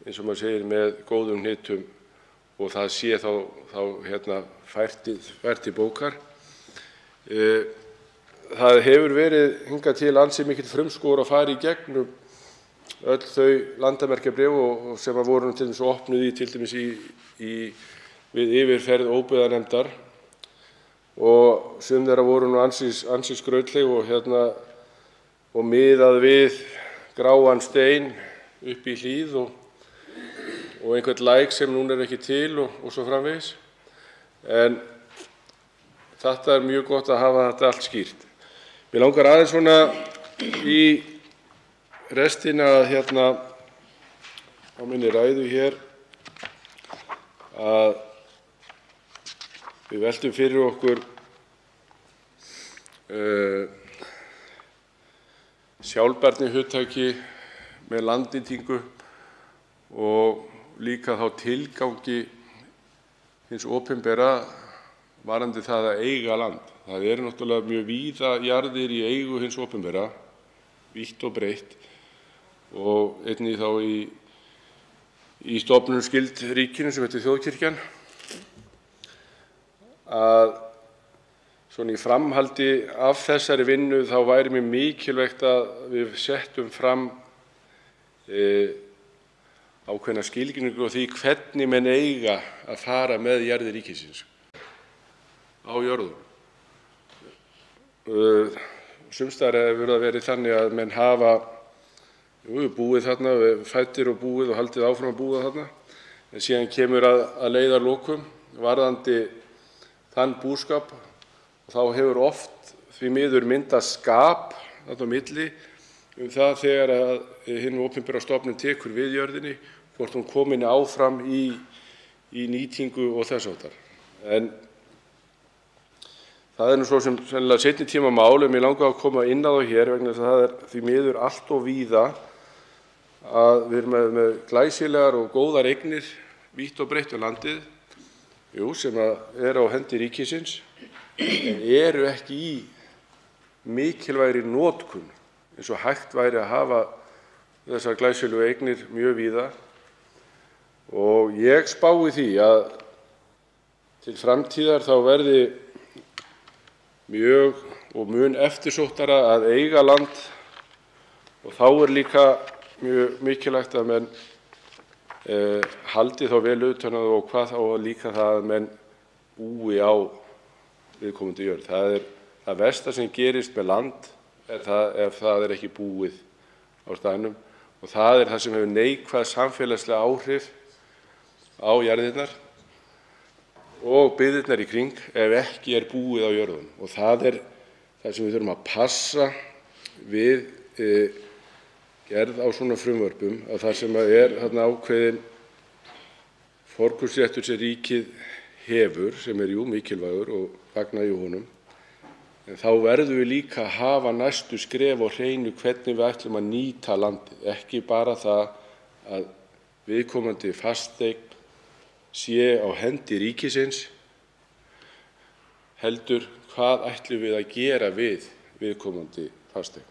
eins og maður segir, með góðum hnitum, og það sé þá fært til bókar. Það hefur verið hingað til ansi mikill frumskógur að fara í gegnum öll þau landamerkjabréf sem voru til dæmis opnuð til dæmis við yfirferð óbyggðanefndar, og sum þeirra voru nú ansi skrautleg og miðað við gráan stein upp í hlíð og einhvern læk sem núna er ekki til og svo framvegis. En þetta er mjög gott að hafa þetta allt skýrt. Mér langar aðeins svona í restina á minni ræðu hér að við veltum fyrir okkur sjálfbærnihugtaki með landnýtingu og líka þá tilgangi hins opinbera varðandi það að eiga land. Það eru náttúrulega mjög víða jarðir í eigu hins opinbera, vítt og breitt, og einnig þá í stofnun skyld ríkinu sem heitir Þjóðkirkjan. Að svona í framhaldi af þessari vinnu þá væri mjög mikilvægt að við settum fram ákveðna skilgreiningu á því hvernig menn eiga að fara með jarðir ríkisins á jörðum. Sums staðar hefur það verið þannig að menn hafa búið þarna, fæddir og búið og haldið áfram að búa þarna, en síðan kemur að leiðarlokum varðandi þann búskap, og þá hefur oft því miður myndast skap þarna á milli það þegar að hin opinbera stofnun tekur við jörðinni, hvort hún komin áfram í nýtingu og þess háttar. En það er nú svo sem sennilega seinni tíma mál, en mér langar að koma inn á það hér vegna þess að það er því miður allt of víða að við erum með glæsilegar og góðar eignir vítt og breitt um landið, sem eru á hendi ríkisins, en eru ekki í mikilvægri notkun eins og hægt væri að hafa þessar glæsilegu eignir mjög víða. Og ég spái því að til framtíðar þá verði mjög og mun eftirsóttara að eiga land, og þá er líka mjög mikilvægt að menn haldi þá vel utan um það, og hvað þá líka það að menn búi á viðkomandi jörð. Það er það versta sem gerist með land ef það er ekki búið á staðnum, og það er það sem hefur neikvæð samfélagslega áhrif á jarðirnar og byggðirnar í kring ef ekki er búið á jörðum. Og það er það sem við þurfum að passa við gerð á svona frumvörpum, að það sem er þarna ákveðinn forkaupsréttur sem ríkið hefur, sem er mikilvægur og fagna ég honum, en þá verðum við líka að hafa næstu skref á hreinu hvernig við ætlum að nýta landið, ekki bara það að viðkomandi fasteign sé á hendi ríkisins, heldur hvað ætlum við að gera við viðkomandi fasteign.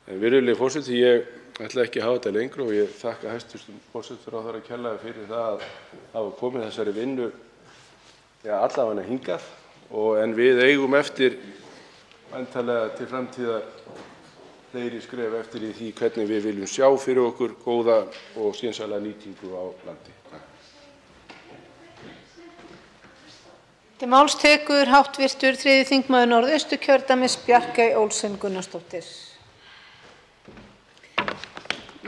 En virðulegi forseti, ég ætla ekki að hafa þetta lengra og ég þakka hæstv. Forsætisráðherra kærlega fyrir það að hafa komið þessari vinnu allavega hingað, en við eigum eftir væntanlega til framtíðar fleiri skref eftir í því hvernig við viljum sjá fyrir okkur góða og skynsamlega nýtingu á landi. Til máls tekur hv. 3. þingmaður Norðausturkjördæmis, Bjarkey Olsen Gunnarsdóttir.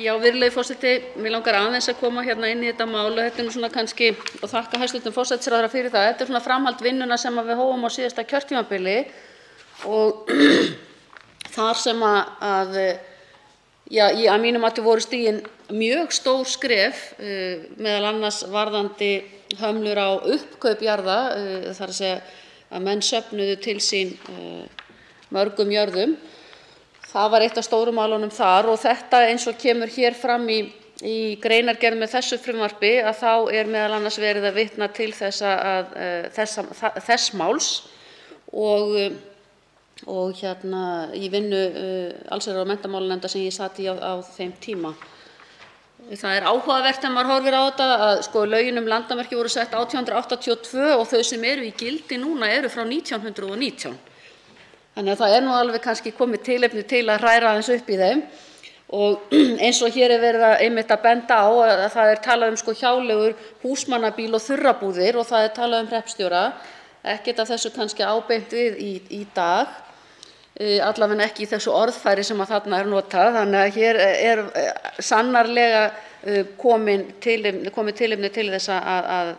Já, virðulegi forseti, mig langar aðeins að koma hérna inn í þetta mál og þetta nú svona kannski, og þakka hæstv. Forsætisráðherra fyrir það. Þetta svona framhald vinnuna sem við hófum á síðasta kjörtímabili og þar sem að mínum mati voru stigin mjög stór skref, meðal annars varðandi hömlur á uppkaup jarða, þar að segja að menn söfnuðu til sín mörgum jörðum. Það var eitt af stóru málunum þar og þetta eins og kemur hér fram í greinargerð með þessu frumvarpi að þá meðal annars verið að vitna til þess máls og í vinnu allsherjar- og menntamálanefndar sem ég sat í á þeim tíma. Það áhugavert þegar maður horfir á þetta að lögin landamerki voru sett 1882 og þau sem eru í gildi núna eru frá 1919. Þannig að það nú alveg kannski komið tilefni til að hræra aðeins upp í þeim og eins og hér verið einmitt að benda á að það talað hjáleigur, húsmannabíl og þurrabúðir og það talað hreppstjóra. Ekkert af þessu kannski ábeint við í dag, allavega ekki í þessu orðfæri sem að þarna notað. Þannig að hér sannarlega komið tilefni til þess að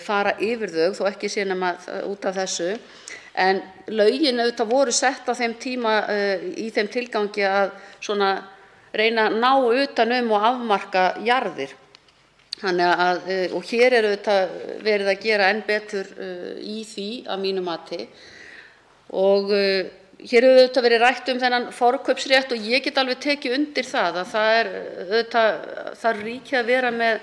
fara yfir þau, þó ekki sé nema út af þessu. En lögin auðvitað voru sett á þeim tíma í þeim tilgangi að svona reyna að ná utan og afmarka jarðir. Þannig að, og hér auðvitað verið að gera enn betur í því að mínu mati. Og hér hefur auðvitað verið rætt þennan forkaupsrétt og ég get alveg tekið undir það að það ríkið að vera með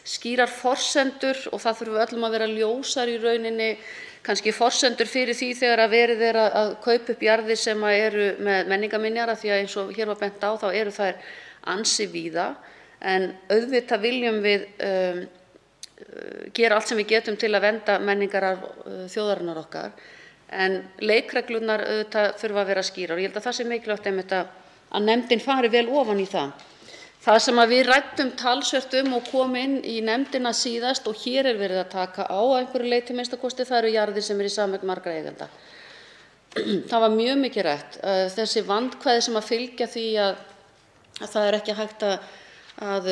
skýrar forsendur og það þurfi öllum að vera ljósar í rauninni, kannski forsendur fyrir því þegar að verið að kaupa upp jarðir sem eru með menningarminjar, því að eins og hér var bent á þá eru þær ansi víða. En auðvitað viljum við gera allt sem við getum til að vernda menningararf þjóðarinnar okkar, en leikreglurnar auðvitað þurfa að vera skýrar og ég held að það sé mikilvægt einmitt að nefndin fari vel ofan í það. Það sem við ræddum talsvert og kom inn í nefndina síðast og hér verið að taka á einhverju leyti minnsta kosti, það eru jarðir sem eru í sameign margra eigenda. Það var mjög mikið rætt. Þessi vandkvæði sem að fylgja því að það ekki hægt að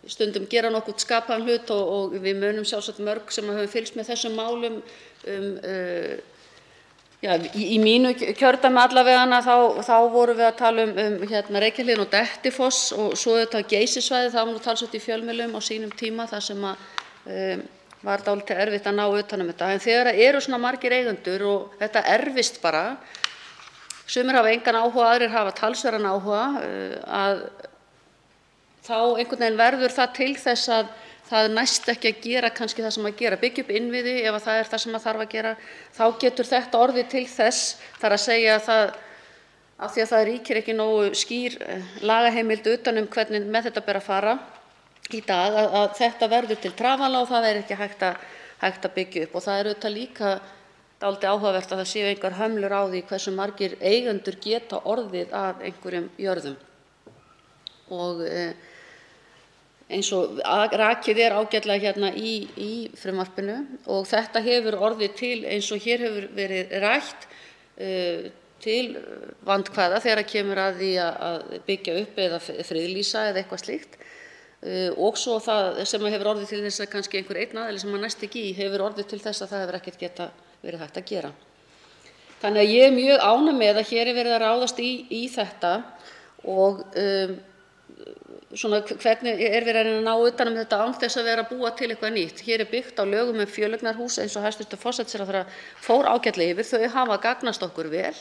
stundum gera nokkuð skapaðan hlut og við munum sjálfsagt mörg sem höfum fylgst með þessum málum í mínu kjördæmi allavega þá vorum við að tala Reykjahlíðina og Dettifoss og svo þetta Geysissvæðið, það var nú talsvert í fjölmiðlum á sínum tíma þar sem var dálítið erfitt að ná utan þetta. En þegar eru svona margir eigendur og þetta erfist bara, sumir hafa engan áhuga, aðrir hafa talsverðan áhuga, að þá einhvern veginn verður það til þess að það næst ekki að gera kannski það sem að gera, byggja upp innviði ef það það sem að þarf að gera, þá getur þetta orðið til þess, þar að segja að af því að það ríkir ekki nógu skýr lagaheimild utan hvernig með þetta ber að fara í dag, að þetta verður til trafala og það ekki hægt að byggja upp. Og það auðvitað líka dálítið áhugavert að það séu engar hömlur á því hversu margir eigendur geta orðið að einhverjum jörðum. Og eins og rakið ágætlega hérna í frumvarpinu og þetta hefur orðið til eins og hér hefur verið rætt til vandkvæða þegar kemur að því að byggja upp eða friðlýsa eða eitthvað slíkt og svo það sem hefur orðið til þess að kannski einhver einn aðili sem næst ekki hefur orðið til þess að það hefur ekkert geta verið hægt að gera. Þannig að ég mjög ánægð með að hér verið að ráðast í þetta og hvernig verið að reyna að ná utan þetta án þess að vera að búa til eitthvað nýtt. Hér byggt á lögum fjöleignarhús eins og hæstv. Forsætisráðherra fór ágætlega yfir. Þau hafa gagnast okkur vel.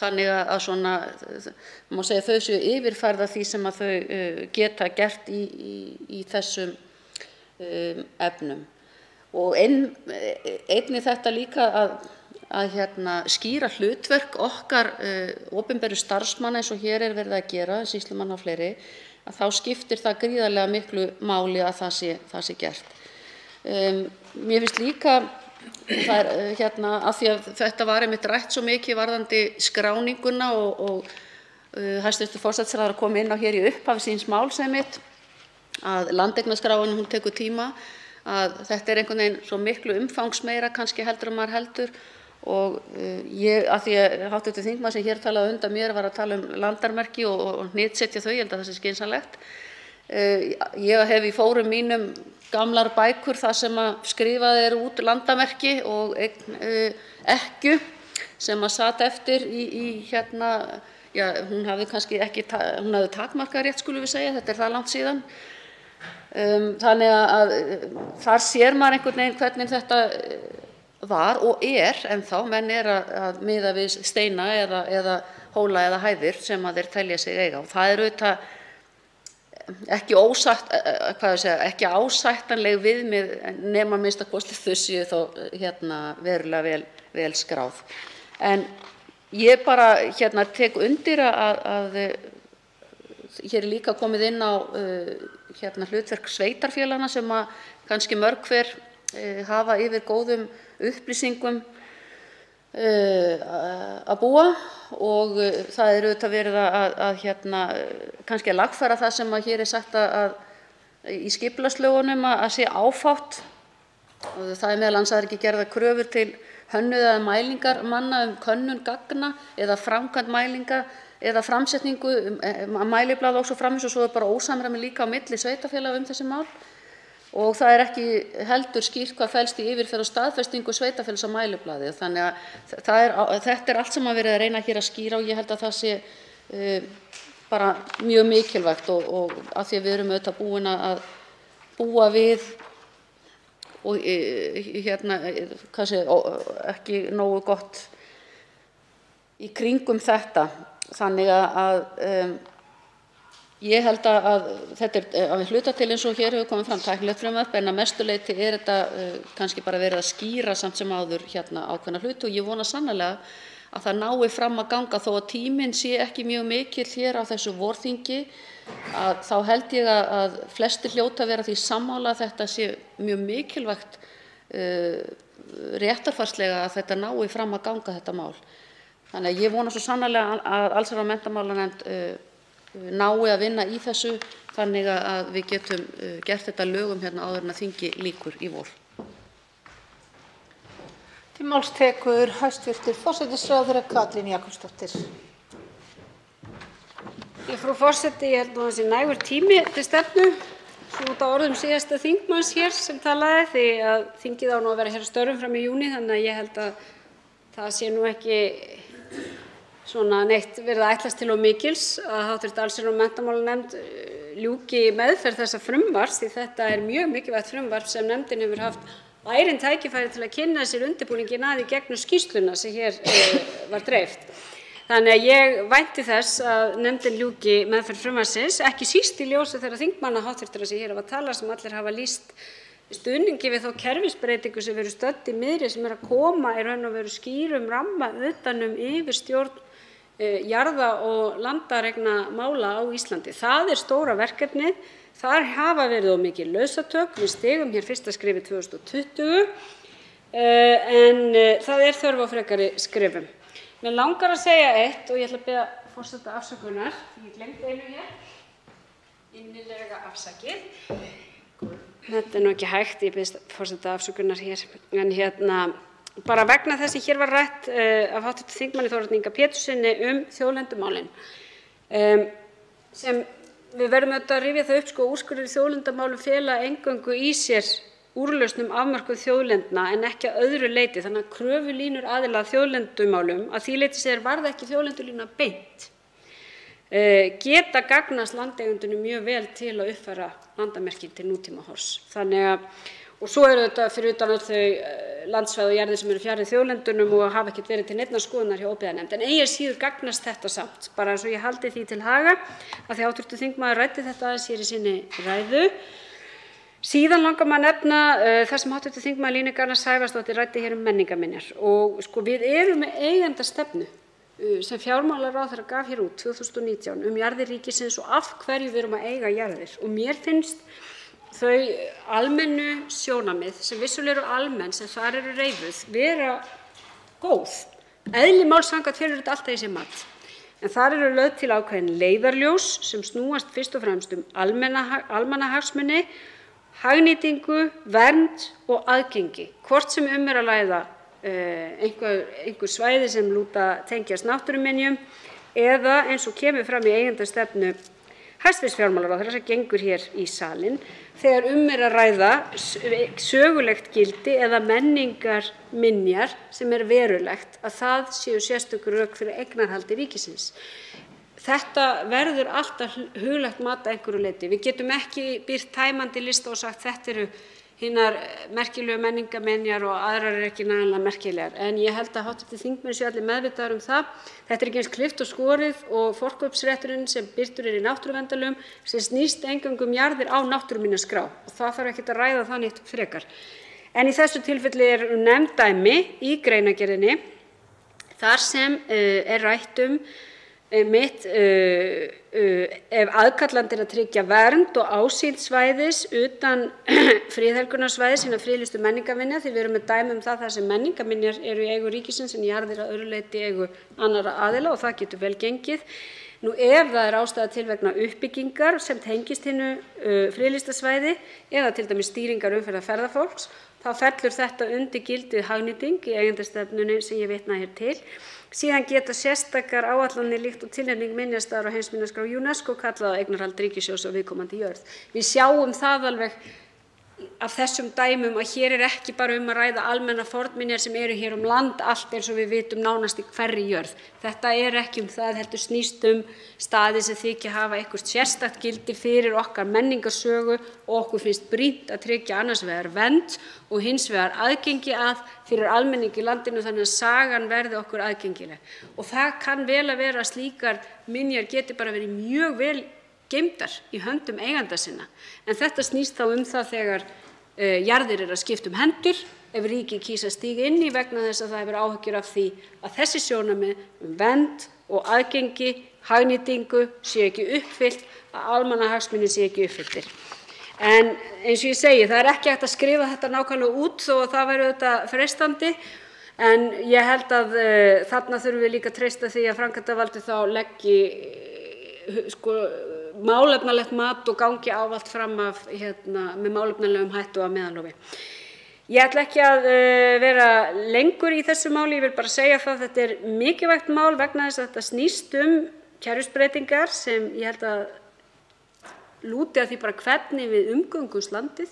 Þannig að svona, má segja, þau séu yfirfærð af því sem að þau geta gert í þessum efnum. Og einnig þetta líka að skýra hlutverk okkar opinberu starfsmanna eins og hér verið að gera, sýslumanna og fleiri, að þá skiptir það gríðarlega miklu máli að það sé gert. Mér finnst líka af því að þetta var einmitt rætt svo mikið varðandi skráninguna og hæstv. Forsætisráðherra kom inn á hér í upphafi síns máls einmitt að landeignarskráin hún tekur tíma, að þetta einhvern veginn svo miklu umfangsmeira kannski heldur en maður heldur og að því að hv. þingmaður sem hér talaði undan mér var að tala landarmerki og hnitsetja þau, ég held að það sé skynsamlegt. Ég hef í fórum mínum gamlar bækur þar sem að skrifað út landamerki og ekkju sem að sat eftir hún hafði kannski ekki, hún hafði takmarkarétt skulum við segja, þetta það langt síðan. Þannig að þar sér maður einhvern veginn hvernig þetta var og ennþá, menn að miða við steina eða hóla eða hæðir sem að þeir telja sig eiga og það auðvitað ekki ásættanleg viðmið nema minnsta kosti þau séu þá verulega vel skráð. En ég bara tek undir að hér líka komið inn á hlutverk sveitarfélaganna sem að kannski mörg hver hafa yfir góðum upplýsingum að búa og það auðvitað verið að kannski að lagfæra það sem að hér sagt að í skipulagslögunum að sé áfátt og það meðal annars ekki gerðar kröfur til hönnuða eða mælingar manna könnun gagna eða framkvæmd mælinga eða framsetningu mæliblaða og svo framins og svo bara ósamræmi líka á milli sveitarfélaga þessi mál og það ekki heldur skýrt hvað felst í yfirferð og staðfestingu sveitarfélags á mæliblaði. Þannig að þetta allt sem að verið að reyna hér að skýra og ég held að það sé bara mjög mikilvægt og að því að við erum auðvitað búin að búa við og kannski ekki nógu gott í kringum þetta. Þannig að ég held að þetta að hluta til eins og hér hefur komið fram tæknilegt frumvarp en að mestu leyti þetta kannski bara verið að skýra samt sem áður ákveðna hluti og ég vona sannarlega að það nái fram að ganga þó að tíminn sé ekki mjög mikill hér á þessu vorþingi að þá held ég að flestir hljóta vera því sammála að þetta sé mjög mikilvægt réttarfarslega að þetta nái fram að ganga þetta mál. Þannig að ég vona svo sannarlega að allsherjar- og menntamálanefnd nái að vinna í þessu þannig að við getum gert þetta lögum áður en að þingi lýkur í vor. Til máls tekur hæstv. Forsætisráðherra Katrín Jakobsdóttir. Frú forseti, ég held að það sé nægur tími til stefnu út á orðum síðasta þingmanns hér sem talaði því að þingið á nú að vera hér að störfum fram í júní þannig að ég held að það sé nú ekki svona neitt verið að ætlast til of mikils að hv. allsherjar- og menntamálanefnd ljúki meðferð þessa frumvarps því þetta mjög mikilvægt frumvarp sem nefndin hefur haft ærin tækifæri til að kynna sér undirbúninginn að í gegnum skýrsluna sem hér var dreift. Þannig að ég vænti þess að nefndin ljúki meðferð frumvarpsins, ekki síst í ljósi þeirra þingmanna hv. sem hér hafa talað sem allir hafa lýst stuðningi við þá kerfisbreytingu sem við erum stödd í miðri sem að koma í raun og veru skýrum ramma utan yfirstjórn jarða- og landareignamála á Íslandi. Það stóra verkefnið. Þar hafa verið of mikil lausatök. Við stigum hér fyrsta skrefið 2020 en það þörf á frekari skrefum. Mig langar að segja eitt og ég ætla að biðja forseta afsökunar því ég gleymdi einu hér. Innilega afsakið. Þetta nú ekki hægt, ég biðst forseta afsökunar hér. En bara vegna þess að hér var rætt af hv. þingmanni Þórarni Inga Péturssyni þjóðlendumálin sem við verðum auðvitað að rifja það upp úrskurðir í þjóðlendumálum fela eingöngu í sér úrlausn afmörkuð þjóðlendna en ekki að öðru leyti þannig að kröfulínur aðila að þjóðlendumálum að því leyti sem varða ekki þjóðlendulína beint geta gagnast landeigendunum mjög vel til að uppfæra landamerkin til nútímahorfs. Þannig að, og svo eru þetta fyrir utan öll þau landsvæði og jarðir sem eru fjarri þjóðlendunum og hafa ekkert verið til neinnar skoðunar hjá óbyggðanefnd. En eigi að síður gagnast þetta samt, bara eins og ég haldi því til haga, af því hv. þingmaður ræddi þetta aðeins hér í sinni ræðu. Síðan langar maður að nefna það sem hv. þingmaður Líneik Anna Sævarsdóttir ræddi hér menningarminjar. Og sko, við erum með eigendastefnu sem fjármálaráðherra gaf hér út 2019 jarðir ríkisins og af hverju við erum að eiga jarðir. Og mér finnst þau almennu sjónarmið sem vissulega eru almenn sem þar eru reifuð vera góð. Eðli máls samkvæmt felur þetta alltaf í sér mat. En þar eru lögð til ákveðin leiðarljós sem snúast fyrst og fremst almannahagsmuni, hagnýtingu, vernd og aðgengi. Hvort sem er að ræða einhver svæði sem tengjast náttúruminjum eða eins og kemur fram í eigendastefnu hæstv. Fjármálaráðherra sem gengur hér í salinn, þegar er að ræða sögulegt gildi eða menningarminjar sem er verulegt að það séu sérstök rök fyrir eignarhaldi ríkisins. Þetta verður alltaf huglegt mat að einhverju leyti. Við getum ekki birt tæmandi lista og sagt þetta eru hinar merkilegu menningarminjar og aðrar eru ekki nægilega merkilegar. En ég held að hv. þingmenn séu allir meðvitaðir það. Þetta er ekki eins klippt og skorið og forkaupsrétturinn sem birtur í náttúruverndarlögum sem snýst eingöngu jarðir á náttúruminjaskrá og það þarf ekkert að ræða það neitt frekar. En í þessu tilfelli er nefnd dæmi í greinargerðinni þar sem er rætt ef aðkallandi er að tryggja vernd og ásýnd svæðis utan friðhelgunarsvæðis hinna friðlýstu menningarminja, því við erum með dæmi það þar sem menningarminjar eru í eigu ríkisins en jarðir að öðru leyti í eigu annarra aðila og það getur vel gengið. Nú ef það er ástæða til vegna uppbyggingar sem tengist hinu friðlýsta svæði eða til dæmis stýringar umferðar ferðafólks, þá fellur þetta undir gildið hagnýting í eigendastefnunni sem ég vitna hér til. Síðan geta sérstakar áætlanir líkt og tilnefning minjastaðar á heimsminjaskrá UNESCO kallað á eignarhald ríkissjóðs á viðkomandi jörð. Við sjáum það alveg af þessum dæmum að hér er ekki bara að ræða almennar fornminjar sem eru hér land allt eins og við vitum nánast í hverri jörð. Þetta er ekki það, heldur snýst staði sem þykja hafa eitthvað sérstakt gildi fyrir okkar menningarsögu og okkur finnst brýnt að tryggja annars vegar vernd og hins vegar aðgengi fyrir almenning í landinu þannig að sagan verði okkur aðgengileg. Og það kann vel að vera að slíkar minjar geti bara verið mjög vel geymdar í höndum eiganda sinna. En þetta snýst þá það þegar jarðir eru að skipta hendur, ef ríkið kýs að stíga inn í vegna þess að það hefur áhyggjur af því að þessi sjónarmið vernd og aðgengi, hagnýtingu séu ekki uppfyllt, að almannahagsmunir séu ekki uppfylltir. En eins og ég segi, það er ekki hægt að skrifa þetta nákvæmlega út þó að það væri auðvitað freistandi, en ég held að þarna þurfum við líka að treysta því að framkvæmdarvaldið þá leggi málefnalegt mat og gangi ávallt fram með málefnalegum hætti og að meðalhófi. Ég ætla ekki að vera lengur í þessu máli, ég vil bara segja það að þetta er mikilvægt mál vegna þess að þetta snýst kerfisbreytingar sem ég held að lúti að því bara hvernig við umgöngumst landið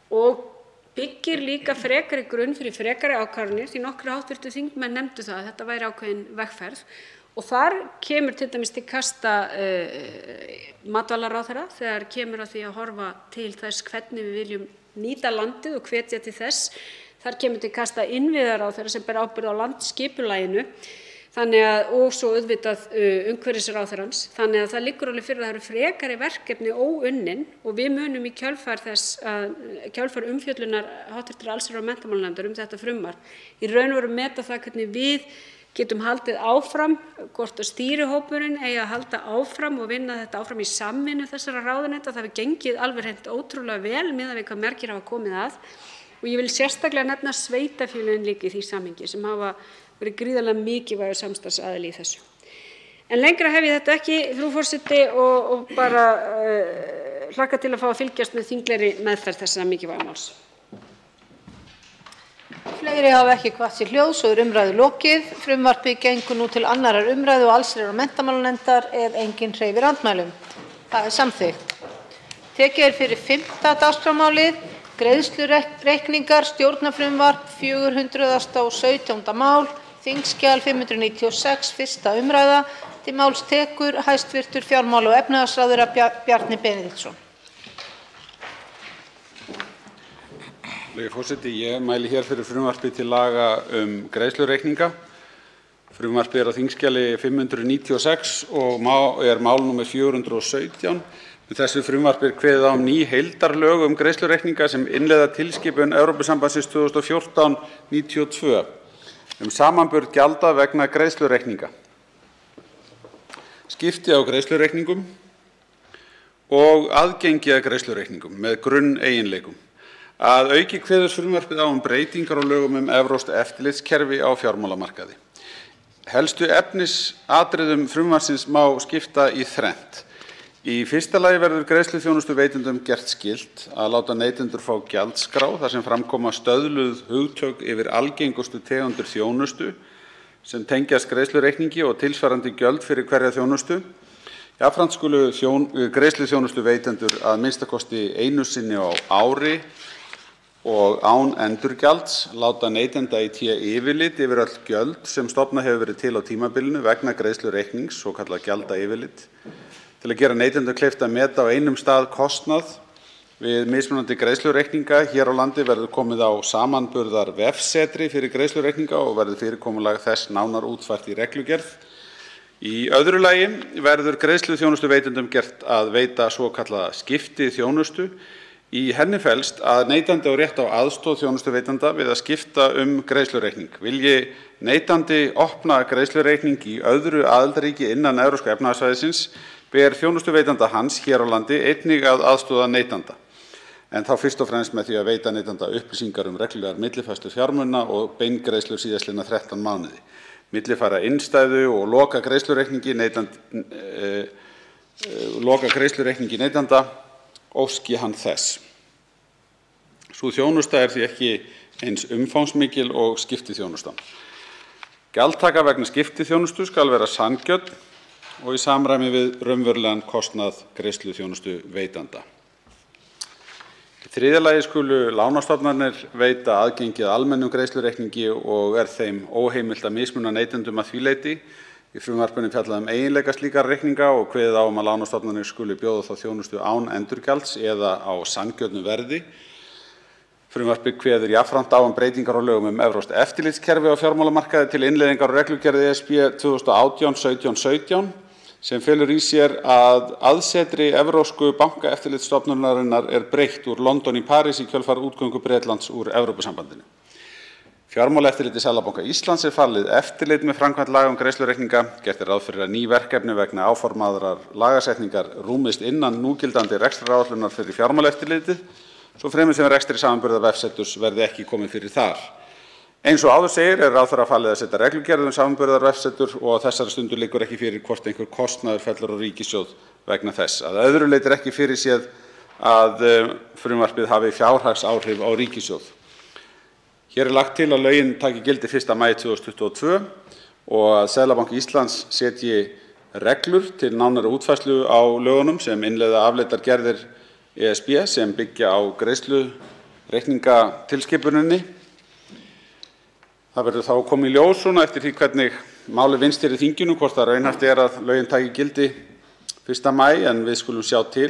og byggir líka frekari grunn fyrir frekari ákvarðanir því nokkrir hv. þingmenn nefndu það að þetta væri ákveðin vegferð. Og þar kemur til dæmis til kasta matvælaráðherra þegar kemur að því að horfa til þess hvernig við viljum nýta landið og hvetja til þess. Þar kemur til kasta innviðaráðherra sem ber ábyrgð á landsskipulaginu og svo auðvitað umhverfisráðherrans. Þannig að það liggur alveg fyrir að það eru frekari verkefni óunnin og við munum í kjölfar umfjöllunar hv. allsherjar- og menntamálanefndar þetta frumvarp í raun og veru meta það hvernig við getum haldið áfram, hvort að stýrihópurinn eigi að halda áfram og vinna þetta áfram í samvinnu þessara ráðuneyta. Það hefur gengið alveg hreint ótrúlega vel miðað við hvað margir hafa komið að og ég vil sérstaklega nefna sveitarfélögin líka í því samhengi sem hafa verið gríðarlega mikilvægur samstarfsaðili í þessu. En lengra hef ég þetta ekki, frú forseti, og bara hlakka til að fá að fylgjast með þinglegri meðferð þessa mikilvæga máls. Fleiri hafa ekki kvatt sér hljóðs og umræðu lokið. Frumvarpið gengur nú til 2. umræðu og allsherjar- og menntamálanefndar ef enginn hreyfir andmælum. Það er samþykkt. Tekið fyrir 5. dagskrármálið, greiðslureikningar, stjórnarfrumvarp 417. mál, þingskjal 596, 1. umræða. Til máls tekur hæstv. fjármála- og efnahagsráðherra Bjarni Benediktsson. Forseti, ég mæli hér fyrir frumvarpi til laga greiðslureikninga. Frumvarpið á þingskjali 596 og er mál nr. 417. Með þessu frumvarpi kveðið á ný heildarlög greiðslureikninga sem innleiða tilskipun Evrópusambandsins 2014/92 samanburð gjalda vegna greiðslureikninga, skipti á greiðslureikningum og aðgengi að greiðslureikningum með grunneiginleikum. Að auki kveður frumvarpið á breytingar á lögum evrópskt eftirlitskerfi á fjármálamarkaði. Helstu efnisatriðum frumvarpsins má skipta í þrennt. Í fyrsta lagi verður greiðsluþjónustuveitendum gert skylt að láta neytendur fá gjaldskrá þar sem fram koma stöðluð hugtök yfir algengustu tegundir þjónustu sem tengjast greiðslureikningi og tilsvarandi gjöld fyrir hverja þjónustu. Jafnframt skulu greiðsluþjónustuveitendur að minnsta kosti einu sinni á ári og án endurgjalds láta neytenda í té yfirlit yfir öll gjöld sem stofnað hefur verið til á tímabilinu vegna greiðslureiknings, svokallað gjaldayfirlit. Til að gera neytendum kleift að meta á einum stað kostnað við mismunandi greiðslureikninga hér á landi verður komið á samanburðarvefsetri fyrir greiðslureikninga og verður fyrirkomulag þess nánar útfært í reglugerð. Í öðru lagi verður greiðsluþjónustuveitendum gert að veita svokallaða skiptiþjónustu. Í henni felst að neytandi á rétt á aðstoð þjónustuveitanda við að skipta greiðslureikning. Vilji neytandi opna greiðslureikning í öðru aðildarríki innan Evrópska efnahagssvæðisins ber þjónustuveitanda hans hér á landi einnig að aðstoða neytanda, en þá fyrst og fremst með því að veita neytanda upplýsingar reglulegar millifærslu fjármuna og beingreiðslur síðastliðna 13 mánuði, millifæra innstæðu og loka greiðslureikningi neytanda óski hann þess. Sú þjónusta er því ekki eins umfangsmikil og skiptiþjónustan. Gjaldtaka vegna skiptiþjónustu skal vera sanngjörn og í samræmi við raunverulegan kostnað greiðsluþjónustuveitanda. Í þriðja lagi skulu lánastofnanir veita aðgengi að almennum greiðslureikningi og er þeim óheimilt að mismuna neytendum að því leyti. Í frumvarpinu fjallað eiginleika slíkra reikninga og kveðið á að lánastofnanir skuli bjóða þá þjónustu án endurgjalds eða á sanngjörnu verði. Frumvarpið kveður jafnframt á breytingar á lögum evrópskt eftirlitskerfi á fjármálamarkaði til innleiðingar á reglugerð ESB 2018/1717 sem felur í sér að aðsetri Evrópsku bankaeftirlitsstofnunarinnar er breytt úr London í París í kjölfar útgöngu Bretlands úr Evrópusambandinu. Fjármálaeftirliti Seðlabanka Íslands er falið eftirlit með framkvæmd laga greiðslureikninga. Gert er ráð fyrir að ný verkefni vegna áformaðrar lagasetningar rúmist innan núgildandi rekstraráætlunar fyrir fjármálaeftirlitið, svo fremur sem rekstri samanburðarvefseturs verði ekki komið fyrir þar. Eins og áður segir er ráðherra falið að setja reglugerð samanburðarvefsetur og á þessari stundu liggur ekki fyrir hvort einhver kostnaður fellur á ríkissjóð vegna þess. Að öðru leyti er ekki fyrirséð að frumvarpið hafi fjárhagsáhrif á ríkissjóð. Hér er lagt til að lögin taki gildi 1. maí 2022 og að Seðlabanki Íslands setji reglur til nánari útfærslu á lögunum sem innleiða afleiddar gerðir ESB sem byggja á greiðslureikningatilskipuninni. Það verður þá komið í ljós eftir því hvernig málið vinnst hér í þinginu, hvort það raunhæft er að lögin taki gildi 1. maí, en við skulum sjá til.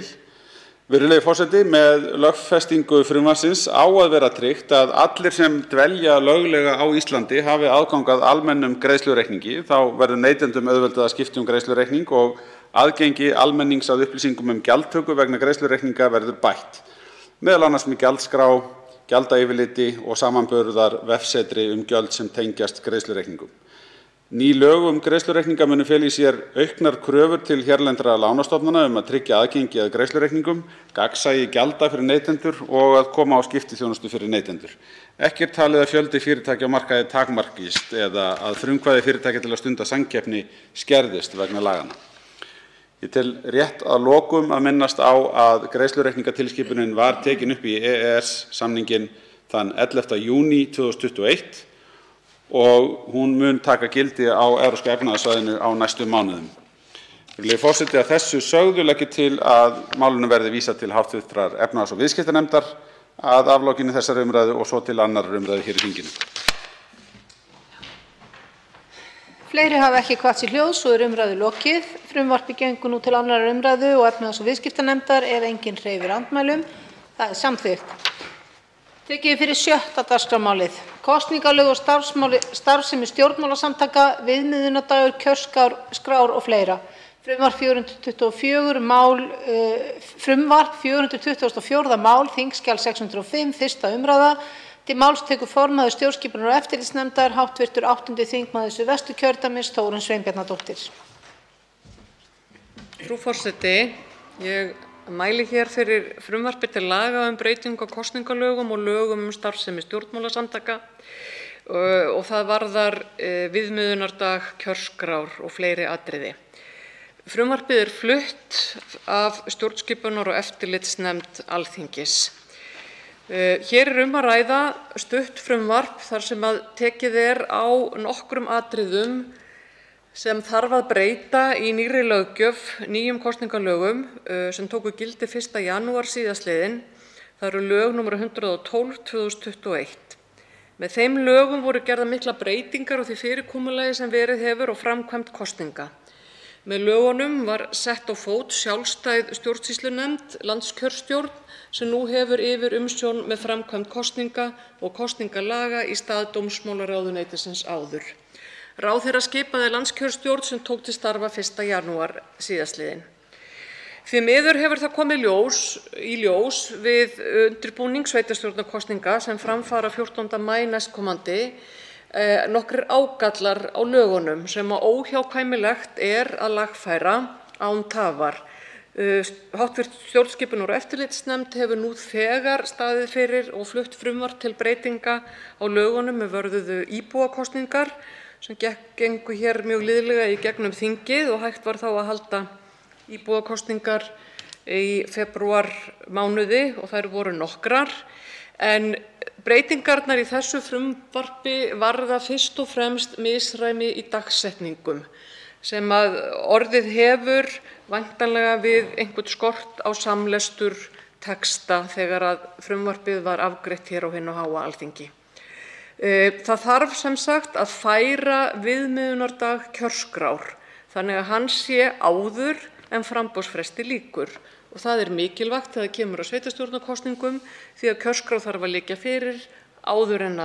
Virðulegi forseti, með lögfestingu frumvarpsins á að vera tryggt að allir sem dvelja löglega á Íslandi hafi aðgang að almennum greiðslureikningi. Þá verður neytendum auðveldað að skipta greiðslureikning og aðgengi almennings að upplýsingum gjaldtöku vegna greiðslureikninga verður bætt, meðal annars með gjaldskrá, gjaldayfirliti og samanburðarvefsetri gjöld sem tengjast greiðslureikningum. Ný lög greiðslureikninga munu fela í sér auknar kröfur til hérlendra lánastofnana að tryggja aðgengi að greiðslureikningum, gagnsæi gjalda fyrir neytendur og að koma á skiptiþjónustu fyrir neytendur. Ekki er talið að fjöldi fyrirtækja á markaði takmarkist eða að frumkvæði fyrirtækja til að stunda samkeppni skerðist vegna laganna. Ég tel rétt að lokum að minnast á að greiðslureikningatilskipunin var tekin upp í EES-samninginn þann 11. júní 2021 og hún mun taka gildi á Evrópska efnahagssvæðinu á næstu mánuðum. Virðulegi forseti, að þessu sögðu legg ég til að málinu verði vísað til hv. efnahags- og viðskiptanefndar að aflokinni þessari umræðu og svo til annarrar umræðu hér í þinginu. Fleiri hafa ekki kvatt sér hljóðs og umræðu lokið. Frumvarpið gengur nú til 2. umræðu og efnahags- og viðskiptanefndar ef enginn hreyfir andmælum. Það er samþykkt. Tekið fyrir 6. dagskrármálið. Kosningalög og starfsemi stjórnmálasamtaka, viðmiðunardagur, kjörskrár og fleira. Frumvarp 424. mál, þingskjal 605, 1. umræða. Til máls tekur formaður stjórnskipunar- og eftirlitsnefndar, hv. 8. þingmaður Suðvesturkjördæmis, Þórunn Sveinbjarnardóttir. Frú forseti, ég mæli hér fyrir frumvarpi til laga breytingu á kosningalögum og lögum starfsemi stjórnmálasamtaka og það varðar viðmiðunardag, kjörskrár og fleiri atriði. Frumvarpið flutt af stjórnskipunar- og eftirlitsnefnd Alþingis. Hér að ræða stutt frumvarp þar sem tekið á nokkrum atriðum sem þarf að breyta í nýrri löggjöf, nýjum kosningalögum sem tóku gildi 1. janúar síðastliðinn. Það eru lög nr. 112/2021. Með þeim lögum voru gerðar miklar breytingar á því fyrirkomulagi sem verið hefur og framkvæmd kosninga. Með lögunum var sett á fót sjálfstæð stjórnsýslunefnd, landskjörstjórn, sem nú hefur yfir umsjón með framkvæmd kosninga og kosningalaga í stað dómsmálaráðuneytisins áður. Ráðherra skipaði landskjörstjórn sem tók til starfa 1. janúar síðastliðinn. Því miður hefur það komið í ljós við undirbúning sveitarstjórnarkosninga sem fram fara 14. maí næstkomandi nokkrir ágallar á lögunum sem óhjákvæmilegt að lagfæra án tafar. Hv. stjórnskipunar- og eftirlitsnefnd hefur nú þegar staðið fyrir og flutt frumvarp til breytinga á lögunum vörðuðu íbúakosningar sem gengu hér mjög liðlega í gegnum þingið og hægt var þá að halda íbúakosningar í febrúarmánuði og þær voru nokkrar. En breytingarnar í þessu frumvarpi varða fyrst og fremst misræmi í dagsetningum sem orðið hefur væntanlega við einhvern skort á samlestur texta þegar frumvarpið var afgreitt hér á hinu háa Alþingi. Það þarf sem sagt að færa viðmiðunardag kjörskrár þannig að hann sé áður en framboðsfresti lýkur. Og það mikilvægt þegar kemur að sveitarstjórnarkosningum því að kjörskrá þarf að liggja fyrir áður en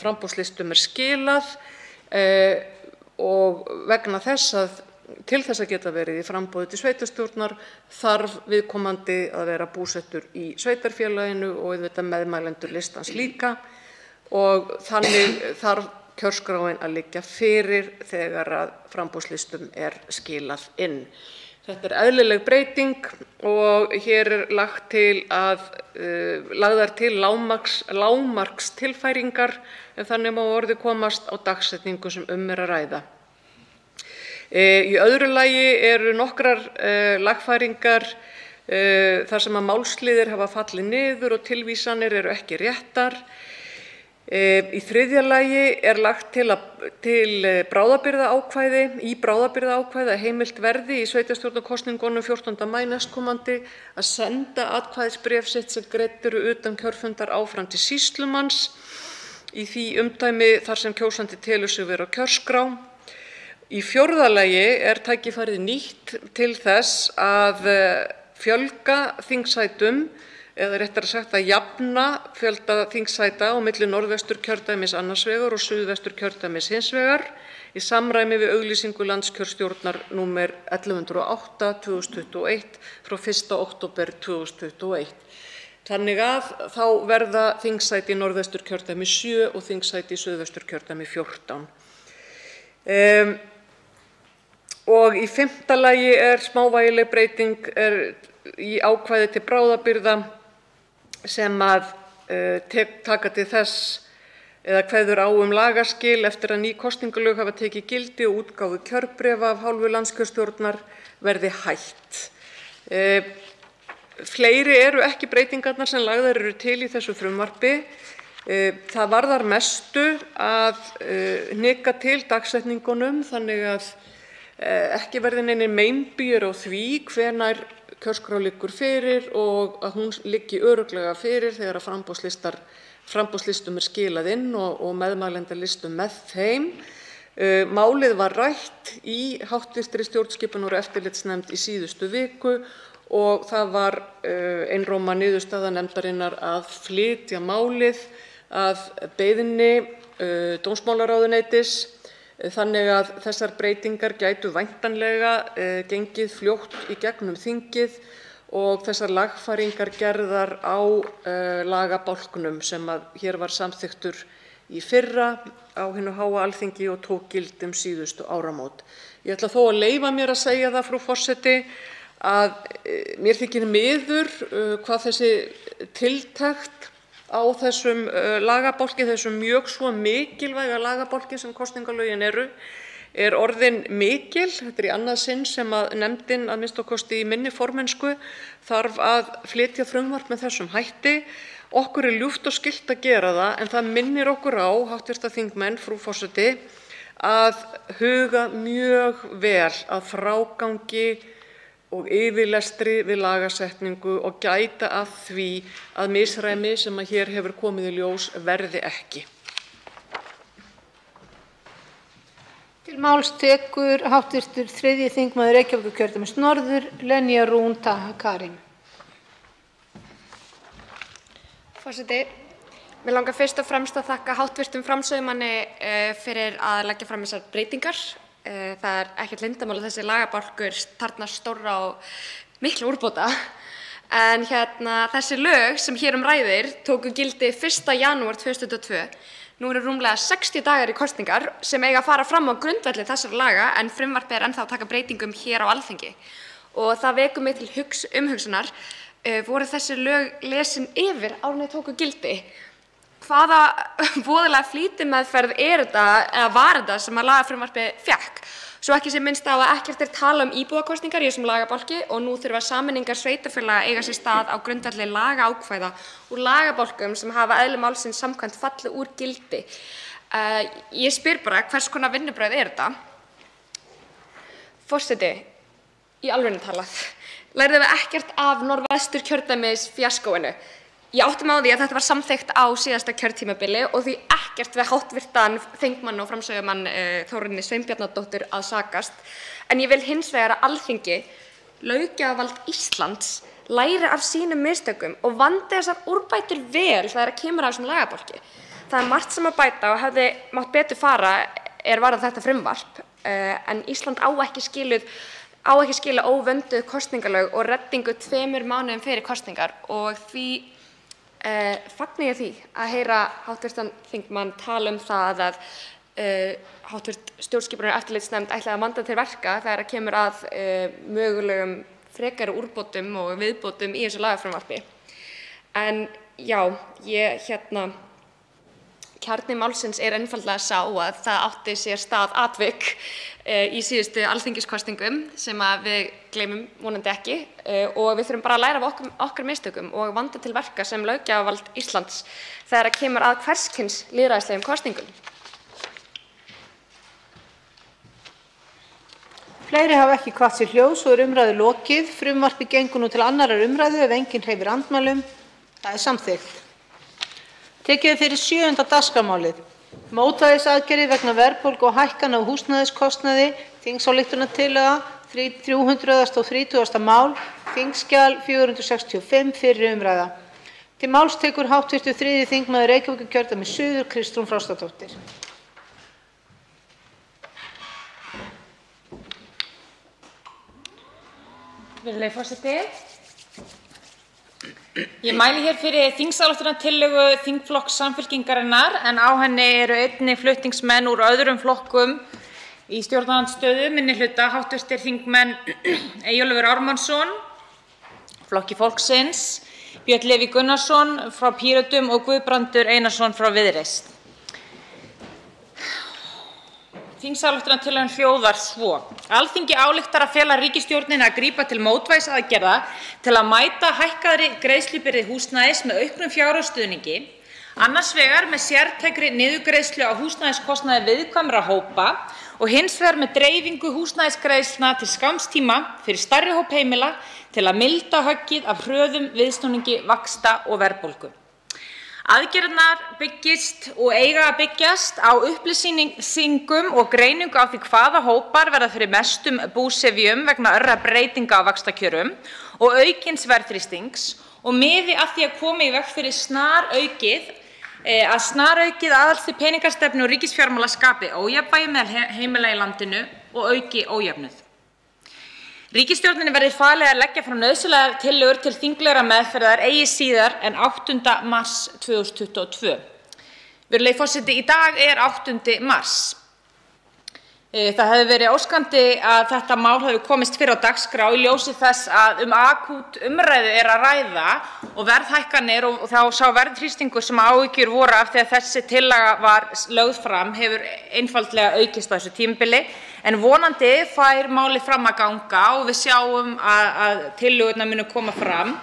framboðslistum skilað og vegna þess að til þess að geta verið í framboði til sveitarstjórnar þarf viðkomandi að vera búsettur í sveitarfélaginu og auðvitað meðmælendur listans líka og þannig þarf kjörskráin að liggja fyrir þegar framboðslistum skilað inn. Þetta eðlileg breyting og hér lagðar til lágmarkstilfæringar en þannig má orðið komast á dagsetningu sem að ræða. Í öðru lagi eru nokkrar lagfæringar þar sem málsliðir hafa fallið niður og tilvísanir eru ekki réttar. Í þriðja lagi lagt til bráðabirgðaákvæði að heimilt verði í sveitarstjórnarkosningunum 14. maí næstkomandi að senda atkvæðisbréf sitt sem greitt eru utan kjörfundar áfram til sýslumanns í því umdæmi þar sem kjósandi telur sig vera á kjörskrá. Í fjórða lagi tækifærið nýtt til þess að fjölga þingsætum eða réttara sagt að jafna fjölda þingsæta á milli Norðvesturkjördæmis annars vegar og Suðvesturkjördæmis hins vegar í samræmi við auglýsingu landskjörstjórnar nr. 1108/2021 frá 1. október 2021. Þannig að þá verða þingsæti í Norðvesturkjördæmi 7 og þingsæti í Suðvesturkjördæmi 14. Og í fimmta lagi smávægileg breyting í ákvæði til bráðabirgða sem taka til þess eða kveður á lagaskil eftir að ný kosningalög hafa tekið gildi og útgáfu kjörbréfa af hálfu landskjörstjórnar verði hætt. Fleiri eru ekki breytingarnar sem lagðar eru til í þessu frumvarpi. Það varðar mestu að hnika til dagsetningunum þannig að ekki verði neinir meinbugir á því hvenær kjörskrá liggur fyrir og að hún liggi örugglega fyrir þegar framboðslistum skilað inn og meðmælendalistum með þeim. Málið var rætt í hv. stjórnskipunar- og eftirlitsnefnd í síðustu viku og það var einróma niðurstaða nefndarinnar að flytja málið að beiðni dómsmálaráðuneytis þannig að þessar breytingar gætu væntanlega gengið fljótt í gegnum þingið og þessar lagfæringar gerðar á lagabálknum sem hér var samþykktur í fyrra á hinu háa Alþingi og tók gildi síðustu áramót. Ég ætla þó að leyfa mér að segja það, frú forseti, að mér þykir miður hvað þessi tiltekt á þessum lagabálki, þessum mjög svo mikilvæga lagabálki sem kosningalögin er orðin mikil. Þetta í annað sinn sem að nefndin, að minnsta kosti í minni formennsku, þarf að flytja frumvarp með þessum hætti. Okkur ljúft og skylt að gera það, en það minnir okkur á, hv. þingmenn, frú forseti, að huga mjög vel að frágangi og yfirlestri við lagasetningu og gæta að því að misræmi sem hér hefur komið í ljós verði ekki. Til máls tekur hv. 3. þingmaður Reykjavíkurkjördæmis norður, Lenya Rún Taha Karim. Forseti, mér langar fyrst og fremst að þakka hv. framsögumanni fyrir að leggja fram þessar breytingar. Það ekkert leyndarmál að þessi lagabálkur þarfnast stórra og mikilla úrbóta. En þessi lög sem hér ræðir tóku gildi 1. janúar 2022. Nú eru rúmlega 60 dagar í kosningar sem eiga að fara fram á grundvelli þessara laga en frumvarpið ennþá að taka breytingum hér á Alþingi. Og það vekur mig til umhugsunar, voru þessi lög lesin yfir áður en þau tóku gildi? Hvaða voðalega flýtimeðferð eða var þetta sem að lagafrumvarpið fékk? Svo ekki sé minnst á að ekkert talað íbúakosningar í þessum lagabálki og nú þurfa sameiningar sveitarfélaga eiga sér stað á grundvelli lagaákvæða úr lagabálkum sem hafa eðli málsins samkvæmt fallið úr gildi. Ég spyr bara, hvers konar vinnubrögð þetta? Forseti, í alvörunni talað, lærðum við ekkert af Norðvesturkjördæmis fjaskóinu. Ég átti mig á því að þetta var samþykkt á síðasta kjörtímabili og því ekkert við hv. þingmann og framsögumann Þórunni Sveinbjarnardóttur að sakast. En ég vil hins vegar að Alþingi, löggjafarvald Íslands, læri af sínum mistökum og vandi þessar úrbætur vel þegar kemur að þessum lagabálki. Það margt sem að bæta og hefði mátt betur fara varðandi þetta frumvarp, en Ísland á ekki skilið óvönduð kosningalög og reddingu 2 mánuðum fyrir kosningar og því fagna ég því að heyra hv. þingmann tala það að hv. stjórnskipunar- og eftirlitsnefnd ætlaði að vanda til verka þegar kemur að mögulegum frekari úrbótum og viðbótum í þessu lagafrumvarpi. En já, kjarni málsins einfaldlega sá að það átti sér stað atvik í síðustu alþingiskosningum sem að við gleymum vonandi ekki og við þurfum bara að læra af okkar mistökum og vanda til verka sem löggjafarvald Íslands þegar kemur að hvers kyns lýðræðislegum kosningum. Fleiri hafa ekki kvatt sér hljóðs og umræðu lokið. Frumvarpið gengur nú til 2. umræðu ef enginn hreyfir andmælum. Það samþykkt. Tekið fyrir 7. dagskrármálið. Mótvægisaðgerðir vegna verðbólgu og hækkana á húsnæðiskostnaði, þingsályktunartillaga 330. mál, þingskjal 465, fyrri umræða. Til máls tekur hv. 3. þingmaður Reykjavíkurkjördæmis suður, Kristrún Frostadóttir. Virðulegi forseti. Ég mæli hér fyrir þingsályktunartillögu þingflokks Samfylkingarinnar en á henni eru einnig flutningsmenn úr öðrum flokkum í stjórnarandstöðu minnihluta, hv. þingmenn Eyjólfur Ármannsson, Flokki fólksins, Björn Leví Gunnarsson frá Pírötum og Guðbrandur Einarsson frá Viðreisn. Þingsályktunartillagan hljóðar svo: Alþingi ályktar að fela ríkisstjórninni að grípa til mótvægisaðgerða til að mæta hækkaðri greiðslubyrði húsnæðis með auknum fjárhagsstuðningi, annars vegar með sértækri niðurgreiðslu á húsnæðiskostnaði viðkvæmra hópa og hins vegar með dreifingu húsnæðisgreiðslna til skamms tíma fyrir stærri hóp heimila til að milda höggið af hröðum viðsnúningi vaxta og verðbólgu. Aðgerðirnar byggist og eiga að byggjast á upplýsingum og greiningu á því hvaða hópar verða fyrir mestum búsifjum vegna örra breytinga á vaxtakjörum og aukins verðþrýstings og miði að því að koma í veg fyrir snaraukið aðhalds í peningastefnu og ríkisfjármála skapi ójafnvægi meðal heimila í landinu og auki ójöfnuð. Ríkisstjórninni verði falið að leggja fram nauðsynlegar tillögur til þinglegrar meðferðar eigi síðar en 8. mars 2022. Virðulegi forseti, í dag er 8. mars. Það hefði verið óskandi að þetta mál hefði komist fyrr á dagskrá í ljósi þess að akút umræðu er að ræða og verðhækkanir og þá sá verðþrýstingur sem áhyggjur voru af því að þessi tillaga var lögð fram hefur einfaldlega aukist á þessu tímabili. En vonandi fær málið fram að ganga og við sjáum að tillögurnar munu koma fram.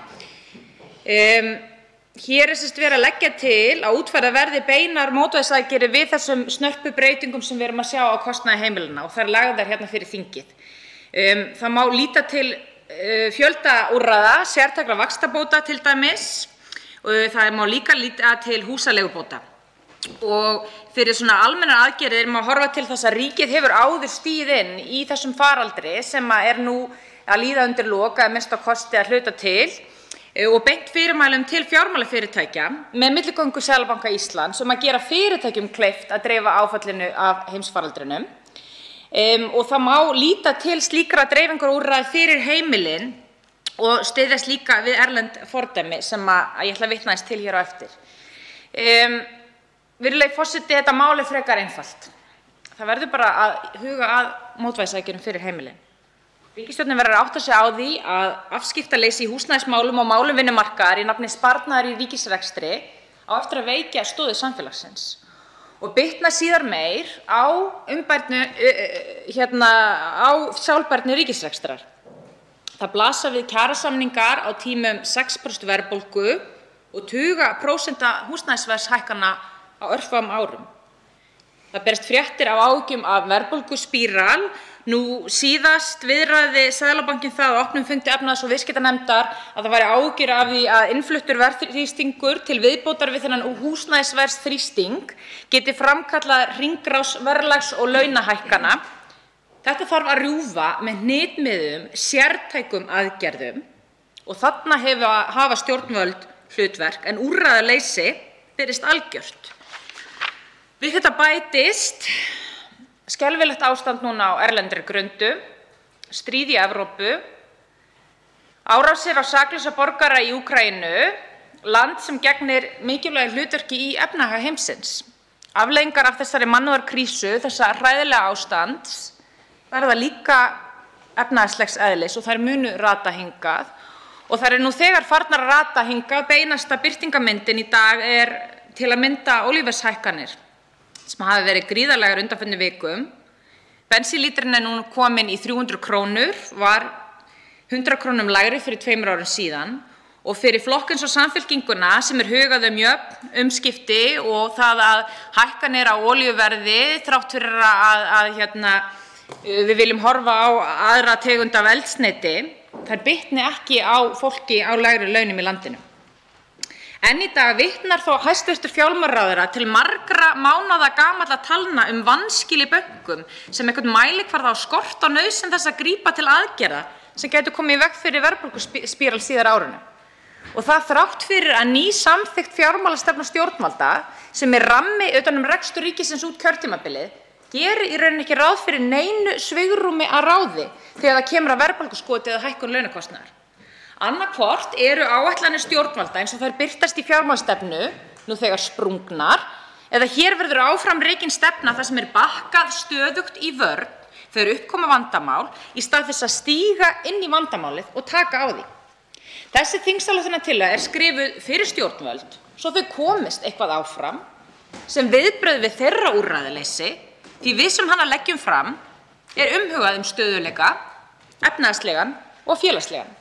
Hér er verið að leggja til að útfærðar verði beinar mótvægisaðgerðir við þessum snörpu breytingum sem við erum að sjá á kostnaði heimilanna og þær lagðar hérna fyrir þingið. Það má líta til fjölda úrræða, sértækra vaxtabóta til dæmis, og það má líka líta til húsaleigubóta. Og fyrir svona almennar aðgerðir má horfa til þess að ríkið hefur áður stigið inn í þessum faraldri sem er nú að líða undir lok að minnsta kosti að hluta til og beint fyrirmælum til fjármálafyrirtækja með milligöngu Seðlabanka Íslands að gera fyrirtækjum kleift að dreifa áfallinu af heimsfaraldrinum. Og það má líta til slíkra dreifingarúrræða fyrir heimilin og styðjast líka við erlend fordæmi sem ég ætla að vitna aðeins til hér á eftir. Virðulegi forseti, þetta mál er frekar einfalt. Það verður bara að huga að mótvægisaðgerðum fyrir heimilin. Ríkisstjórnin verður að átta sig á því að afskiptaleysi í húsnæðismálum og málum vinnumarkaðar í nafni sparnaðar í ríkisrekstri á eftir að veikja stoðir samfélagsins og bitna síðar meir á sjálfbærni ríkisrekstrar. Það blasa við kjarasamningar á tímum 6% verðbólgu og tuga prósenta húsnæðisverðshækkana á örfáum árum. Það berast fréttir af áhyggjum af verðbólguspíral. Nú síðast viðraði Seðlabankinn það á opnum fundi efnahags- og viðskiptanefndar að það væri áhyggjur af því að innfluttur verðþrýstingur til viðbótar við þennan húsnæðisverðsþrýsting geti framkallað hringrás verðlags- og launahækkana. Þetta þarf að rjúfa með hnitmiðuðum sértækum aðgerðum og þarna hafa stjórnvöld hlutverk en úrræðaleysi virðist algjört. Við þetta bætist skelfilegt ástand núna á erlendri grundu, stríð í Evrópu, árásir á saklausa borgara í Úkraínu, land sem gegnir mikilvægu hlutverki í efnahag heimsins. Afleiðingar af þessari mannúðarkrísu, þessa hræðilega ástands, verða líka efnahagslegs eðlis og þær munu rata hingað og þær nú þegar farnar að rata hingað. Beinasta birtingarmyndin í dag er til að mynda olíuverðshækkanir sem hafa verið gríðarlegar undanfarnar vikum. Bensínlítrinn nú kominn í 300 krónur, var 100 krónum lægri fyrir 2 árum síðan og fyrir flokk eins og Samfylkinguna sem hugað jöfn umskipti og það að hækkanir á olíuverði þrátt fyrir að við viljum horfa á aðra tegund af eldsneyti, þær bitni ekki á fólki á lægri launum í landinu. En í dag vitnar þó hæstv. Fjármálaráðherra til margra mánaða gamalla talna vanskil í bönkum sem einhvern mælikvarða á skort á nauðsyn þess að grípa til aðgerða sem gætu komið í veg fyrir verðbólguspíral síðar á árinu. Og það þrátt fyrir að ný samþykkt fjármálastefna stjórnvalda sem rammi utan rekstur ríkisins út kjörtímabilið gerir í rauninni ekki ráð fyrir neinu svigrúmi að ráði þegar það kemur að verðbólguskoti eða hækkun launakostnaðar. Annaðhvort eru áætlanir stjórnvalda eins og þær birtast í fjármálastefnu nú þegar sprungnar eða hér verður áfram rekin stefna þar sem bakkað stöðugt í vörn þegar uppkoma vandamál í stað þess að stíga inn í vandamálið og taka á því. Þessi þingsályktunartillaga skrifuð fyrir stjórnvöld svo þau komist eitthvað áfram sem viðbrögð við þeirra úrræðaleysi því við sem hana leggjum fram umhugað stöðugleika, efnahagslegan og félagslegan.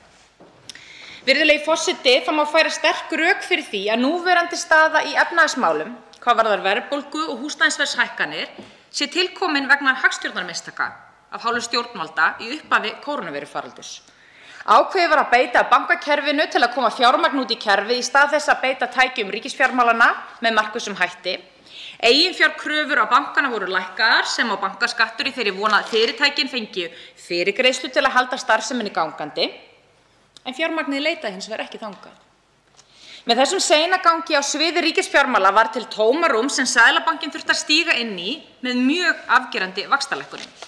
Virðulegi forseti, það má færa sterk rök fyrir því að núverandi staða í efnahagsmálum hvað varðar verðbólgu og húsnæðisverðshækkanir sé tilkomin vegna hagstjórnarmistaka af hálfu stjórnvalda í upphafi kórónuveirufaraldurs. Ákveðið var að beita bankakerfinu til að koma fjármagn út í kerfið í stað þess að beita tækjum ríkisfjármálanna með markvissum hætti. Eiginfjárkröfur á bankana voru lækkaðar sem á bankaskattur í þeirri von að fyrirtækin fengju fyrirgreiðslu til að halda starfseminni gangandi, en fjármagnið leitaði hins vegar ekki þangað. Með þessum seinagangi á sviði ríkisfjármála var til tómarúm sem Seðlabankinn þurfti að stíga inn í með mjög afgerandi vaxtalækkunum.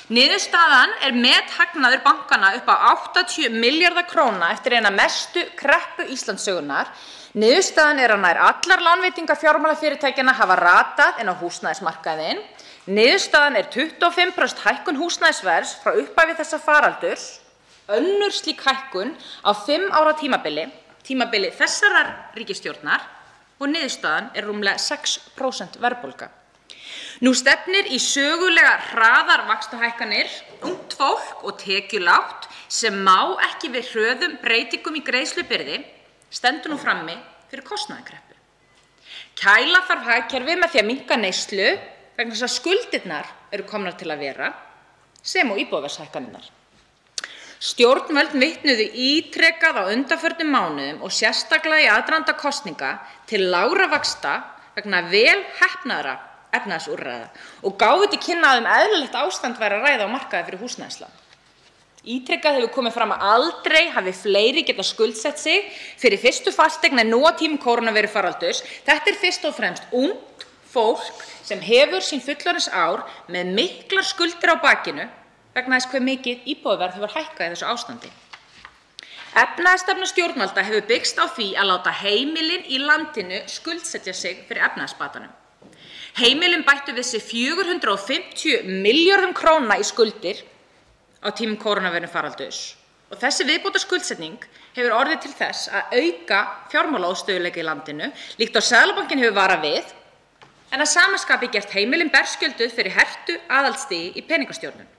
Niðurstaðan er methagnaður bankana upp á 80 milljarða króna eftir eina mestu kreppu Íslandssögunnar. Niðurstaðan er að nær allar lánveitingar fjármálafyrirtækjanna hafa ratað inn á húsnæðismarkaðinn. Niðurstaðan er 25% hækkun húsnæðisverðs frá upphafi þessa faraldurs, önnur slík hækkun á 5 ára tímabili þessarar ríkisstjórnar, og niðurstaðan er rúmlega 6% verðbólga. Nú stefnir í sögulega hraðar vaxtahækkanir, ungt fólk og tekjulágt sem má ekki við hröðum breytingum í greiðslubyrði stendur nú frammi fyrir kostnaðarkreppu. Kæla þarf hagkerfið með því að minnka neyslu vegna þess að skuldirnar eru komnar til að vera, sem og íbúðaverðshækkanirnar. Stjórnvöld vitnuðu ítrekað á undanförnum mánuðum og sérstaklega í aðdraganda kosninga til lágra vaxta vegna vel heppnaðra efnahagsúrræða og gáfu til kynna að eðlilegt ástand væri að ræða á markaði fyrir húsnæðislán. Ítrekað hefur komið fram að aldrei hafi fleiri getað skuldsett sig fyrir fyrstu fasteign en nú á tímum kórónuveirufaraldurs. Þetta er fyrst og fremst ungt fólk sem hefur sín fullorðinsár með miklar skuldir á bakinu vegna þess hve mikið íbúðaverð hefur hækkað í þessu ástandi. Efnahagsstefna stjórnvalda hefur byggst á því að láta heimilin í landinu skuldsetja sig fyrir efnahagsbatanum. Heimilin bættu við sig 450 milljörðum króna í skuldir á tímum kórónuveirufaraldurs og þessi viðbótarskuldsetning hefur orðið til þess að auka fjármálaóstöðugleika í landinu, líkt og Seðlabankinn hefur varað við, en að sama skapi gert heimilin berskjölduð fyrir hertu aðhaldsstigi í peningastjórnun.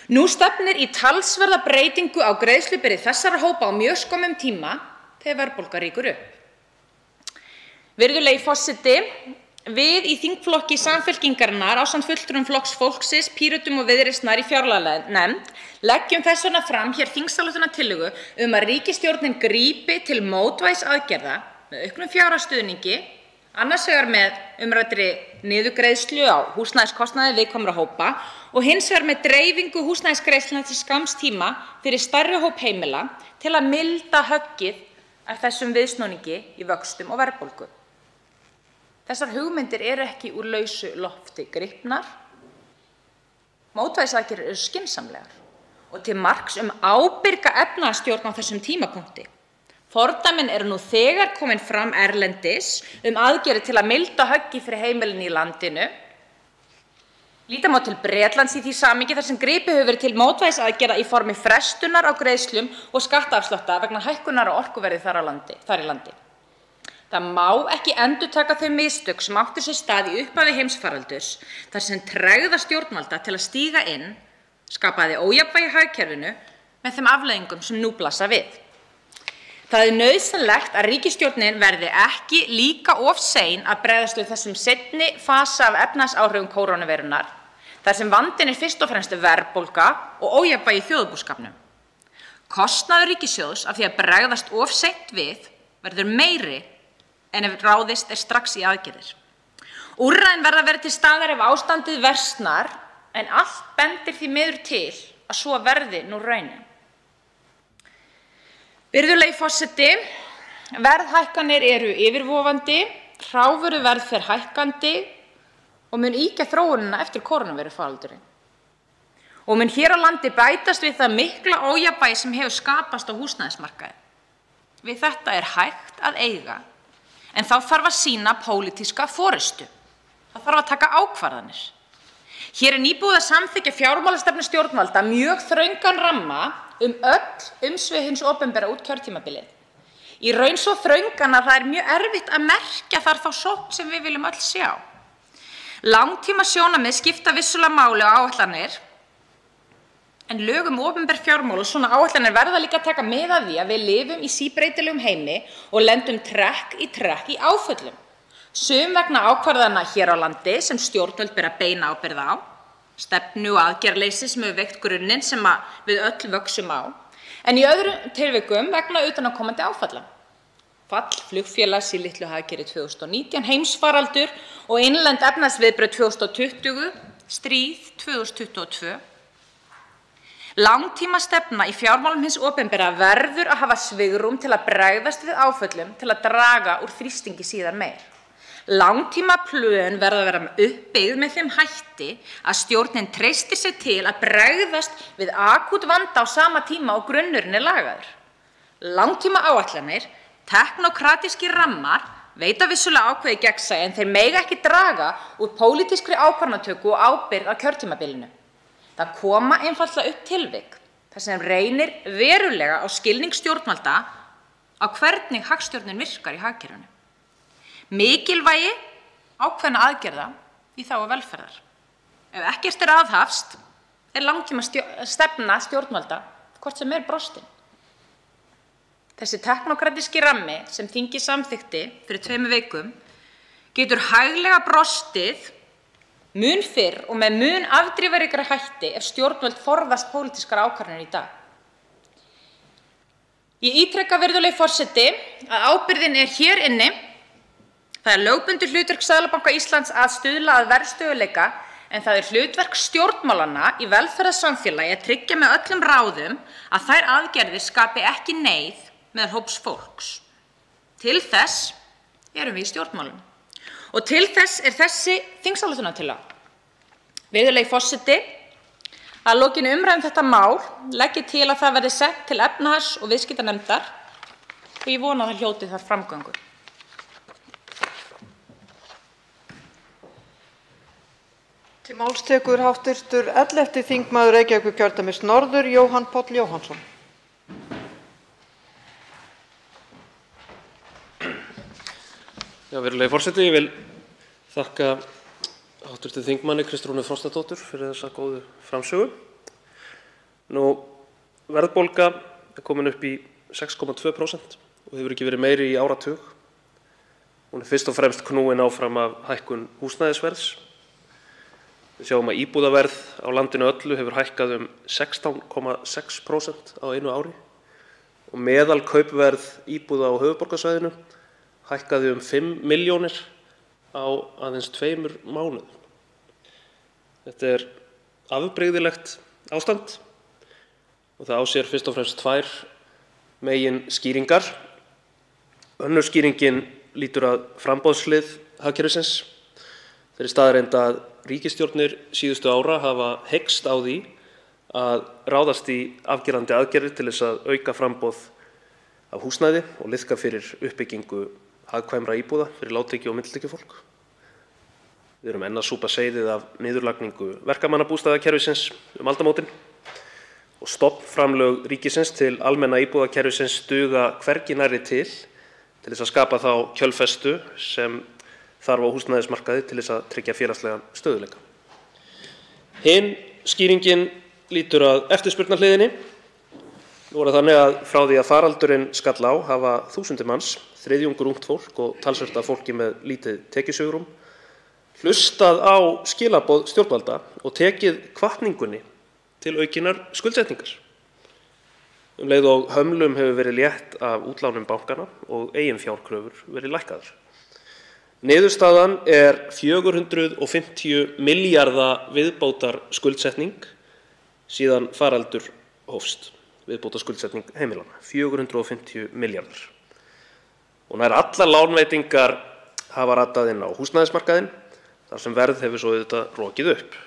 Nú stefnir í talsverða breytingu á greiðslubyrði þessara hópa á mjög skömmum tíma þegar verðbólga rýkur upp. Virðulegi forseti, við í þingflokki Samfylkingarinnar ásamt fulltrúum Flokks fólksins, Pírötum og Viðreisnar í fjárlaganefnd leggjum þess vegna fram hér þingsályktunartillögu að ríkisstjórnin grípi til mótvægisaðgerða með auknum fjárhagsstuðningi, annars vegar með umræddri niðurgreiðslu á húsnæðiskostnaði viðkvæmra hópa og hins vegar með dreifingu húsnæðisgreiðslna til skamms tíma fyrir stærri hóp heimila til að milda höggið af þessum viðsnúningi í vöxtum og verðbólgu. Þessar hugmyndir eru ekki úr lausu lofti gripnar. Mótvægisaðgerðir eru skynsamlegar og til marks ábyrga efnahagsstjórn á þessum tímapunkti. Fordæmin eru nú þegar komin fram erlendis aðgerðir til að milda höggið fyrir heimilin í landinu. Líta má til Bretlands í því samhengi þar sem gripið hefur verið til mótvægisaðgerða í formi frestunar á greiðslum og skattaafslátta vegna hækkunar á orkuverði þar í landi. Það má ekki endurtaka þau mistök sem áttu sér stað í upphafi heimsfaraldurs þar sem tregða stjórnvalda til að stíga inn skapaði ójafnvægi í hagkerfinu með þeim afleiðingum sem nú blasa við. Það er nauðsynlegt að ríkisstjórnin verði ekki líka of sein að bregðast við þessum seinni fasa af efnahagsáhrifum kórónuveirunnar, þar sem vandinn er fyrst og fremst verðbólga og ójafnvægi í þjóðarbúskapnum. Kostnaður ríkissjóðs af því að bregðast of seint við verður meiri en ef ráðist er strax í aðgerðir. Úrræðin verða að vera til staðar ef ástandið versnar, en allt bendir því miður til að svo verði nú raunin. Virðulegi forseti, verðhækkanir eru yfirvofandi, hrávöruverð fer hækkandi og mun ýkja þróunina eftir kórónuveirufaraldurinn. Og mun hér á landi bætast við það mikla ójafnvægi sem hefur skapast á húsnæðismarkaði. Við þetta er hægt að eiga, en þá þarf að sýna pólitíska forystu. Það þarf að taka ákvarðanir. Hér er nýbúið að samþykkja fjármálastefnu stjórnvalda mjög þröngan ramma öll umsvif hins opinbera út kjörtímabilið. Í raun svo þröngan að það er mjög erfitt að merkja þar þá sókn sem við viljum öll sjá. Langtímasjónarmið skipta vissulega máli á áætlanir, en lög opinber fjármál og svona áætlanir verða líka að taka mið af því að við lifum í síbreytilegum heimi og lendum trekk í áföllum. Sum vegna ákvarðana hér á landi sem stjórnvöld bera beina ábyrgð á, stefnu og aðgerðaleysi sem hefur veikt grunninn sem við öll vöxum á, en í öðrum tilvikum vegna utanaðkomandi áfalla. Fall flugfélags í litlu hagkerfi 2019, heimsfaraldur og innlend efnahagsviðbrögð 2020, stríð 2022. Langtímastefna í fjármálum hins opinbera verður að hafa svigrúm til að bregðast við áföllum til að draga úr þrýstingi síðar meir. Langtímaplön verða að vera uppbyggð með þeim hætti að stjórnin treystir sig til að bregðast við akút vanda á sama tíma og grunnurinn er lagaður. Langtímaáætlanir, teknókratískir rammar veita vissulega ákveðið gegnsæi en þeir mega ekki draga úr pólitískri ákvarðanatöku og ábyrgð á kjörtímabilinu. Það koma einfaldlega upp tilvik þar sem reynir verulega á skilning stjórnvalda á hvernig hagstjórnin virkar í hagkerfinu. Mikilvægi ákveðna aðgerða í þágu velferðar. Ef ekkert er aðhafst er langtímastefna stjórnvalda hvort sem er brostin. Þessi teknókratíski rammi sem þingið samþykkti fyrir 2 vikum getur hæglega brostið mun fyrr og með mun afdrifaríkari hætti ef stjórnvöld forðast pólitískar ákvarðanir í dag. Ég ítreka, virðulegi forseti, að ábyrgðin er hér inni. Það er lögbundið hlutverk Seðlabanka Íslands að stuðla að verðstöðugleika, en það er hlutverk stjórnmálanna í velferðarsamfélagi að tryggja með öllum ráðum að þær aðgerðir skapi ekki neyð meðal hóps fólks. Til þess erum við í stjórnmálum. Og til þess er þessi þingsályktunartillaga. Virðulegi forseti, að lokinni umræðu um þetta mál legg ég til að það verði sett til efnahags- og viðskiptanefndar og ég vona að það hljóti þar framgöngu. Til máls tekur hv. 11. þingmaður Reykjavíkurkjördæmis norður, Jóhann Páll Jóhannsson. Virðulegi forseti, ég vil þakka hv. þingmanni Kristrúnu Frostadóttur fyrir þessa góðu framsögu. Verðbólga er komin upp í 6,2% og hefur ekki verið meiri í áratug. Hún er fyrst og fremst knúin áfram af hækkun húsnæðisverðs. Við sjáum að íbúðaverð á landinu öllu hefur hækkað 16,6% á einu ári og meðalkaupverð íbúða á höfuðborgarsvæðinu hækkaði 5 milljónir á aðeins 2 mánuðum. Þetta er afbrigðilegt ástand og það á sér fyrst og fremst 2 meginskýringar. Önnur skýringin lýtur að framboðshlið hagkerfisins. Þeirri staðreynd að ríkisstjórnir síðustu ára hafa heykst á því að ráðast í afgerandi aðgerðir til þess að auka framboð af húsnæði og liðka fyrir uppbyggingu hagkvæmra íbúða fyrir lágtekju- og millitekjufólk. Við erum enn að súpa seyðið af niðurlagningu verkamannabústaðakerfisins aldamótin og stofnframlög ríkisins til almenna íbúðakerfisins duga hvergi nærri til þess að skapa þá kjölfestu sem þarf á húsnæðismarkaði til þess að tryggja félagslegan stöðugleika. Hin skýringin lýtur að eftirspurnarhliðinni. Nú er það þannig að frá því að faraldurinn skall á hafa þúsundir manns, þriðjungur ungt fólk og talsvert af fólki með lítið tekjusvigrúm, hlustað á skilaboð stjórnvalda og tekið hvatningunni til aukinnar skuldsetningar. Leið og hömlum hefur verið létt af útlánum bankana og eiginfjárkröfur verið lækkaðar. Niðurstaðan er 450 milljarða viðbótar skuldsetning síðan faraldur hófst, viðbótar skuldsetning heimilanna, 450 milljarðar. Og nær allar lánveitingar hafa ratað inn á húsnæðismarkaðinn, þar sem verð hefur svo auðvitað rokið upp.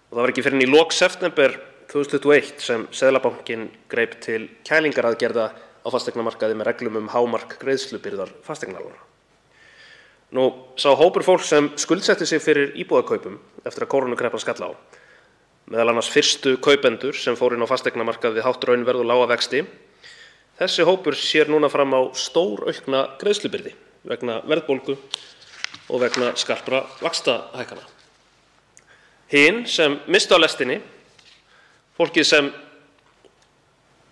Og það var ekki fyrr en í lok september 2021 sem Seðlabankinn greip til kælingaraðgerða á fasteignamarkaði með reglum hámark greiðslubyrðar fasteignalána. Sá hópur fólk sem skuldsetti sig fyrir íbúðakaupum eftir að kórónukreppan skall á, meðal annars fyrstu kaupendur sem fóru inn á fasteignamarkað við hátt raunverð og lága vexti, þessi hópur sér núna fram á stóraukna greiðslubyrði vegna verðbólgu og vegna skarpra vaxtahækkana. Hin sem mistu á lestinni, fólkið sem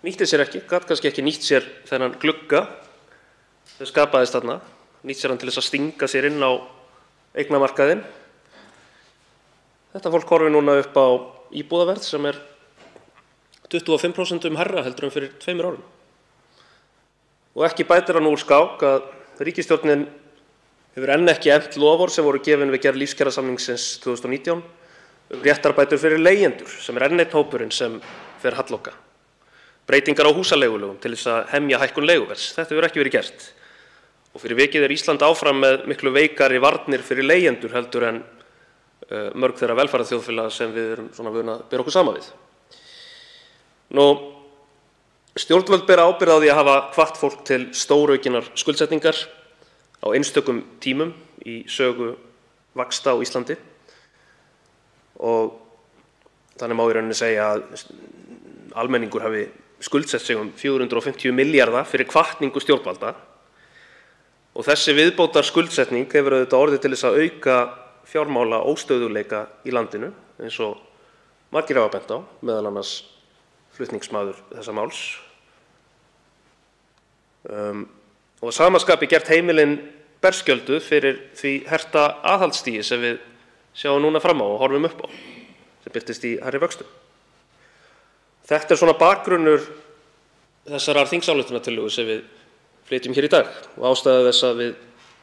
nýtti sér ekki, gat kannski ekki nýtt sér þennan glugga sem skapaðist þarna, nýtt sér hann til þess að stinga sér inn á eignamarkaðinn. Þetta fólk horfir núna upp á íbúðaverð sem er 25% hærra heldur en fyrir 2 árum. Og ekki bætir hann úr skák að ríkisstjórnin hefur enn ekki efnt loforð sem voru gefin við gerð lífskjarasamningsins 2019 réttarbætur fyrir leigjendur sem er enn einn hópurinn sem fer halloka. Breytingar á húsaleigulögum til þess að hemja hækkun leiguverðs. Þetta hefur ekki verið gert. Og fyrir vikið er Ísland áfram með miklu veikari varnir fyrir leigjendur heldur en mörg þeirra velferðarþjóðfélaga sem við erum svona vön að bera okkur saman við. Stjórnvöld bera ábyrgð á því að hafa hvatt fólk til stóraukinnar skuldsetningar á einstökum tímum í sögu vaxta á Íslandi og þannig má í rauninni segja að almenningur hafi skuldsett sig 450 milljarða fyrir hvatningu stjórnvalda og þessi viðbótar skuldsetning hefur auðvitað orðið til þess að auka fjármála óstöðugleika í landinu eins og margir hafa bent á, meðal annars flutningsmaður þessa máls. Og að sama skapi gert heimilin berskjölduð fyrir því herta aðhaldsstigi sem við sjáum núna fram á og horfum upp á, sem birtist í hærri vöxtum. Þetta er svona bakgrunnur þessarar þingsályktunartillögu sem við flytjum hér í dag og ástæða þess að við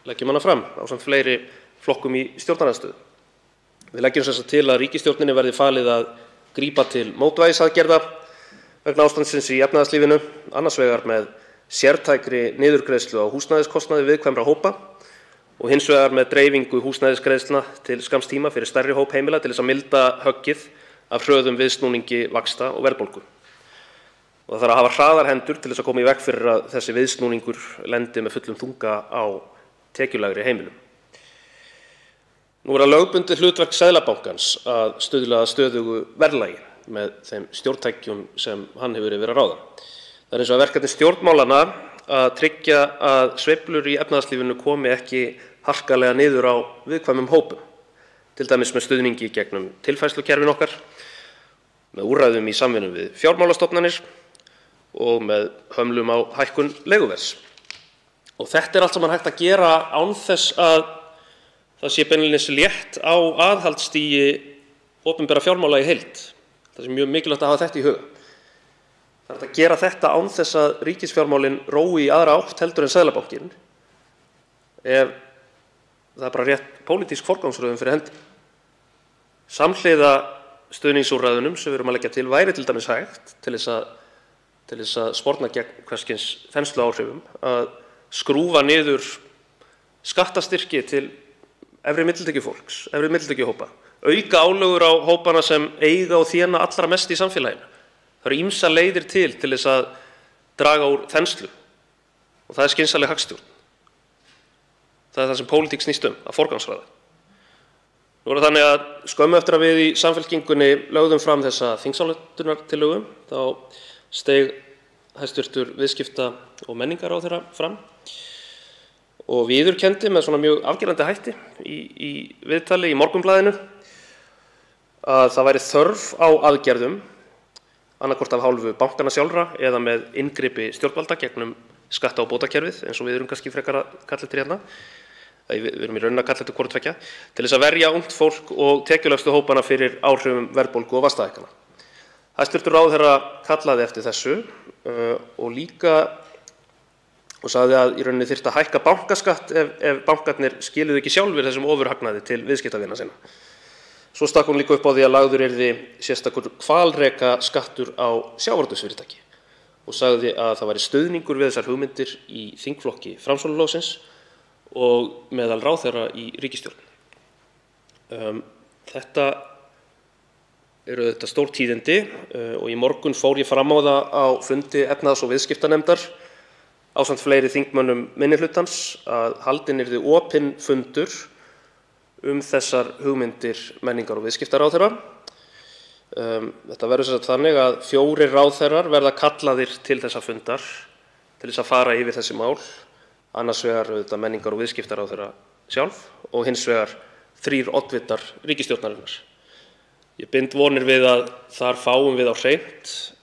leggjum hana fram ásamt fleiri flokkum í stjórnarandstöðu. Við leggjum þess að til að ríkisstjórninni verði falið að grípa til mótvægisaðgerða vegna ástandsins í efnahagslífinu, annars vegar með sértækri niðurgreiðslu á húsnæðiskostnaði viðkvæmra hópa og hins vegar með dreifingu húsnæðisgreiðslna til skamms tíma fyrir stærri hóp heimila til þess að milda höggið af hröðum viðsnúningi vaxta og verðbólgu. Og það þarf að hafa hraðar hendur til þess að koma í veg fyrir að þessi viðsnúningur lendi með fullum þunga á tekjulægri heimilum. Nú er það lögbundið hlutverk Seðlabankans að stuðla að stöðugu verðlagi með þeim stjórntækjum sem hann hefur yfir að ráða. Það er eins og að verkefni stjórnmálanna að tryggja að sveiflur í efnahagslífinu komi ekki harkalega niður á viðkvæmum hópum, til dæmis með stuðningi gegnum tilfærslukerfin okkar, með úrræðum í samvinnu við fjármálastofnanir og með hömlum á hækkun leiguverðs. Og þetta er allt saman hægt að gera án þess að það sé beinlínis létt á aðhaldsstigi opinberra fjármála í heild. Það er mjög mikilvægt að hafa þetta í huga. Það er að gera þetta án þess að ríkisfjármálin rói í aðra átt heldur en Seðlabankinn ef það er bara rétt pólitísk forgangsröðun fyrir hendi. Samhliða stuðningsúrræðunum sem við erum að leggja til væri til dæmis hægt til þess að sporna gegn hvers kyns þensluáhrifum að skrúfa niður skattastyrki til efri millitekjufólks, efri millitekjuhópa, auka álögur á hópana sem eiga og þéna allra mest í samfélaginu. Það eru ýmsar leiðir til þess að draga úr þenslu og það er skynsamleg hagstjórn. Það er það sem pólitík snýst að forgangsraða. Nú er það þannig að skömmu eftir að við í Samfylkingunni lögðum fram þessa þingsályktunartillögu þá steig hæstv. Viðskipta- og menningarráðherra fram og viðurkenndi með svona mjög afgerandi hætti í viðtali í Morgunblaðinu að það væri þörf á aðgerðum annaðhvort af hálfu bankanna sjálfra eða með inngripi stjórnvalda gegnum skatta- og bótakerfið eins og við erum kannski frekar að kalla eftir hérna. Við erum í rauninni að kalla eftir hvort tveggja til þess að verja ungt fólk og tekjulægstu hópana fyrir áhrifum verðbólgu og vaxtahækkana. Hæstv. ráðherra kallaði eftir þessu og sagði að í rauninni þyrfti að hækka bankaskatt ef bankarnir skiluðu ekki sjálfir þessum ofurhagnaði til viðskiptavina sinna. Svo stakk hún líka upp á því að lagður yrði sérstakur hvalrekaskattur á sjávarútvegsfyrirtæki og sagði að það væri stuðningur við þessar hugmyndir í þingflokki Framsóknarflokksins og meðal ráðherra í ríkisstjórn. Þetta eru þetta stór tíðindi og í morgun fór ég fram á það á fundi efnahags- og viðskiptanefndar ásamt fleiri þingmönnum minnihlutans að haldinn yrði opinn fundur þessar hugmyndir menningar- og viðskiptaráðherra. Þetta verður sem sagt þannig að 4 ráðherrar verða kallaðir til þessa fundar til þess að fara yfir þessi mál, annars vegar auðvitað menningar- og viðskiptaráðherra sjálf og hins vegar 3 oddvitar ríkisstjórnarinnar. Ég bind vonir við að þar fáum við á hreint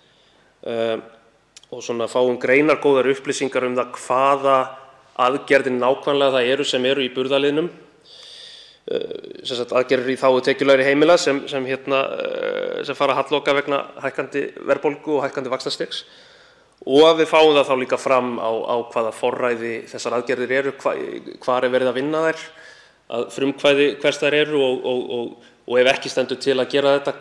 og svona fáum greinargóðar upplýsingar það hvaða aðgerðir nákvæmlega það eru sem eru í burðarliðnum. aðgerðir í þágu tekjulægri heimila sem fara að halloka vegna hækkandi verðbólgu og hækkandi vaxtastigs, og að við fáum það þá líka fram á hvaða forræði þessar aðgerðir eru, hvar er verið að vinna þær, að frumkvæði hvers þær eru og ef ekki stendur til að gera þetta,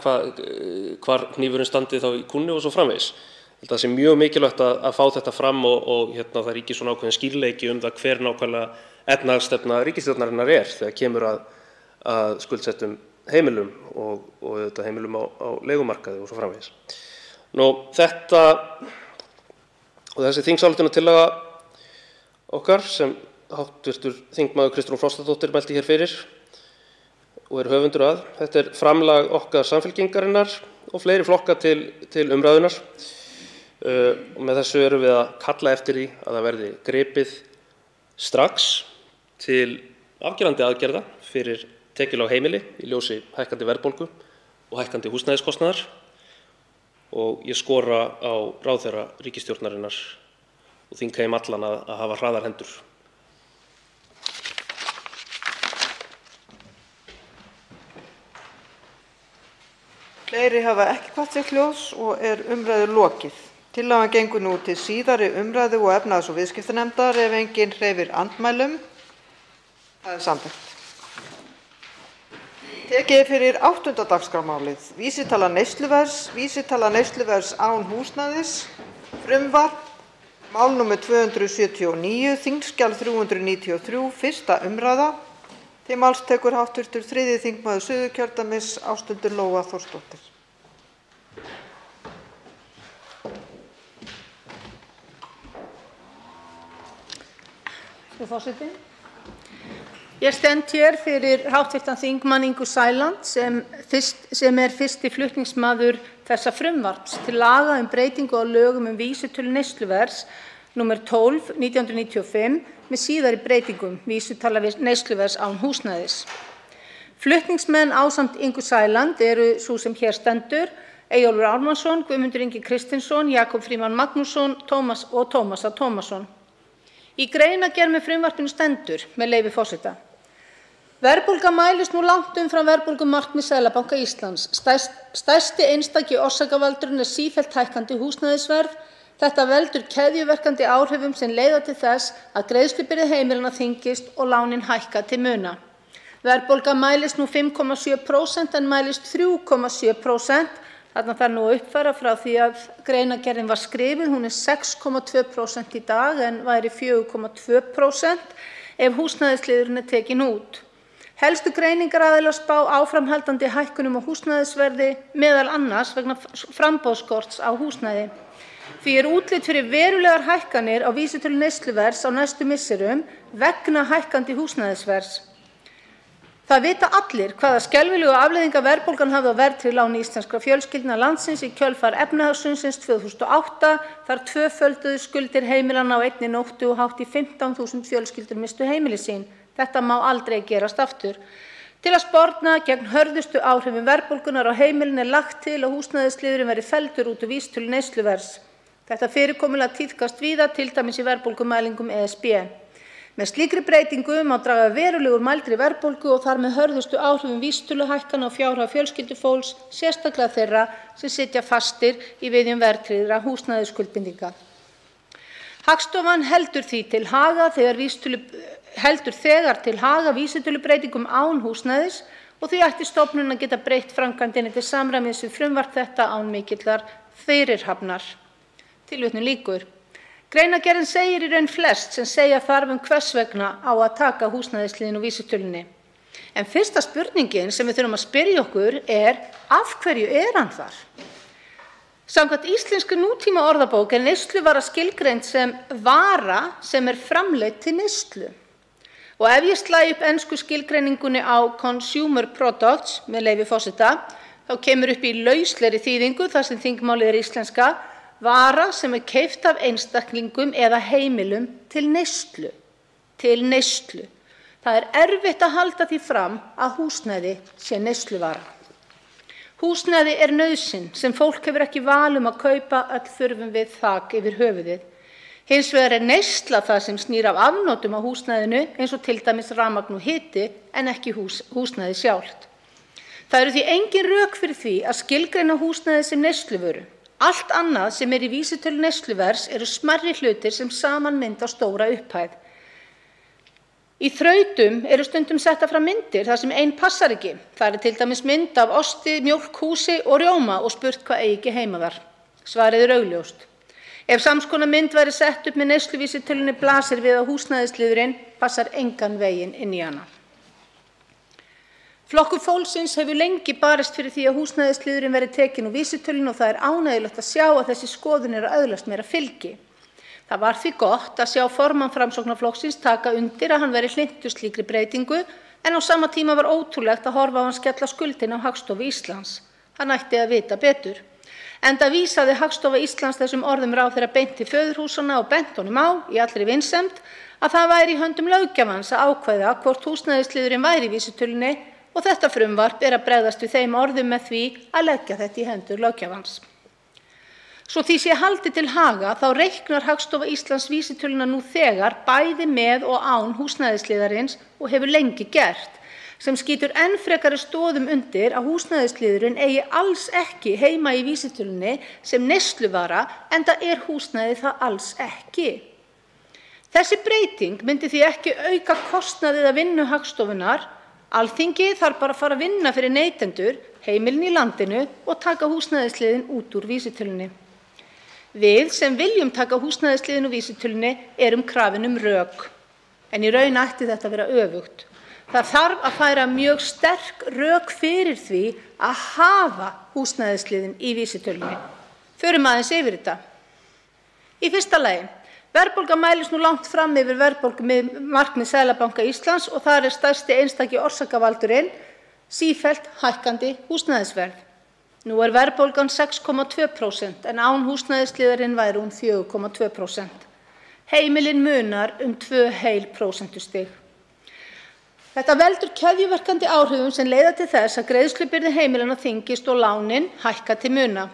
hvar hnífurinn standi þá í kúnni og svo framvegis. Það sé mjög mikilvægt að fá þetta fram og það ríkir svona ákveðin skýrleiki það hver nákvæmlega efnahagsstefna ríkisstjórnarinnar þegar kemur að skuldsettum heimilum og heimilum á leigumarkaði og svo framvegis. Þetta og þessi þingsályktunartillaga okkar sem hv. þingmaður Kristrún Frostadóttir mælti hér fyrir og höfundur að, þetta er framlag okkar Samfylkingarinnar og fleiri flokka til umræðunnar. Og með þessu erum við að kalla eftir því að það verði gripið strax til afgerandi aðgerða fyrir tekjulág heimili í ljósi hækkandi verðbólgu og hækkandi húsnæðiskostnaðar, og ég skora á ráðherra ríkisstjórnarinnar og þingheim allan að hafa hraðar hendur. Fleiri hafa ekki kvatt sér hljóðs og er umræðu lokið. Tillagan gengur nú til síðari umræðu og efnahags- og viðskiptanefndar ef enginn hreyfir andmælum. Það er samþykkt. Tekið er fyrir 8. dagskrármálið, vísitala neysluverðs án húsnæðis, frumvarp, mál nr. 279, þingskjal 393, 1. umræða. Til máls tekur hv. 3. þingmaður Suðurkjördæmis, Ásthildur Lóa Þórsdóttir. Frú forseti. Ég stend hér fyrir hv. þingmann Ingu Sæland sem er fyrsti flutningsmaður þessa frumvarps til laga breytingu á lögum vísitölu neysluverðs nr. 12/1995 með síðari breytingum, vísitala neysluverðs án húsnæðis. Flutningsmenn ásamt Ingu Sæland eru sú sem hér stendur, Eyjólfur Ármannsson, Guðmundur Ingi Kristinsson, Jakob Frímann Magnússon og Tómas A. Tómasson. Í greinargerð með frumvarpinu stendur, með leyfi forseta: Verðbólga mælist nú langt umfram verðbólgumarkmið Seðlabanka Íslands. Stærsti einstaki orsakavaldurinn er sífellt hækkandi húsnæðisverð. Þetta veldur keðjuverkandi áhrifum sem leiða til þess að greiðslubyrði heimilanna þyngist og lánin hækka til muna. Verðbólga mælist nú 5,7% en mælist 3,7%. Þarna þarf nú að uppfæra frá því að greinargerðin var skrifuð. Hún er 6,2% í dag en væri 4,2% ef húsnæðisliðurinn er tekin út. Helstu greiningaraðilar spá áframhaldandi hækkunum á húsnæðisverði, meðal annars vegna framboðsskorts á húsnæði. Því er útlit fyrir verulegar hækkanir á vísitölu neysluverðs á næstu misserum vegna hækkandi húsnæðisverðs. Það vita allir hvaða skelfilegu afleiðingar verðbólgan hafði á verðtryggð lán íslenskra fjölskyldna landsins í kjölfar efnahagshrunsins 2008. Þar tvöfölduðu skuldir heimilanna á einni nóttu og hátt í 15.000 fjölskyldur misstu heimili sín. Þetta má aldrei gerast aftur. Til að sporna gegn hörðustu áhrifum verðbólgunnar á heimilin er lagt til að húsnæðisliðurinn verði felldur út úr vísitölu neysluverðs. Þetta fyrirkomulag tíðkast víða, til dæmis í verðbólgumælingum ESB. Með slíkri breytingu má draga verulega úr mældri verðbólgu og þar með hörðustu áhrifum vísitöluhækkana á fjárhag fjölskyldufólks, sérstaklega þeirra sem sitja fastir í viðjum verðtryggðra húsnæðisskuldbindinga. Hagstofan heldur þegar til haga vísitölubreytingum án húsnæðis og því ætti stofnunin að geta breytt framkvæmdinni til samræmis við frumvarp þetta án mikillar fyrirhafnar. Tilvitnun lýkur. Greinargerðin segir í raun flest sem segja þarf hvers vegna á að taka húsnæðisliðinn úr vísitölunni. En fyrsta spurningin sem við þurfum að spyrja okkur er: af hverju er hann þar? Samkvæmt íslenskri nútíma orðabók er neysluvara skilgreind sem vara sem er framleidd til neyslu. Og ef ég slægi upp ensku skilgreiningunni á consumer products, með leyfi forseta, þá kemur upp í lauslegri þýðingu, þar sem þingmálið er íslenska, vara sem er keypt af einstaklingum eða heimilum til neyslu. Það er erfitt að halda því fram að húsnæði sé neysluvara. Húsnæði er nauðsyn sem fólk hefur ekki val að kaupa, öll þurfum við þak yfir höfuðið. Hins vegar neysla það sem snýr af afnotum á húsnæðinu eins og til dæmis rafmagn og hiti en ekki húsnæði sjálft. Það eru því engin rök fyrir því að skilgreina húsnæði sem neysluvöru. Allt annað sem í vísitölu neysluverðs eru smærri hlutir sem saman mynda stóra upphæð. Í þrautum eru stundum settar fram myndir þar sem ein passar ekki. Það til dæmis mynd af osti, mjólk, húsi og rjóma og spurt hvað eigi ekki heima þar. Svarið er augljóst. Ef sams konar mynd væri sett upp með neysluvísitölunni blasir við að húsnæðisliðurinn passar engan veginn inn í hana. Flokkur fólksins hefur lengi barist fyrir því að húsnæðisliðurinn verði tekinn úr vísitölunni og það er ánægjulegt að sjá að þessi skoðun er að öðlast meira fylgi. Það var því gott að sjá formann Framsóknarflokksins taka undir að hann veri hlynntur slíkri breytingu en á sama tíma var ótrúlegt að horfa á hann skella skuldinni á Hagstofu Íslands. Hann ætti að vita betur. Enda vísaði Hagstofa Íslands þessum orðum ráðherra beint til föðurhúsanna og bent honum á, í allri vinsemd, að það væri í höndum löggjafans að ákveða hvort húsnæðisliðurinn væri í vísitölunni og þetta frumvarp er að bregðast við þeim orðum með því að leggja þetta í hendur löggjafans. Svo því sé haldið til haga þá reiknar Hagstofa Íslands vísitöluna nú þegar bæði með og án húsnæðisliðarins og hefur lengi gert, sem skýtur enn frekari stoðum undir að húsnæðisliðurinn eigi alls ekki heima í vísitölunni sem neysluvara enda er húsnæði það alls ekki. Þessi breyting myndi því ekki auka kostnaðið að vinnu Hagstofunnar. Alþingi þarf bara að fara að vinna fyrir neytendur, heimilin í landinu og taka húsnæðisliðinn út úr vísitölunni. Við sem viljum taka húsnæðisliðinn úr vísitölunni erum krafin rök, en í raun ætti þetta að vera öfugt. Það þarf að færa mjög sterk rök fyrir því að hafa húsnæðisliðinn í vísitölunni. Förum aðeins yfir þetta. Í fyrsta lagi, verðbólga mælist nú langt fram yfir verðbólgumarkmið Seðlabanka Íslands og þar er stærsti einstaki orsakavaldurinn sífellt hækkandi húsnæðisverð. Nú er verðbólgan 6,2% en án húsnæðisliðarinn væri hún 4,2%. Heimilin munar 2 heil prósentustig. Þetta veldur keðjuverkandi áhrifum sem leiða til þess að greiðslubyrði heimilanna þyngist og lánin hækka til muna.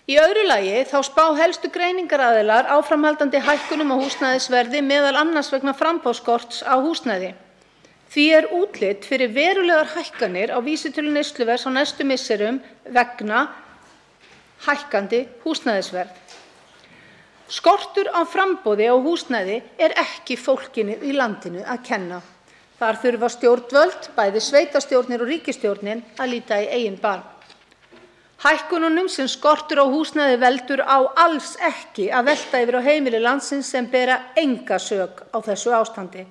Í öðru lagi þá spá helstu greiningaraðilar áframhaldandi hækkunum á húsnæðisverði meðal annars vegna framboðsskorts á húsnæði. Því er útlit fyrir verulegar hækkanir á vísitölu neysluverðs á næstu misserum vegna hækkandi húsnæðisverð. Skortur á framboði á húsnæði er ekki fólkinu í landinu að kenna. Þar þurfa stjórnvöld, bæði sveitarstjórnir og ríkisstjórnin, að líta í eigin barm. Hækkununum sem skortur á húsnæði veldur á alls ekki að velta yfir á heimili landsins sem bera enga sök á þessu ástandi.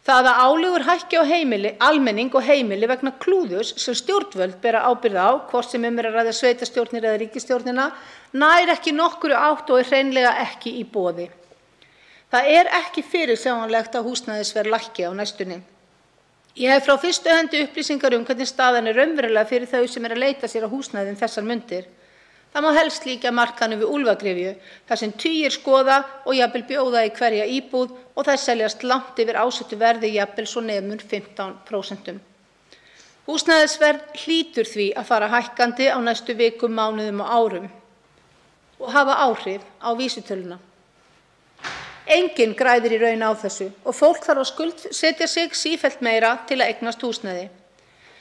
Það að álögur hækki á heimili, almenning og heimili vegna klúðurs sem stjórnvöld bera ábyrgð á, hvort sem er að ræða sveitarstjórnir eða ríkisstjórnina, nær ekki nokkru átt og er hreinlega ekki í boði. Það er ekki fyrirsjáanlegt að húsnæðisverð lækki á næstunni. Ég hef frá fyrstu hendi upplýsingar hvernig staðan er raunverulega fyrir þau sem að leita sér á húsnæði þessar mundir. Það má helst líkja markanum við Úlfagrifju, þar sem tugir skoða og jafnvel bjóða í hverja íbúð og þær seljast langt yfir ásettu verði jafnvel svo nemur 15%. Húsnæðisverð hlýtur því að fara hækkandi á næstu vikum, mánuðum og árum og hafa áhrif á vísitöluna. Enginn græðir í raun á þessu og fólk þarf að skuldsetja sig sífellt meira til að eignast húsnæði.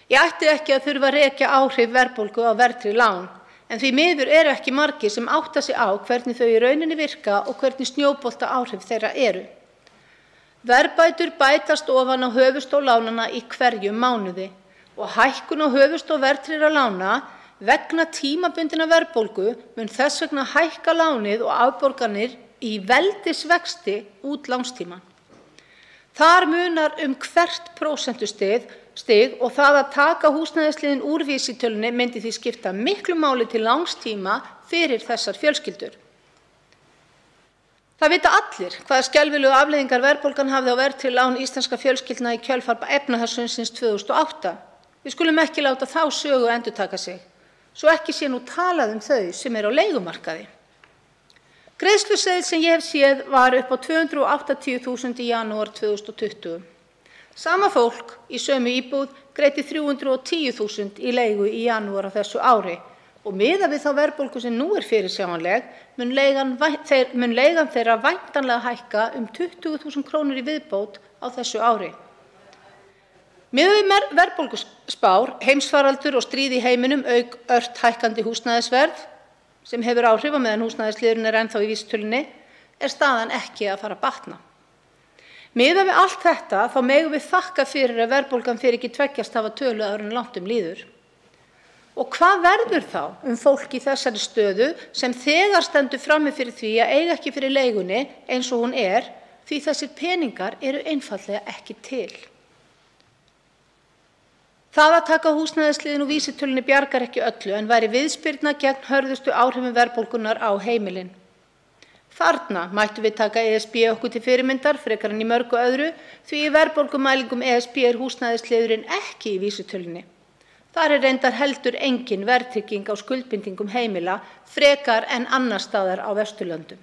Ég ætti ekki að þurfa að rekja áhrif verðbólgu á verðtryggð lán, en því miður eru ekki margir sem átta sig á hvernig þau í rauninni virka og hvernig snjóbolta áhrif þeirra eru. Verðbætur bætast ofan á höfuðstól lánanna í hverjum mánuði og hækkun á höfuðstól verðtryggðra lána vegna tímabundinnar verðbólgu mun þess vegna hækka lánið og afborganir í veldisvexti út lánstímann. Þar munar hvert prósentustig og það að taka húsnæðisliðinn úr vísitölunni myndi því skipta miklu máli til langs tíma fyrir þessar fjölskyldur. Það vita allir hvaða skelfilegu afleiðingar verðbólgan hafði á verðtryggð lán íslenskra fjölskyldna í kjölfar efnahagshrunsins 2008. Við skulum ekki láta þá sögu endurtaka sig, svo ekki sé nú talað þau sem eru á leigumarkaði. Greiðsluseðill sem ég hef séð var upp á 280.000 í janúar 2020. Sama fólk í sömu íbúð greiddi 310.000 í leigu í janúar á þessu ári og miðað við þá verðbólgu sem nú er fyrirsjáanleg mun leigan þeirra væntanlega hækka 20.000 kr. í viðbót á þessu ári. Miðað við verðbólguspár, heimsfaraldur og stríð í heiminum auk ört hækkandi húsnæðisverð sem hefur áhrif á meðan húsnæðisliðurinn ennþá í vísitölunni, staðan ekki að fara að batna. Miðað við allt þetta þá megum við þakka fyrir að verðbólgan fer ekki tveggjastafa tölu áður en langt líður. Og hvað verður þá fólk í þessari stöðu sem þegar stendur frammi fyrir því að eiga ekki fyrir leigunni eins og hún því þessir peningar eru einfaldlega ekki til. Það að taka húsnæðisliðinn úr vísitölunni bjargar ekki öllu en væri viðspyrna gegn hörðustu áhrifum verðbólgunnar á heimilin. Þarna mættum við taka ESB okkur til fyrirmyndar frekar en í mörgu öðru því í verðbólgumælingum ESB húsnæðisliðurinn ekki í vísitölunni. Þar reyndar heldur engin verðtrygging á skuldbindingum heimila frekar en annars staðar á Vesturlöndum.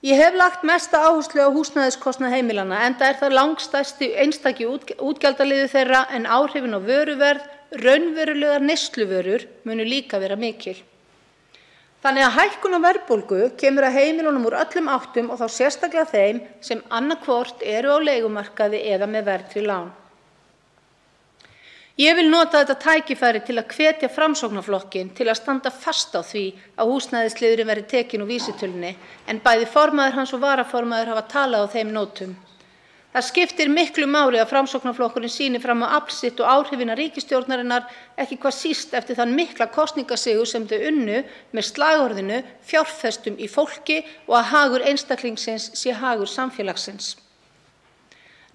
Ég hef lagt mesta áherslu á húsnæðiskostnað heimilanna enda það langstærsti einstaki útgjaldaliður þeirra en áhrifin á vöruverð, raunverulegar neysluvörur munu líka vera mikil. Þannig að hækkun á verðbólgu kemur að heimilunum úr öllum áttum og þá sérstaklega þeim sem annaðhvort eru á leigumarkaði eða með verðtryggð lán. Ég vil nota þetta tækifæri til að hvetja Framsóknarflokkinn til að standa fast á því að húsnæðisliðurinn verði tekinn úr vísitölunni en bæði formaður hans og varaformaður hafa talað á þeim nótum. Það skiptir miklu máli að Framsóknarflokkurinn sýni fram á afl sitt og áhrifin af ríkisstjórnarinnar ekki hvað síst eftir þann mikla kosningasigur sem þau unnu með slagorðinu fjárfestum í fólki og að hagur einstaklingsins sé hagur samfélagsins.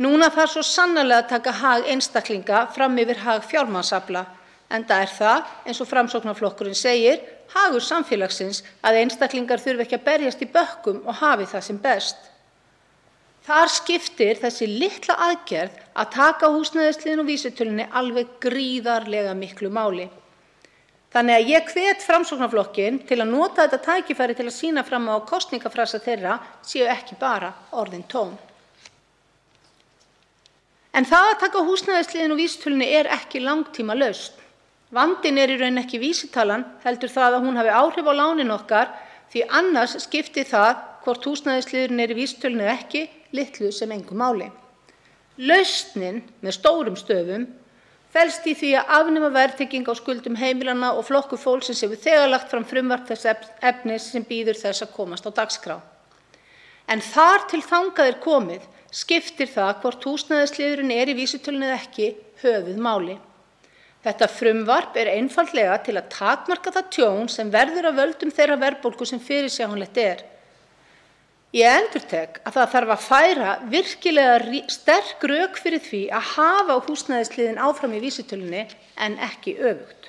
Núna þarf svo sannarlega að taka hag einstaklinga fram yfir hag fjármagnsafla, enda það, eins og Framsóknarflokkurinn segir, hagur samfélagsins að einstaklingar þurfi ekki að berjast í bökkum og hafi það sem best. Þar skiptir þessi litla aðgerð að taka húsnæðisliðinn úr vísitölunni alveg gríðarlega miklu máli. Þannig að ég hvet Framsóknarflokkinn til að nota þetta tækifæri til að sýna fram á kosningafrasa þeirra séu ekki bara orðin tóm. En það að taka húsnæðisliðinn úr vísitölunni ekki langtímalausn. Vandinn í raun ekki vísitalan, heldur það að hún hafi áhrif á lánin okkar því annars skiptir það hvort húsnæðisliðurinn í vísitölunni eða ekki litlu sem engu máli. Lausnin með stórum stöfum felst í því að afnema verðtrygging á skuldum heimilanna og flokkur fólksins hefur þegar lagt fram frumvarp þess efnis sem bíður þess að komast á dagskrá. En þar til þangað komið skiptir það hvort húsnæðisliðurinn í vísitölunni eða ekki höfuðmáli. Þetta frumvarp einfaldlega til að takmarka það tjón sem verður af völdum þeirra verðbólgu sem fyrirsjáanlegt Ég endurtek að það þarf að færa virkilega sterk rök fyrir því að hafa húsnæðisliðinn áfram í vísitölunni en ekki öfugt.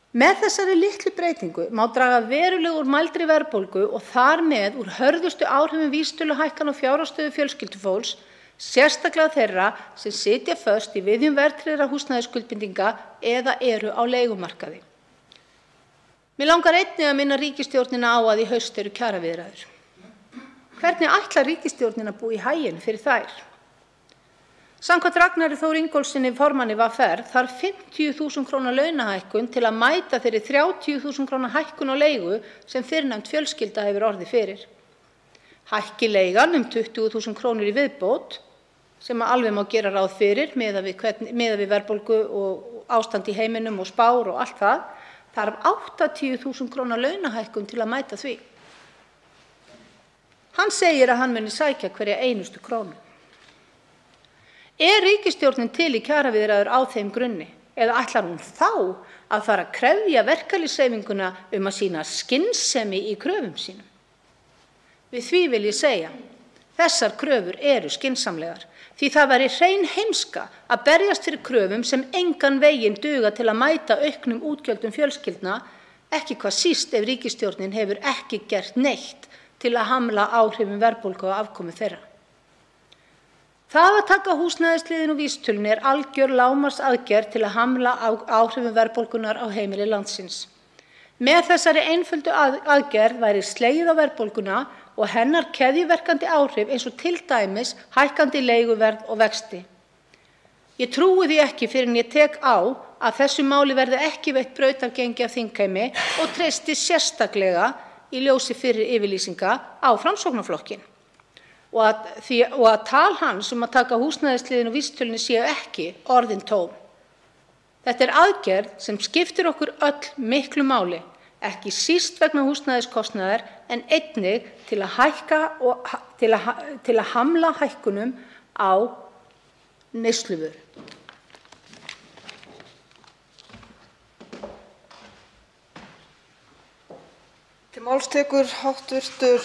Með þessari litlu breytingu má draga verulega úr mældri verðbólgu og þar með úr hörðustu áhrifum vísitöluhækkana á fjárhagsstöðu fjölskyldufólks, sérstaklega þeirra sem sitja föst í viðjum verðtryggðra húsnæðisskuldbindinga eða eru á leigumarkaði. Mig langar einnig að minna ríkisstjórnina á að í haust eru kjaraviðræður. Hvernig ætlar ríkisstjórnin að búa í haginn fyrir þær? Samkvæmt Ragnari Þór Ingólfssyni formanni VR þarf 50.000 kr. launahækkun til að mæta þeirri 30.000 kr. hækkun á leigu sem fyrrnefnd fjölskylda hefur orðið fyrir. Hækki leigan 20.000 kr. í viðbót, sem alveg má gera ráð fyrir miðað við verðbólgu og ástand í heiminum og spár og allt það, þarf 80.000 kr. launahækkun til að mæta því. Hann segir að hann muni sækja hverja einustu krónu. Ríkisstjórnin til í kjaraviðræður á þeim grunni eða ætlar hún þá að fara að krefja verkalýðshreyfinguna að sýna skynsemi í kröfum sínum? Við því vil ég segja, þessar kröfur eru skynsamlegar því það væri hrein heimska að berjast fyrir kröfum sem engan veginn duga til að mæta auknum útgjöldum fjölskyldna, ekki hvað síst ef ríkisstjórnin hefur ekki gert neitt til að hamla áhrifum verðbólgu og afkomu þeirra. Það að taka húsnæðisliðinn úr vísitölunni algjör lágmarksaðgerð til að hamla áhrifum verðbólgunnar á heimili landsins. Með þessari einföldu aðgerð væri slegið á verðbólguna og hennar keðjuverkandi áhrif eins og til dæmis hækkandi leiguverð og vexti. Ég trúi því ekki fyrr en ég tek á að þessu máli verði ekki veitt brautargengi af þingheimi og treysti sérstaklega í ljósi fyrri yfirlýsinga á Framsóknarflokkinn. Og að tal hans að taka húsnæðisliðinn og vísitölunni séu ekki orðin tóm. Þetta er aðgerð sem skiptir okkur öll miklu máli, ekki síst vegna húsnæðiskostnaðar en einnig til að hamla hækkunum á neysluvöru. Til máls tekur Háttvirtur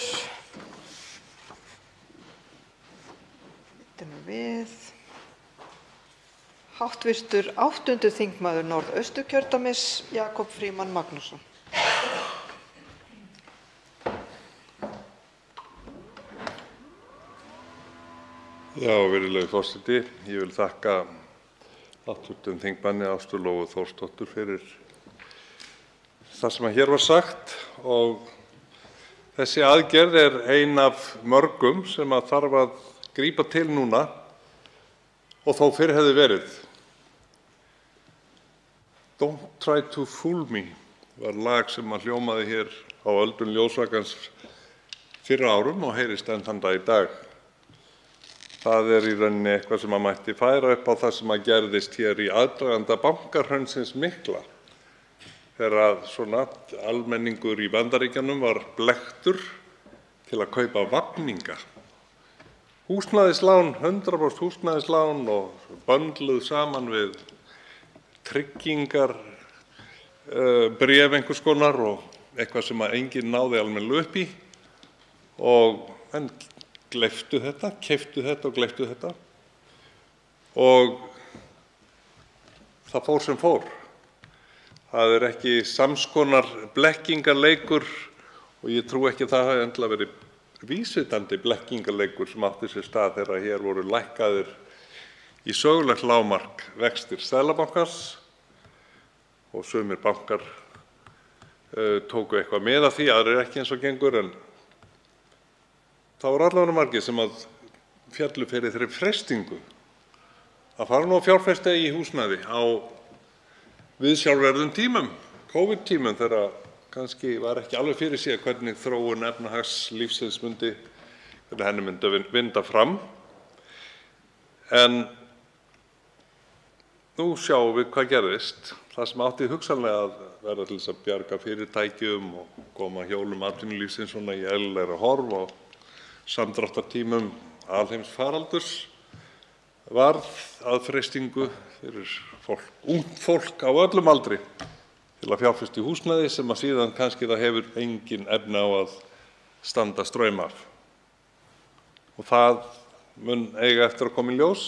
8. þingmaður Norðausturkjördæmis, Jakob Frímann Magnússon. Já, virðulegi forseti, ég vil þakka hv. þingmanni Ástu Lóu Þórsdóttur fyrir það sem hér var sagt og þessi aðgerð er ein af mörgum sem þarf að grípa til núna og þó fyrr hefði verið. Don't try to fool me var lag sem hljómaði hér á öldum ljósvakans fyrir árum og heyrist enn þann dag í dag. Það er í rauninni eitthvað sem mætti færa upp á það sem gerðist hér í aðdraganda bankahraunsins mikla. Þegar svona almenningur í Bandaríkjunum var blekktur til að kaupa vafninga. Húsnæðislán, 100% húsnæðislán og böndluð saman við tryggingar, bréf einhvers konar og eitthvað sem enginn náði almennilega upp í og menn gleyptu þetta, keyptu þetta og gleyptu þetta og það fór sem fór. Það er ekki samskonar blekkingarleikur og ég trú ekki að það hafi endilega verið vísvitandi blekkingarleikur sem átti sér stað þegar hér voru lækkaðir í sögulegt lágmark vextir Seðlabankans og sumir bankar tóku eitthvað með af því, aðrir ekki eins og gengur, en það voru allavega margir sem féllu fyrir þeirri freistingu að fara nú að fjárfesta í húsnæði á viðsjárverðum tímum, COVID-tímum, þegar kannski var ekki alveg fyrir séð hvernig þróun efnahagslífsins hvernig henni myndi vinda fram. En nú sjáum við hvað gerðist. Það sem átti hugsanlega að verða til þess að bjarga fyrirtækjum og koma hjólum atvinnulífsins svona í eðlilegra horf á samdráttartímum alheimsfaraldurs varð að freistingu fyrir ungt fólk á öllum aldri til að fjárfesta í húsnæði sem síðan kannski það hefur engin efni á að standa straum af. Og það mun eiga eftir að koma í ljós.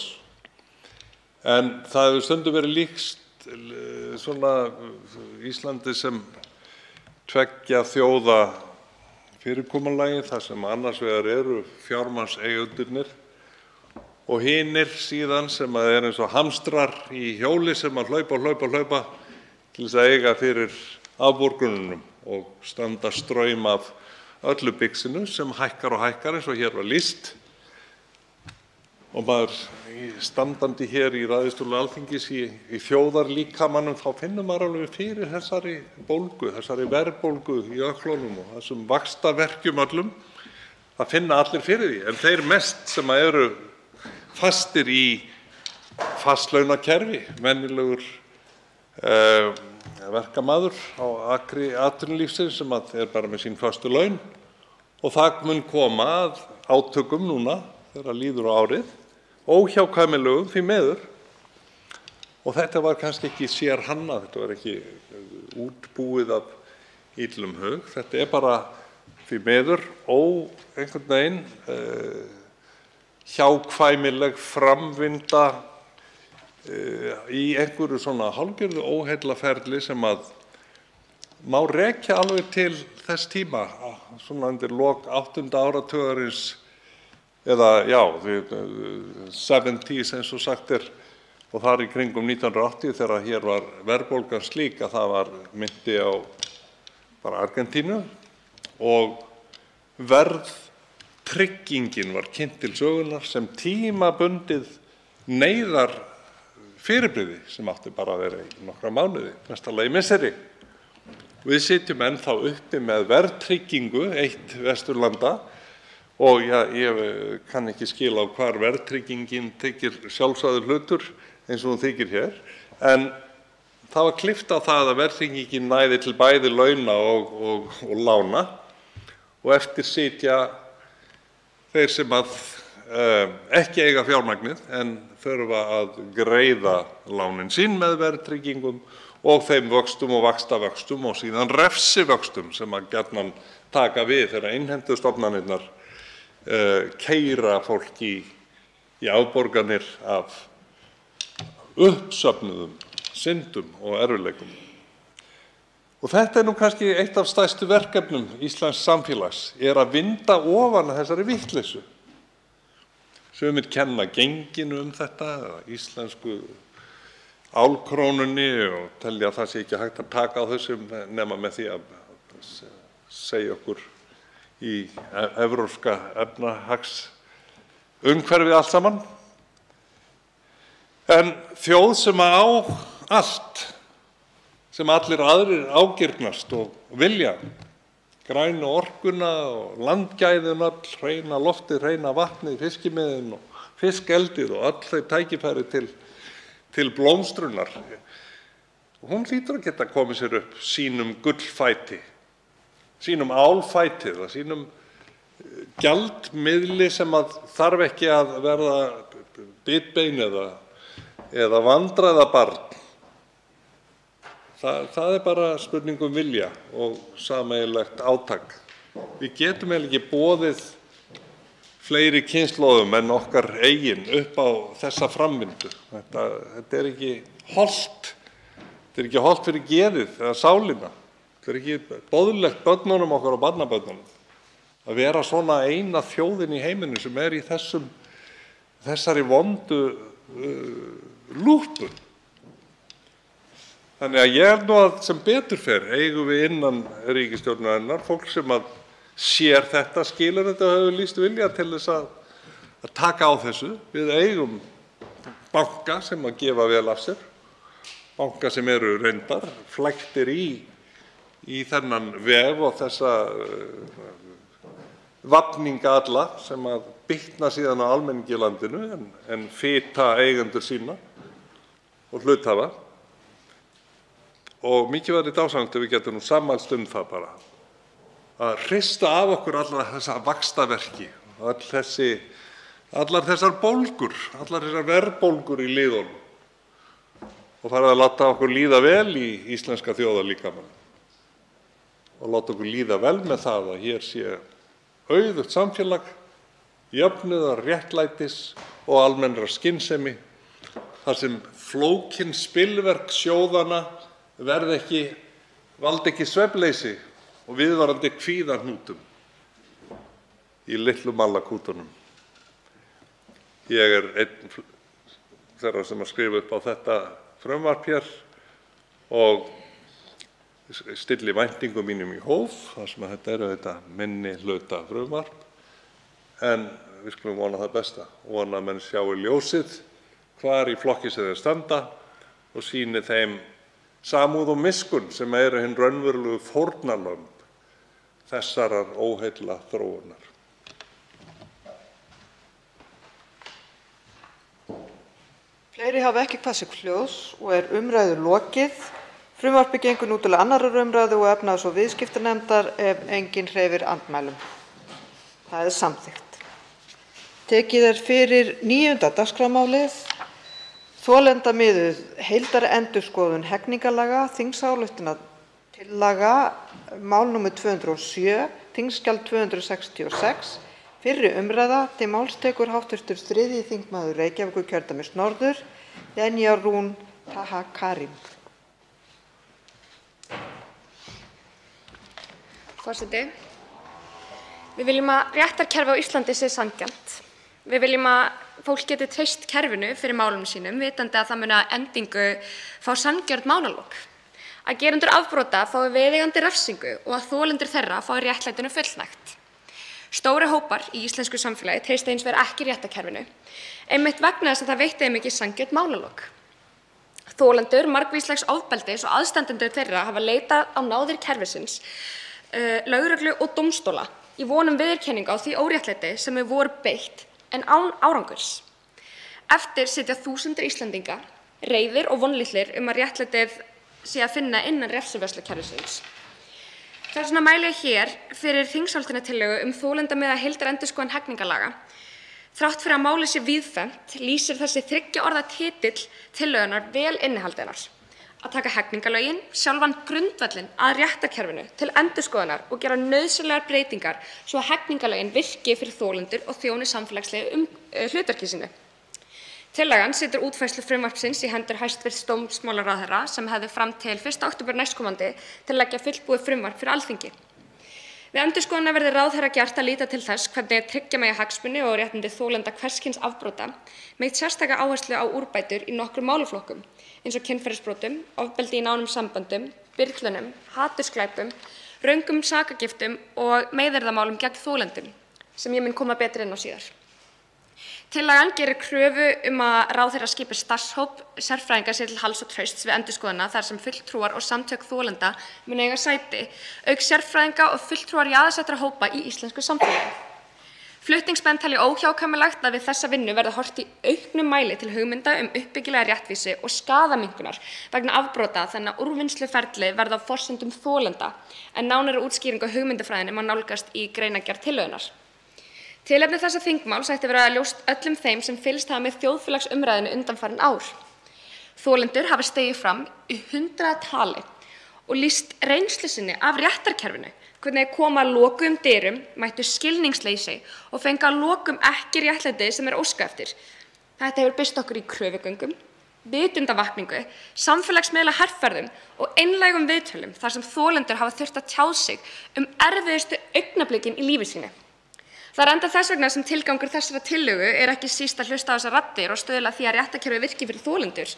En það hefur stundum verið líkst svona Íslandi sem tveggja þjóða fyrirkomulagi þar sem annars vegar eru fjármagnseigendurnir og hinir síðan sem er eins og hamstrar í hjóli sem hlaupa til þess að eiga fyrir afborgununum og standa straum af öllu bixinu sem hækkar og hækkar eins og hér var lýst. Og maður standandi hér í ræðustóli Alþingis í þjóðarlíkamanum þá finnur maður alveg fyrir þessari bólgu, þessari verðbólgu í ökklunum og þessum vaxtaverkjum öllum. Það finna allir fyrir því, en þeir mest sem eru fastir í fastlaunakerfi, venjulegur verkamaður á akri atvinnulífsins sem er bara með sín föstu laun og það mun koma að átökum núna þegar líður á árið, óhjákvæmilegum því miður. Og þetta var kannski ekki sérhannað, þetta var ekki útbúið af illum hug. Þetta er bara því miður einhvern veginn hjákvæmileg framvinda í einhverju svona hálfgerðu óheillaferli sem má rekja alveg til þess tíma, svona undir lok 8. áratugarins eða já, 70s eins og sagt er, og þar í kringum 1980 þegar hér var verðbólgan slík að það var mynti á bara Argentínu og verðtryggingin var kynnt til sögunnar sem tímabundið fyrirbrigði sem átti bara að vera í nokkra mánuði, mesta lagi misseri. Við sitjum ennþá uppi með verðtryggingu eitt Vesturlanda og ég kann ekki skila á hvar verðtryggingin þykir sjálfsagður hlutur eins og hún þykir hér, en það var klippt á það að verðtryggingin næði til bæði launa og lána og eftir sitja þeir sem ekki eiga fjármagnið en þurfa að greiða lánin sín með verðtryggingum og þeim vöxtum og vaxtavöxtum og síðan refsivöxtum sem að gjarnan taka við þegar innheimtustofnanirnar keyra fólk í afborganir af uppsöfnuðum syndum og erfiðleikum. Og þetta nú kannski eitt af stærstu verkefnum íslensks samfélags, að vinda ofan af þessari vitleysu. Sumir kenna genginu þetta, eða íslensku álkrónunni og telja að það sé ekki hægt að taka á þessu nema með því að segja okkur í evrópska efnahagsumhverfið allt saman. En þjóð sem á allt sem allir aðrir ágirnast og vilja, grænu orkuna og landgæðin öll, hreina loftið, hreina vatnið, fiskimiðin og fiskeldið og öll þau tækifæri til blómstrunar. Hún hlýtur að geta komið sér upp sínum gullfæti, sínum álfæti eða sínum gjaldmiðli sem þarf ekki að verða bitbein eða vandræðabarn. Það bara spurning vilja og sameiginlegt átak. Við getum ekki boðið fleiri kynslóðum en okkar eigin upp á þessa framvindu. Þetta ekki hollt. Þetta ekki hollt fyrir geðið eða sálina. Þetta ekki boðlegt börnunum okkar og barnabörnunum að vera svona eina þjóðin í heiminum sem í þessari vondu lúpu. Þannig að ég nú að sem betur fer eigum við innan ríkisstjórnarinnar fólk sem sér þetta, skilur þetta og hefur lýst vilja til þess að taka á þessu. Við eigum banka sem gefa vel af sér, banka sem eru reyndar flæktir í þennan veg og þessa vafninga alla sem bitna síðan á almenningi í landinu en fita eigendur sína og hluthafa. Og mikið var þetta dásamlegt ef við getum nú sammælst það bara að hrista af okkur allar þessa vaxtaverki, allar þessar bólgur, allar þessar verðbólgur í liðunum og farið að láta okkur líða vel í íslenska þjóðarlíkamann og láta okkur líða vel með það að hér sé auðugt samfélag, jöfnuðar, réttlætis og almennrar skynsemi þar sem flókin spilverk sjóðanna valdi ekki svefnleysi og viðvarandi kvíðahnútum í litlu mallakútunum. Ég einn þeirra sem skrifa upp á þetta frumvarp hér og stilli væntingum mínum í hóf, þar sem þetta þetta minni hluta frumvarp, en við skulum vona það besta, vona að menn sjái ljósið hvar í flokki sem þeir standa og sýni þeim samúð og miskunn sem hinn raunverulegu fórnarlömb þessarar óheilla þróunar. Fleiri hafa ekki kvað sig hljóðs og umræðu lokið. Frumvarpið gengur nú til 2. umræðu og efnahags- og viðskiptanefndar ef enginn hreyfir andmælum. Það samþykkt. Tekið fyrir 9. dagskrármálið. Þolendamiðuð heildarendurskoðun hegningarlaga, þingsályktunartillaga, mál nr. 207, þingskjal 266, fyrri umræða. Til máls tekur hv. 3. þingmaður Reykjavíkurkjördæmis norður, Lenya Rún Taha Karim. Forseti. Við viljum að réttarkerfi á Íslandi sé sanngjarnt. Við viljum að fólk geti treyst kerfinu fyrir málum sínum, vitandi að það muni að endingu fá sanngjörn málalok. Að gerendur afbrota fái viðeigandi refsingu og að þolendur þeirra fái réttlætinu fullnægt. Stórir hópar í íslensku samfélagi treysta hins vegar ekki réttarkerfinu, einmitt vegna þess að það veitti þeim ekki sanngjörn málalok. Þolendur margvíslegs ofbeldis og aðstandendur þeirra hafa leitað á náðir kerfisins, lögreglu og dómstóla í von viðurkenningu á því óréttlæti sem þau voru beitt en án árangurs. Eftir sitja þúsundir Íslendinga, reiðir og vonlitlir að réttlætið sé að finna innan refsivörslukerfisins. Þess vegna mæli ég hér fyrir þingsályktunartillögu þolendamiðaða heildarendurskoðun hegningarlaga. Þrátt fyrir að málið sé víðfeðmt lýsir þessi 3 orða titill tillögunnar vel innihaldi hennar. Að taka hegningarlögin, sjálfan grundvöllinn að réttarkerfinu til endurskoðunar og gera nauðsynlegar breytingar svo að hegningarlögin virki fyrir þolendur og þjóni samfélagslegu hlutverki sínu. Tillagan setur útfærslu frumvarpsins í hendur hæstv. Dómsmálaráðherra sem hefði fram til 1. október næstkomandi til að leggja fullbúið frumvarp fyrir Alþingi. Við endurskoðunina verði ráðherra gert að líta til þess hvernig tryggja megi hagsmuni og réttindi þolenda hvers kyns afbrota með sérstaka áherslu á úrbætur í nokkrum málaflokkum eins og kynferðisbrotum, ofbeldi í nánum samböndum, byrlunum, hatursglæpum, röngum sakagiftum og meiðyrðamálum gegn þolendum sem ég mun koma betur inn á síðar. Tillagan gerir kröfu að ráðherra skipi starfshóp sérfræðinga sér til halds og trausts við endurskoðunina þar sem fulltrúar og samtök þolenda munu eiga sæti, auk sérfræðinga og fulltrúar jaðarsettra hópa í íslensku samfélagi. Flutningsmenn telja óhjákvæmilegt að við þessa vinnu verði horft í auknum mæli til hugmynda uppbyggilega réttvísi og skaðaminnkunar vegna afbrota þannig að úrvinnsluferli verði á forsendum þolenda en nánari útskýring á hugmyndafræðinni má nálgast í greinargerð tillögunnar. Tilefni þessa þingmáls ætti vera ljóst öllum þeim sem fylgst hafa með þjóðfélagsumræðunni undanfarin ár. Þolendur hafa stigið fram í 100 tali og lýst reynslu sinni af réttarkerfinu, hvernig koma að lokuðum dyrum, mættu skilningsleysi og fengu að lokum ekki réttlæti sem óskað eftir. Þetta hefur birst okkur í kröfugöngum, vitundavakningu, samfélagsmiðla herferðum og einlægum viðtölum þar sem þolendur hafa þurft að tjá sig erfiðustu augnablikin í lífi sínu. Það enda þess vegna sem tilgangur þessara tillögu ekki síst að hlusta á þessar raddir og stuðla að því að réttarkerfið virki fyrir þolendur.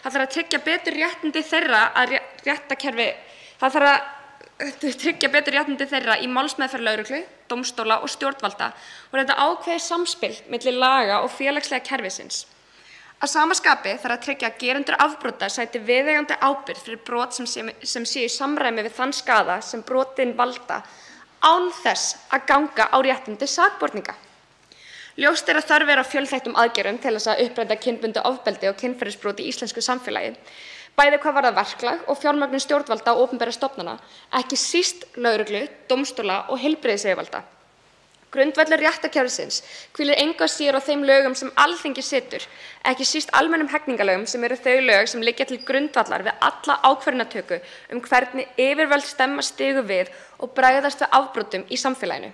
Það þarf að tryggja betur réttindi þeirra í málsmeðferð lögreglu, dómstóla og stjórnvalda og þetta ákveðið samspil milli laga og félagslega kerfisins. Að sama skapi þarf að tryggja að gerendur afbrota sæti viðeigandi ábyrgð fyrir brot sem séu í samræmi við þann skaða sem brotin valda án þess að ganga á réttindi sakborninga. Ljóst að þörf á fjölþættum aðgerðum til þess að uppræta kynbundið ofbeldi og kynferðisbrot í íslensku samfélagi, bæði hvað varðar verklag og fjármögnun stjórnvalda og opinberra stofnana, ekki síst lögreglu, dómstóla og heilbrigðisyfirvalda. Grundvöllur réttarkerfisins hvílir engu að síður á þeim lögum sem Alþingi setur, ekki síst almennum hegningarlögum sem eru þau lög sem liggja til grundvallar við alla ákvörðunartöku hvernig yfirvöld stemma stigu við og bregðast við afbrotum í samfélaginu.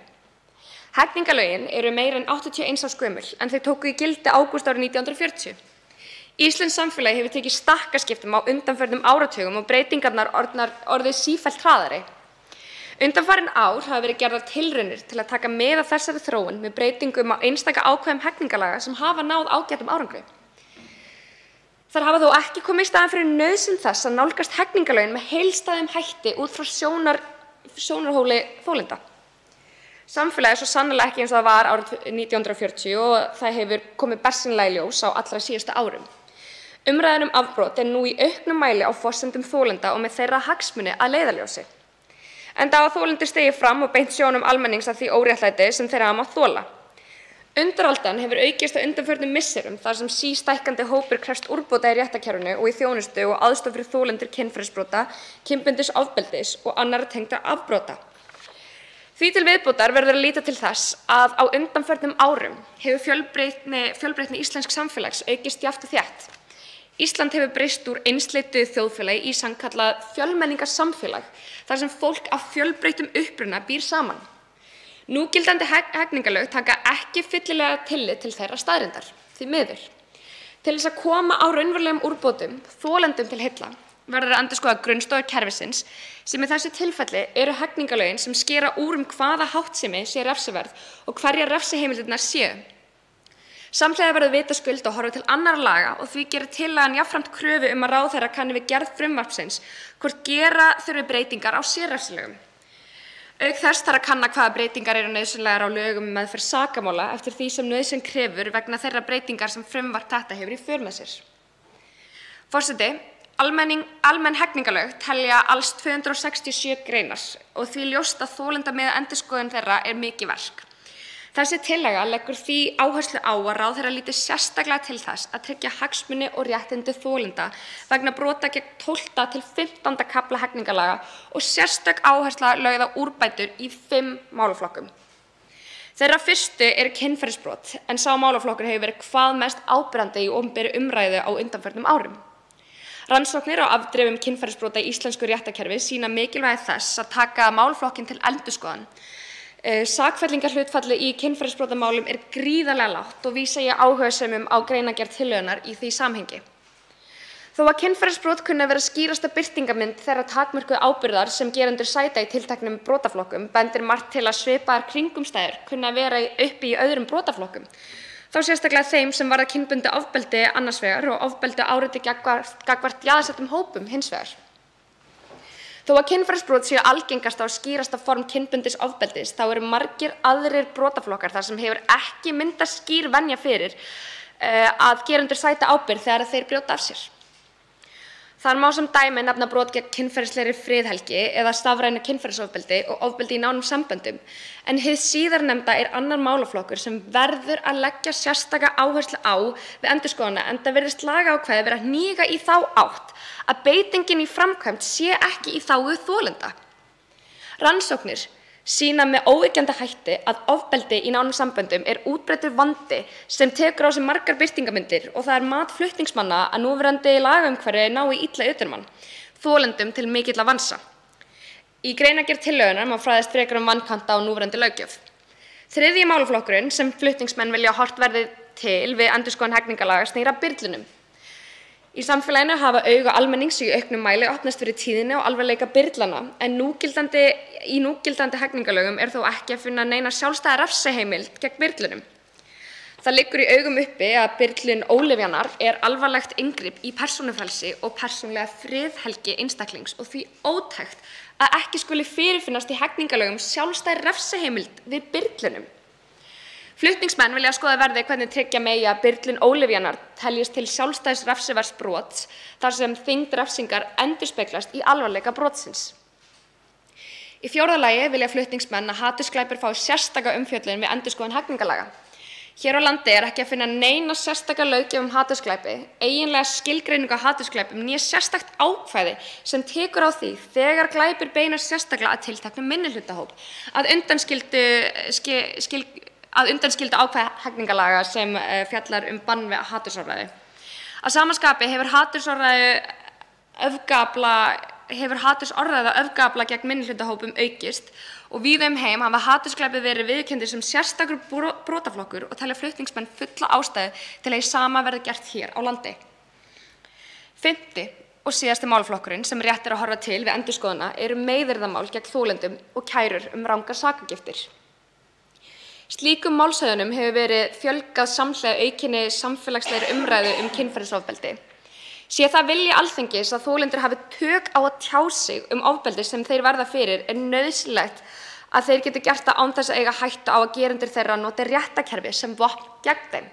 Hegningarlögin eru meira en 81 árs gömul en þau tóku í gildi ágúst árið 1940. Íslenskt samfélagi hefur tekið stakkaskiptum á undanförnum áratugum og breytingarnar orðið sífellt hraðari. Undanfarin ár hafa verið gerðar tilraunir til að taka mið af þessari þróun með breytingum á einstaka ákvæðum hegningarlaga sem hafa náð ágætum árangri. Þar hafa þó ekki komið í staðinn fyrir nauðsyn þess að nálgast hegningarlögin með heildstæðum hætti út frá sjónarhóli þolenda. Samfélagið er svo sannarlega ekki eins og það var árið 1940 og það hefur komið bersýnilega í ljós á allra síðustu árum. Umræðan afbrot nú í auknum mæli á forsendum þolenda og með þeirra hagsmuni að leiðarljósi. Enda hafa þolendur stigið fram og beint sjónum almennings að því óréttlæti sem þeir hafa mátt þola. Undiraldan hefur aukist á undanförnum misserum þar sem sístækkandi hópur krefst úrbóta í réttarkerfinu og í þjónustu og aðstoð fyrir þolendur kynferðisbrota, kynbundins ofbeldis og annarra tengdra afbrota. Því til viðbótar verður að líta til þess að á undanförnum árum hefur fjölbreytni íslensks samfélags aukist jafnt og þétt. Ísland hefur breyst úr einsleituðu þjóðfélagi í sannkallað fjölmenningarsamfélag þar sem fólk af fjölbreyttum uppruna býr saman. Núgildandi hegningarlög taka ekki fyllilega tillit til þeirra staðreyndar, því miður. Til þess að koma á raunverulegum úrbótum þolendum til heilla verður að endurskoða grunnstoðir kerfisins sem í þessu tilfelli eru hegningarlögin sem skera úr hvaða háttsemi sé refsiverð og hverjar refsiheimildirnar séu. Samhliða verður vitaskuld að horfa til annarra laga og því gerir tillagan jafnframt kröfu að ráðherra kanni við gerð frumvarpsins hvort gera þurfi breytingar á sérrefsilögum. Auk þess þarf að kanna hvaða breytingar eru nauðsynlegar á lögum um meðferð sakamála eftir því sem nauðsyn krefur vegna þeirra breytingar sem frumvarp þetta hefur í för með sér. Forseti, almenn hegningarlög telja alls 267 greinar og því ljóst að þolendamiðuð endurskoðun þeirra er mikið verk. Þessi tillaga leggur því áherslu á að ráðherra líti sérstaklega til þess að tryggja hagsmuni og réttindi þolenda vegna brota gegn 12. til 15. kafla hegningarlaga og sérstök áhersla lögð á úrbætur í 5 málaflokkum. Þeirra fyrstu eru kynferðisbrot en sá málaflokkur hefur verið hvað mest áberandi í opinberri umræðu á undanförnum árum. Rannsóknir á afdrifum kynferðisbrota í íslensku réttarkerfi sýna mikilvægi þess að taka málaflokkinn til endurskoðunar. Sakfellingarhlutfallið í kynferðisbrotamálum er gríðarlega lágt og vísa ég áhugasömum á greinargerð tillögunnar í því samhengi. Þó að kynferðisbrot kunni að vera skýrasta birtingarmynd þeirra takmörkuðu ábyrgðar sem gerendur sæta í tilteknum brotaflokkum bendir margt til að svipaðar kringumstæður kunni að vera uppi í öðrum brotaflokkum. Þá sérstaklega þeim sem varða kynbundið ofbeldi annars vegar og ofbeldi áreiti gagnvart jaðarsettum hópum hins vegar. Þó að kynferðisbrot séu algengasta og skýrasta form kynbundins ofbeldis þá eru margir aðrir brotaflokkar þar sem hefur ekki myndast skýr venja fyrir að gerendur sæta ábyrgð þegar þeir brjóta af sér. Þar má sem dæmi nefna brot gegn kynferðislegri friðhelgi eða stafrænu kynferðisofbeldi og ofbeldi í nánum samböndum, en hið síðarnefnda er annar málaflokkur sem verður að leggja sérstaka áherslu á við endurskoðunina enda virðist lagaákvæðið vera að hníga í þá átt að beitingin í framkvæmd sé ekki í þágu þolenda. Rannsóknir sýna með óyggjandi hætti að ofbeldi í nánum samböndum er útbreiddur vandi sem tekur á sig margar birtingarmyndir og það er mat flutningsmanna að núverandi lagaumhverfi nái illa utan um hann, þolendum til mikilla vansa. Í greinargerð tillögunnar má fræðast frekar vankanta á núverandi löggjöf. Þriðji málaflokkurinn sem flutningsmenn vilja að horft verði til við endurskoðun hegningarlaga snýr að byrlunum. Í samfélaginu hafa augu almennings í auknum mæli opnast fyrir tíðni og alvarleika byrlana en í núgildandi hegningarlögum er þó ekki að finna neina sjálfstæða refsiheimild gegn byrlunum. Það liggur í augum uppi að byrlun ólyfjanar er alvarlegt inngrip í persónufrelsi og persónulega friðhelgi einstaklings og því ótækt að ekki skuli fyrirfinnast í hegningarlögum sjálfstæð refsiheimild við byrlunum. Flutningsmenn vilja skoða verði hvernig tryggja megi að byrlun ólyfjanar teljist til sjálfstæðs refsiverðs brots þar sem þyngd refsingar endurspeglast í alvarleika brotsins. Í fjórða lagi vilja flutningsmenn að hatursglæpir fái sérstaka umfjöllun við endurskoðun hegningarlaga. Hér á landi er ekki að finna neina sérstaka löggjöf hatursglæpi, eiginlega skilgreiningu á hatursglæpum né sérstakt ákvæði sem tekur á því þegar glæpir beinast sérstaklega að tilteknum minnihlutahóp að undanskildu ákvæði hegningarlaga sem fjallar bann við hatursorðræðu. Að sama skapi hefur hatursorðræða öfgafla gegn minnihlutahópum aukist og víða heim hafa hatursglæpir verið viðurkenndir sem sérstakur brotaflokkur og telja flutningsmenn fulla ástæðu til að hið sama verði gert hér á landi. Fimmti og síðasti málaflokkurinn sem rétt er að horfa til við endurskoðunina eru meiðyrðamál gegn þolendum og kærur rangar sakargiftir. Slíkum málshöfðunum hefur verið fjölgað samhliða aukinni samfélagslegri umræðu kynferðisofbeldi. Sé það vilji Alþingis að þolendur hafi tök á að tjá sig ofbeldi sem þeir verða fyrir er nauðsynlegt að þeir geti gert það án þess að eiga hættu á að gerendur þeirra noti réttarkerfi sem vopn gegn þeim.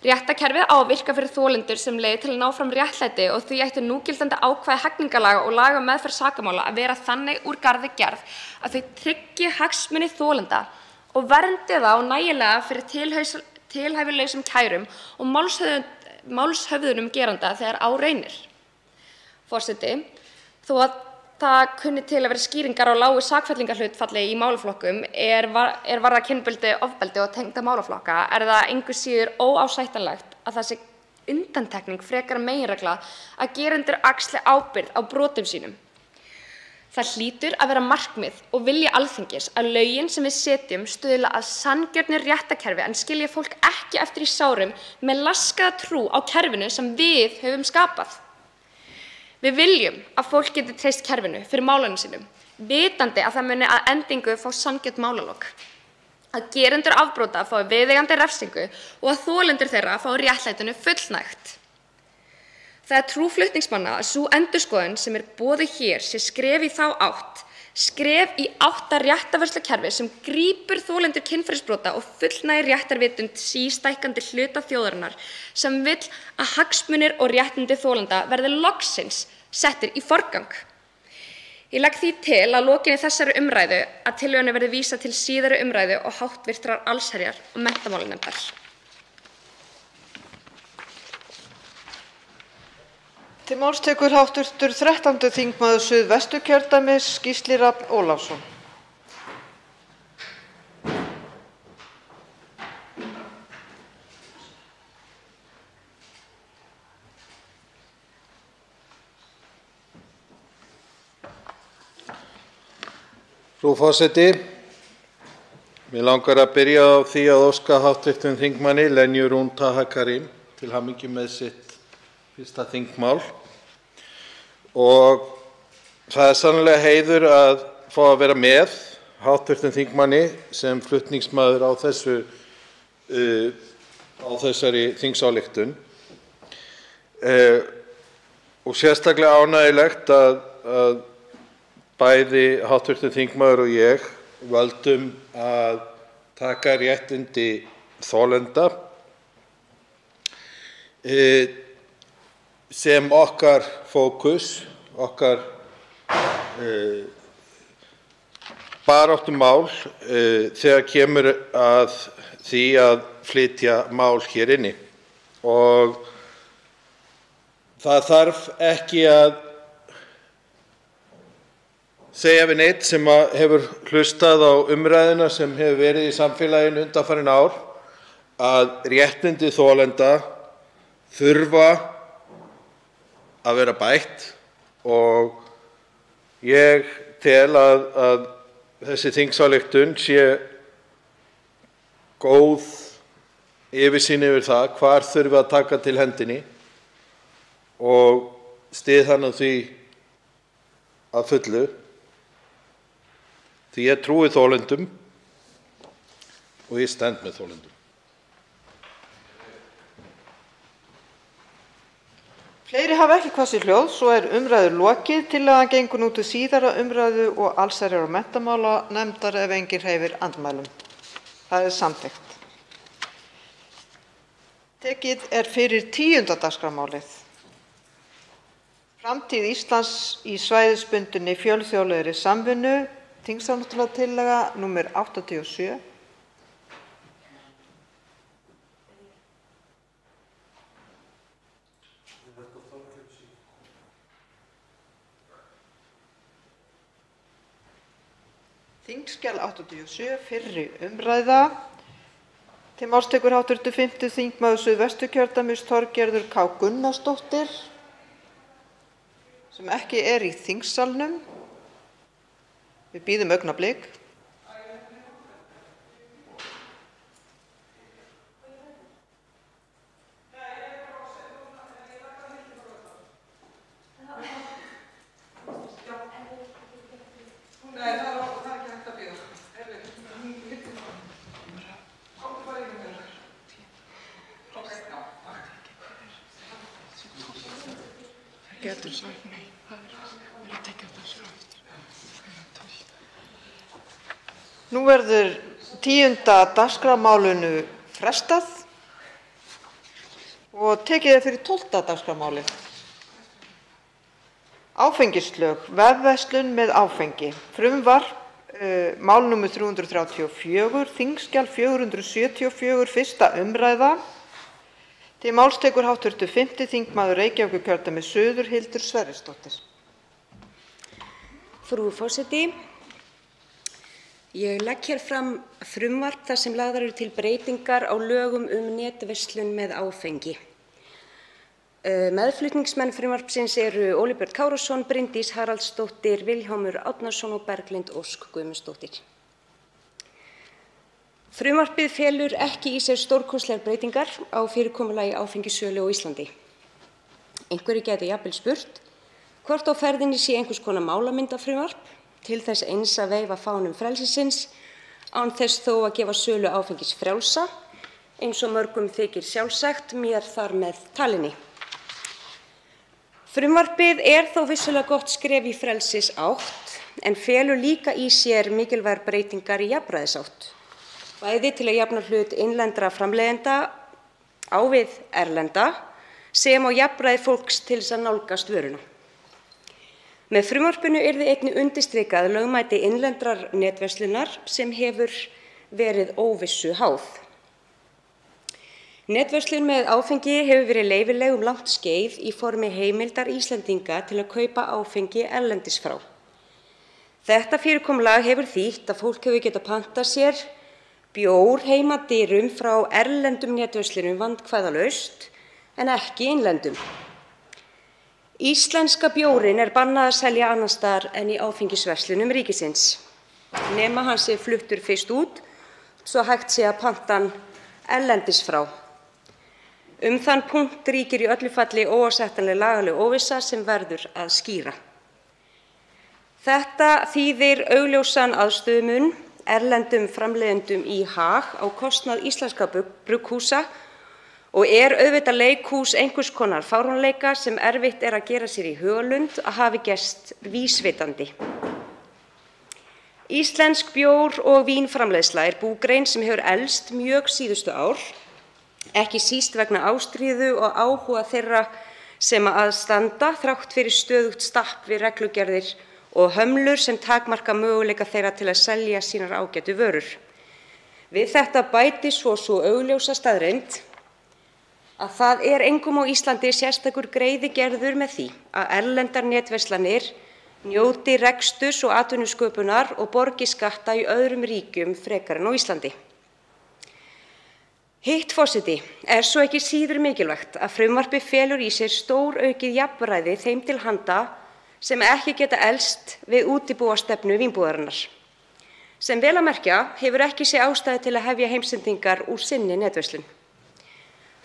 Réttarkerfið á að virka fyrir þolendur sem leið til að ná fram réttlæti og því ættu núgildandi ákvæði hegningarlaga og laga um meðferð sakamála að vera þannig úr garði gerð að þau tryggi hagsmuni þolenda og verndi þá nægilega fyrir tilhæfulausum kærum og málshöfðunum geranda þegar á reynir. Forseti, þó að það kunni til að vera skýringar á lágu sakfellingarhlutfalli í málaflokkum er varða kynbundið ofbeldi og tengda málaflokka er það engu síður óásættanlegt að það sé undantekning frekar meginregla að gerendur axli ábyrgð á brotum sínum. Það hlýtur að vera markmið og vilji Alþingis að lögin sem við setjum stuðla að sanngjörnu réttarkerfi en skilja fólk ekki eftir í sárum með laskaða trú á kerfinu sem við höfum skapað. Við viljum að fólk geti treyst kerfinu fyrir málunum sínum, vitandi að það muni að endingu fá sanngjörn málalok, að gerendur afbrota fái viðeigandi refsingu og að þolendur þeirra fái réttlætinu fullnægt. Það er trú flutningsmanna að sú endurskoðun sem boðuð hér sé skref í þá átt Skref í átt að réttarvörslukerfi sem grípur þolendur kynferðisbrota og fullnægir réttarvitund sístækkandi hluta þjóðarinnar sem vill að hagsmunir og réttindi þolenda verði loksins settir í forgang. Ég legg því til að lokinni þessari umræðu að tillögunni verði vísað til síðari umræðu og háttvirtrar allsherjar- og menntamálanefndar. Til máls tekur hv. 13. þingmaður Suðvesturkjördæmis, Gísli Rafn Ólafsson. Frú forseti, mig langar að byrja á því að óska hv. þingmanni Lenyu Rún Taha Karim til hamingju með sitt fyrsta þingmál og það er sannarlega heiður að fá að vera með hv. þingmanni sem flutningsmaður á þessari þingsályktun og sérstaklega ánægjulegt að bæði hv. þingmaður og ég völdum að taka réttindi þolenda sem okkar fókus, okkar baráttumál þegar kemur að því að flytja mál hér inni. Og það þarf ekki að segja við neinn sem hefur hlustað á umræðuna sem hefur verið í samfélaginu undanfarin ár að réttindi þolenda þurfa að vera bætt og ég tel að þessi þingsályktun sé góð yfirsýn yfir það hvar þurfi að taka til hendinni og styð hana því að fullu því ég trúi þolendum og ég stend með þolendum. Fleiri hafa ekki kvaðið hljóð, svo er umræðu lokið. Tillagan gengur nú til síðari umræðu og allsherjar- og menntamálanefndar ef enginn hreyfir andmælum. Það er samþykkt. Tekið er fyrir 10. dagskrármálið. Framtíð Íslands í svæðisbundinni fjölþjóðlegri samvinnu, þingsályktunartillaga nr. 87. Þingskjal 87, fyrri umræða. Til máls tekur hv. 5. þingmaður Suðvesturkjördæmis, Þorgerður K. Gunnarsdóttir, sem ekki er í þingsalnum. Við bíðum augnablik. Nú verður 10. dagskrármálinu frestað og tekið er fyrir 12. dagskrármálið. Áfengislög, vefverslun með áfengi, frumvarp, mál nr. 334, þingskjal 474, fyrsta umræða. Til máls tekur hv. 5. þingmaður Reykjavíkurkjördæmis suður, Hildur Sverrisdóttir. Frú forseti, ég legg hér fram frumvarp þar sem lagðar eru til breytingar á lögum netverslun með áfengi. Meðflutningsmenn frumvarpsins eru Óli Björn Kárason, Bryndís Haraldsdóttir, Vilhjálmur Árnason og Berglind Ósk Guðmundsdóttir. Frumvarpið felur ekki í sér stórkostlegar breytingar á fyrirkomulagi áfengissölu á Íslandi. Einhverjir gætu jafnvel spurt hvort á ferðinni sé einhvers konar málamyndafrumvarp til þess eins að veifa fánum frelsisins án þess þó að gefa sölu áfengis frjálsa, eins og mörgum þykir sjálfsagt, mér þar með talinni. Frumvarpið er þó vissulega gott skref í frelsisátt en felur líka í sér mikilvægar breytingar í jafnræðisátt, bæði til að jafna hlut innlendra framleiðenda á við erlenda sem og jafnræði fólks til þess að nálgast vöruna. Með frumvarpinu yrði einnig undirstrikað lögmæti innlendrar netverslunar sem hefur verið óvissu háð. Netverslun með áfengi hefur verið leyfileg langt skeið í formi heimildar Íslendinga til að kaupa áfengi erlendis frá. Þetta fyrirkomulag hefur þýtt að fólk hefur getað pantað sér bjór heima að dyrum frá erlendum netverslunum vandkvæðalaust en ekki innlendum. Íslenska bjórinn er bannað að selja annars staðar en í áfengisverslunum ríkisins, nema hann sé fluttur fyrst út svo hægt sé að panta hann erlendis frá. Þann punkt ríkir í öllu falli óásættanleg lagaleg óvissa sem verður að skýra. Þetta þýðir augljósan aðstöðumun erlendum framleiðendum í hag á kostnað íslenskra brugghúsa og er auðvitað leikhús einhvers konar fáránleika sem erfitt er að gera sér í hugarlund að hafi gerst vísvitandi. Íslensk bjór- og vínframleiðsla er búgrein sem hefur elst mjög síðustu ár, ekki síst vegna ástríðu og áhuga þeirra sem að standa þrátt fyrir stöðugt stapp við reglugerðir og hömlur sem takmarka möguleika þeirra til að selja sínar ágætu vörur. Við þetta bætist svo augljósa staðreynd að það er engum á Íslandi sérstakur greiði gerður með því að erlendar netverslanir njóti reksturs og atvinnusköpunar og borgi skatta í öðrum ríkjum frekar en á Íslandi. Hitt, forseti, er svo ekki síður mikilvægt að frumvarpið felur í sér stóraukið jafnræði þeim til handa sem ekki geta elst við útibúastefnu Vínbúðarinnar, sem vel að merkja hefur ekki séð ástæðu til að hefja heimsendingar úr sinni netverslun.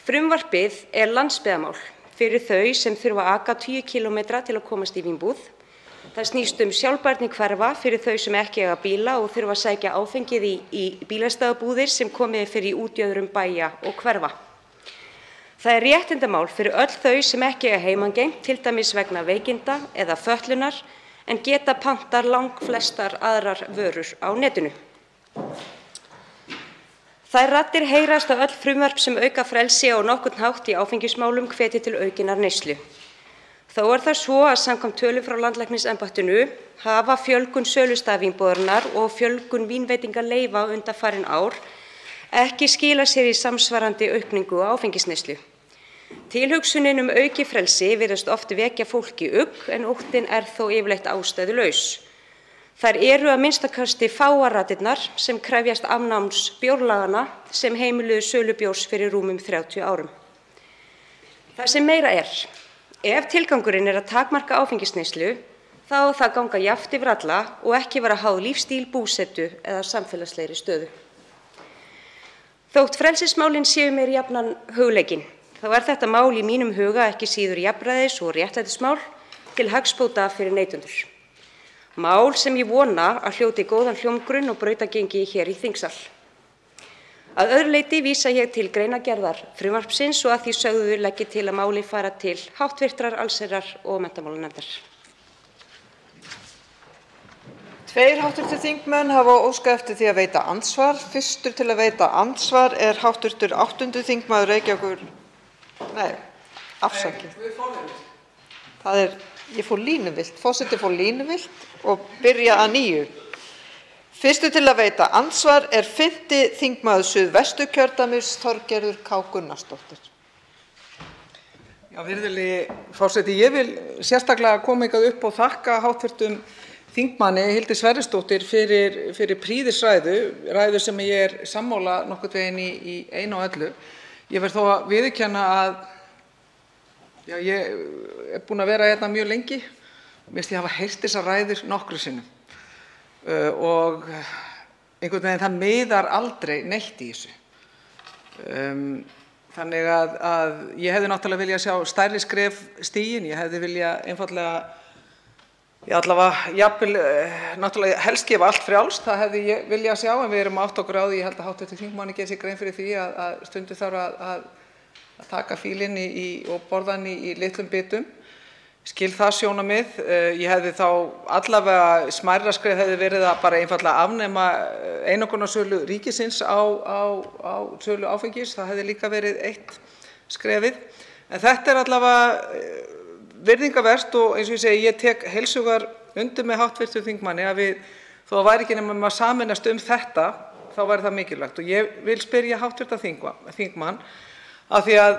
Frumvarpið er landsbyggðarmál fyrir þau sem þurfa að aka 10 km til að komast í vínbúð. Það snýst sjálfbærni hverfa fyrir þau sem ekki eiga bíla og þurfa að sækja áfengið í bílastæðabúðir sem komið er fyrir í útjöðrum bæja og hverfa. Það er réttindamál fyrir öll þau sem ekki eiga heimangengt, til dæmis vegna veikinda eða fötlunar, en geta pantað langflestar aðrar vörur á netinu. Þær raddir heyrast að öll frumvarp sem auka frelsi á nokkurn hátt í áfengismálum hvetji til aukinnar neyslu. Þó er það svo að samkvæmt tölum frá landlæknisembættinu hafa fjölgun sölustaða Vínbúðarinnar og fjölgun vínveitingaleyfa undanfarin ár ekki skilað sér í samsvarandi aukningu á áfengisneyslu. Tilhugsunin aukið frelsi virðist oft vekja fólki ugg en óttinn er þó yfirleitt ástæðulaus. Þær eru að minnsta kosti fáar raddirnar sem krefjast afnáms bjórlaganna sem heimiluðu sölu bjórs fyrir rúmum 30 árum. Það sem meira er, ef tilgangurinn er að takmarka áfengisneyslu, þá á það ganga jafnt yfir alla og ekki vera háð lífstíl, búsetu eða samfélagslegri stöðu. Þótt frelsismálin séu mér jafnan hugleikin, þá er þetta mál í mínum huga ekki síður jafnræðis- og réttlætismál til hagsbóta fyrir neytendur. Mál sem ég vona að hljóti góðan hljómgrunn og brautargengi hér í þingsal. Að öðru leyti vísa ég til greinargerðar frumvarpsins og að því sögðu legg ég til að málið fara til hv. allsherjar- og menntamálanefndar. 2 hv. þingmenn hafa óskað eftir því að veita andsvar. Fyrstur til að veita andsvar er hv. 8. þingmaður Reykjavíkur. Nei, afsakið. Ég fór línuvillt. Forseti fór línuvillt og byrja að nýju. Fyrstur til að veita andsvar er 5. þingmaður Suðvesturkjördæmis, Þorgerður K. Gunnarsdóttir. Já, virðulegi forseti, ég vil sérstaklega koma hingað upp og þakka hv. þingmanni Hildi Sverrisdóttur fyrir prýðisræðu sem ég er sammála nokkurn veginn í einu og öllu. Ég verð þó að viðurkenna að ég er búin að vera hérna mjög lengi. Mér finnst ég hafa heyrt þessar ræður nokkrum sinnum. Og einhvern veginn það miðar aldrei neitt í þessu. Þannig að ég hefði náttúrulega viljað sjá stærri skref stigin. Ég hefði viljað einfaldlega, allavega jafnvel, náttúrulega helst gefa allt frjálst, það hefði ég viljað sjá, en við erum átt okkur á því, ég held að hv. þingmanni geri sér grein fyrir því að stundum þarf að taka fílinn og borða hann í litlum bitum. skil það sjónarmið. Ég hefði þá allavega smærra skref hefði verið að bara einfaldlega afnema einokunarsölu ríkisins á sölu áfengis. Það hefði líka verið eitt skrefið. En þetta allavega virðingarvert og eins og ég segi, ég tek heils hugar undir með hv. þingmanni að við, þó það væri ekki nema að sameinast þetta, þá væri það mikilvægt. Og ég vil spyrja hv. þingmann af því að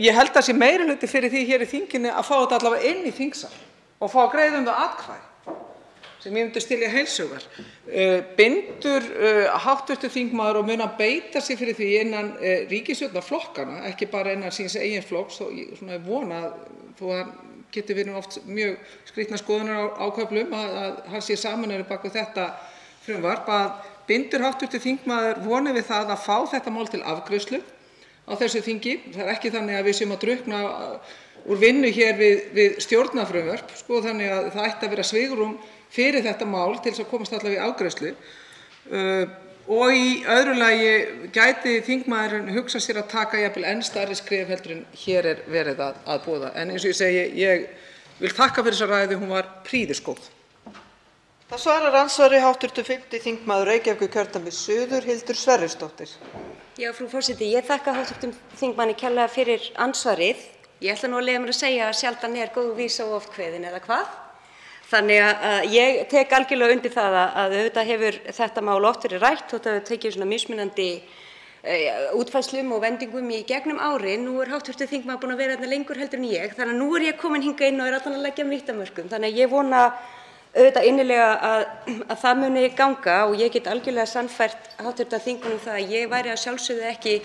ég held að sé meirihluti fyrir því hér í þinginu að fá þetta allavega inn í þingsal og fá að greiða það atkvæði, sem ég myndi styðja heils hugar. Bindur hv. þingmaður og mun að beita sig fyrir því innan ríkisstjórnarflokkanna, ekki bara innan síns eigin flokks, og ég vona að þó að getur verið oft mjög skrýtnar skoðunar á köflum að hann sé sameinaður bak við þetta frumvarp, að bindur hv. þingmaður vonir við það að fá þetta mál til afgreiðslu á þessu þingi. Það er ekki þannig að við séum að drukkna úr vinnu hér við stjórnarfrumvörp, þannig að það ætti að vera svigrúm fyrir þetta mál til þess að komast allavega í afgreiðslu. Og í öðru lagi gæti þingmaðurinn hugsa sér að taka jafnvel enn stærri skref heldur en hér er verið að boða. En eins og ég segi, ég vil þakka fyrir þessa ræðu, hún var prýðisgóð. Það svarar andsvari hv. 5. þingmaður Reykjavíkurkjördæmis suður, Hildur Sverrisdóttir. Já, frú forseti, ég þakka hv. þingmanni kærlega fyrir andsvarið. Ég ætla nú að leyfa mér að segja að sjaldan er góð vísa og oft kveðin, eða hvað? Þannig að ég tek algjörlega undir það að auðvitað hefur þetta mál oft verið rætt og það hefur tekið svona mismunandi útfærslum og vendingum í gegnum árin. Nú er hv. þingmaður búinn að vera þarna lengur heldur en ég, þannig að nú er ég komin hingað inn og er allan að leggja mitt af mörkum. Þannig að ég vona auðvitað innilega að það muni ganga og ég get algjörlega sannfært hv. þingmann það að ég væri að sjálfsögðu ekki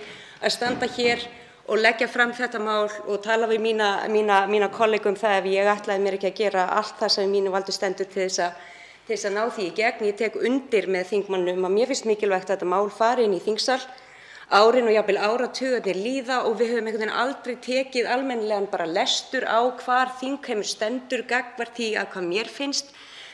að standa hér og leggja fram þetta mál og tala við mína kollega það ef ég ætlaði mér ekki að gera allt það sem mínu valdi stendur til þess að ná því í gegn. Ég tek undir með þingmannum að mér finnst mikilvægt að þetta mál fari inn í þingsal. Árin og jafnvel áratugarnir líða og við höfum einhvern veginn aldrei tekið almennilegan bara lestur á hvar þingheimur stendur gagnvart því að hvað mér finnst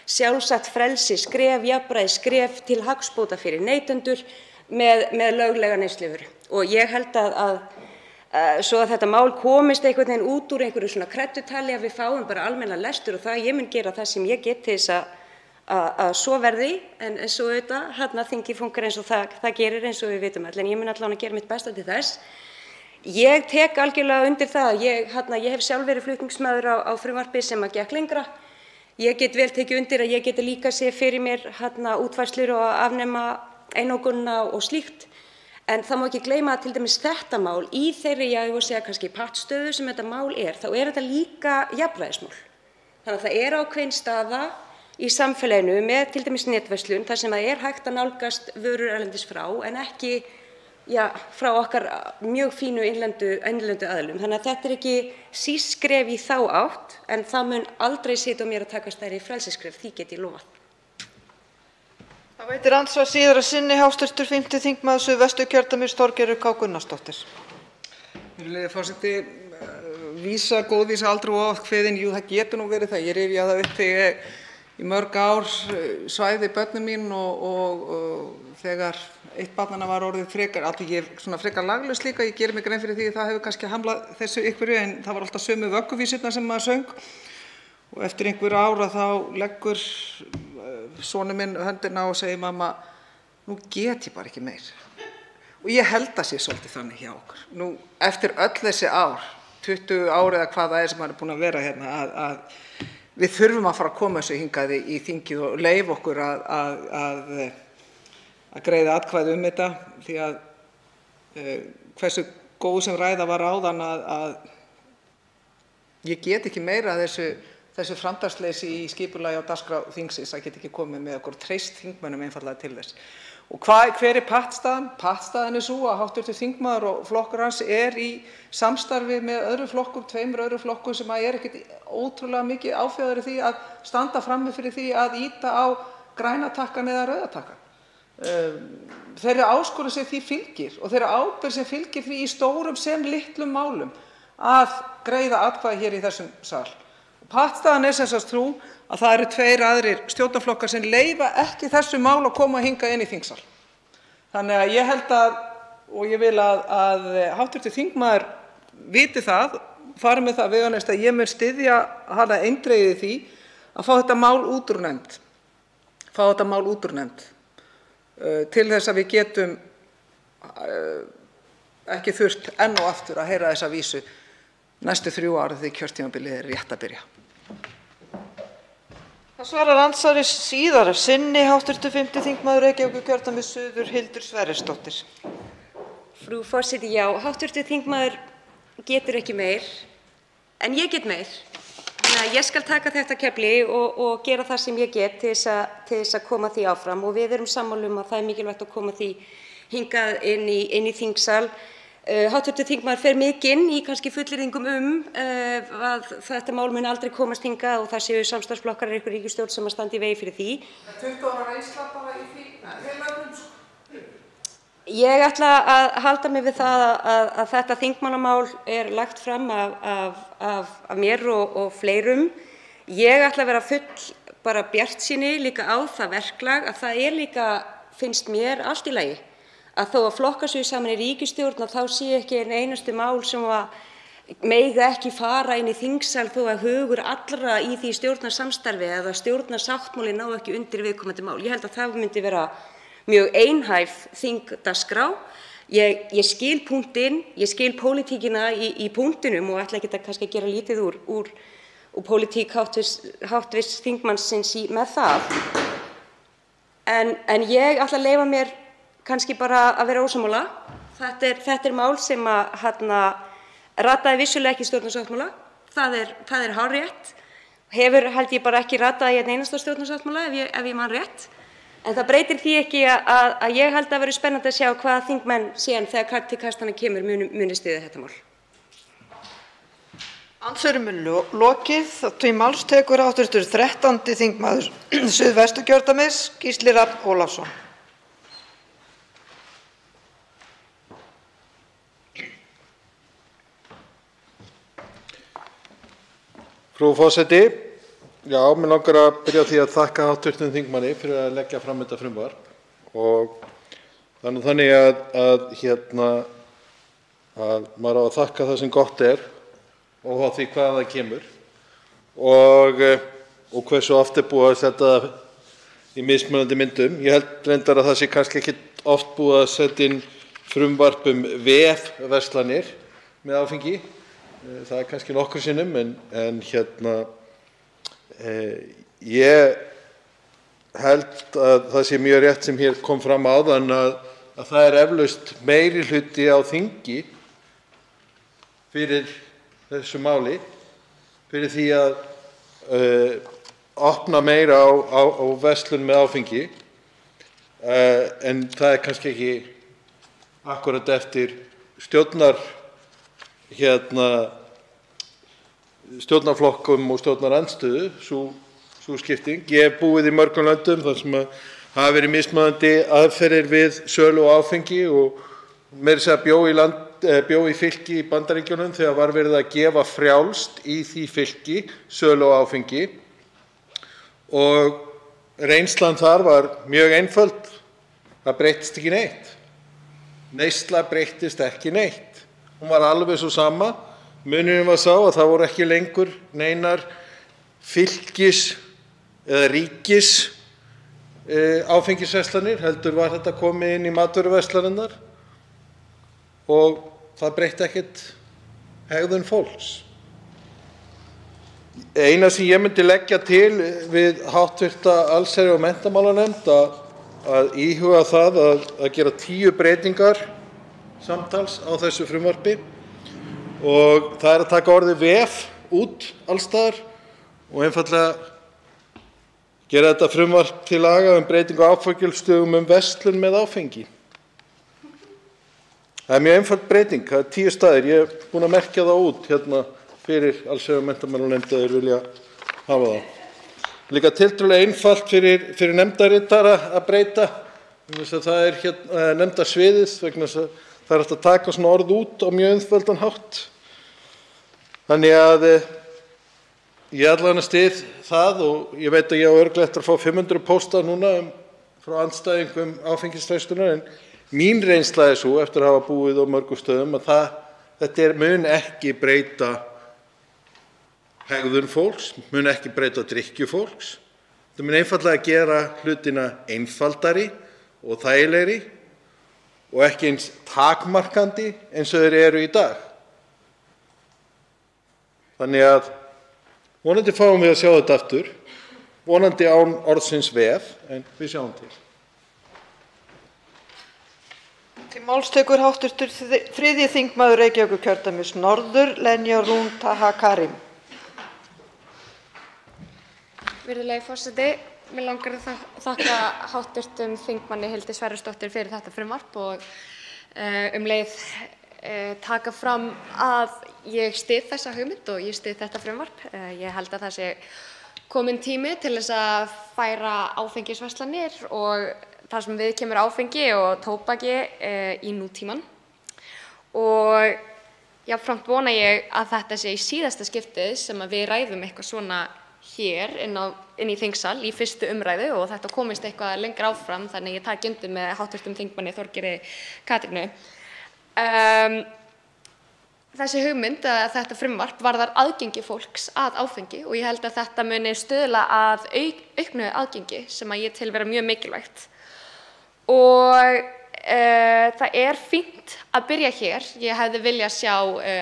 sjálfsagt frelsi skref, jafnræði skref til hagsbóta fyrir neytendur með löglega neysluvöru. Og ég held að svo að þetta mál komist einhvern veginn út úr einhverju svona kreddutali að við fáum bara almennilega lestur og það ég mun gera það sem ég get til þess að svo verði, en svo auðvitað þingið funkar eins og það gerir eins og við vitum öll, en ég mun allavega að gera mitt besta til þess. Ég tek algjörlega undir það, ég hef sjálf verið flutningsmaður á frumvarpi sem að gekk lengra. Ég get vel tekið undir að ég geti líka séð fyrir mér útfærslur og afnema einokunina og slíkt. En það má ekki gleyma að til dæmis þetta mál í þeirri, ég vil segja kannski pattstöðu sem þetta mál þá er þetta líka jafnræðismál. Þannig að það er ákveðin staða í samfélaginu með til dæmis netverslun þar sem það er hægt að nálgast vörur erlendis frá en ekki frá okkar mjög fínu innlendu aðilum. Þannig að þetta er ekki síst skref í þá átt en það mun aldrei sitja á mér að taka stærri frelsisskref, því get ég lofað. Það veitir andsvar síðar að sinni hv. 5. þingmaður Suðvesturkjördæmis Þorgerður K. Gunnarsdóttir. Virðulegi forseti, góð vísa aldrei of oft kveðin, jú það getur nú verið það. Ég rifja það upp þegar ég í mörg ár svæði börnin mín og þegar eitt barnanna var orðið frekar, ég er frekar laglaus líka, ég geri mig grein fyrir því að það hefur kannski hamlað þessu einhverju en það var alltaf sömu vögguvísurnar sem maður söng og eftir einhver ára þá leggur sonur minn höndina og segir mamma, nú get ég bara ekki meir. Og ég held að sé svolítið þannig hjá okkur. Nú eftir öll þessi ár, 20 ár eða hvað það er sem maður er búinn að vera hérna, að við þurfum að fara að koma þessu hingað í þingið og leyfa okkur að greiða atkvæði þetta því að hversu góð sem ræða var áðan að ég get ekki meira að þessu framtaksleysi í skipulagi á dagskrá þingsins að geta ekki komið með okkur treyst þingmönnum einfaldlega til þess. Og hver er pattstaðan? Pattstaðan er sú að hv. þingmaður og flokkur hans er í samstarfi með tveimur öðrum flokkum sem er ekkert ótrúlega mikið áfjáðari því að standa frammi fyrir því að ýta á græna takkann eða rauða takkann. Þeirri áskorun sem því fylgir og þeirri ábyrgð sem fylgir því í stórum sem litlum málum að greiða atkvæði hér í þessum sal. Pattstaðan er sem sagt sú að það eru tveir aðrir stjórnarflokkar sem leyfa ekki þessu mál að koma hingað inn í þingsal. Þannig að ég held og ég vil að hv. þingmaður viti það, farið með það veganesti að ég mun styðja hana eindregið í því að fá þetta mál út úr nefnd. Til þess að við getum ekki þurft enn og aftur að heyra þessa vísu næstu 3 ár þegar kjörtímabilið er rétt að byrja. Það svarar andsvari síðar sinni hv. 5. þingmaður Reykjavíkurkjördæmis suður Hildur Sverrisdóttir. Frú forseti, já, hv. þingmaður getur ekki meir, en ég get meir. Þannig að ég skal taka þetta kefli og gera það sem ég get til þess að koma því áfram, og við erum sammála að það er mikilvægt að koma því hingað inn í þingsal. Hv. þingmaður fer mikið inn í kannski fullyrðingum að þetta mál mun aldrei komast hingað og það séu samstarfsflokkar ykkur ríkisstjórn sem að standa í vegi fyrir því. 20 ára reynsla bara í því heilöfnum. Ég ætla að halda mig við það að þetta þingmannamál er lagt fram af mér og fleirum. Ég ætla að vera full bara bjartsýni líka á það verklag að það er líka, finnst mér, allt í lagi að þó að flokkar séu saman í ríkisstjórn að þá sé ekki einn einastu mál sem að mega ekki fara inn í þingsal þó að hugur allra í því stjórnarsamstarfi eða stjórnarsáttmáli ná ekki undir viðkomandi mál. Ég held að það myndi vera mjög einhæf þingdagskrá. Ég skil punktinn, ég skil pólitíkina í punktinum og ætla ekki að kannski gera lítið úr pólitík háttvirts þingmannsins með það. En ég ætla að leyfa mér kannski bara að vera ósammála. Þetta er mál sem rataði vissulega ekki í stjórnarsáttmála. Það er hárrétt. Hefur held ég bara ekki ratað í einn einasta stjórnarsáttmála ef ég man rétt. En það breytir því ekki að ég held að vera spennandi að sjá hvaða þingmenn síðan þegar til kastana kemur muni styðja þetta mál. Andsvörum lokið. Til máls tekur hv. 13. þingmaður Suðvesturkjördæmis, Gísli Rafn Ólafsson. Frú forseti, já, mér langar að byrja á því að þakka hv. þingmanni fyrir að leggja fram þetta frumvarp og þannig að maður á að þakka það sem gott er og á því hvaðan það kemur og hversu oft er búið að setja það í mismunandi myndum. Ég held reyndar að það sé kannski ekki oft búið að setja inn frumvarp vefverslanir með áfengi. Það er kannski nokkrum sinnum en ég held að það sé mjög rétt sem hér kom fram áðan að það er eflaust meirihluti á þingi fyrir þessu máli, fyrir því að opna meira á verslun með áfengi, en það er kannski ekki akkúrat eftir stjórnarflokkum og stjórnarandstöðu sú skipting. Ég hef búið í mörgum löndum þar sem hafa verið mismunandi aðferðir við sölu á áfengi og meira að segja bjó í fylki í Bandaríkjunum þegar var verið að gefa frjálst í því fylki sölu á áfengi og reynslan þar var mjög einföld. Það breyttist ekki neitt. Neysla breyttist ekki neitt. Hún var alveg svo sama. Munurinn var sá að það voru ekki lengur neinar fylkis- eða ríkis áfengisverslanir, heldur var þetta komið inn í matvöruverslanirnar og það breytti ekkert hegðun fólks. Eina sem ég myndi leggja til við hv. allsherjar- og menntamálanefnd að íhuga það að gera 10 breytingar samtals á þessu frumvarpi og það er að taka orðið vef út alls staðar og einfaldlega gera þetta frumvarp til laga breytingu á áfengisstöðum verslun með áfengi. Það er mjög einföld breyting, það er 10 staðir. Ég er búinn að merkja það út fyrir allsherjar- og menntamálanefnd að þeir vilja hafa það. Líka tiltölulega einfalt fyrir nefndarritara að breyta, þess að það er nefndarsviðið, vegna þess að það er hægt að taka svona orð út á mjög einföldan hátt. Þannig að ég allavega styð það og ég veit að ég á örugglega eftir að fá 500 pósta núna frá andstæðingum áfengisverslunar, en mín reynsla er sú eftir að hafa búið á mörgum stöðum að þetta mun ekki breyta hegðun fólks, mun ekki breyta drykkju fólks. Það mun einfaldlega gera hlutina einfaldari og þægilegri og ekki eins takmarkandi eins og þeir eru í dag. Þannig að vonandi fáum við að sjá þetta aftur, vonandi án orðsins vef, en við sjáum til. Til máls tekur hv. 3. þingmaður Reykjavíkurkjördæmis norður, Lenya Rún Taha Karim. Virðulegi forseti, mig langar að þakka hv. þingmanni Hildi Sverrisdóttur fyrir þetta frumvarp og leið taka fram að ég styð þessa hugmynd og ég styð þetta frumvarp. Ég held að það sé kominn tími til þess að færa áfengisverslanir og það sem við kemur áfengi og tóbaki í nútíman. Og jafnframt vona ég að þetta sé í síðasta skiptið sem að við ræðum eitthvað svona hér inn í þingsal í fyrstu umræðu og þetta komist eitthvað lengra áfram, þannig ég taki undir með hv. þingmanni Þorgerði Katrínu. Þessi hugmynd að þetta frumvarp varðar aðgengi fólks að áfengi og ég held að þetta muni stuðla að auknu aðgengi sem að ég tel vera mjög mikilvægt. Og það fínt að byrja hér. Ég hefði viljað sjá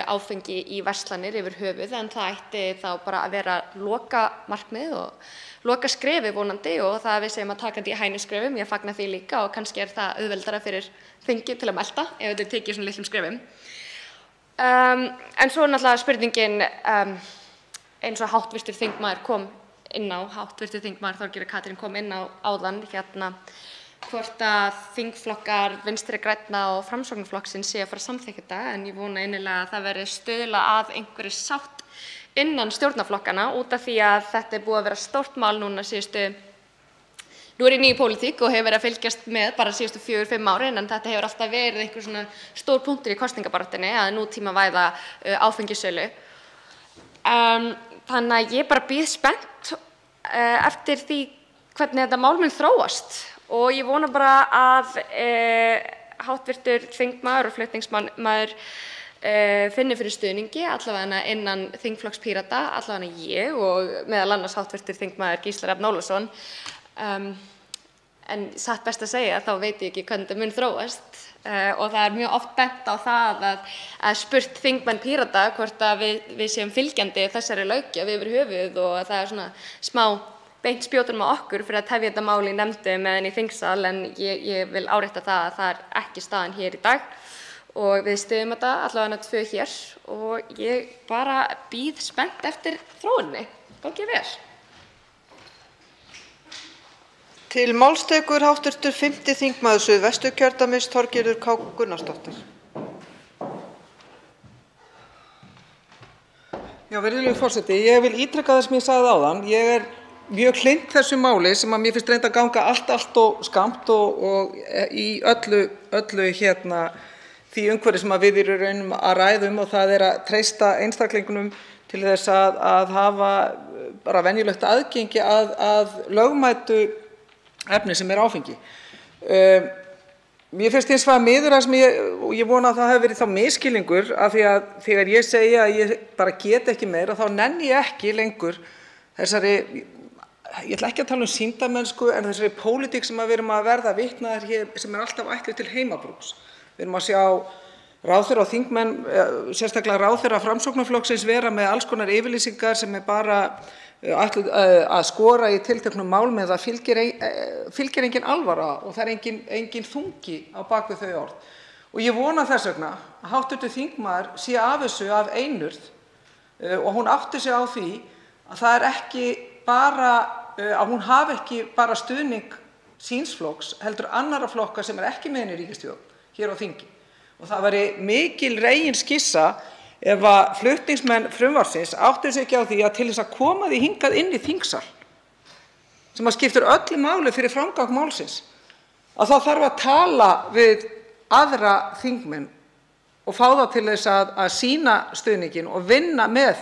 áfengi í verslanir yfir höfuð en það ætti þá bara að vera lokamarkmið og lokaskrefið vonandi og það við segjum að taka þetta í hænuskrefum. Ég fagna því líka og kannski það auðveldara fyrir þingið til að melta ef þetta tekið svona litlum skrefum. En svo náttúrulega spurningin eins og hv. þingmaður kom inn á, hv. þingmaður Þorgerður Katrín kom inn á áðan hvort að þingflokkar Vinstri grænna og Framsóknarflokksins sé að fara að samþykkja þetta, en ég vona innilega að það verði stuðla að einhverri sátt innan stjórnarflokkana út af því að þetta búið að vera stórt mál núna nú er ég ný í pólitík og hefur verið að fylgjast með bara síðustu 4-5 árin, en þetta hefur alltaf verið einhver svona stór punktur í kosningabaráttunni að nútímavæða áfengissölu. Þannig að ég bara bíð spennt eftir því hvernig þetta mál mun þróast og ég vona bara að hv. þingmaður og flutningsmaður finni fyrir stuðningi allavega innan þingflokks Pírata, allavega ég og meðal annars hv. þingmaður Gísli Rafn Ólafsson. En satt best að segja þá veit ég ekki hvernig þetta mun þróast og það mjög oft bent á það að spurt þingmenn Pírata hvort að við séum fylgjandi þessari löggjöf yfir höfuð og að það svona smá beint spjótum á okkur fyrir að tefja þetta mál í nefndum eða í þingsal, en ég vil árétta það að það ekki staðan hér í dag og við styðjum þetta allavega 2 hér og ég bara bíð spennt eftir þróuninni. Gangi vel. Til máls tekur hv. 5. þingmaður Suðvesturkjördæmis Þorgerður K. Gunnarsdóttir. Já, virðulegur forseti, ég vil ítreka það sem ég sagði áðan. Ég mjög hlynnt þessu máli sem að mér finnst reynt að ganga allt og skammt og í öllu því umhverfi sem að við í raun að ræðum og það að treysta einstaklingunum til þess að hafa bara venjulegt aðgengi að lögmætu efni sem áfengi. Mér finnst hins vegar miður og ég vona að það hafi verið þá misskilningur af því að þegar ég segi að ég bara get ekki meira þá nenni ég ekki lengur þessari, ég ætla ekki að tala sýndarmennsku, en þessari pólitík sem við erum að verða vitnaðir hér sem alltaf ætluð til heimabrúks. Við erum að sjá ráðherra og þingmenn, sérstaklega ráðherra Framsóknarflokksins vera með alls konar yfirlýsingar sem bara ætluð að skora í tilteknum málum eða fylgir engin alvara og það engin þungi á bak við þau orð. Og ég vona þess vegna að hv. þingmaður sé af þessu af einurð og hún átti sig á því að það ekki bara, að hún hafi ekki bara stuðning síns flokks, heldur annarra flokka sem ekki með henni í ríkisstjórn hér á þingi. Og það væri mikil reginskissa ef að flutningsmenn frumvarpsins áttu sig ekki á því að til þess að koma því hingað inn í þingsal, sem að skiptir öllu máli fyrir framgang málsins, að þá þarf að tala við aðra þingmenn og fá þá til þess að sýna stuðninginn og vinna með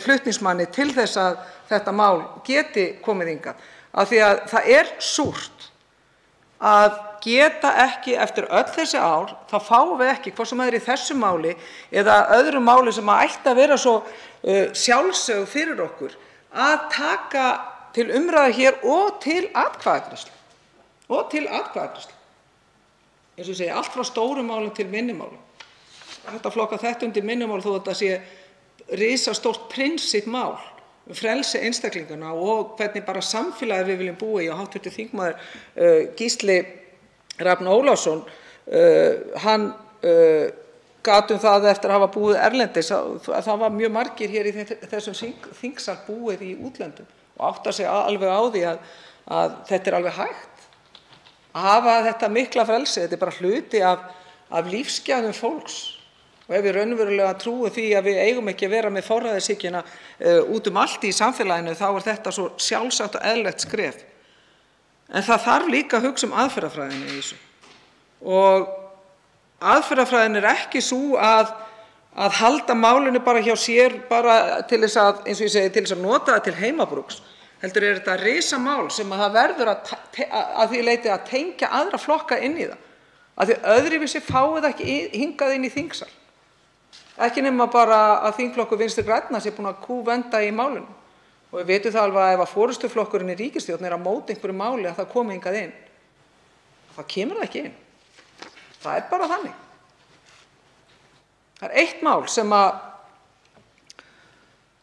flutningsmanni til þess að þetta mál geti komið hingað. Af því að það súrt að geta ekki eftir öll þessi ár, þá fáum við ekki, hvort sem það í þessu máli eða öðru máli sem ætti að vera svo sjálfsögð fyrir okkur, að taka til umræðu hér og til atkvæðagreiðslu. Eins og ég segi, allt frá stórum málum til minni málum. Hægt að flokka þetta undir minni mál þó þetta sé risastórt prinsippmál um frelsi einstaklingana og hvernig bara samfélagi við viljum búa í. Og hv. þingmaður Gísli Rafn Ólafsson, hann gat það eftir að hafa búið erlendis að það var mjög margir hér í þessum þingsal búið í útlöndum og átta sig alveg á því að þetta alveg hægt að hafa þetta mikla frelsi. Þetta bara hluti af lífsgæðum fólks. Og ef við raunverulega trúum því að við eigum ekki að vera með forræðishyggjuna út allt í samfélaginu, þá þetta svo sjálfsagt og eðlilegt skref. En það þarf líka að hugsa aðferðafræðina í þessu. Og aðferðafræðin ekki sú að halda málinu bara hjá sér bara til þess að, eins og ég segi, til þess að nota það til heimabrúks. Heldur þetta risamál sem að það verður að því leyti að tengja aðra flokka inn í það. Að því öðruvísi fáið það ekki hingað inn í þingsal. Ekki nema bara að þingflokkur Vinstri grænna sé búinn að kúvenda í málinu. Og við vitum það alveg að ef að forystuflokkurinn í ríkisstjórn að móta einhverju máli að það komi hingað inn, það kemur það ekki inn. Það bara þannig. Það eitt mál sem að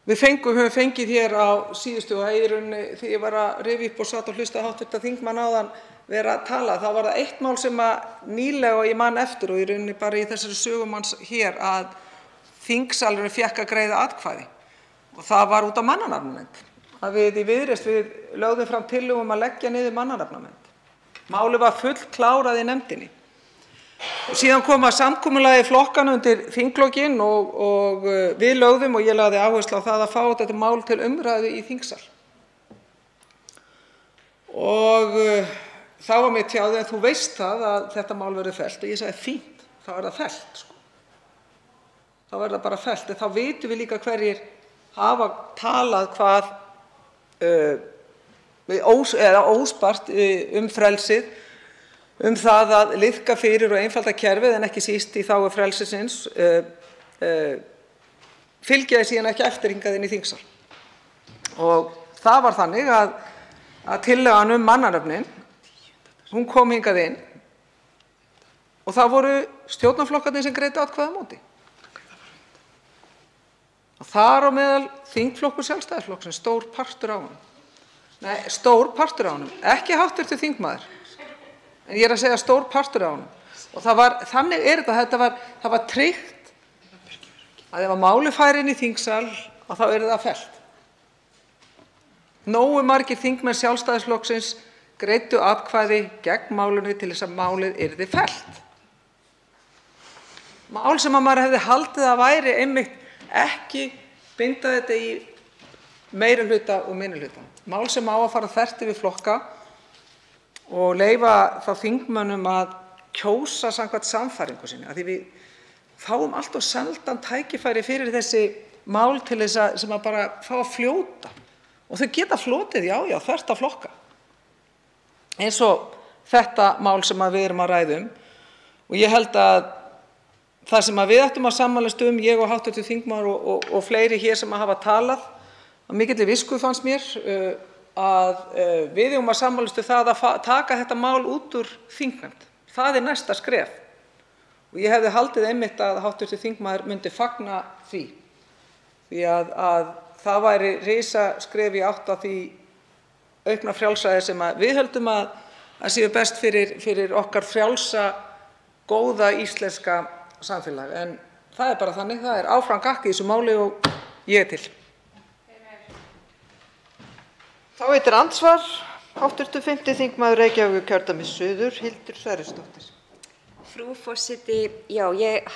við höfum fengið hér á síðustu og í rauninni þegar ég var að rifja upp og satt og hlusta á hv. þingmann áðan vera að tala, þá var það eitt mál sem að nýlega og ég man eftir og í rauninni bara í þessari sögumanns hér að þingsalurinn fékk að greiða atkvæði og það var út af mannanafnanefnd. Að við í Viðreisn lögðum fram tillögu að leggja niður mannanafnanefnd. Málið var fullklárað í nefndinni. Og síðan kom að samkomulagi flokkana undir þinglokinn og við lögðum og ég lagði áherslu á það að fá þetta mál til umræðu í þingsal. Og þá var mér tjáð að þú veist það að þetta mál verður fellt og ég sagði fínt, þá það fellt. Þá það bara fellt, en þá vitum við líka hverjir hafa talað hvað óspart frelsið, það að liðka fyrir og einfalda kerfið en ekki síst í þágu frelsisins, fylgja því síðan ekki eftir hingað inn í þingsal. Og það var þannig að tillagan mannanöfnin, hún kom hingað inn og það voru stjórnarflokkarnir sem greiddu atkvæði á móti. Og þar á meðal þingflokkur Sjálfstæðisflokksins, stór partur á honum. Nei, stór partur á honum, ekki hv. þingmaður. En ég að segja stór partur á honum. Og þannig þetta, það var tryggt að ef málið færi inn í þingsal að þá það fellt. Nógu margir þingmenn Sjálfstæðisflokksins greiddu atkvæði gegn málinu til þess að málið yrði fellt. Mál sem að maður hefði haldið að væri einmitt ekki binda þetta í meirihluta og minnihluta. Mál sem á að fara þvert yfir flokka og leyfa þá þingmönnum að kjósa samkvæmt sannfæringu sinni. Af því við fáum allt of sjaldan tækifæri fyrir þessi mál til þess sem að bara fá að fljóta. Og þau geta flotið, já, þvert að flokka. Eins og þetta mál sem við erum að ræða og ég held að það sem við ættum að sammælast ég og hv. þingmaður og fleiri hér sem hafa talað, að mikilli visku fannst mér að við eigum að sammælast það að taka þetta mál út úr þingnefnd. Það næsta skref. Og ég hefði haldið einmitt að hv. þingmaður myndi fagna því. Því að það væri risaskref í átt að því aukna frjálsræði sem við höldum að séu best fyrir okkar frjálsa, góða íslenska samfélag. En það bara þannig, það áfram gakk í þessu máli og ég til. Þá veitir andsvar hv. 5. þingmaður Reykjavíkurkjördæmis suður, Hildur Sverrisdóttir. Frú forseti, já, ég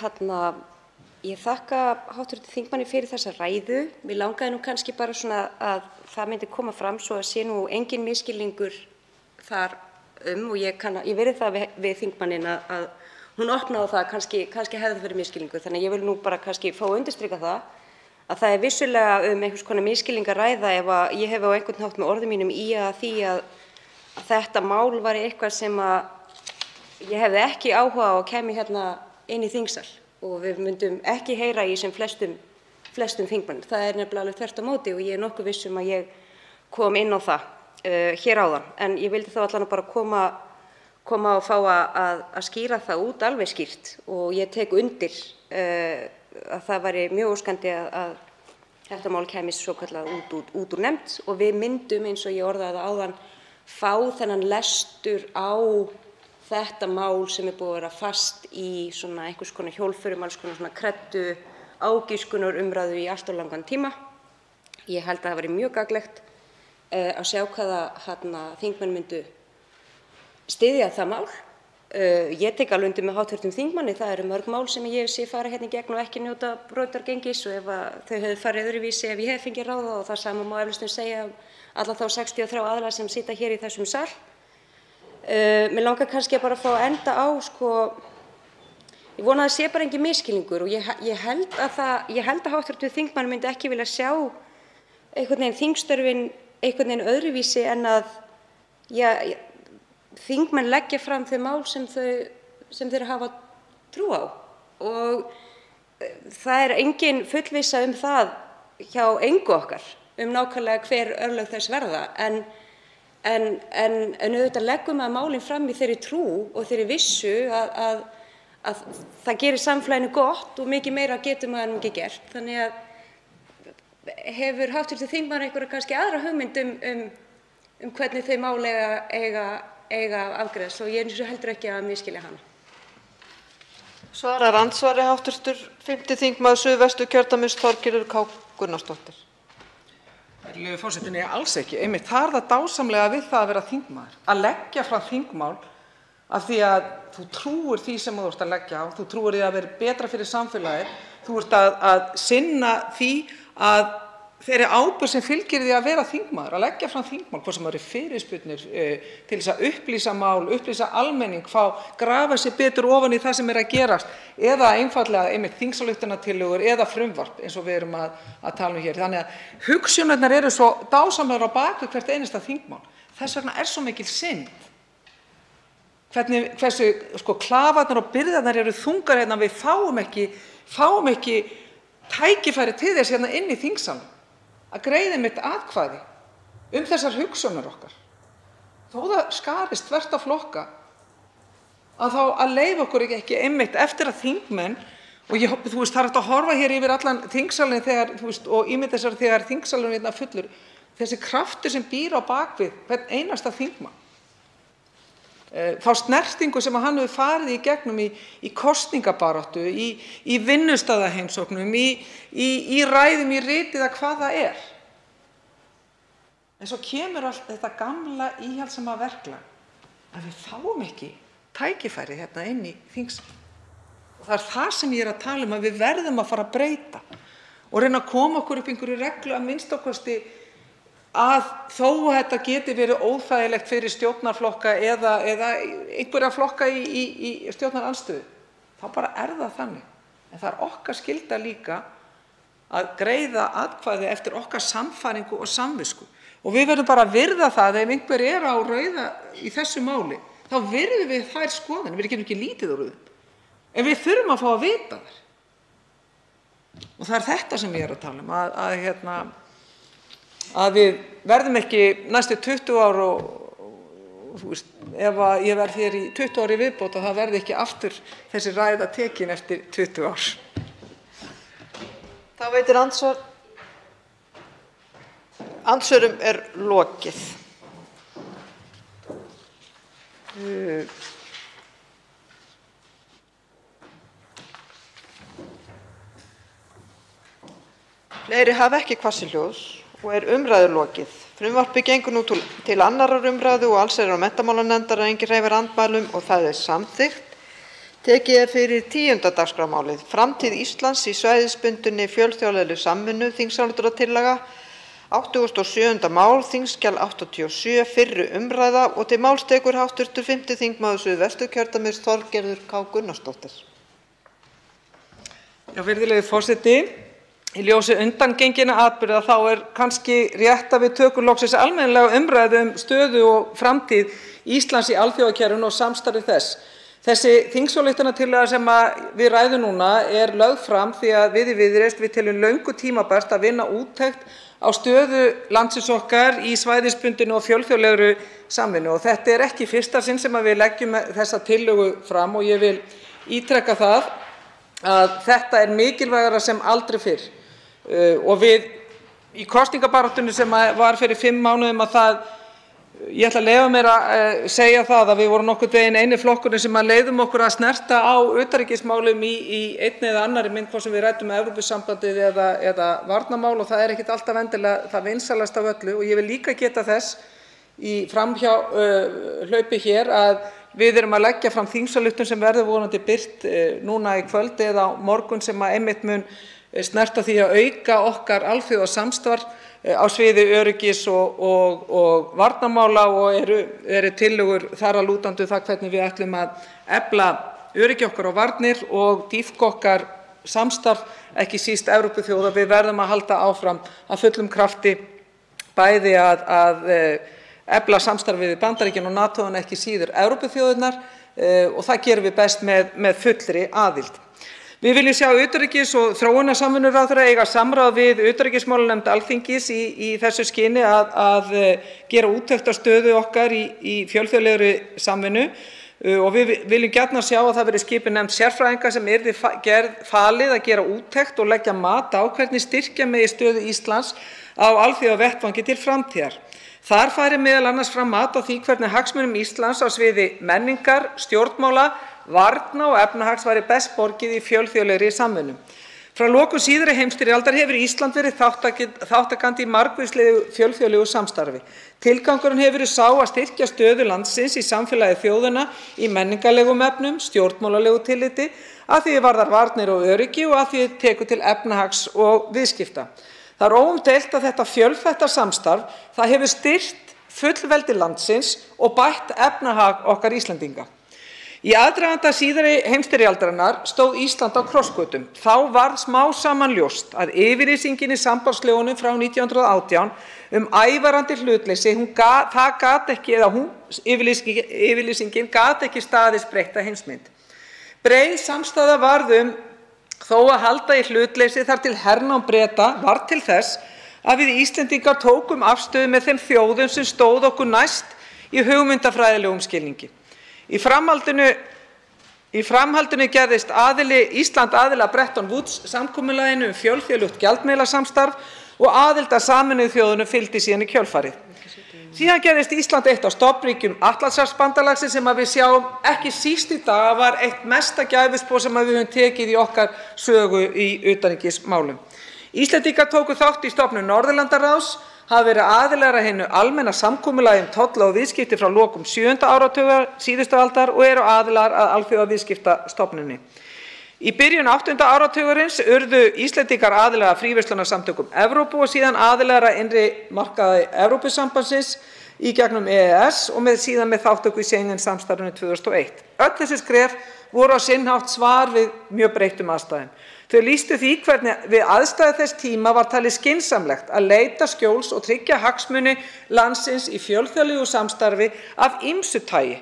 þakka hv. þingmanni fyrir þessa ræðu. Mér langaði kannski bara svona að það myndi koma fram svo að sé engin misskilningur þar og ég verið það við þingmanninn að hún opnaði á það, kannski hefði það verið misskilningur. Þannig að ég vil bara kannski fá að undirstrika það að það vissulega einhvers konar misskilning að ræða ef að ég hef á einhvern hátt með orðum mínum í að því að þetta mál var eitthvað sem að ég hefði ekki áhuga á að kæmi hérna inn í þingsal og við myndum ekki heyra í sem flestum þingmönnum. Það er nefnilega alveg þvert á móti og ég er nokkuð viss að ég kom inn á það hér áðan. En ég vildi þá allan bara koma og fá að skýra það út alveg skýrt og ég tek undir að það væri mjög óskandi að þetta mál kæmist svokallað út úr nefnd og við myndum, eins og ég orðaði það áðan, fá þennan lestur á þetta mál sem er búið að vera fast í svona einhvers konar hjólförum, alls konar svona kreddu ágiskunar umræðu í allt of langan tíma. Ég held að það væri mjög gagnlegt að sjá hvaða þingmenn myndu styðja það mál. Ég tek alveg undir með hv. þingmanni, það eru mörg mál sem ég sé fara hérna í gegn og ekki njóta brautargengis og ef þau hefðu farið öðruvísi ef ég hef fengið ráða og það sama má eflaust segja alla þá 63 aðila sem sitja hér í þessum sal. Mér langar kannski bara að fá að enda á, ég vona að það sé bara engin misskilningur og ég held að hv. þingmaður myndi ekki vilja sjá einhvern veginn þingstörfin einhvern veginn öðruvísi en að þingmenn leggja fram þau mál sem þeir hafa trú á og það er engin fullvissa það hjá engu okkar nákvæmlega hver örlög þess verða en auðvitað leggum að málin fram í þeirri trú og þeirri vissu að það gerir samfélaginu gott og mikið meira getur maður ekki gert. Þannig að hefur hv. þingmaður einhverja kannski aðra hugmynd um hvernig þau mál eiga afgreiðast og ég eins og heldur ekki að misskilja hana. Svarar andsvari hv. 5. þingmaður Suðvesturkjördæmis Þorgerður K. Gunnarsdóttir. Virðulegur forseti, nei, alls ekki. Einmitt það er það dásamlega við það að vera þingmaður, að leggja fram þingmál af því að þú trúir því sem þú ert að leggja á, þú trúir því að vera betra fyrir samfélagið, þú ert að sinna því að þeirri ábyrgð sem fylgir því að vera þingmaður, að leggja fram þingmál, hvort sem það eru fyrirspurnir til þess að upplýsa mál, upplýsa almenning, grafa sig betur ofan í það sem er að gerast, eða einfaldlega einmitt þingsályktunartillögur eða frumvarp eins og við erum að tala um hér. Þannig að hugsjónirnar eru svo dásamlegar á bak við hvert einasta þingmál. Þess vegna er svo mikil synd hversu klafarnar og byrðarnar eru þungar hérna, við fáum ekki tækifæri til þess hérna inn í þingsalnum að greiða mitt atkvæði þessar hugsjónir okkar. Þó það skarist þvert á flokka að leyfa okkur ekki einmitt eftir að þingmenn, og það er hægt að horfa hér yfir allan þingsalinn og ímynda sér þegar þingsalinn er fullur, þessi kraftur sem býr á bakvið hvern einasta þingmann. Þá snertingu sem hann hefur farið í gegnum í kosningabaráttu, í vinnustaðaheimsóknum, í ræðum, í ritið að hvað það er. En svo kemur allt þetta gamla íhaldssama verklag að við fáum ekki tækifæri hérna inn í þingsal. Og það er það sem ég er að tala um, að við verðum að fara að breyta og reyna að koma okkur upp einhverju reglu að minnsta kosti að þó að þetta geti verið óþægilegt fyrir stjórnarflokka eða einhverja flokka í stjórnarandstöðu, þá bara er það þannig. En það er okkar skylda líka að greiða atkvæði eftir okkar sannfæringu og samvisku. Og við verðum bara að virða það ef einhver er á rauða í þessu máli, þá virðum við þær skoðanir, við getum ekki lítið úr þeim. En við þurfum að fá að vita þær. Og það er þetta sem ég er að tala um, að við verðum ekki næstu 20 ár og ef ég verð hér í 20 ár í viðbót og það verði ekki aftur þessi ræða tekin eftir 20 ár. Þá veitir andsvörum er lokið. Fleiri hafa ekki kvarsið hljóðs og er umræðu lokið. Frumvarpið gengur nú til 2. umræðu og allsherjar- og menntamálanefndar að enginn hreyfir andmælum og það er samþykkt. Tekið er fyrir 10. dagskrármálið, framtíð Íslands í svæðisbundinni fjölþjóðlegri samvinnu, þingsályktunartillaga, 87. mál, þingskjal 87, fyrri umræða og til máls tekur hv. 5. þingmaður Suðvesturkjördæmis Þorgerður K. Gunnarsdóttir. Já, virðulegi forseti, í ljósi undangengina atburða þá kannski rétt að við tökum loksins almennilega umræðu stöðu og framtíð Íslands í alþjóðakerfinu og samstarfi þess. Þessi þingsályktunartillaga sem við ræðum núna lögð fram því að við í Viðreisn við teljum löngu tímabært að vinna úttekt á stöðu landsins okkar í svæðisbundinni og fjölþjóðlegri samvinnu. Og þetta ekki fyrsta sinn sem við leggjum þessa tillögu fram og ég vil ítreka það að þetta mikilvægara sem aldrei fyrr. Og við í kosningabaráttunni sem var fyrir 5 mánuðum ég ætla að leyfa mér að segja það að við vorum nokkurn veginn eini flokkurinn sem leyfðum okkur að snerta á utanríkismálum í einni eða annarri mynd, hvort sem við ræddum Evrópusambandið eða varnarmál, og það ekkert alltaf endilega það vinsælasta af öllu. Og ég vil líka geta þess í framhjáhlaupi hér að við erum að leggja fram þingsályktun sem verður vonandi birt núna í kvöld eða á morgun sem einmitt mun snerta því að auka okkar alþjóðasamstarf á sviði öryggis og varnarmála og eru tillögur þar að lútandi það hvernig við ætlum að efla öryggi okkar og varnir og dýpka okkar samstarf, ekki síst Evrópuþjóða. Við verðum að halda áfram af fullum krafti bæði að efla samstarfið við Bandaríkin og NATO en ekki síður Evrópuþjóðirnar og það gerum við best með fullri aðild. Við viljum sjá utanríkis- og þróunarsamvinnuráðherra eiga samráð við utanríkismálanefnd Alþingis í þessu skyni að gera úttekt á stöðu okkar í fjölþjóðlegri samvinnu og við viljum gjarnan sjá að það verði skipuð nefnd sérfræðinga sem yrði falið að gera úttekt og leggja mat á hvernig styrkja megi stöðu Íslands á alþjóðavettvangi til framtíðar. Þar færi meðal annars fram mat á því hvernig hagsmunum Íslands á sviði menningar, stjórnmála, varna og efnahags væri best borgið í fjölþjóðlegri samvinnu. Frá lokum síðari heimsstyrjaldar hefur Ísland verið þátttakandi í margvíslegu fjölþjóðlegu samstarfi. Tilgangurinn hefur verið sá að styrkja stöðu landsins í samfélagi þjóðanna í menningarlegum efnum, stjórnmálalegu tilliti, að því varðar varnir og öryggi og að því tekur til efnahags og viðskipta. Það óumdeilt að þetta fjölþætta samstarf það hefur styrkt fullveldi landsins og bætt efnahag okkar Íslendinga. Í aðdraganda síðari heimsstyrjaldarinnar stóð Ísland á krossgötum. Þá varð smá saman ljóst að yfirlýsingin í sambandslögunum frá 1918 ævarandi hlutleysi, yfirlýsingin gat ekki staðist breytta heimsmynd. Breið samstaða varð þó að halda í hlutleysi þar til hernám Breta varð til þess að við Íslendingar tókum afstöðu með þeim þjóðum sem stóð okkur næst í hugmyndafræðilegum skilningi. Í framhaldinu gerðist Ísland aðili að Bretton Woods samkomulaginu fjölþjóðlegt gjaldmiðlasamstarf og aðild að Sameinuðu þjóðunum fylgdi síðan í kjölfarið. Síðan gerðist Ísland eitt af stofnríkjum Atlantshafsbandalagsins sem við sjáum ekki síst í dag að var eitt mesta gæfuspor sem við höfum tekið í okkar sögu í utanríkismálum. Íslendingar tóku þátt í stofnun Norðurlandaráðs, hafa verið aðilar að hinu almenna samkomulagi tolla og viðskipti frá lokum 7. áratugar síðustu aldar og eru aðilar að Alþjóðaviðskiptastofnuninni. Í byrjun 8. áratugarins urðu Íslendingar aðilar að fríverslunarsamtökum Evrópu og síðan aðilar að innri markaði Evrópusambandsins í gegnum EES og síðan með þátttöku í Schengen-samstarfinu 2001. Öll þessi skref voru á sinn hátt svar við mjög breyttum aðstæðum. Þau lýstu því hvernig við aðstæður þess tíma var talið skynsamlegt að leita skjóls og tryggja hagsmuni landsins í fjölþjóðlegu samstarfi af ýmsu tagi.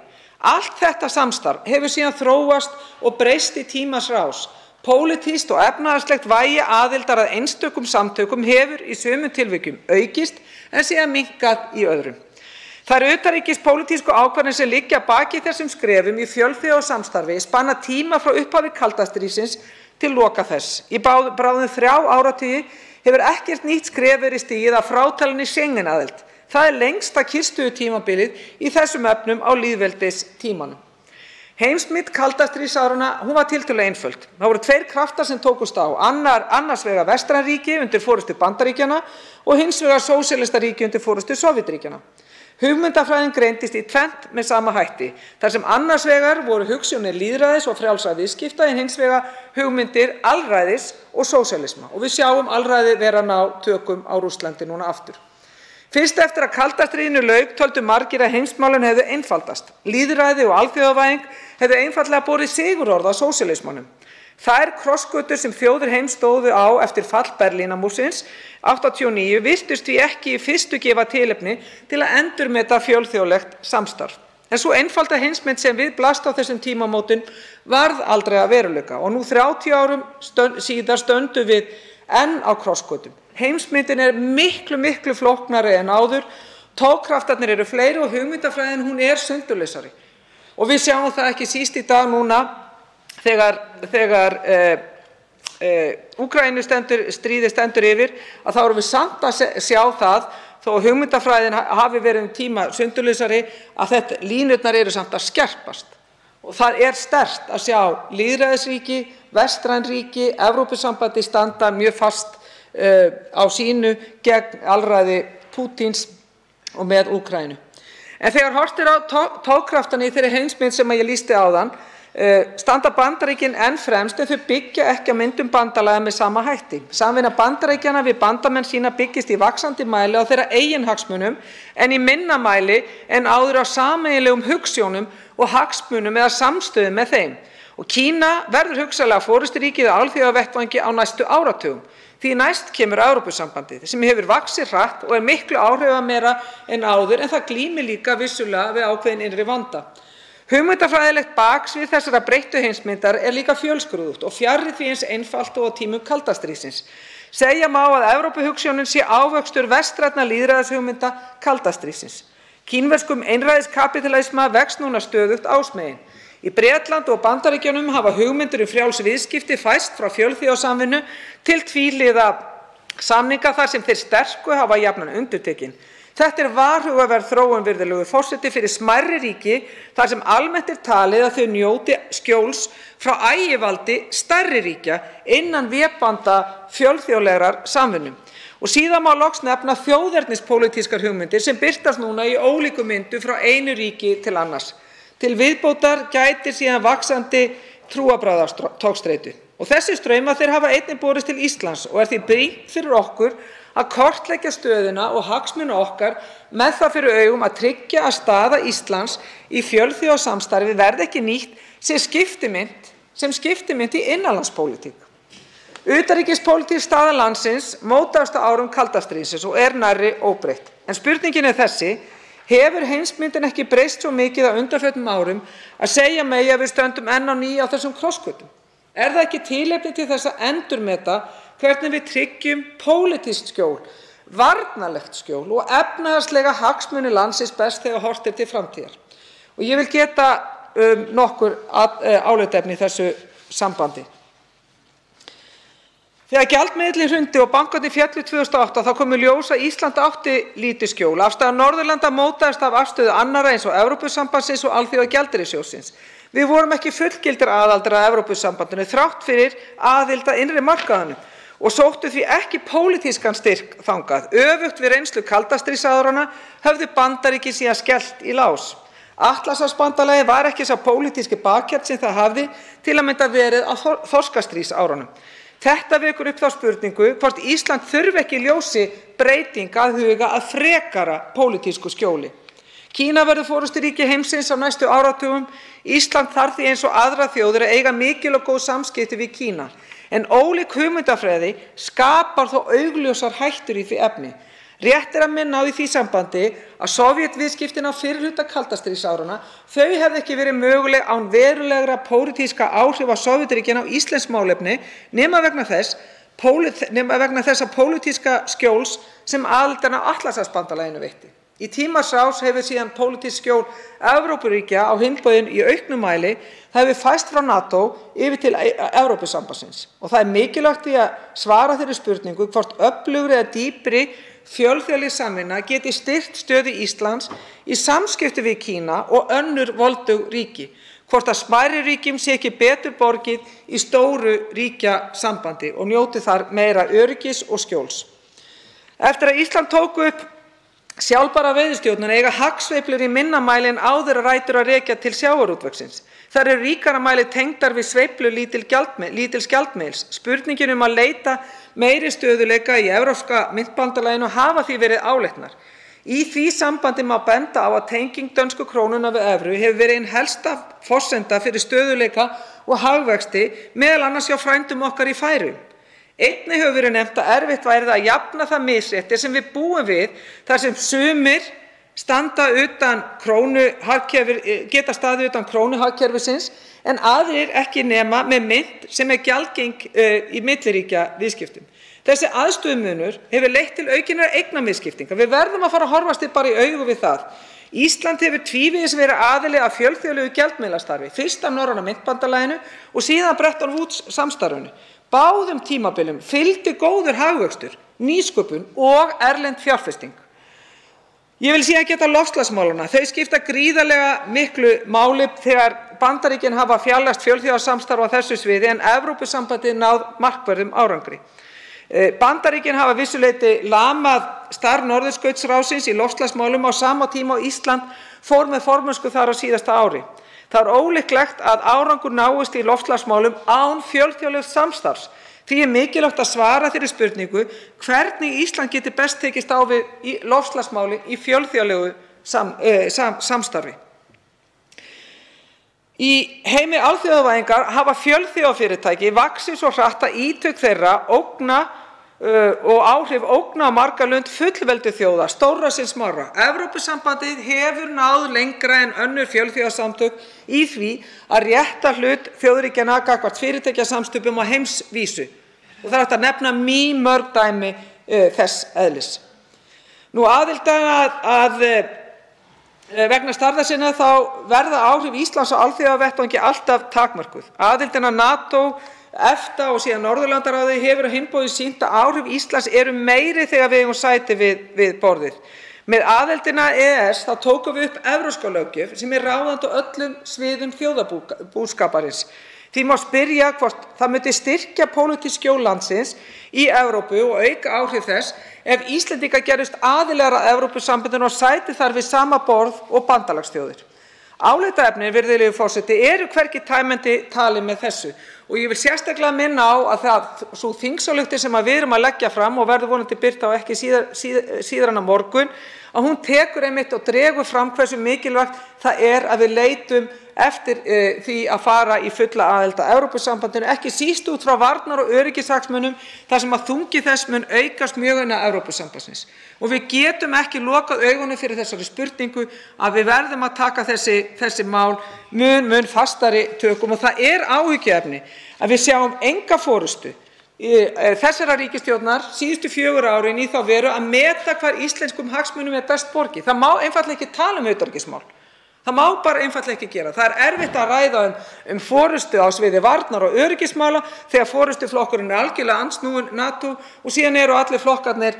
Allt þetta samstarf hefur síðan þróast og breyst í tímans rás. Pólitískt og efnahagslegt vægi aðildar að einstökum samtökum hefur í sumum tilvikum aukist en síðan minnkað í öðrum. Þær utanríkispólitísku ákvarðanir sem liggja að baki þessum skrefum í fjölþjóðasamstarfi spanna tíma frá upphafi kalda stríðsins til loka þess. Í bráðum 3 áratugi hefur ekkert nýtt skref verið stigið að frátalinni Schengen-aðild. Það lengsta kyrrstöðutímabilið í þessum efnum á lýðveldistímanum. Heimsmynd kalda stríðsáranna var tiltölulega einföld. Það voru 2 kraftar sem tókust á, annars vegar vestræn ríki undir forystu Bandaríkjanna og hins vegar sósíalistaríki undir forystu Sovétríkjanna. Hugmyndafræðin greindist í tvennt með sama hætti, þar sem annars vegar voru hugsjónir lýðræðis og frjálsra viðskipta en hins vegar hugmyndir alræðis og sósíalisma. Og við sjáum alræði vera ná tökum á Rússlandi núna aftur. Fyrst eftir að kalda stríðinu lauk töldu margir að heimsmálin hefðu einfaldast. Lýðræði og alþjóðavæðing hefðu einfaldlega borið sigurorð á sósíalismanum. Þær krossgötur sem þjóðir heims stóðu á eftir fall Berlínarmúrsins 89 virtust því ekki í fyrstu gefa tilefni til að endurmeta fjölþjóðlegt samstarf. En sú einfalda heimsmynd sem við blast á þessum tímamótum varð aldrei að veruleika og nú 30 árum síðar stöndum við enn á krossgötum. Heimsmyndin er miklu flóknari en áður, togkraftarnir eru fleiri og hugmyndafræðin hún er sundurlausari. Og við sjáum það ekki síst í dag núna þegar Úkraínustríðið stendur yfir, að þá erum við samt að sjá það, þó að hugmyndafræðin hafi verið tíma sundurlausari, að línurnar eru samt að skerpast. Og það er sterkt að sjá lýðræðisríki, vestræn ríki, Evrópusambandi standa mjög fast á sínu gegn alræði Pútíns og með Úkraínu. En þegar horft á togkraftana í þeirri heimsmynd sem ég lýsti áðan, standa Bandaríkin enn fremst en þau byggja ekki á myndum bandalaga með sama hætti. Samvinna Bandaríkjanna við bandamenn sína byggist í vaxandi mæli á þeirra eigin hagsmunum en í minna mæli en áður á sameiginlegum hugsjónum og hagsmunum eða samstöðu með þeim. Og Kína verður hugsanlega forysturíkið á alþjóðavettvangi á næstu áratugum. Því næst kemur Evrópusambandið sem hefur vaxið hratt og er miklu áhrifameira en áður en það glímir líka vissulega við ákveðin innri vanda. Hugmyndafræðilegt baksvið þessara breyttu heimsmyndar er líka fjölskrúðugt og fjarri því eins einfalt og á tímum kalda stríðsins. Segja má að Evrópuhugsjónin sé ávöxtur vestrænna lýðræðishugmynda kalda stríðsins. Kínverskum einræðiskapítalisma vex núna stöðugt ásmegin. Í Bretland og Bandaríkjunum hafa hugmyndir frjáls viðskipti færst frá fjölþjóðasamvinnu til tvíhliða samninga þar sem þeir sterku hafa jafnan undirtekin. Þetta er varhugaverð þróun, virðulegur forseti, fyrir smærri ríki þar sem almennt er talið að þau njóti skjóls frá ægivaldi stærri ríkja innan vébanda fjölþjóðlegrar samvinnu. Og síðan má loks nefna þjóðernispólitískar hugmyndir sem birtast núna í ólíkum myndum frá einu ríki til annars. Til viðbótar gætir síðan vaxandi trúarbragðatogstreitu. Og þessi straumar þeir hafa einnig borist til Íslands og er því brýnt fyrir okkur að kortleggja stöðuna og hagsmuni okkar með það fyrir augum að tryggja að staða Íslands í fjölþjóðasamstarfi verði ekki nýtt sem skiptimynt í innanlandspólitík. Utanríkispólitísk staða landsins mótaðist á árum kalda stríðsins og er nærri óbreytt. En spurningin er þessi: hefur heimsmyndin ekki breyst svo mikið á undanförnum árum að segja megi að við stöndum enn á ný á þessum krossgötum? Er það ekki tilefni til þess að endurmeta hvernig við tryggjum pólitískt skjól, varnarlegt skjól og efnahagslega hagsmuni landsins best þegar horft er til framtíðar? Og ég vil geta nokkur álitaefni í þessu sambandi. Þegar gjaldmiðillinn hrundi og bankarnir féllu 2008 þá kom í ljós að Ísland átti lítið skjól. Afstaða Norðurlanda mótaðist af afstöðu annarra eins og Evrópusambandsins og Alþjóðagjaldeyrissjóðsins. Við vorum ekki fullgildir aðilar að Evrópusambandinu þrátt fyrir aðild að innri markaðinum og sóttu því ekki pólitískan styrk þangað. Öfugt við reynslu kaldastríðsáranna höfðu Bandaríkin síðan skellt í lás. Atlantshafsbandalagið var ekki sá pólitíski bakhjarl sem það hafði til að mynda verið á þorskastríðsárunum. Þetta vekur upp þá spurningu hvort Ísland þurfi ekki í ljósi breytinga að huga að frekara pólitísku skjóli. Kína verður forysturíki heimsins á næstu áratugum. Ísland þarf því eins og aðrar þjóðir að eiga mikil og góð samskipti við Kína. En ólík hugmyndafræði skapar þó augljósar hættur í því efni. Rétt er að minna á í því sambandi að Sovétviðskiptin á fyrri hluta kaldastríðsárana þau hefðu ekki verið möguleg án verulegra pólitíska áhrifa Sovétríkjanna á íslensk málefni nema vegna þessa pólitíska skjóls sem aðildin að Atlantshafsbandalaginu veitti. Í tímans rás hefur síðan pólitískt skjól Evrópuríkja á hinn bóginn í auknum mæli hefur færst frá NATO yfir til Evrópusambandsins. Og það er mikilvægt í að svara þeirri spurningu hvort öflugri eða dýpri fjölþjóðleg samvinna geti styrkt stöðu Íslands í samskipti við Kína og önnur voldug ríki. Hvort að smærri ríkjum sé ekki betur borgið í stóru ríkjasambandi og njóti þar meira öryggis og skjóls. Eftir að Ísland tók upp sjálfbæra veiðistjórnun eiga hagsveiflur í minna mæli en áður rætur að rekja til sjávarútvegsins. Þær eru ríkara mæli tengdar við sveiflur lítils gjaldmiðils. Spurningin að leita meiri stöðuleika í Evrópska myntbandalaginu hafa því verið áleitnar. Í því sambandi má benda á að tenging dönsku krónunnar við evru hefur verið ein helsta forsenda fyrir stöðugleika og hagvexti, meðal annars hjá frændum okkar í Færeyjum. Einnig hefur verið nefnt að erfitt væri að jafna það misrétti sem við búum við þar sem sumir geta staðið utan krónuhagkerfisins en aðrir ekki nema með mynt sem gjaldgeng í milliríkja viðskiptum. Þessi aðstöðumunur hefur leitt til aukinnar eignamisskiptingar. Við verðum að fara að horfast bara í augu við það. Ísland hefur tvívegis verið aðili að fjölþjóðlegu gjaldmiðlastarfi, fyrst af Norræna myntbandalaginu og síðan Bretton Woods samstarfinu. Báðum tímabilum fylgdi góður hagvöxtur, nýsköpun og erlend fjárfesting. Ég vil síðan geta loftslagsmálana. Þau skipta gríðarlega miklu máli þegar Bandaríkin hafa fjarlægst fjölþjóðasamstarf á þessu sviði en Evrópusambandið náð markverðum árangri. Bandaríkin hafa vissuleyti lamað starf Norðurskautsráðsins í loftslagsmálum á sama tíma og Ísland fór með formennsku þar á síðasta ári. Það ólíklegt að árangur náist í loftslagsmálum án fjölþjóðlegs samstarfs. Því mikilvægt að svara þeirri spurningu hvernig Ísland geti best tekist á við loftslagsmáli í fjölþjóðlegu samstarfi. Í heimi alþjóðavæðingar hafa fjölþjóðafyrirtæki vaxið svo hratt að ítök þeirra og áhrif ógna á marga lönd fullveldi þjóða, stórra sem smárra. Evrópusambandið hefur náð lengra en önnur fjölþjóðasamtök í því að rétta hlut þjóðríkjanna gagnvart fyrirtækjasamstöpum á heimsvísu. Og það er hægt að nefna mýmörg dæmi þess eðlis. Vegna starfa sinna þá verða áhrif Íslands á alþjóðavettvangi alltaf takmörkuð. Aðildin að NATO, EFTA og síðan Norðurlandaráði hefur á hinn bóginn sýnt að áhrif Íslands eru meiri þegar við eigum sæti við borðið. Með aðildina að EES þá tókum við upp evrópska löggjöf sem er ráðandi á öllum sviðum þjóðarbúskaparins. Því má spyrja hvort það myndi styrkja pólitísk skjól landsins í Evrópu og auka áhrif þess ef Íslendingar gerðust aðilar að Evrópusambandinu og sæti þar við sama borð og bandalagsþjóðir. Álitaefni, virðulegi forseti, eru hvergi tæmandi talin með þessu og ég vil sérstaklega minna á að sú þingsályktun sem við erum að leggja fram og verður vonandi birt á ekki síðar en á morgun, að hún tekur einmitt og dregur fram hversu mikilvægt það er að við leitum eftir því að fara í fulla aðild að Evrópusambandinu, ekki síst út frá varnar- og öryggishagsmunum þar sem að þungi þess mun aukast mjög innan Evrópusambandsins. Og við getum ekki lokað augunum fyrir þessari spurningu að við verðum að taka þessi mál mun fastari tökum og það er áhyggjuefni að við sjáum enga forystu þessara ríkisstjórnar síðustu 4 árin í þá veru að meta hvar íslenskum hagsmunum er best borgið. Það má einfaldlega ekki tala um utanríkismál. Það má bara einfaldlega ekki gera. Það er erfitt að ræða um forystu á sviði varnar- og öryggismála þegar forystuflokkurinn er algjörlega andsnúinn NATO og síðan eru allir flokkarnir,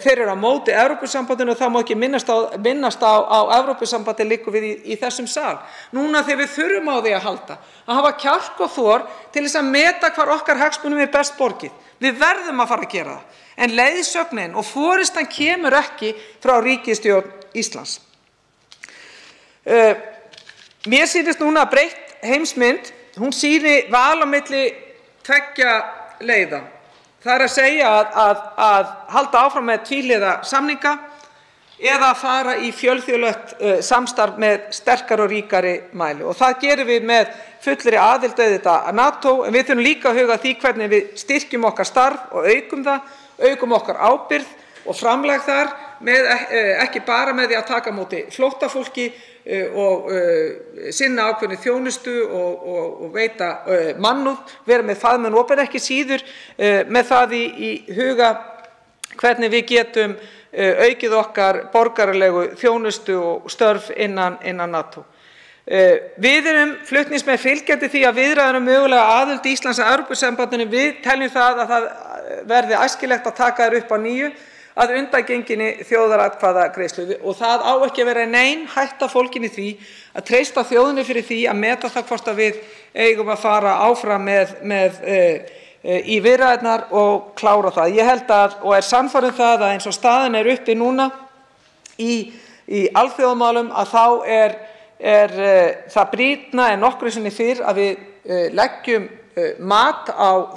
þeir eru á móti Evrópusambandinu og það má ekki minnast á Evrópusambandið liggur við í þessum sal. Núna þegar við þurfum á því að halda, að hafa kjark og þor til þess að meta hvar okkar hagsmunum er best borgið. Við verðum að fara að gera það. En leiðsögnin og forystan kemur ekki frá ríkisstjórn Íslands. Mér sýnist núna að breytt heimsmynd, hún sýni val á milli tveggja leiða. Það er að segja að halda áfram með tvíhliða samninga eða að fara í fjölþjóðlegt samstarf með sterkari og ríkari mæli. Og það gerum við með fullri aðild auðvitað að NATO, en við þurfum líka að huga því hvernig við styrkjum okkar starf og aukum okkar ábyrgð og framlag þar, ekki bara með því að taka á móti flóttafólki og sinna ákveðinni þjónustu og veita mannúð, vera með faðmenn opin, ekki síður með það í huga hvernig við getum aukið okkar borgaralegu þjónustu og störf innan NATO. Við erum flutningsmenn fylgjandi því að viðræður mögulega aðild Íslands að Evrópusambandinu. Við teljum það að það verði æskilegt að taka þær upp á nýju að undangenginni þjóðaratkvæðagreiðslu og það á ekki að vera nein hætta fólgin í því að treysta þjóðinni fyrir því að meta það hvort að við eigum að fara áfram í viðræðurnar og klára það. Ég held og er sannfærð um það að eins og staðan er uppi núna í alþjóðamálum að þá er það brýnna en nokkru sinni fyrr að við leggjum mat á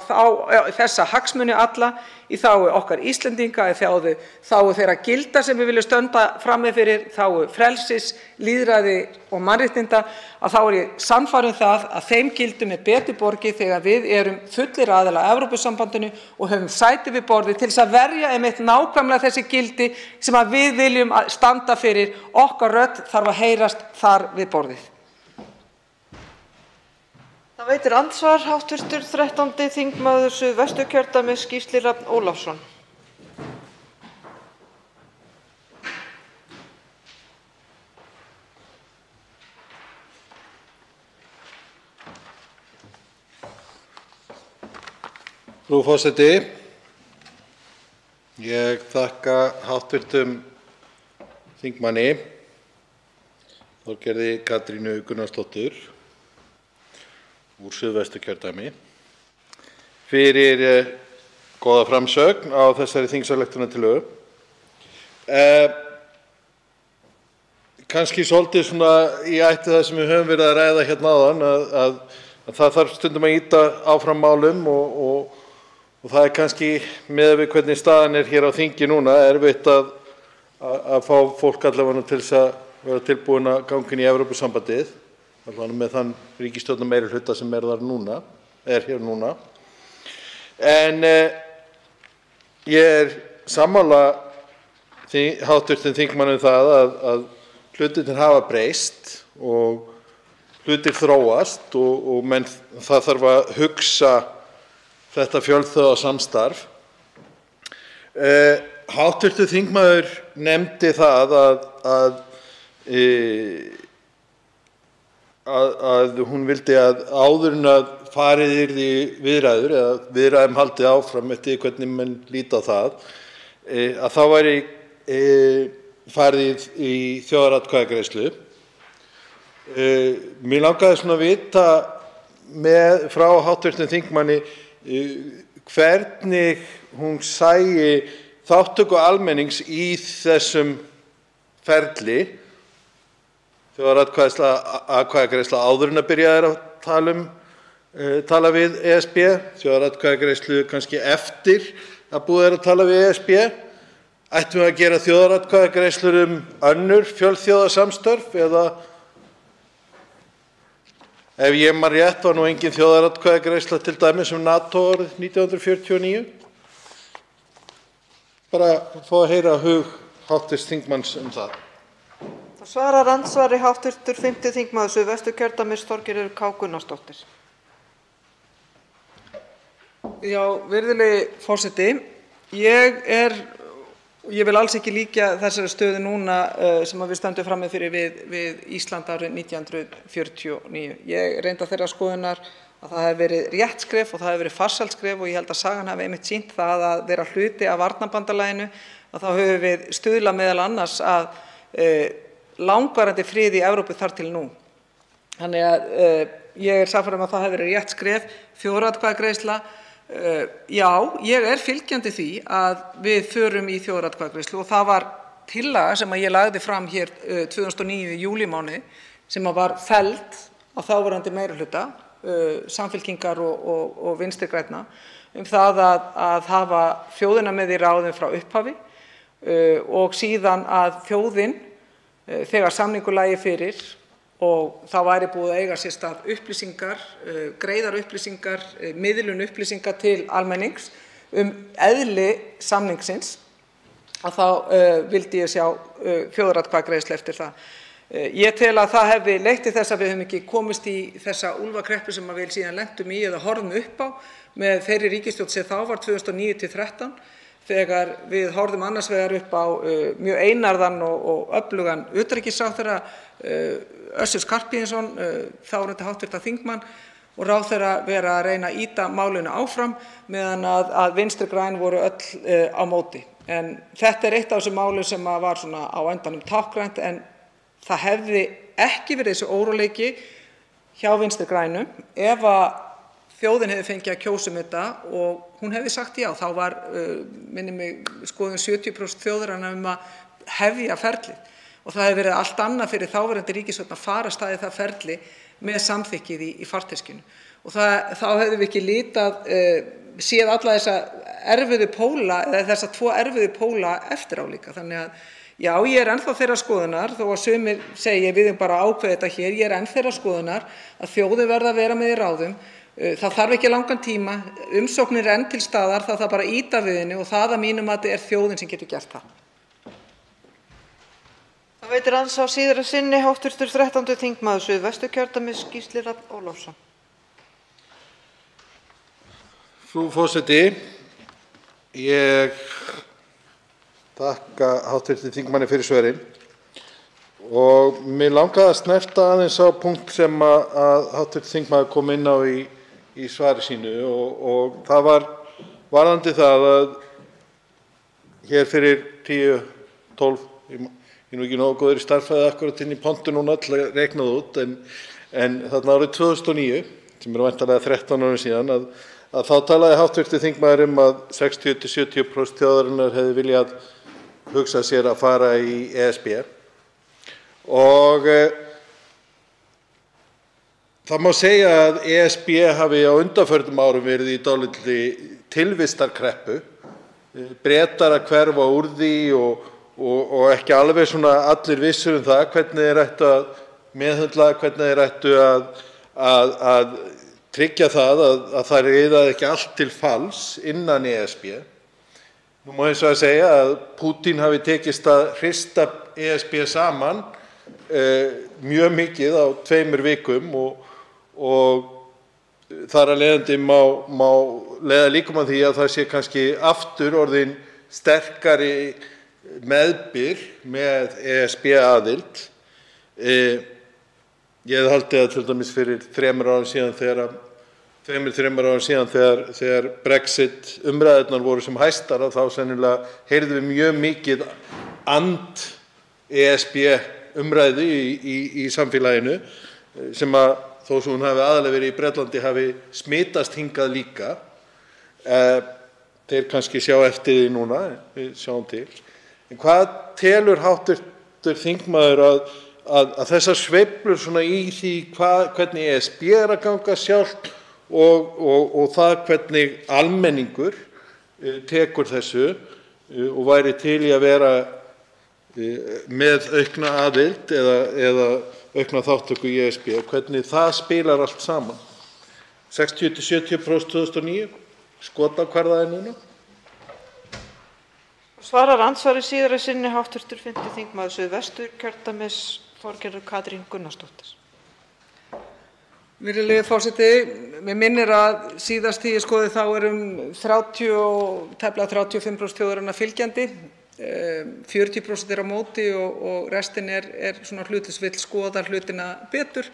þessa hagsmuni alla í þágu okkar Íslendinga, í þágu þeirra gilda sem við viljum standa frammi fyrir, þágu frelsis, lýðræði og mannréttinda, að þá er ég sannfærð um það að þeim gildum er betur borgið þegar við erum fullir aðilar að Evrópusambandinu og höfum sæti við borðið til þess að verja einmitt nákvæmlega þessi gildi sem að við viljum standa fyrir. Okkar rödd þarf að heyrast þar við borðið. Það veitir andsvar hv. 13. þingmaður Suðvesturkjördæmis Gísli Rafn Ólafsson. Frú forseti, ég þakka hv. þingmanni Þorgerði Katrínu Gunnarsdóttur úr Suðvesturkjördæmi fyrir góða framsögn á þessari þingsályktunartillögu. Kannski svolítið svona í ætt við það sem við höfum verið að ræða hérna áðan, að það þarf stundum að ýta áfram málum og það er kannski miðað við hvernig staðan er hér á þingi núna erfitt að fá fólk allavega til þess að vera tilbúin að ganga inn í Evrópusambandið. Allavega með þann ríkisstjórnarmeirihluta sem er hér núna. En ég er sammála hv. þingmanni um það að hlutirnir hafa breyst og hlutir þróast og það þarf að hugsa þetta fjölþjóðasamstarf. Hv. þingmaður nefndi það að hún vildi að áður en að farið yrði í viðræður eða viðræðum haldið áfram eftir hvernig menn líta á það, að þá væri farið í þjóðaratkvæðagreiðslu. Mér langaði svona að vita frá hv. þingmanni hvernig hún sæi þátttöku almennings í þessum ferli, þjóðaratkvæðagreiðsla áður en að byrjað að tala við ESB, þjóðaratkvæðagreiðslu kannski eftir að búið að tala við ESB. Ættum við að gera þjóðaratkvæðagreiðslur önnur fjölþjóðasamstörf eða ef ég man rétt var nú engin þjóðaratkvæðagreiðsla til dæmis NATO árið 1949. Bara fá að heyra hug hv. þingmanns það. Það svarar andsvari hv. 5. þingmaður Suðvesturkjördæmis Þorgerður K. Gunnarsdóttir. Já, virðulegi forseti, ég vil alls ekki líkja þessari stöðu núna sem við stöndum frammi fyrir við Ísland árið 1949. Ég reyndi þeirra skoðunar að það hefði verið rétt skref og það hefði verið farsælt skref og ég held að sagan hafi einmitt sýnt það að vera hluti af varnarbandalaginu, að þá höfum við stuðlað meðal annars að langvarandi friði í Evrópu þar til nú. Þannig að ég er sannfærð að það hefði verið rétt skref, þjóðaratkvæðagreiðsla. Já, ég er fylgjandi því að við förum í þjóðaratkvæðagreiðslu og það var tillaga sem ég lagði fram hér 2009 í júlímánuði sem var felld á þáverandi meirihluta Samfylkingar og Vinstri grænna það að hafa þjóðina með í ráðum frá upphafi og síðan að þjóðin þegar samningur lægi fyrir og það væri búið að eiga sér stað upplýsingar, greiðar upplýsingar, miðlun upplýsinga til almennings eðli samningsins, að þá vildi ég sjá þjóðaratkvæðagreiðslu eftir það. Ég tel að það hefði leitt til þess að við höfum ekki komist í þessa úlfakreppu sem við síðan lentum í eða horfum upp á með þeirri ríkisstjórn sem þá var 2009–13, þegar við horfðum annars vegar upp á mjög einarðan og öflugan utanríkisráðherra Össur Skarphéðinsson, þáverandi hv. þingmann, og ráðherra vera að reyna að ýta málinu áfram meðan að Vinstri græn voru öll á móti. En þetta er eitt af þessum málum sem var svona á endanum táknrænt, en það hefði ekki verið þessi óróleiki hjá Vinstri grænum ef að þjóðin hefði fengið að kjósa þetta og hún hefði sagt já. Þá var, minnir mig, skoðun 70% þjóðarinnar að hefja ferlið. og það hefði verið allt annað fyrir þáverandi ríkisstjórn að fara af stað í það ferli með samþykkið í farteskinu. Og þá hefðum við ekki séð alla þessa erfiðu póla, eða þessa 2 erfiðu póla eftir á líka. Þannig að já, ég ennþá þeirrar skoðunar, þó að sumir segi við bara ákveða þetta hér, ég enn þeirrar skoðunar að þjóðin verða að vera með í ráðum. Það þarf ekki langan tíma, umsóknir enn til staðar, það þarf bara að ýta við henni og það að mínum mati þjóðin sem getur gert það. Það veitir ans á síðara sinni hv. 13. þingmaður Suðvesturkjördæmis Gísli Rafn Ólafsson. Frú forseti, ég þakka hv. þingmanni fyrir svörin og mig langaði að snerta aðeins á punkt sem að hv. þingmaður kom inn á í svari sínu og það var varðandi það að hér fyrir 10-12, ég er nú ekki nógu góður í stærðfræði akkúrat inn í pontu núna til að reikna það út, en þarna árið 2009, sem væntanlega 13 árum síðan, að þá talaði hv. þingmaður að 60–70% þjóðarinnar hefði viljað hugsa sér að fara í ESB og það má segja að ESB hafi á undanförnum árum verið í dálítilli tilvistarkreppu, Bretar að hverfa úr því og ekki alveg svona allir vissir það hvernig þeir ættu að meðhöndla, hvernig þeir ættu að tryggja það að það riðaði ekki allt til falls innan ESB. Nú má hins vegar segja að Pútín hafi tekist að hrista ESB saman mjög mikið á 2 vikum og þar að leiðandi má leiða líkum að því að það sé kannski aftur orðin sterkari meðbyr með ESB aðild. Ég hefði haldið að til dæmis fyrir 3 árum síðan þegar Brexit umræðurnar voru sem hæstar þá sennilega heyrðum við mjög mikið ESB umræðu í samfélaginu sem að þó sem hún hafi aðalega verið í Bretlandi hafi smitast hingað líka. Þeir kannski sjá eftir því núna, við sjáum til. En hvað telur hv. þingmaður að þessar sveiflur svona í því hvernig ESB að ganga sjálft og það hvernig almenningur tekur þessu og væri til í að vera með aukna aðild eða aukna þátttöku í ESB, hvernig það spilar allt saman. 60–70% 2009, skotákvarðaði núna. Svarar andsvari síðara sinni hv. 5. þingmaður Suðvesturkjördæmis Þorgerður Katrín Gunnarsdóttir. Virðulegi forseti, mig minnir að síðast því ég skoði þá tæplega 35% þjóðarinnar fylgjandi, 40% á móti og restin svona hlutlaust skoða hlutina betur.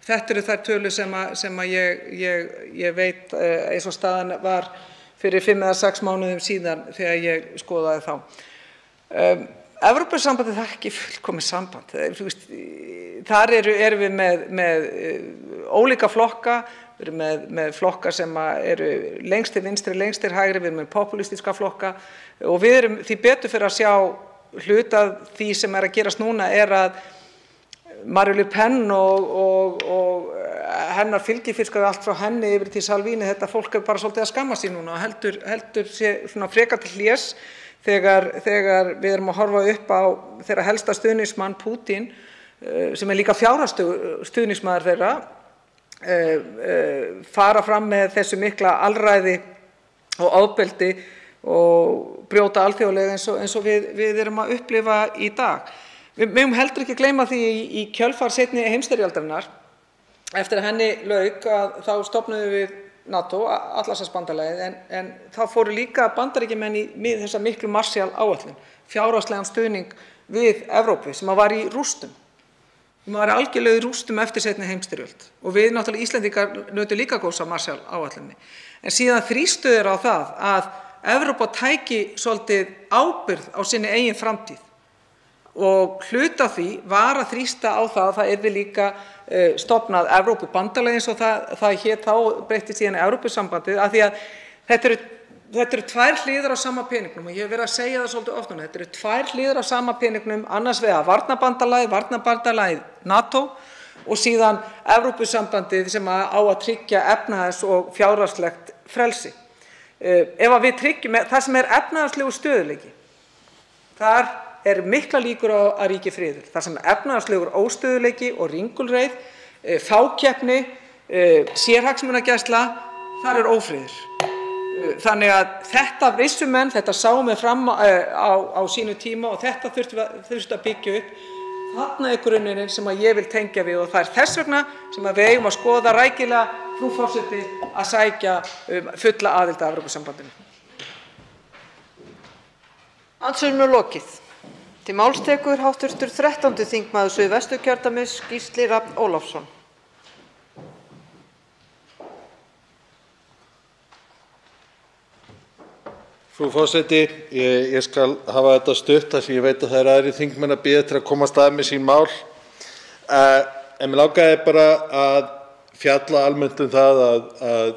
Þetta eru þær tölur sem ég veit eins og staðan var fyrir 5 eða 6 mánuðum síðan þegar ég skoðaði þá. Evrópusambandið er ekki fullkomið samband. Þar erum við með ólíka flokka, við erum með flokka sem eru lengst til vinstri, lengst til hægri, við erum með popúlistíska flokka og við erum því betur fyrir að sjá hluta því sem að gerast núna að Marine Le Pen og hennar fylgifiskur allt frá henni yfir til Salvini, þetta fólk bara svolítið að skamma sig núna og heldur sé svona frekar til hlés þegar við erum að horfa upp á þeirra helsta stuðningsmann Pútín sem líka fjárhagslegur stuðningsmaður þeirra fara fram með þessu mikla alræði og ofbeldi og brjóta alþjóðlega eins og við erum að upplifa í dag. Við megum heldur ekki gleyma því í kjölfar seinni heimsstyrjaldarinnar, eftir að henni lauk, að þá stofnuðum við NATO, Atlantshafsbandalagið, en þá fóru líka Bandaríkjamenn í þessa miklu Marshall-áætlun, fjárhagslegan stuðning við Evrópu sem var í rústum. Það var algjörlega í rústum eftir seinni heimsstyrjöld og við náttúrulega Íslendingar nutum líka góðs af Marshall-áætlunni. En síðan þrýstu þeir á það að Evrópa tæki svolítið ábyrgð á sinni eigin framtíð og hluti af því var að þrýsta á það að það yrði líka stofnað Evrópubandalagið eins og það hét þá, breyttist síðan í Evrópusambandið, af því að þetta eru þetta eru tvær hliðar á sama peningnum og ég hef verið að segja það svolítið oft núna. Þetta eru tvær hliðar á sama peningnum, annars vegar varnarbandalagið NATO og síðan Evrópusambandið sem á að tryggja efnahags- og fjárhagslegt frelsi. Ef við tryggjum það sem efnahagslegur stöðugleiki, þar miklar líkur á að ríki friður. Það sem efnahagslegur óstöðugleiki og ringulreið, fákeppni, sérhagsmunagæsla, þar ófriður. Þannig að þetta vissu menn, þetta sáu menn fram á sínu tíma og þetta þurfti að byggja upp. Þarna grunnurinn sem ég vil tengja við og það þess vegna sem við eigum að skoða rækilega, frú forseti, að sækja fulla aðild að Evrópusambandinu. Andsvörum lokið. Til máls tekur hv. 13. þingmaður Suðvesturkjördæmis, Gísli Rafn Ólafsson. Frú forseti, ég skal hafa þetta stutt þar sem ég veit að það aðrir þingmenn að bíða eftir að komast að með sín mál. En mig langaði bara að fjalla almennt það að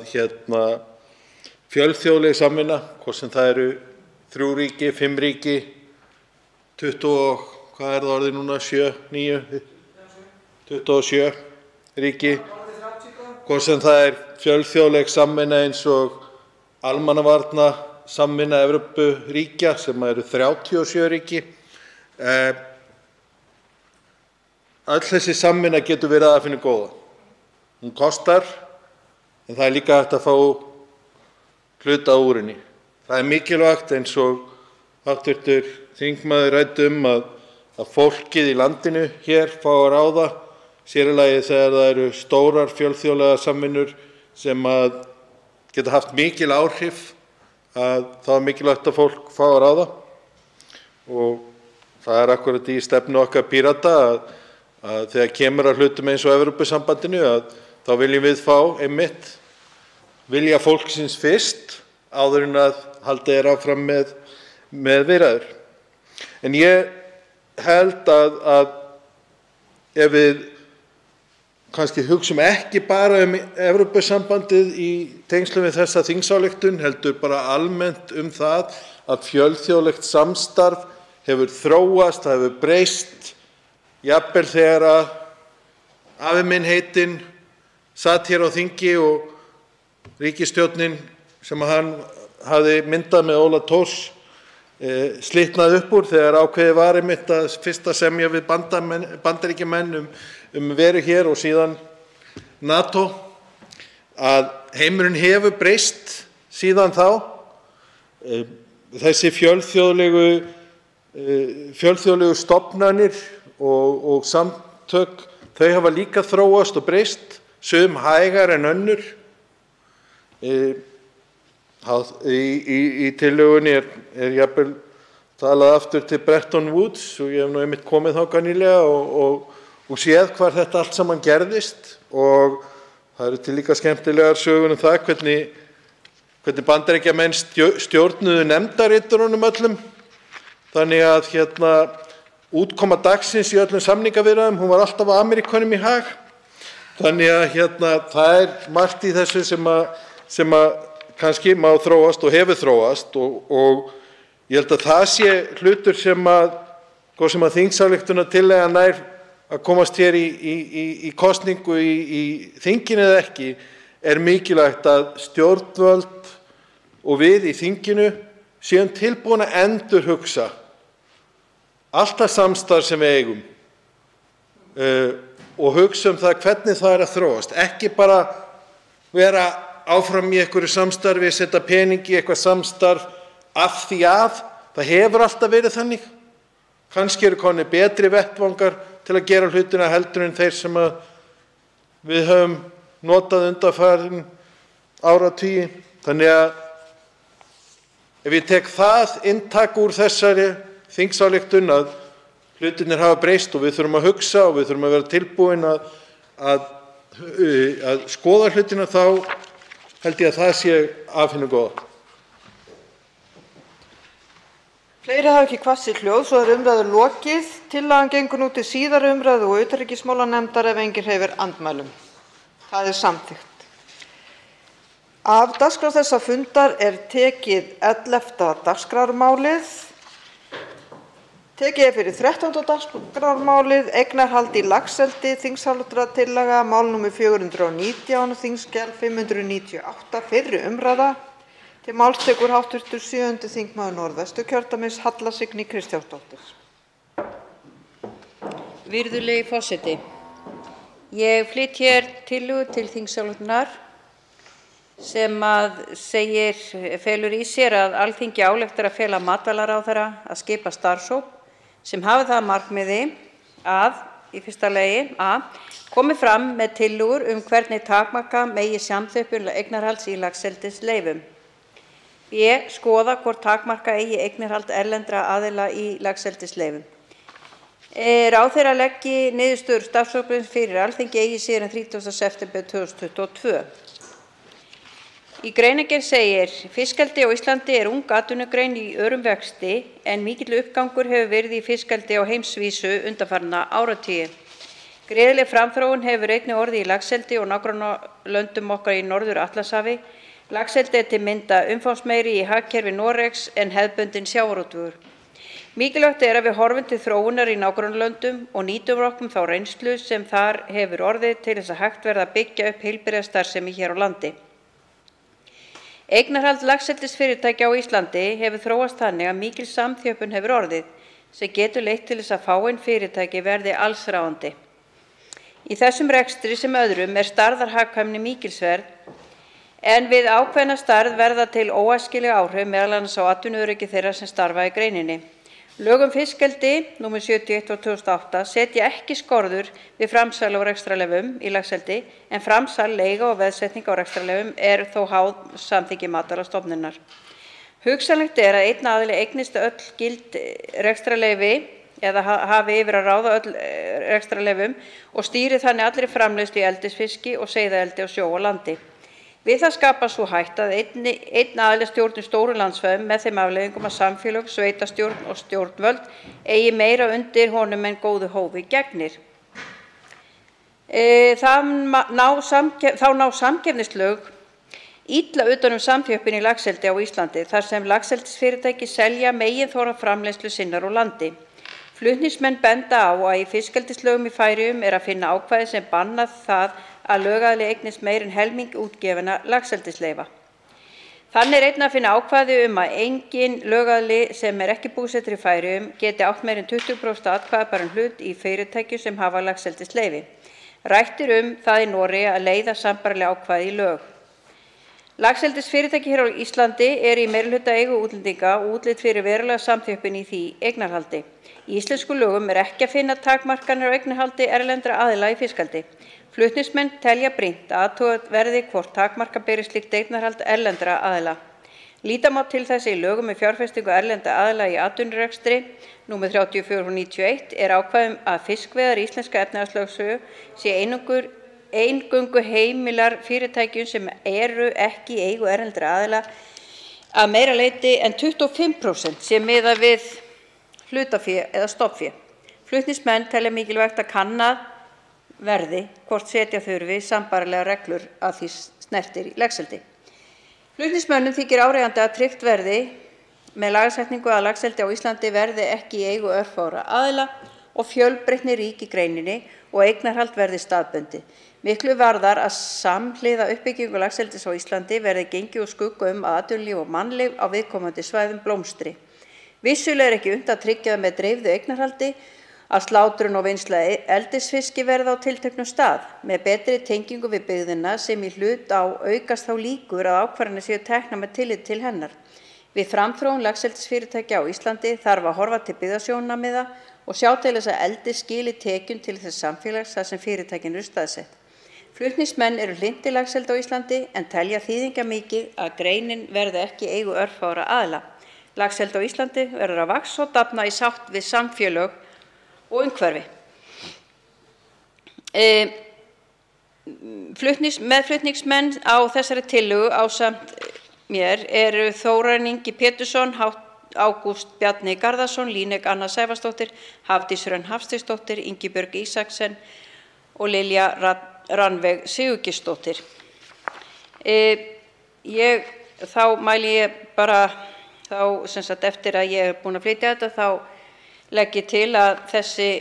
fjölþjóðleg samvinna, hvort sem það eru 3 ríki, 5 ríki, 20 og hvað það orðið núna, 27 ríki, hvort sem það fjölþjóðleg samvinna eins og almannavarna samvinna Evrópuríkja sem eru 37 ríki. Öll þessi samvinna getur verið að finna góða. Hún kostar, en það líka hægt að fá hluta úr henni. Það mikilvægt eins og hv. þingmaður ræddi að fólkið í landinu hér fá að ráða, sér í lagi þegar það eru stórar fjölþjóðlegar samvinnur sem geta haft mikil áhrif, að það mikilvægt að fólk fá að ráða. Og það akkúrat í stefnu okkar Pírata að þegar kemur að hlutum eins og Evrópusambandinu þá viljum við fá einmitt vilja fólksins fyrst áður en að haldið áfram með viðræður. En ég held að ef við kannski hugsum ekki bara Evrópusambandið í tengslum við þessa þingsályktun, heldur bara almennt það að fjölþjóðlegt samstarf hefur þróast, það hefur breyst, jafnvel þegar að afi minn heitinn sat hér á þingi og ríkisstjórnin sem hann hafði myndað með Óla Thors slitnaði upp úr þegar ákveðið var einmitt að fyrst að semja við Bandaríkjamenn veru hér og síðan NATO, að heimurinn hefur breyst síðan þá. Þessi fjölþjóðlegu stofnanir og samtök, þau hafa líka þróast og breyst, sum hægar en önnur. Í tillögunni jafnvel talað aftur til Bretton Woods og ég hef nú einmitt komið þangað nýlega og séð hvar þetta allt saman gerðist, og það eru til líka skemmtilegar sögur það hvernig Bandaríkjamenn stjórnuðu nefndaritunum öllum, þannig að útkoma dagsins í öllum samningaviðræðum, hún var alltaf Ameríkönum í hag. Þannig að það margt í þessu sem kannski má þróast og hefur þróast, og ég held að það sé hlutur sem að þingsályktunartillagan nær að komast hér í kosningu í þinginu eða ekki, mikilvægt að stjórnvöld og við í þinginu séum tilbúin að endurhugsa allt það samstarf sem við eigum og hugsa það hvernig það að þróast, ekki bara vera áfram í einhverju samstarfi, setja pening í eitthvað samstarf af því að það hefur alltaf verið þannig. Kannski eru komnir betri vettvangar til að gera hlutina heldur en þeir sem við höfum notað undanfarin áratugi. Þannig að ef ég tek það inntak úr þessari þingsályktun að hlutirnir hafa breyst og við þurfum að hugsa og við þurfum að vera tilbúin að skoða hlutina, þá held ég að það sé af hinu góða. Fleiri hafa ekki kvatt sér hljóð, svo umræðu lokið. Tillagan gengur nú til síðari umræðu og utanríkismálanefndar ef enginn hreyfir andmælum. Það samþykkt. Af dagskrá þessa fundar er tekið 11. dagskrármálið. Tekið er fyrir 13. dagskrármálið eignarhald í laxeldi, þingsályktunartillaga, mál nr. 419, þingskjal 598, fyrri umræða. Til máls tekur hv. 7. þingmaður Norðvesturkjördæmis, Halla Signý Kristjánsdóttir. Virðulegi forseti. Ég flyt hér tillögu til þingsályktunar sem felur í sér að Alþingi ályktar að fela matvælaráðherra að skipa starfshóp sem hafi það að markmiði að, í fyrsta lagi, komi fram með tillögur hvernig takmarka megi samþjöppun eignarhalds í laxeldisleyfum. B. Skoða hvort takmarka eigi eignarhald erlendra aðila í laxeldisleyfum. Ráðherra leggi niðurstöður starfshópsins fyrir Alþingi eigi síðar en 30. september 2022. Í greinargerð segir: Fiskeldi á Íslandi er ung atvinnugrein í örum vexti en mikill uppgangur hefur verið í fiskeldi á heimsvísu undanfarna áratugi. Gríðarleg framþróun hefur einnig orðið í laxeldi og nágrannalöndum okkar í Norður-Atlantshafi. Laxeldi er til mynda umfangsmeiri í hagkerfi Noregs en hefðbundinn sjávarútvegur. Mikilvægt er að við horfum til þróunar í nágrannalöndum og nýtum okkur þá reynslu sem þar hefur orðið til þess að hægt verði að byggja upp heilbrigðisstarfsemi hér á landi. Eignarhald laxeldisfyrirtækja á Íslandi hefur þróast þannig að mikil samþjöppun hefur orðið sem getur leitt til þess að fáein fyrirtæki verði allsráðandi. Í þessum rekstri sem öðrum er stærðarhagkvæmni mikilsverð en við ákveðna stærð verða til óæskileg áhrif meðal annars á atvinnuöryggi þeirra sem starfa í greininni. Lög fiskeldi nr. 71/2008 setja ekki skorður við framsal á rekstrarleyfum í laxeldi en framsal, leiga og veðsetning á rekstrarleyfum er þó háð samþykki Matvælastofnunar. Hugsanlegt er að einn aðili eignist öll gild rekstrarleyfi eða hafi yfir að ráða öll rekstrarleyfum og stýri þannig allri framleiðslu í eldisfiski og seiðaeldi á sjó og landi. Við það skapast sú hætta að einn aðili stjórni stórum landsvæðum með þeim afleiðingum að samfélög, sveitarstjórn og stjórnvöld eigi meira undir honum en góðu hófi gegnir. Þá ná samkeppnislög illa utan samþjöppun í laxeldi á Íslandi þar sem laxeldisfyrirtæki selja meginþorra framleiðslu sinnar úr landi. Flutningsmenn benda á að í fiskeldislögum í Færeyjum er að finna ákvæði sem banna það að lögaðili eignist meir en helming útgefinna laxeldisleyfa. Þannig er einnig að finna ákvæði að enginn lögaðili sem er ekki búsettur í Færeyjum geti átt meir en 20% atkvæðabæran hlut í fyrirtækjum sem hafa laxeldisleyfi. Rætt er það í Noregi að leiða sambærileg ákvæði í lög. Laxeldisfyrirtæki hér á Íslandi er í meirihluta eigu útlendinga og útlit fyrir verulega samþjöppun í því eignarhaldi. Í íslenskum lögum er ekki að finna takmarkanir á eignarhaldi erlendra aðila í fiskeldi. Flutningsmenn telja brýnt að athugað verði hvort takmarka beri slíkt eignarhald erlendra aðila. Líta má til þess í lögum fjárfestingu erlendra aðila í atvinnurekstri nr. 34/91 er ákvæði að fiskveiðar í íslenska efnahagslögsögu sé eingöngu heimilar fyrirtækjum sem eru ekki í eigu erlendra aðila að meira leyti en 25% sé miðað við hlutafé eða stofnfé. Flutningsmenn telja mikilvægt að kannað verði hvort setja þurfi sambærilegar reglur að því snertir í laxeldi. Flutningsmönnum þykir áríðandi að tryggt verði með lagasetningu að laxeldi á Íslandi verði ekki í eigu örfárra aðila og fjölbreytni ríki í greininni og eignarhald verði staðbundið. Miklu varðar að samhliða uppbyggingu laxeldis á Íslandi verði gengið úr skugga að atvinnulíf og mannlíf á viðkomandi svæðum blómstri. Vissulega er ekki unnt að tryggja með dreifðu eignarhaldi að slátrun og vinnsla eldisfiski verði á tilteknum stað. Með betri tengingu við byggðina sem í hlut á aukast þá líkur að ákvarðanir séu teknar með tillit til hennar. Við framþróun laxeldisfyrirtækja á Íslandi þarf að horfa til byggðasjónarmiða og sjá til þess að eldis skili tekjum til þess samfélags þar sem fyrirtækin eru staðsett. Flutningsmenn eru hlynntir laxeldi á Íslandi en telja þýðingarmikið að greinin verði ekki í eigu örfárra aðila. Laxeldi á Íslandi verður að vaxa og dafna í sátt við samfélög og umhverfi. Meðflutningsmenn á þessari tillögu ásamt mér eru Þórarinn Ingi Pétursson, Ágúst Bjarni Garðarsson, Líneik Anna Sævarsdóttir, Hafdís Hrönn Hafsteinsdóttir, Ingibjörg Ísaksen og Lilja Rannveig Sigurgeirsdóttir. þá mæli ég bara eftir að ég er búin að flytja þetta þá legg ég til að þessi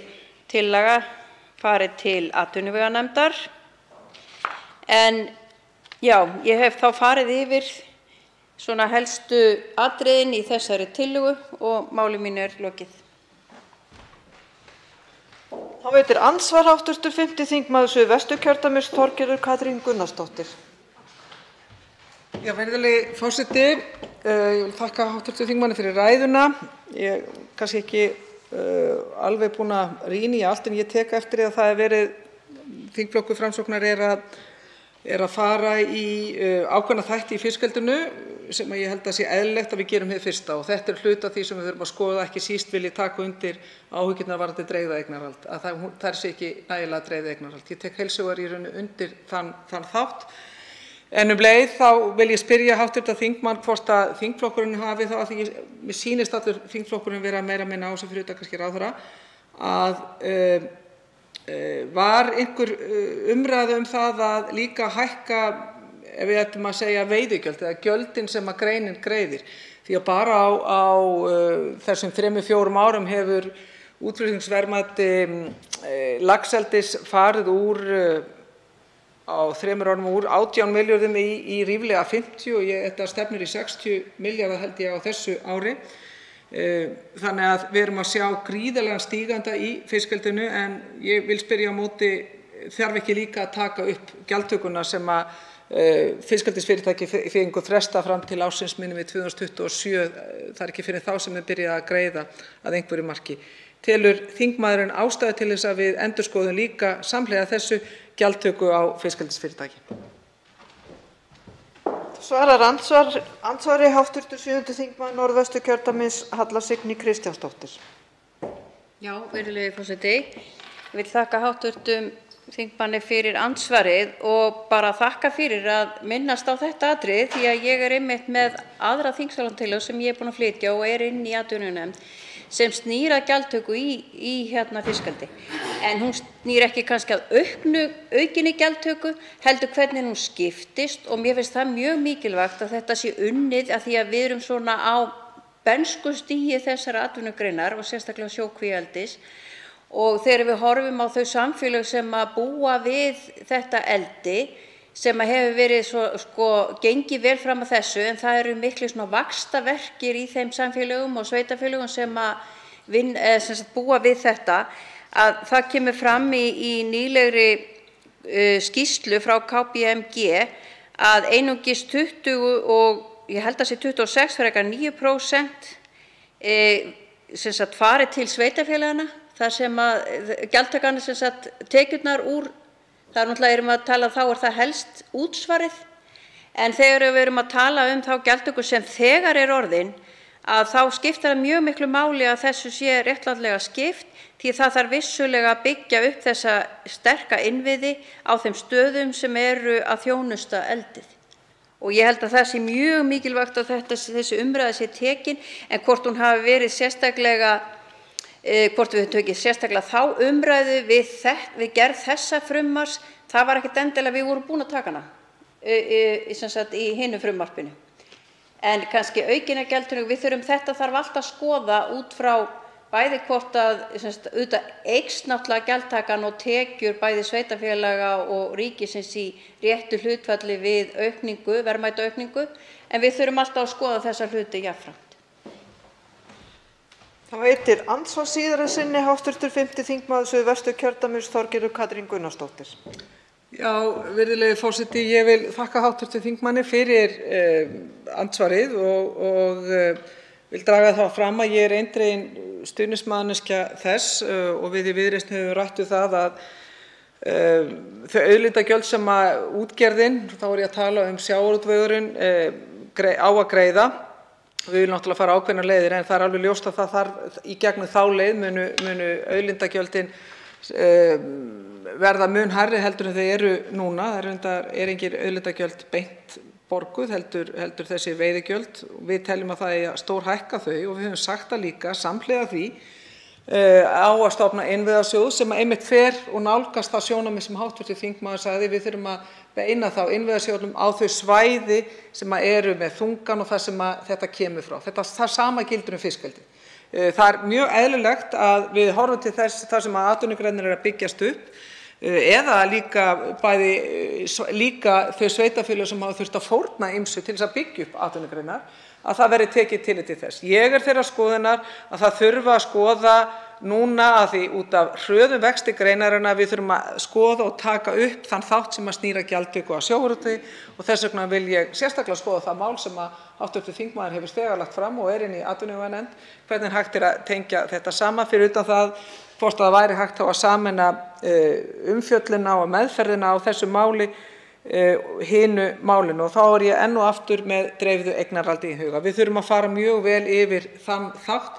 tillaga fari til atvinnuveganefndar. En já, ég hef þá farið yfir svona helstu atriðin í þessari tillögu og máli mínu er lokið. Þá veitir andsvar hv. 5. þingmaður Suðvesturkjördæmis Þorgerður Katrín Gunnarsdóttir. Já, virðulegi forseti, ég vil þakka hv. þingmanni fyrir ræðuna. Ég kannski ekki alveg búin að rýna í allt en ég tek eftir að það hefur verið þingflokkur Framsóknar er að fara í ákveðna þætti í fiskeldinu sem ég held að sé eðlilegt að við gerum hið fyrsta og þetta er hluti af því sem við þurfum að skoða, ekki síst vil ég taka undir áhyggjurnar varðandi dreifða eignarhald, að það sé ekki nægilega dreifð eignarhald. Ég tek heils hugar í raun undir þann þátt. En leið þá vil ég spyrja hv. þingmann hvort að þingflokkurinn hafi þá, af því mér sýnist allur þingflokkurinn vera meira minna á sig fyrir utan kannski ráðherra, að var einhver umræða það að líka hækka, ef við ættum að segja veiðigjöld eða gjöldin sem að greinin greiðir. Því að bara á þessum 3-4 árum hefur útflutningsverðmæti laxeldis farið úr á 3 árum úr 18 milljörðum í ríflega 50 og þetta stefnir í 60 milljarða held ég á þessu ári. Þannig að við erum að sjá gríðarlegan stíganda í fiskeldinu en ég vil spyrja á móti, þarf ekki líka að taka upp gjaldtökuna sem að fiskeldisfyrirtæki fengu fresta fram til ársins minnum við 2027, það er ekki fyrir þá sem þau byrja að greiða að einhverju marki. Telur þingmaðurinn ástæðu til þess að við endurskoðum líka samhliða þessu gjaldtöku á fiskeldisfyrirtæki? Svarar andsvari hv. 7. þingmaður Norðvesturkjördæmis Halla Signý Kristjánsdóttir. Já, virðulegi forseti. Ég vil þakka hv. þingmanni fyrir andsvarið og bara þakka fyrir að minnast á þetta atriði því að ég er einmitt með aðra þingsályktunartillögu sem ég er búin að flytja og er inni í atvinnuveganefnd sem snýr að gjaldtöku í fiskeldi. En hún snýr ekki kannski að aukinni gjaldtöku, heldur hvernig hún skiptist og mér finnst það mjög mikilvægt að þetta sé unnið að því að við erum svona á bernskustigið þessara atvinnugreinar og sérstaklega sjókvíaeldis. Og þegar við horfum á þau samfélög sem að búa við þetta eldi sem að hefur verið gengið vel fram að þessu en það eru miklu vaxtarverkir í þeim samfélögum og sveitarfélögum sem að búa við þetta að það kemur fram í nýlegri skýrslu frá KPMG að einungis 20 og ég held að sé 26,9% fari til sveitarfélagana þar sem að gjaldtakan tekjurnar úr, það náttúrulega erum að tala þá er það helst útsvarið, en þegar við erum að tala þá gjaldtöku sem þegar er orðin að þá skiptir það mjög miklu máli að þessu sé réttlálega skipt því það þarf vissulega að byggja upp þessa sterka innviði á þeim stöðum sem eru að þjónusta eldið. Og ég held að það sé mjög mikilvægt að þessi umræða sé tekin en hvort hún hafi verið sérstaklega hvort við höfum tekið sérstaklega þá umræðu við gerð þessa frumvarps, það var ekkert endilega við vorum búin að taka hana í hinu frumvarpinu. En kannski aukinna gjaldtöku, þetta þarf alltaf að skoða út frá bæði hvort að auðvitað eykst náttúrulega gjaldtakan og tekjur bæði sveitarfélaga og ríkisins í réttu hlutfalli við aukningu, verðmætaaukningu, en við þurfum alltaf að skoða þessa hluti jafnframt. Það veitir andsvar síðara sinni hv. 5. þingmaður Suðvesturkjördæmis Þorgerður Katrín Gunnarsdóttir. Já, virðulegi forseti, ég vil þakka hv. þingmanni fyrir andsvarið og vil draga það fram að ég er eindregin stuðningsmanneskja þess og við í Viðreisn höfum rætt það að þau auðlindagjöld sem að útgerðin, þá er ég að tala sjávarútvegurinn, á að greiða. Við viljum náttúrulega fara ákveðnar leiðir en það er alveg ljóst að það þarf í gegnum þá leið munu auðlindagjöldin verða mun hærri heldur en þau eru núna. Það er engin auðlindagjöld beint borguð heldur þessi veiðigjöld. Við teljum að það eigi að stórhækka þau og við höfum sagt það líka samhliða því á að stofna innviðasjóð sem einmitt fer og nálgast það sjónarmið sem hv. þingmaður sagði. Við þurfum að beina þá innviðasjóðnum á þau svæði sem eru með þungann og það sem þetta kemur frá. Það sama gildir fiskeldi. Það er mjög eðlilegt að við horfum til þess þar sem atvinnugreinarnar eru að byggjast upp eða líka þau sveitarfélög sem hafa þurft að fórna ýmsu til þess að byggja upp atvinnugreinar, að það verði tekið tillit til þess. Ég er þeirrar skoðunar að það þurfi að skoða núna, að því út af hröðum vexti greinarinnar, við þurfum að skoða og taka upp þann þátt sem að snýra gjaldtöku á sjávarútvegi og þess vegna vil ég sérstaklega skoða það mál sem að hv. þingmaður hefur þegar lagt fram og er inn í atvinnuveganefnd, hvernig hægt er að tengja þetta saman, fyrir utan það hvort það væri hægt að sameina umfjöllunina og meðferðina á þessu máli hinu málinu. Og þá er ég enn og aftur með dreifðu eignarhaldi í huga. Við þurfum að fara mjög vel yfir þann þátt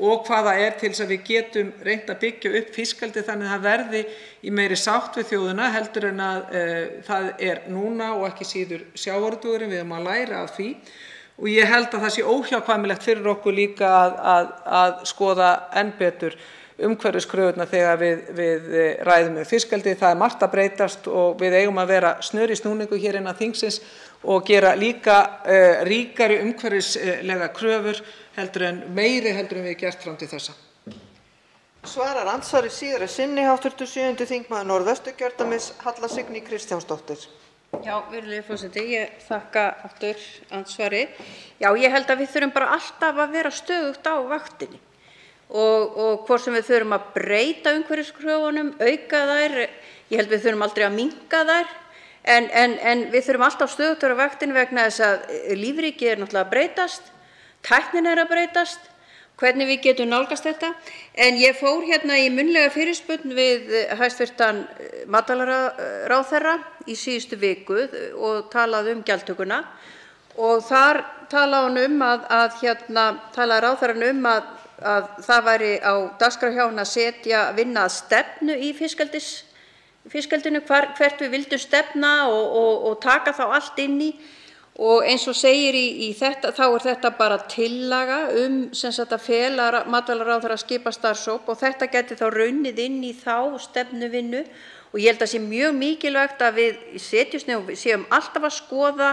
og hvað það er til þess að við getum reynt að byggja upp fiskeldi þannig að það verði í meiri sátt við þjóðina heldur en að það er núna og ekki síður sjávarútvegurinn. Við erum að læra af því og ég held að það sé óhjákvæmilegt fyrir okkur líka að skoða enn betur umhverfiskröfurnar þegar við ræðum fiskeldi. Það er margt að breytast og við eigum að vera snör í snúningu hér innan þingsins og gera líka ríkari umhverfislega kröfur meiri heldur en við gert fram til þessa. Svarar andsvari síðari sinni hv. 7. þingmaður Norðvesturkjördæmis Halla Signý Kristjánsdóttir. Já, virðulegi forseti, ég þakka aftur andsvari. Já, ég held að við þurfum bara alltaf að vera stöðugt á vaktinni og hvort sem við þurfum að breyta umhverfiskröfunum, auka þær, ég held við þurfum aldrei að minnka þær, en við þurfum alltaf stöðugt á vaktinni vegna þess að lífríkið er náttúrulega að breytast, tæknin er að breytast, hvernig við getum nálgast þetta. En ég fór hérna í munnlega fyrirspurn við hæstv. Matvælaráðherra í síðustu viku og talaði gjaldtökuna og þar talaði ráðherrann að það væri á dagskrá hjá honum að vinna að stefnu í fiskeldinu, hvert við vildum stefna og taka þá allt inn í. Og eins og segir í þetta, þá er þetta bara tillaga sem sagt að fela matvælaráðherra að skipa starfshóp og þetta gæti þá runnið inn í þá stefnuvinnu og ég held að sé mjög mikilvægt að við setjumst niður og séum alltaf að skoða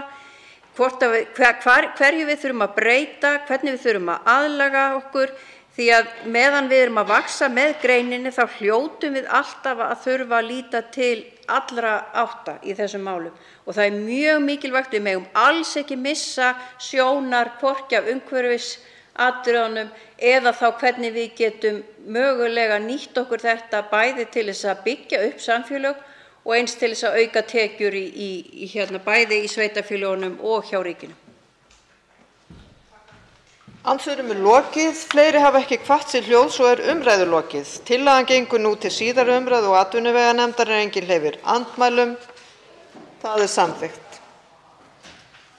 hverju við þurfum að breyta, hvernig við þurfum að aðlaga okkur, því að meðan við erum að vaxa með greininni þá hljótum við alltaf að þurfa að líta til allra átta í þessum málum. Og það er mjög mikilvægt, við megum alls ekki missa sjónar hvorki af umhverfisatriðunum eða þá hvernig við getum mögulega nýtt okkur þetta bæði til þess að byggja upp samfélög og eins til þess að auka tekjur bæði í sveitarfélögunum og hjá ríkinu. Andsvörum er lokið. Fleiri hafa ekki kvatt sér hljóðs og er umræðu lokið. Tillagan gengur nú til síðari umræðu og atvinnuveganefndar enginn hreyfir andmælum. Það er samþykkt.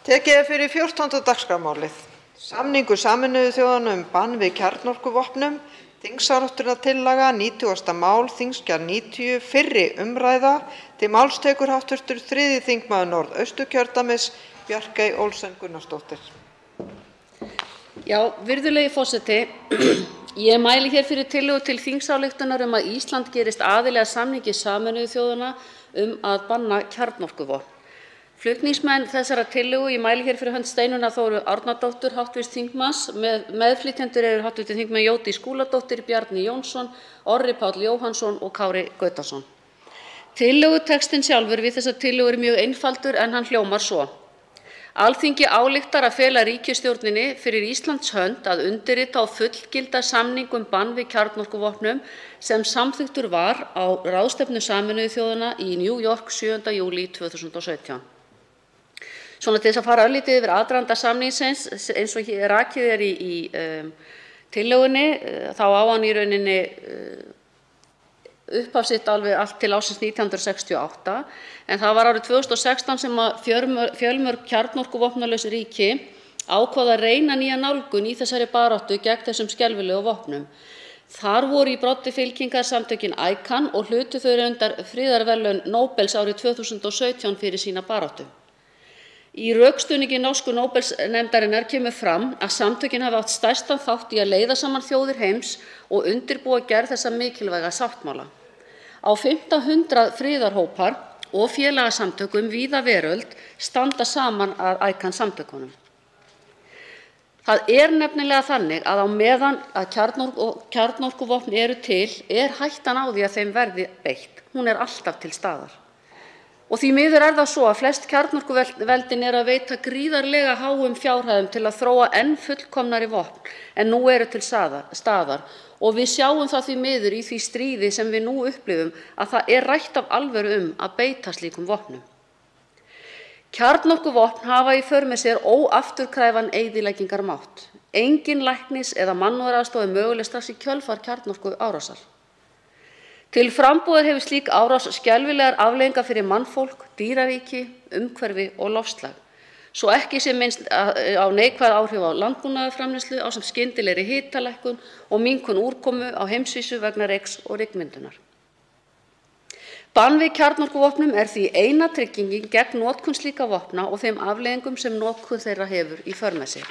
Tekið er fyrir 14. dagskrármálið. Samningur Sameinuðu þjóðanna bann við kjarnorkuvopnum. Þingsályktunartillaga 90. mál, þingskjal 90, fyrri umræða. Til máls tekur hv. 3. þingmaður Norðausturkjördæmis Bjarkey Olsen Gunnarsdóttir. Já, virðulegi forseti, ég mæli hér fyrir tillögu til þingsályktunar að Ísland gerist aðili að samningi Sameinuðu þjóðanna að banna kjarnorkuvopn. Flutningsmenn þessara tillögu, ég mæli hér fyrir hönd Steinunnar Þóru Árnadóttur, hv. þingmanns, meðflytjendur eru hv. þingmenn Jódís Skúladóttir, Bjarni Jónsson, Orri Páll Jóhannsson og Kári Gautason. Tillögutextinn sjálfur við þessa tillögu er mjög einfaldur en hann hljómar svo. Alþingi ályktar að fela ríkisstjórninni fyrir Íslands hönd að undirrita og fullgilda samning bann við kjarnorkuvopnum sem samþykktur var á ráðstefnu Sameinuðu þjóðanna í New York 7. júlí 2017. Svona til þess að fara örlítið yfir aðdraganda samningsins, eins og rakið er í tillögunni, þá á hann í rauninni upphaf sitt alveg allt til ársins 1968, en það var árið 2016 sem fjölmörg kjarnorkuvopnalaus ríki ákváðu að reyna nýja nálgun í þessari baráttu gegn þessum skelfilegu vopnum. Þar voru í broddi fylkingarsamtökin ICAN og hlutu þau reyndar friðarverðlaun Nóbels árið 2017 fyrir sína baráttu. Í rökstuðningi norsku Nóbelsnefndarinnar kemur fram að samtökin hafi átt stærstan þátt í að leiða saman þjóðir heims og undirbúa gerð þessa mikilvæga sáttmála. Á 1500 friðarhópar og félagasamtökum víða veröld standa saman að ICAN-samtökunum. Það er nefnilega þannig að á meðan að kjarnorkuvopn eru til hættan á því að þeim verði beitt. Hún er alltaf til staðar. Og því miður er það svo að flest kjarnorkuveldin eru að veita gríðarlega háum fjárhæðum til að þróa enn fullkomnari vopn en nú eru til staðar. Og við sjáum það því miður í því stríði sem við nú upplifum að það er rætt af alvöru að beita slíkum vopnum. Kjarnorkuvopn hafa í för með sér óafturkræfan eyðileggingarmátt. Engin læknis- eða mannúðaraðstoð er möguleg strax í kjölfar kjarnorkuárásar. Til frambúðar hefur slík árás skelfilegar afleiðingar fyrir mannfólk, dýraríki, umhverfi og loftslag. Svo ekki sé minnst á neikvæð áhrif á landbúnaðarframleiðslu ásamt skyndilegri hitalækkun og minnkun úrkomu á heimsvísu vegna reyks og rignindunar. Bann við kjarnorkuvopnum er því eina tryggingin gegn notkun slíka vopna og þeim afleiðingum sem notkun þeirra hefur í för með sér.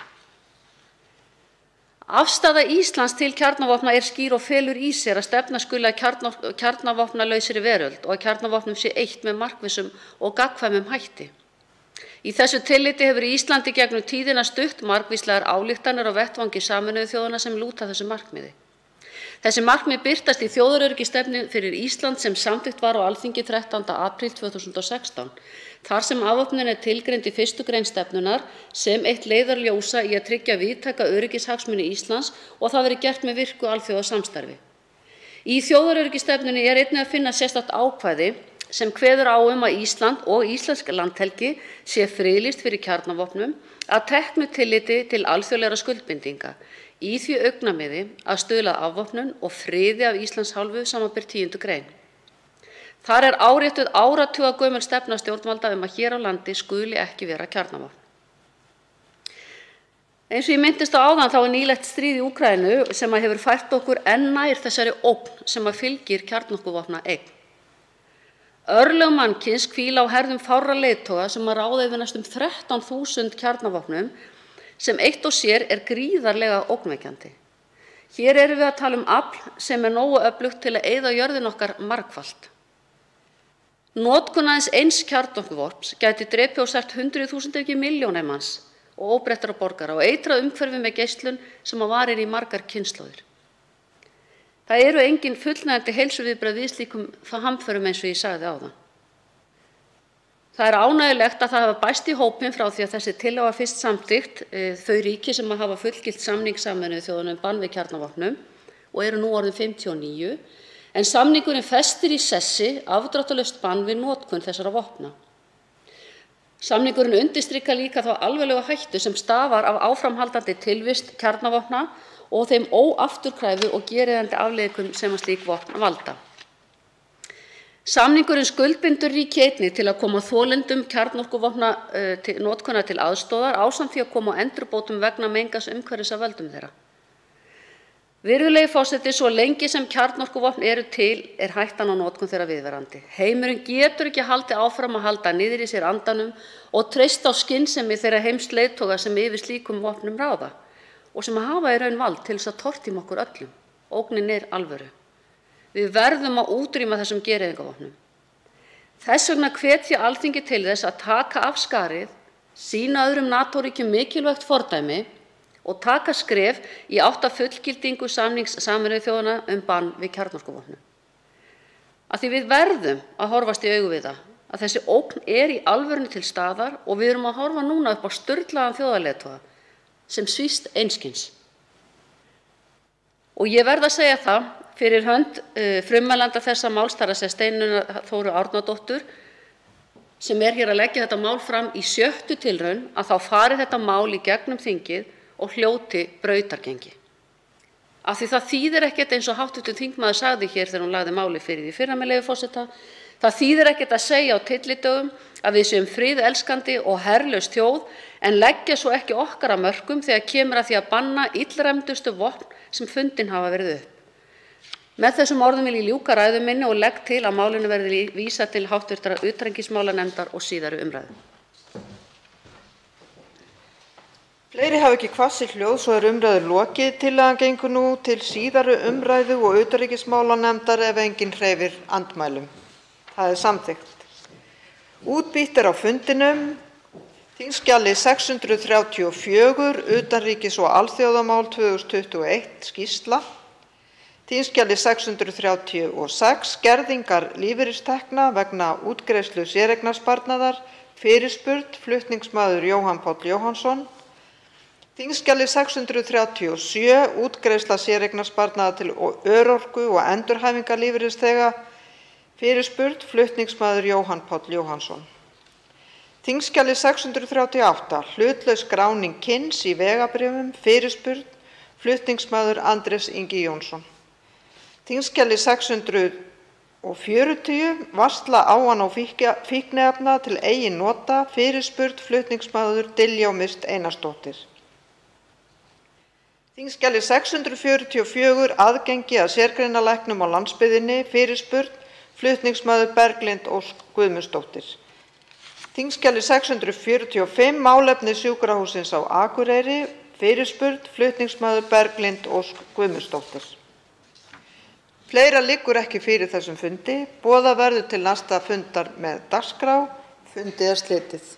Afstaða Íslands til kjarnavopna er skýr og felur í sér að stefna skuli að kjarnavopnalausri veröld og að kjarnavopnum sé eytt með markvissum og gagnkvæmum hætti. Í þessu tilliti hefur Íslandi gegnum tíðina stutt margvíslegar ályktanir á vettvangi Sameinuðu þjóðanna sem lúta þessu markmiði. Þessi markmið birtast í þjóðaröryggisstefnu fyrir Ísland sem samþykkt var á Alþingi 13. apríl 2016. Þar sem afvopnun er tilgreind í 1. grein stefnunnar sem eitt leiðarljósa í að tryggja víðtæka öryggishagsmuni Íslands og það verið gert með virku alþjóðasamstarfi. Í þjóðaröryggisstefnunni er einnig að finna sérstakt ákvæði sem kveður á að Ísland og íslensk landhelgi sé friðlýst fyrir kjarnavopnum að teknu tilliti til alþjóðlegra skuldbindinga í því augnamiði að stuðla að afvopnun og friði af Íslands hálfu samanber 10. grein. Þar er áréttuð áratugagömul stefna stjórnvalda að hér á landi skuli ekki vera kjarnavopn. Eins og ég minntist á áðan þá er nýlegt stríð í Úkraínu sem hefur fært okkur enn nær þessari ógn sem fylgir kjarnorkuvopna eign. Örlög mannkyns hvíla á herðum fárra leiðtoga sem ráða yfir næstum 13.000 kjarnavopnum sem eitt og sér er gríðarlega ógnvekjandi. Hér erum við að tala afl sem er nógu öflugt til að eyða jörðin okkar margfalt. Notkun aðeins eins kjarnorkuvopns gæti drepið og selt 100.000 ekki milljónir manns og óbreyttra borgara og eitrað umhverfi með geislun sem varir í margar kynslóðir. Það eru engin fullnægjandi heilsuviðbrögð við slíkum hamförum eins og ég sagði áðan. Það er ánægjulegt að það hafa bæst í hópinn frá því að þessi tillaga var fyrst samþykkt þau ríki sem hafa fullgilt samning Sameinuðu þjóðanna bann við kjarnavopnum og eru nú orðin 59, en samningurinn festir í sessi afdráttarlaust bann við notkun þessara vopna. Samningurinn undirstrikar líka þá alvarlegu hættu sem stafar af áframhaldandi tilvist kjarnavopna og þeim óafturkræfu og gereyðandi afleiðingum sem slík vopn valda. Samningurinn skuldbindur ríki einnig til að koma þolendum kjarnorkuvopna notkunar til aðstoðar ásamt því að koma á endurbótum vegna mengaðs umhverfis af völdum þeirra. Virðulegi forseti, svo lengi sem kjarnorkuvopn eru til er hættan á notkun þeirra viðvarandi. Heimurinn getur ekki haldið áfram að halda niður í sér andanum og treysta á skynsemi þeirra heimsleiðtoga sem yfir slíkum vopnum ráða og sem hafa í raun vald til þess að tortíma okkur öllum. Ógnin er alvöru. Við verðum að útrýma þessum gereyðingarvopnum. Þess vegna hvet ég Alþingi til þess að taka af skarið, sýna öðrum NATO-ríkjum mikilvægt fordæmi og taka skref í átt að fullgildingu samnings Sameinuðu þjóðanna bann við kjarnorkuvopnum. Af því við verðum að horfast í augu við það að þessi ógn er í alvörunni til staðar og við erum að horfa núna upp á sturlaðan þjóðarleiðtoga sem svífst einskis. Og ég verð að segja það fyrir hönd frummælanda þessa máls, þar að segja Steinunnar Þóru Árnadóttur, sem er hér að leggja þetta mál fram í 6. tilraun, að þá fari þetta mál í gegnum þingið og hljóti brautargengi. Af því það þýðir ekkert eins og hv. þingmaður sagði hér þegar hún lagði máli fyrir því fyrra með leyfi forseta, það þýðir ekkert að segja á tyllidögum að við séum friðelskandi og herlaus þjóð en leggja svo ekki okkar að mörkum þegar kemur að því að banna illræmdustu vopn sem fundin hafa verið upp. Með þessum orðum vil ég ljúka ræðu minni og legg til að málinu verði vísað til hv. utanríkismálanefndar og síðari umræðu. Fleiri hafa ekki kvatt sig hljóð, svo er umræðu lokið. Tillagan gengur nú til síðari umræðu og utanríkismálanefndar ef enginn hreyfir andmælum. Það er samþykkt. Útbýtt er á fundinum þingskjali 634, utanríkis- og alþjóðamál 2021, skýrsla. Þingskjali 636, skerðingar lífeyristekna vegna útgreiðslu séreignarsparnaðar, fyrirspurn, flutningsmaður Jóhann Páll Jóhannsson. Þingskjali 637, útgreiðsla séreignarsparnaðar til örorku- og endurhæfingarlífeyrisþega, fyrirspurn, flutningsmaður Jóhann Páll Jóhannsson. Þingskjali 638, hlutlaus skráning kyns í vegabréfum, fyrirspurn, flutningsmaður Andrés Ingi Jónsson. Þingskjali 640, varsla ávana- og fíkniefna til eigin nota, fyrirspurn, flutningsmaður Diljá Mist Einarsdóttir. Þingskjali 644, aðgengi að sérgreinalæknum á landsbyggðinni, fyrirspurn, flutningsmaður Berglind Ósk Guðmundsdóttir. Þingskjali 645, málefni sjúkrahússins á Akureyri, fyrirspurn, flutningsmaður Berglind Ósk Guðmundsdóttir. Fleira liggur ekki fyrir þessum fundi. Boðað verður til næsta fundar með dagskrá. Fundi er slitið.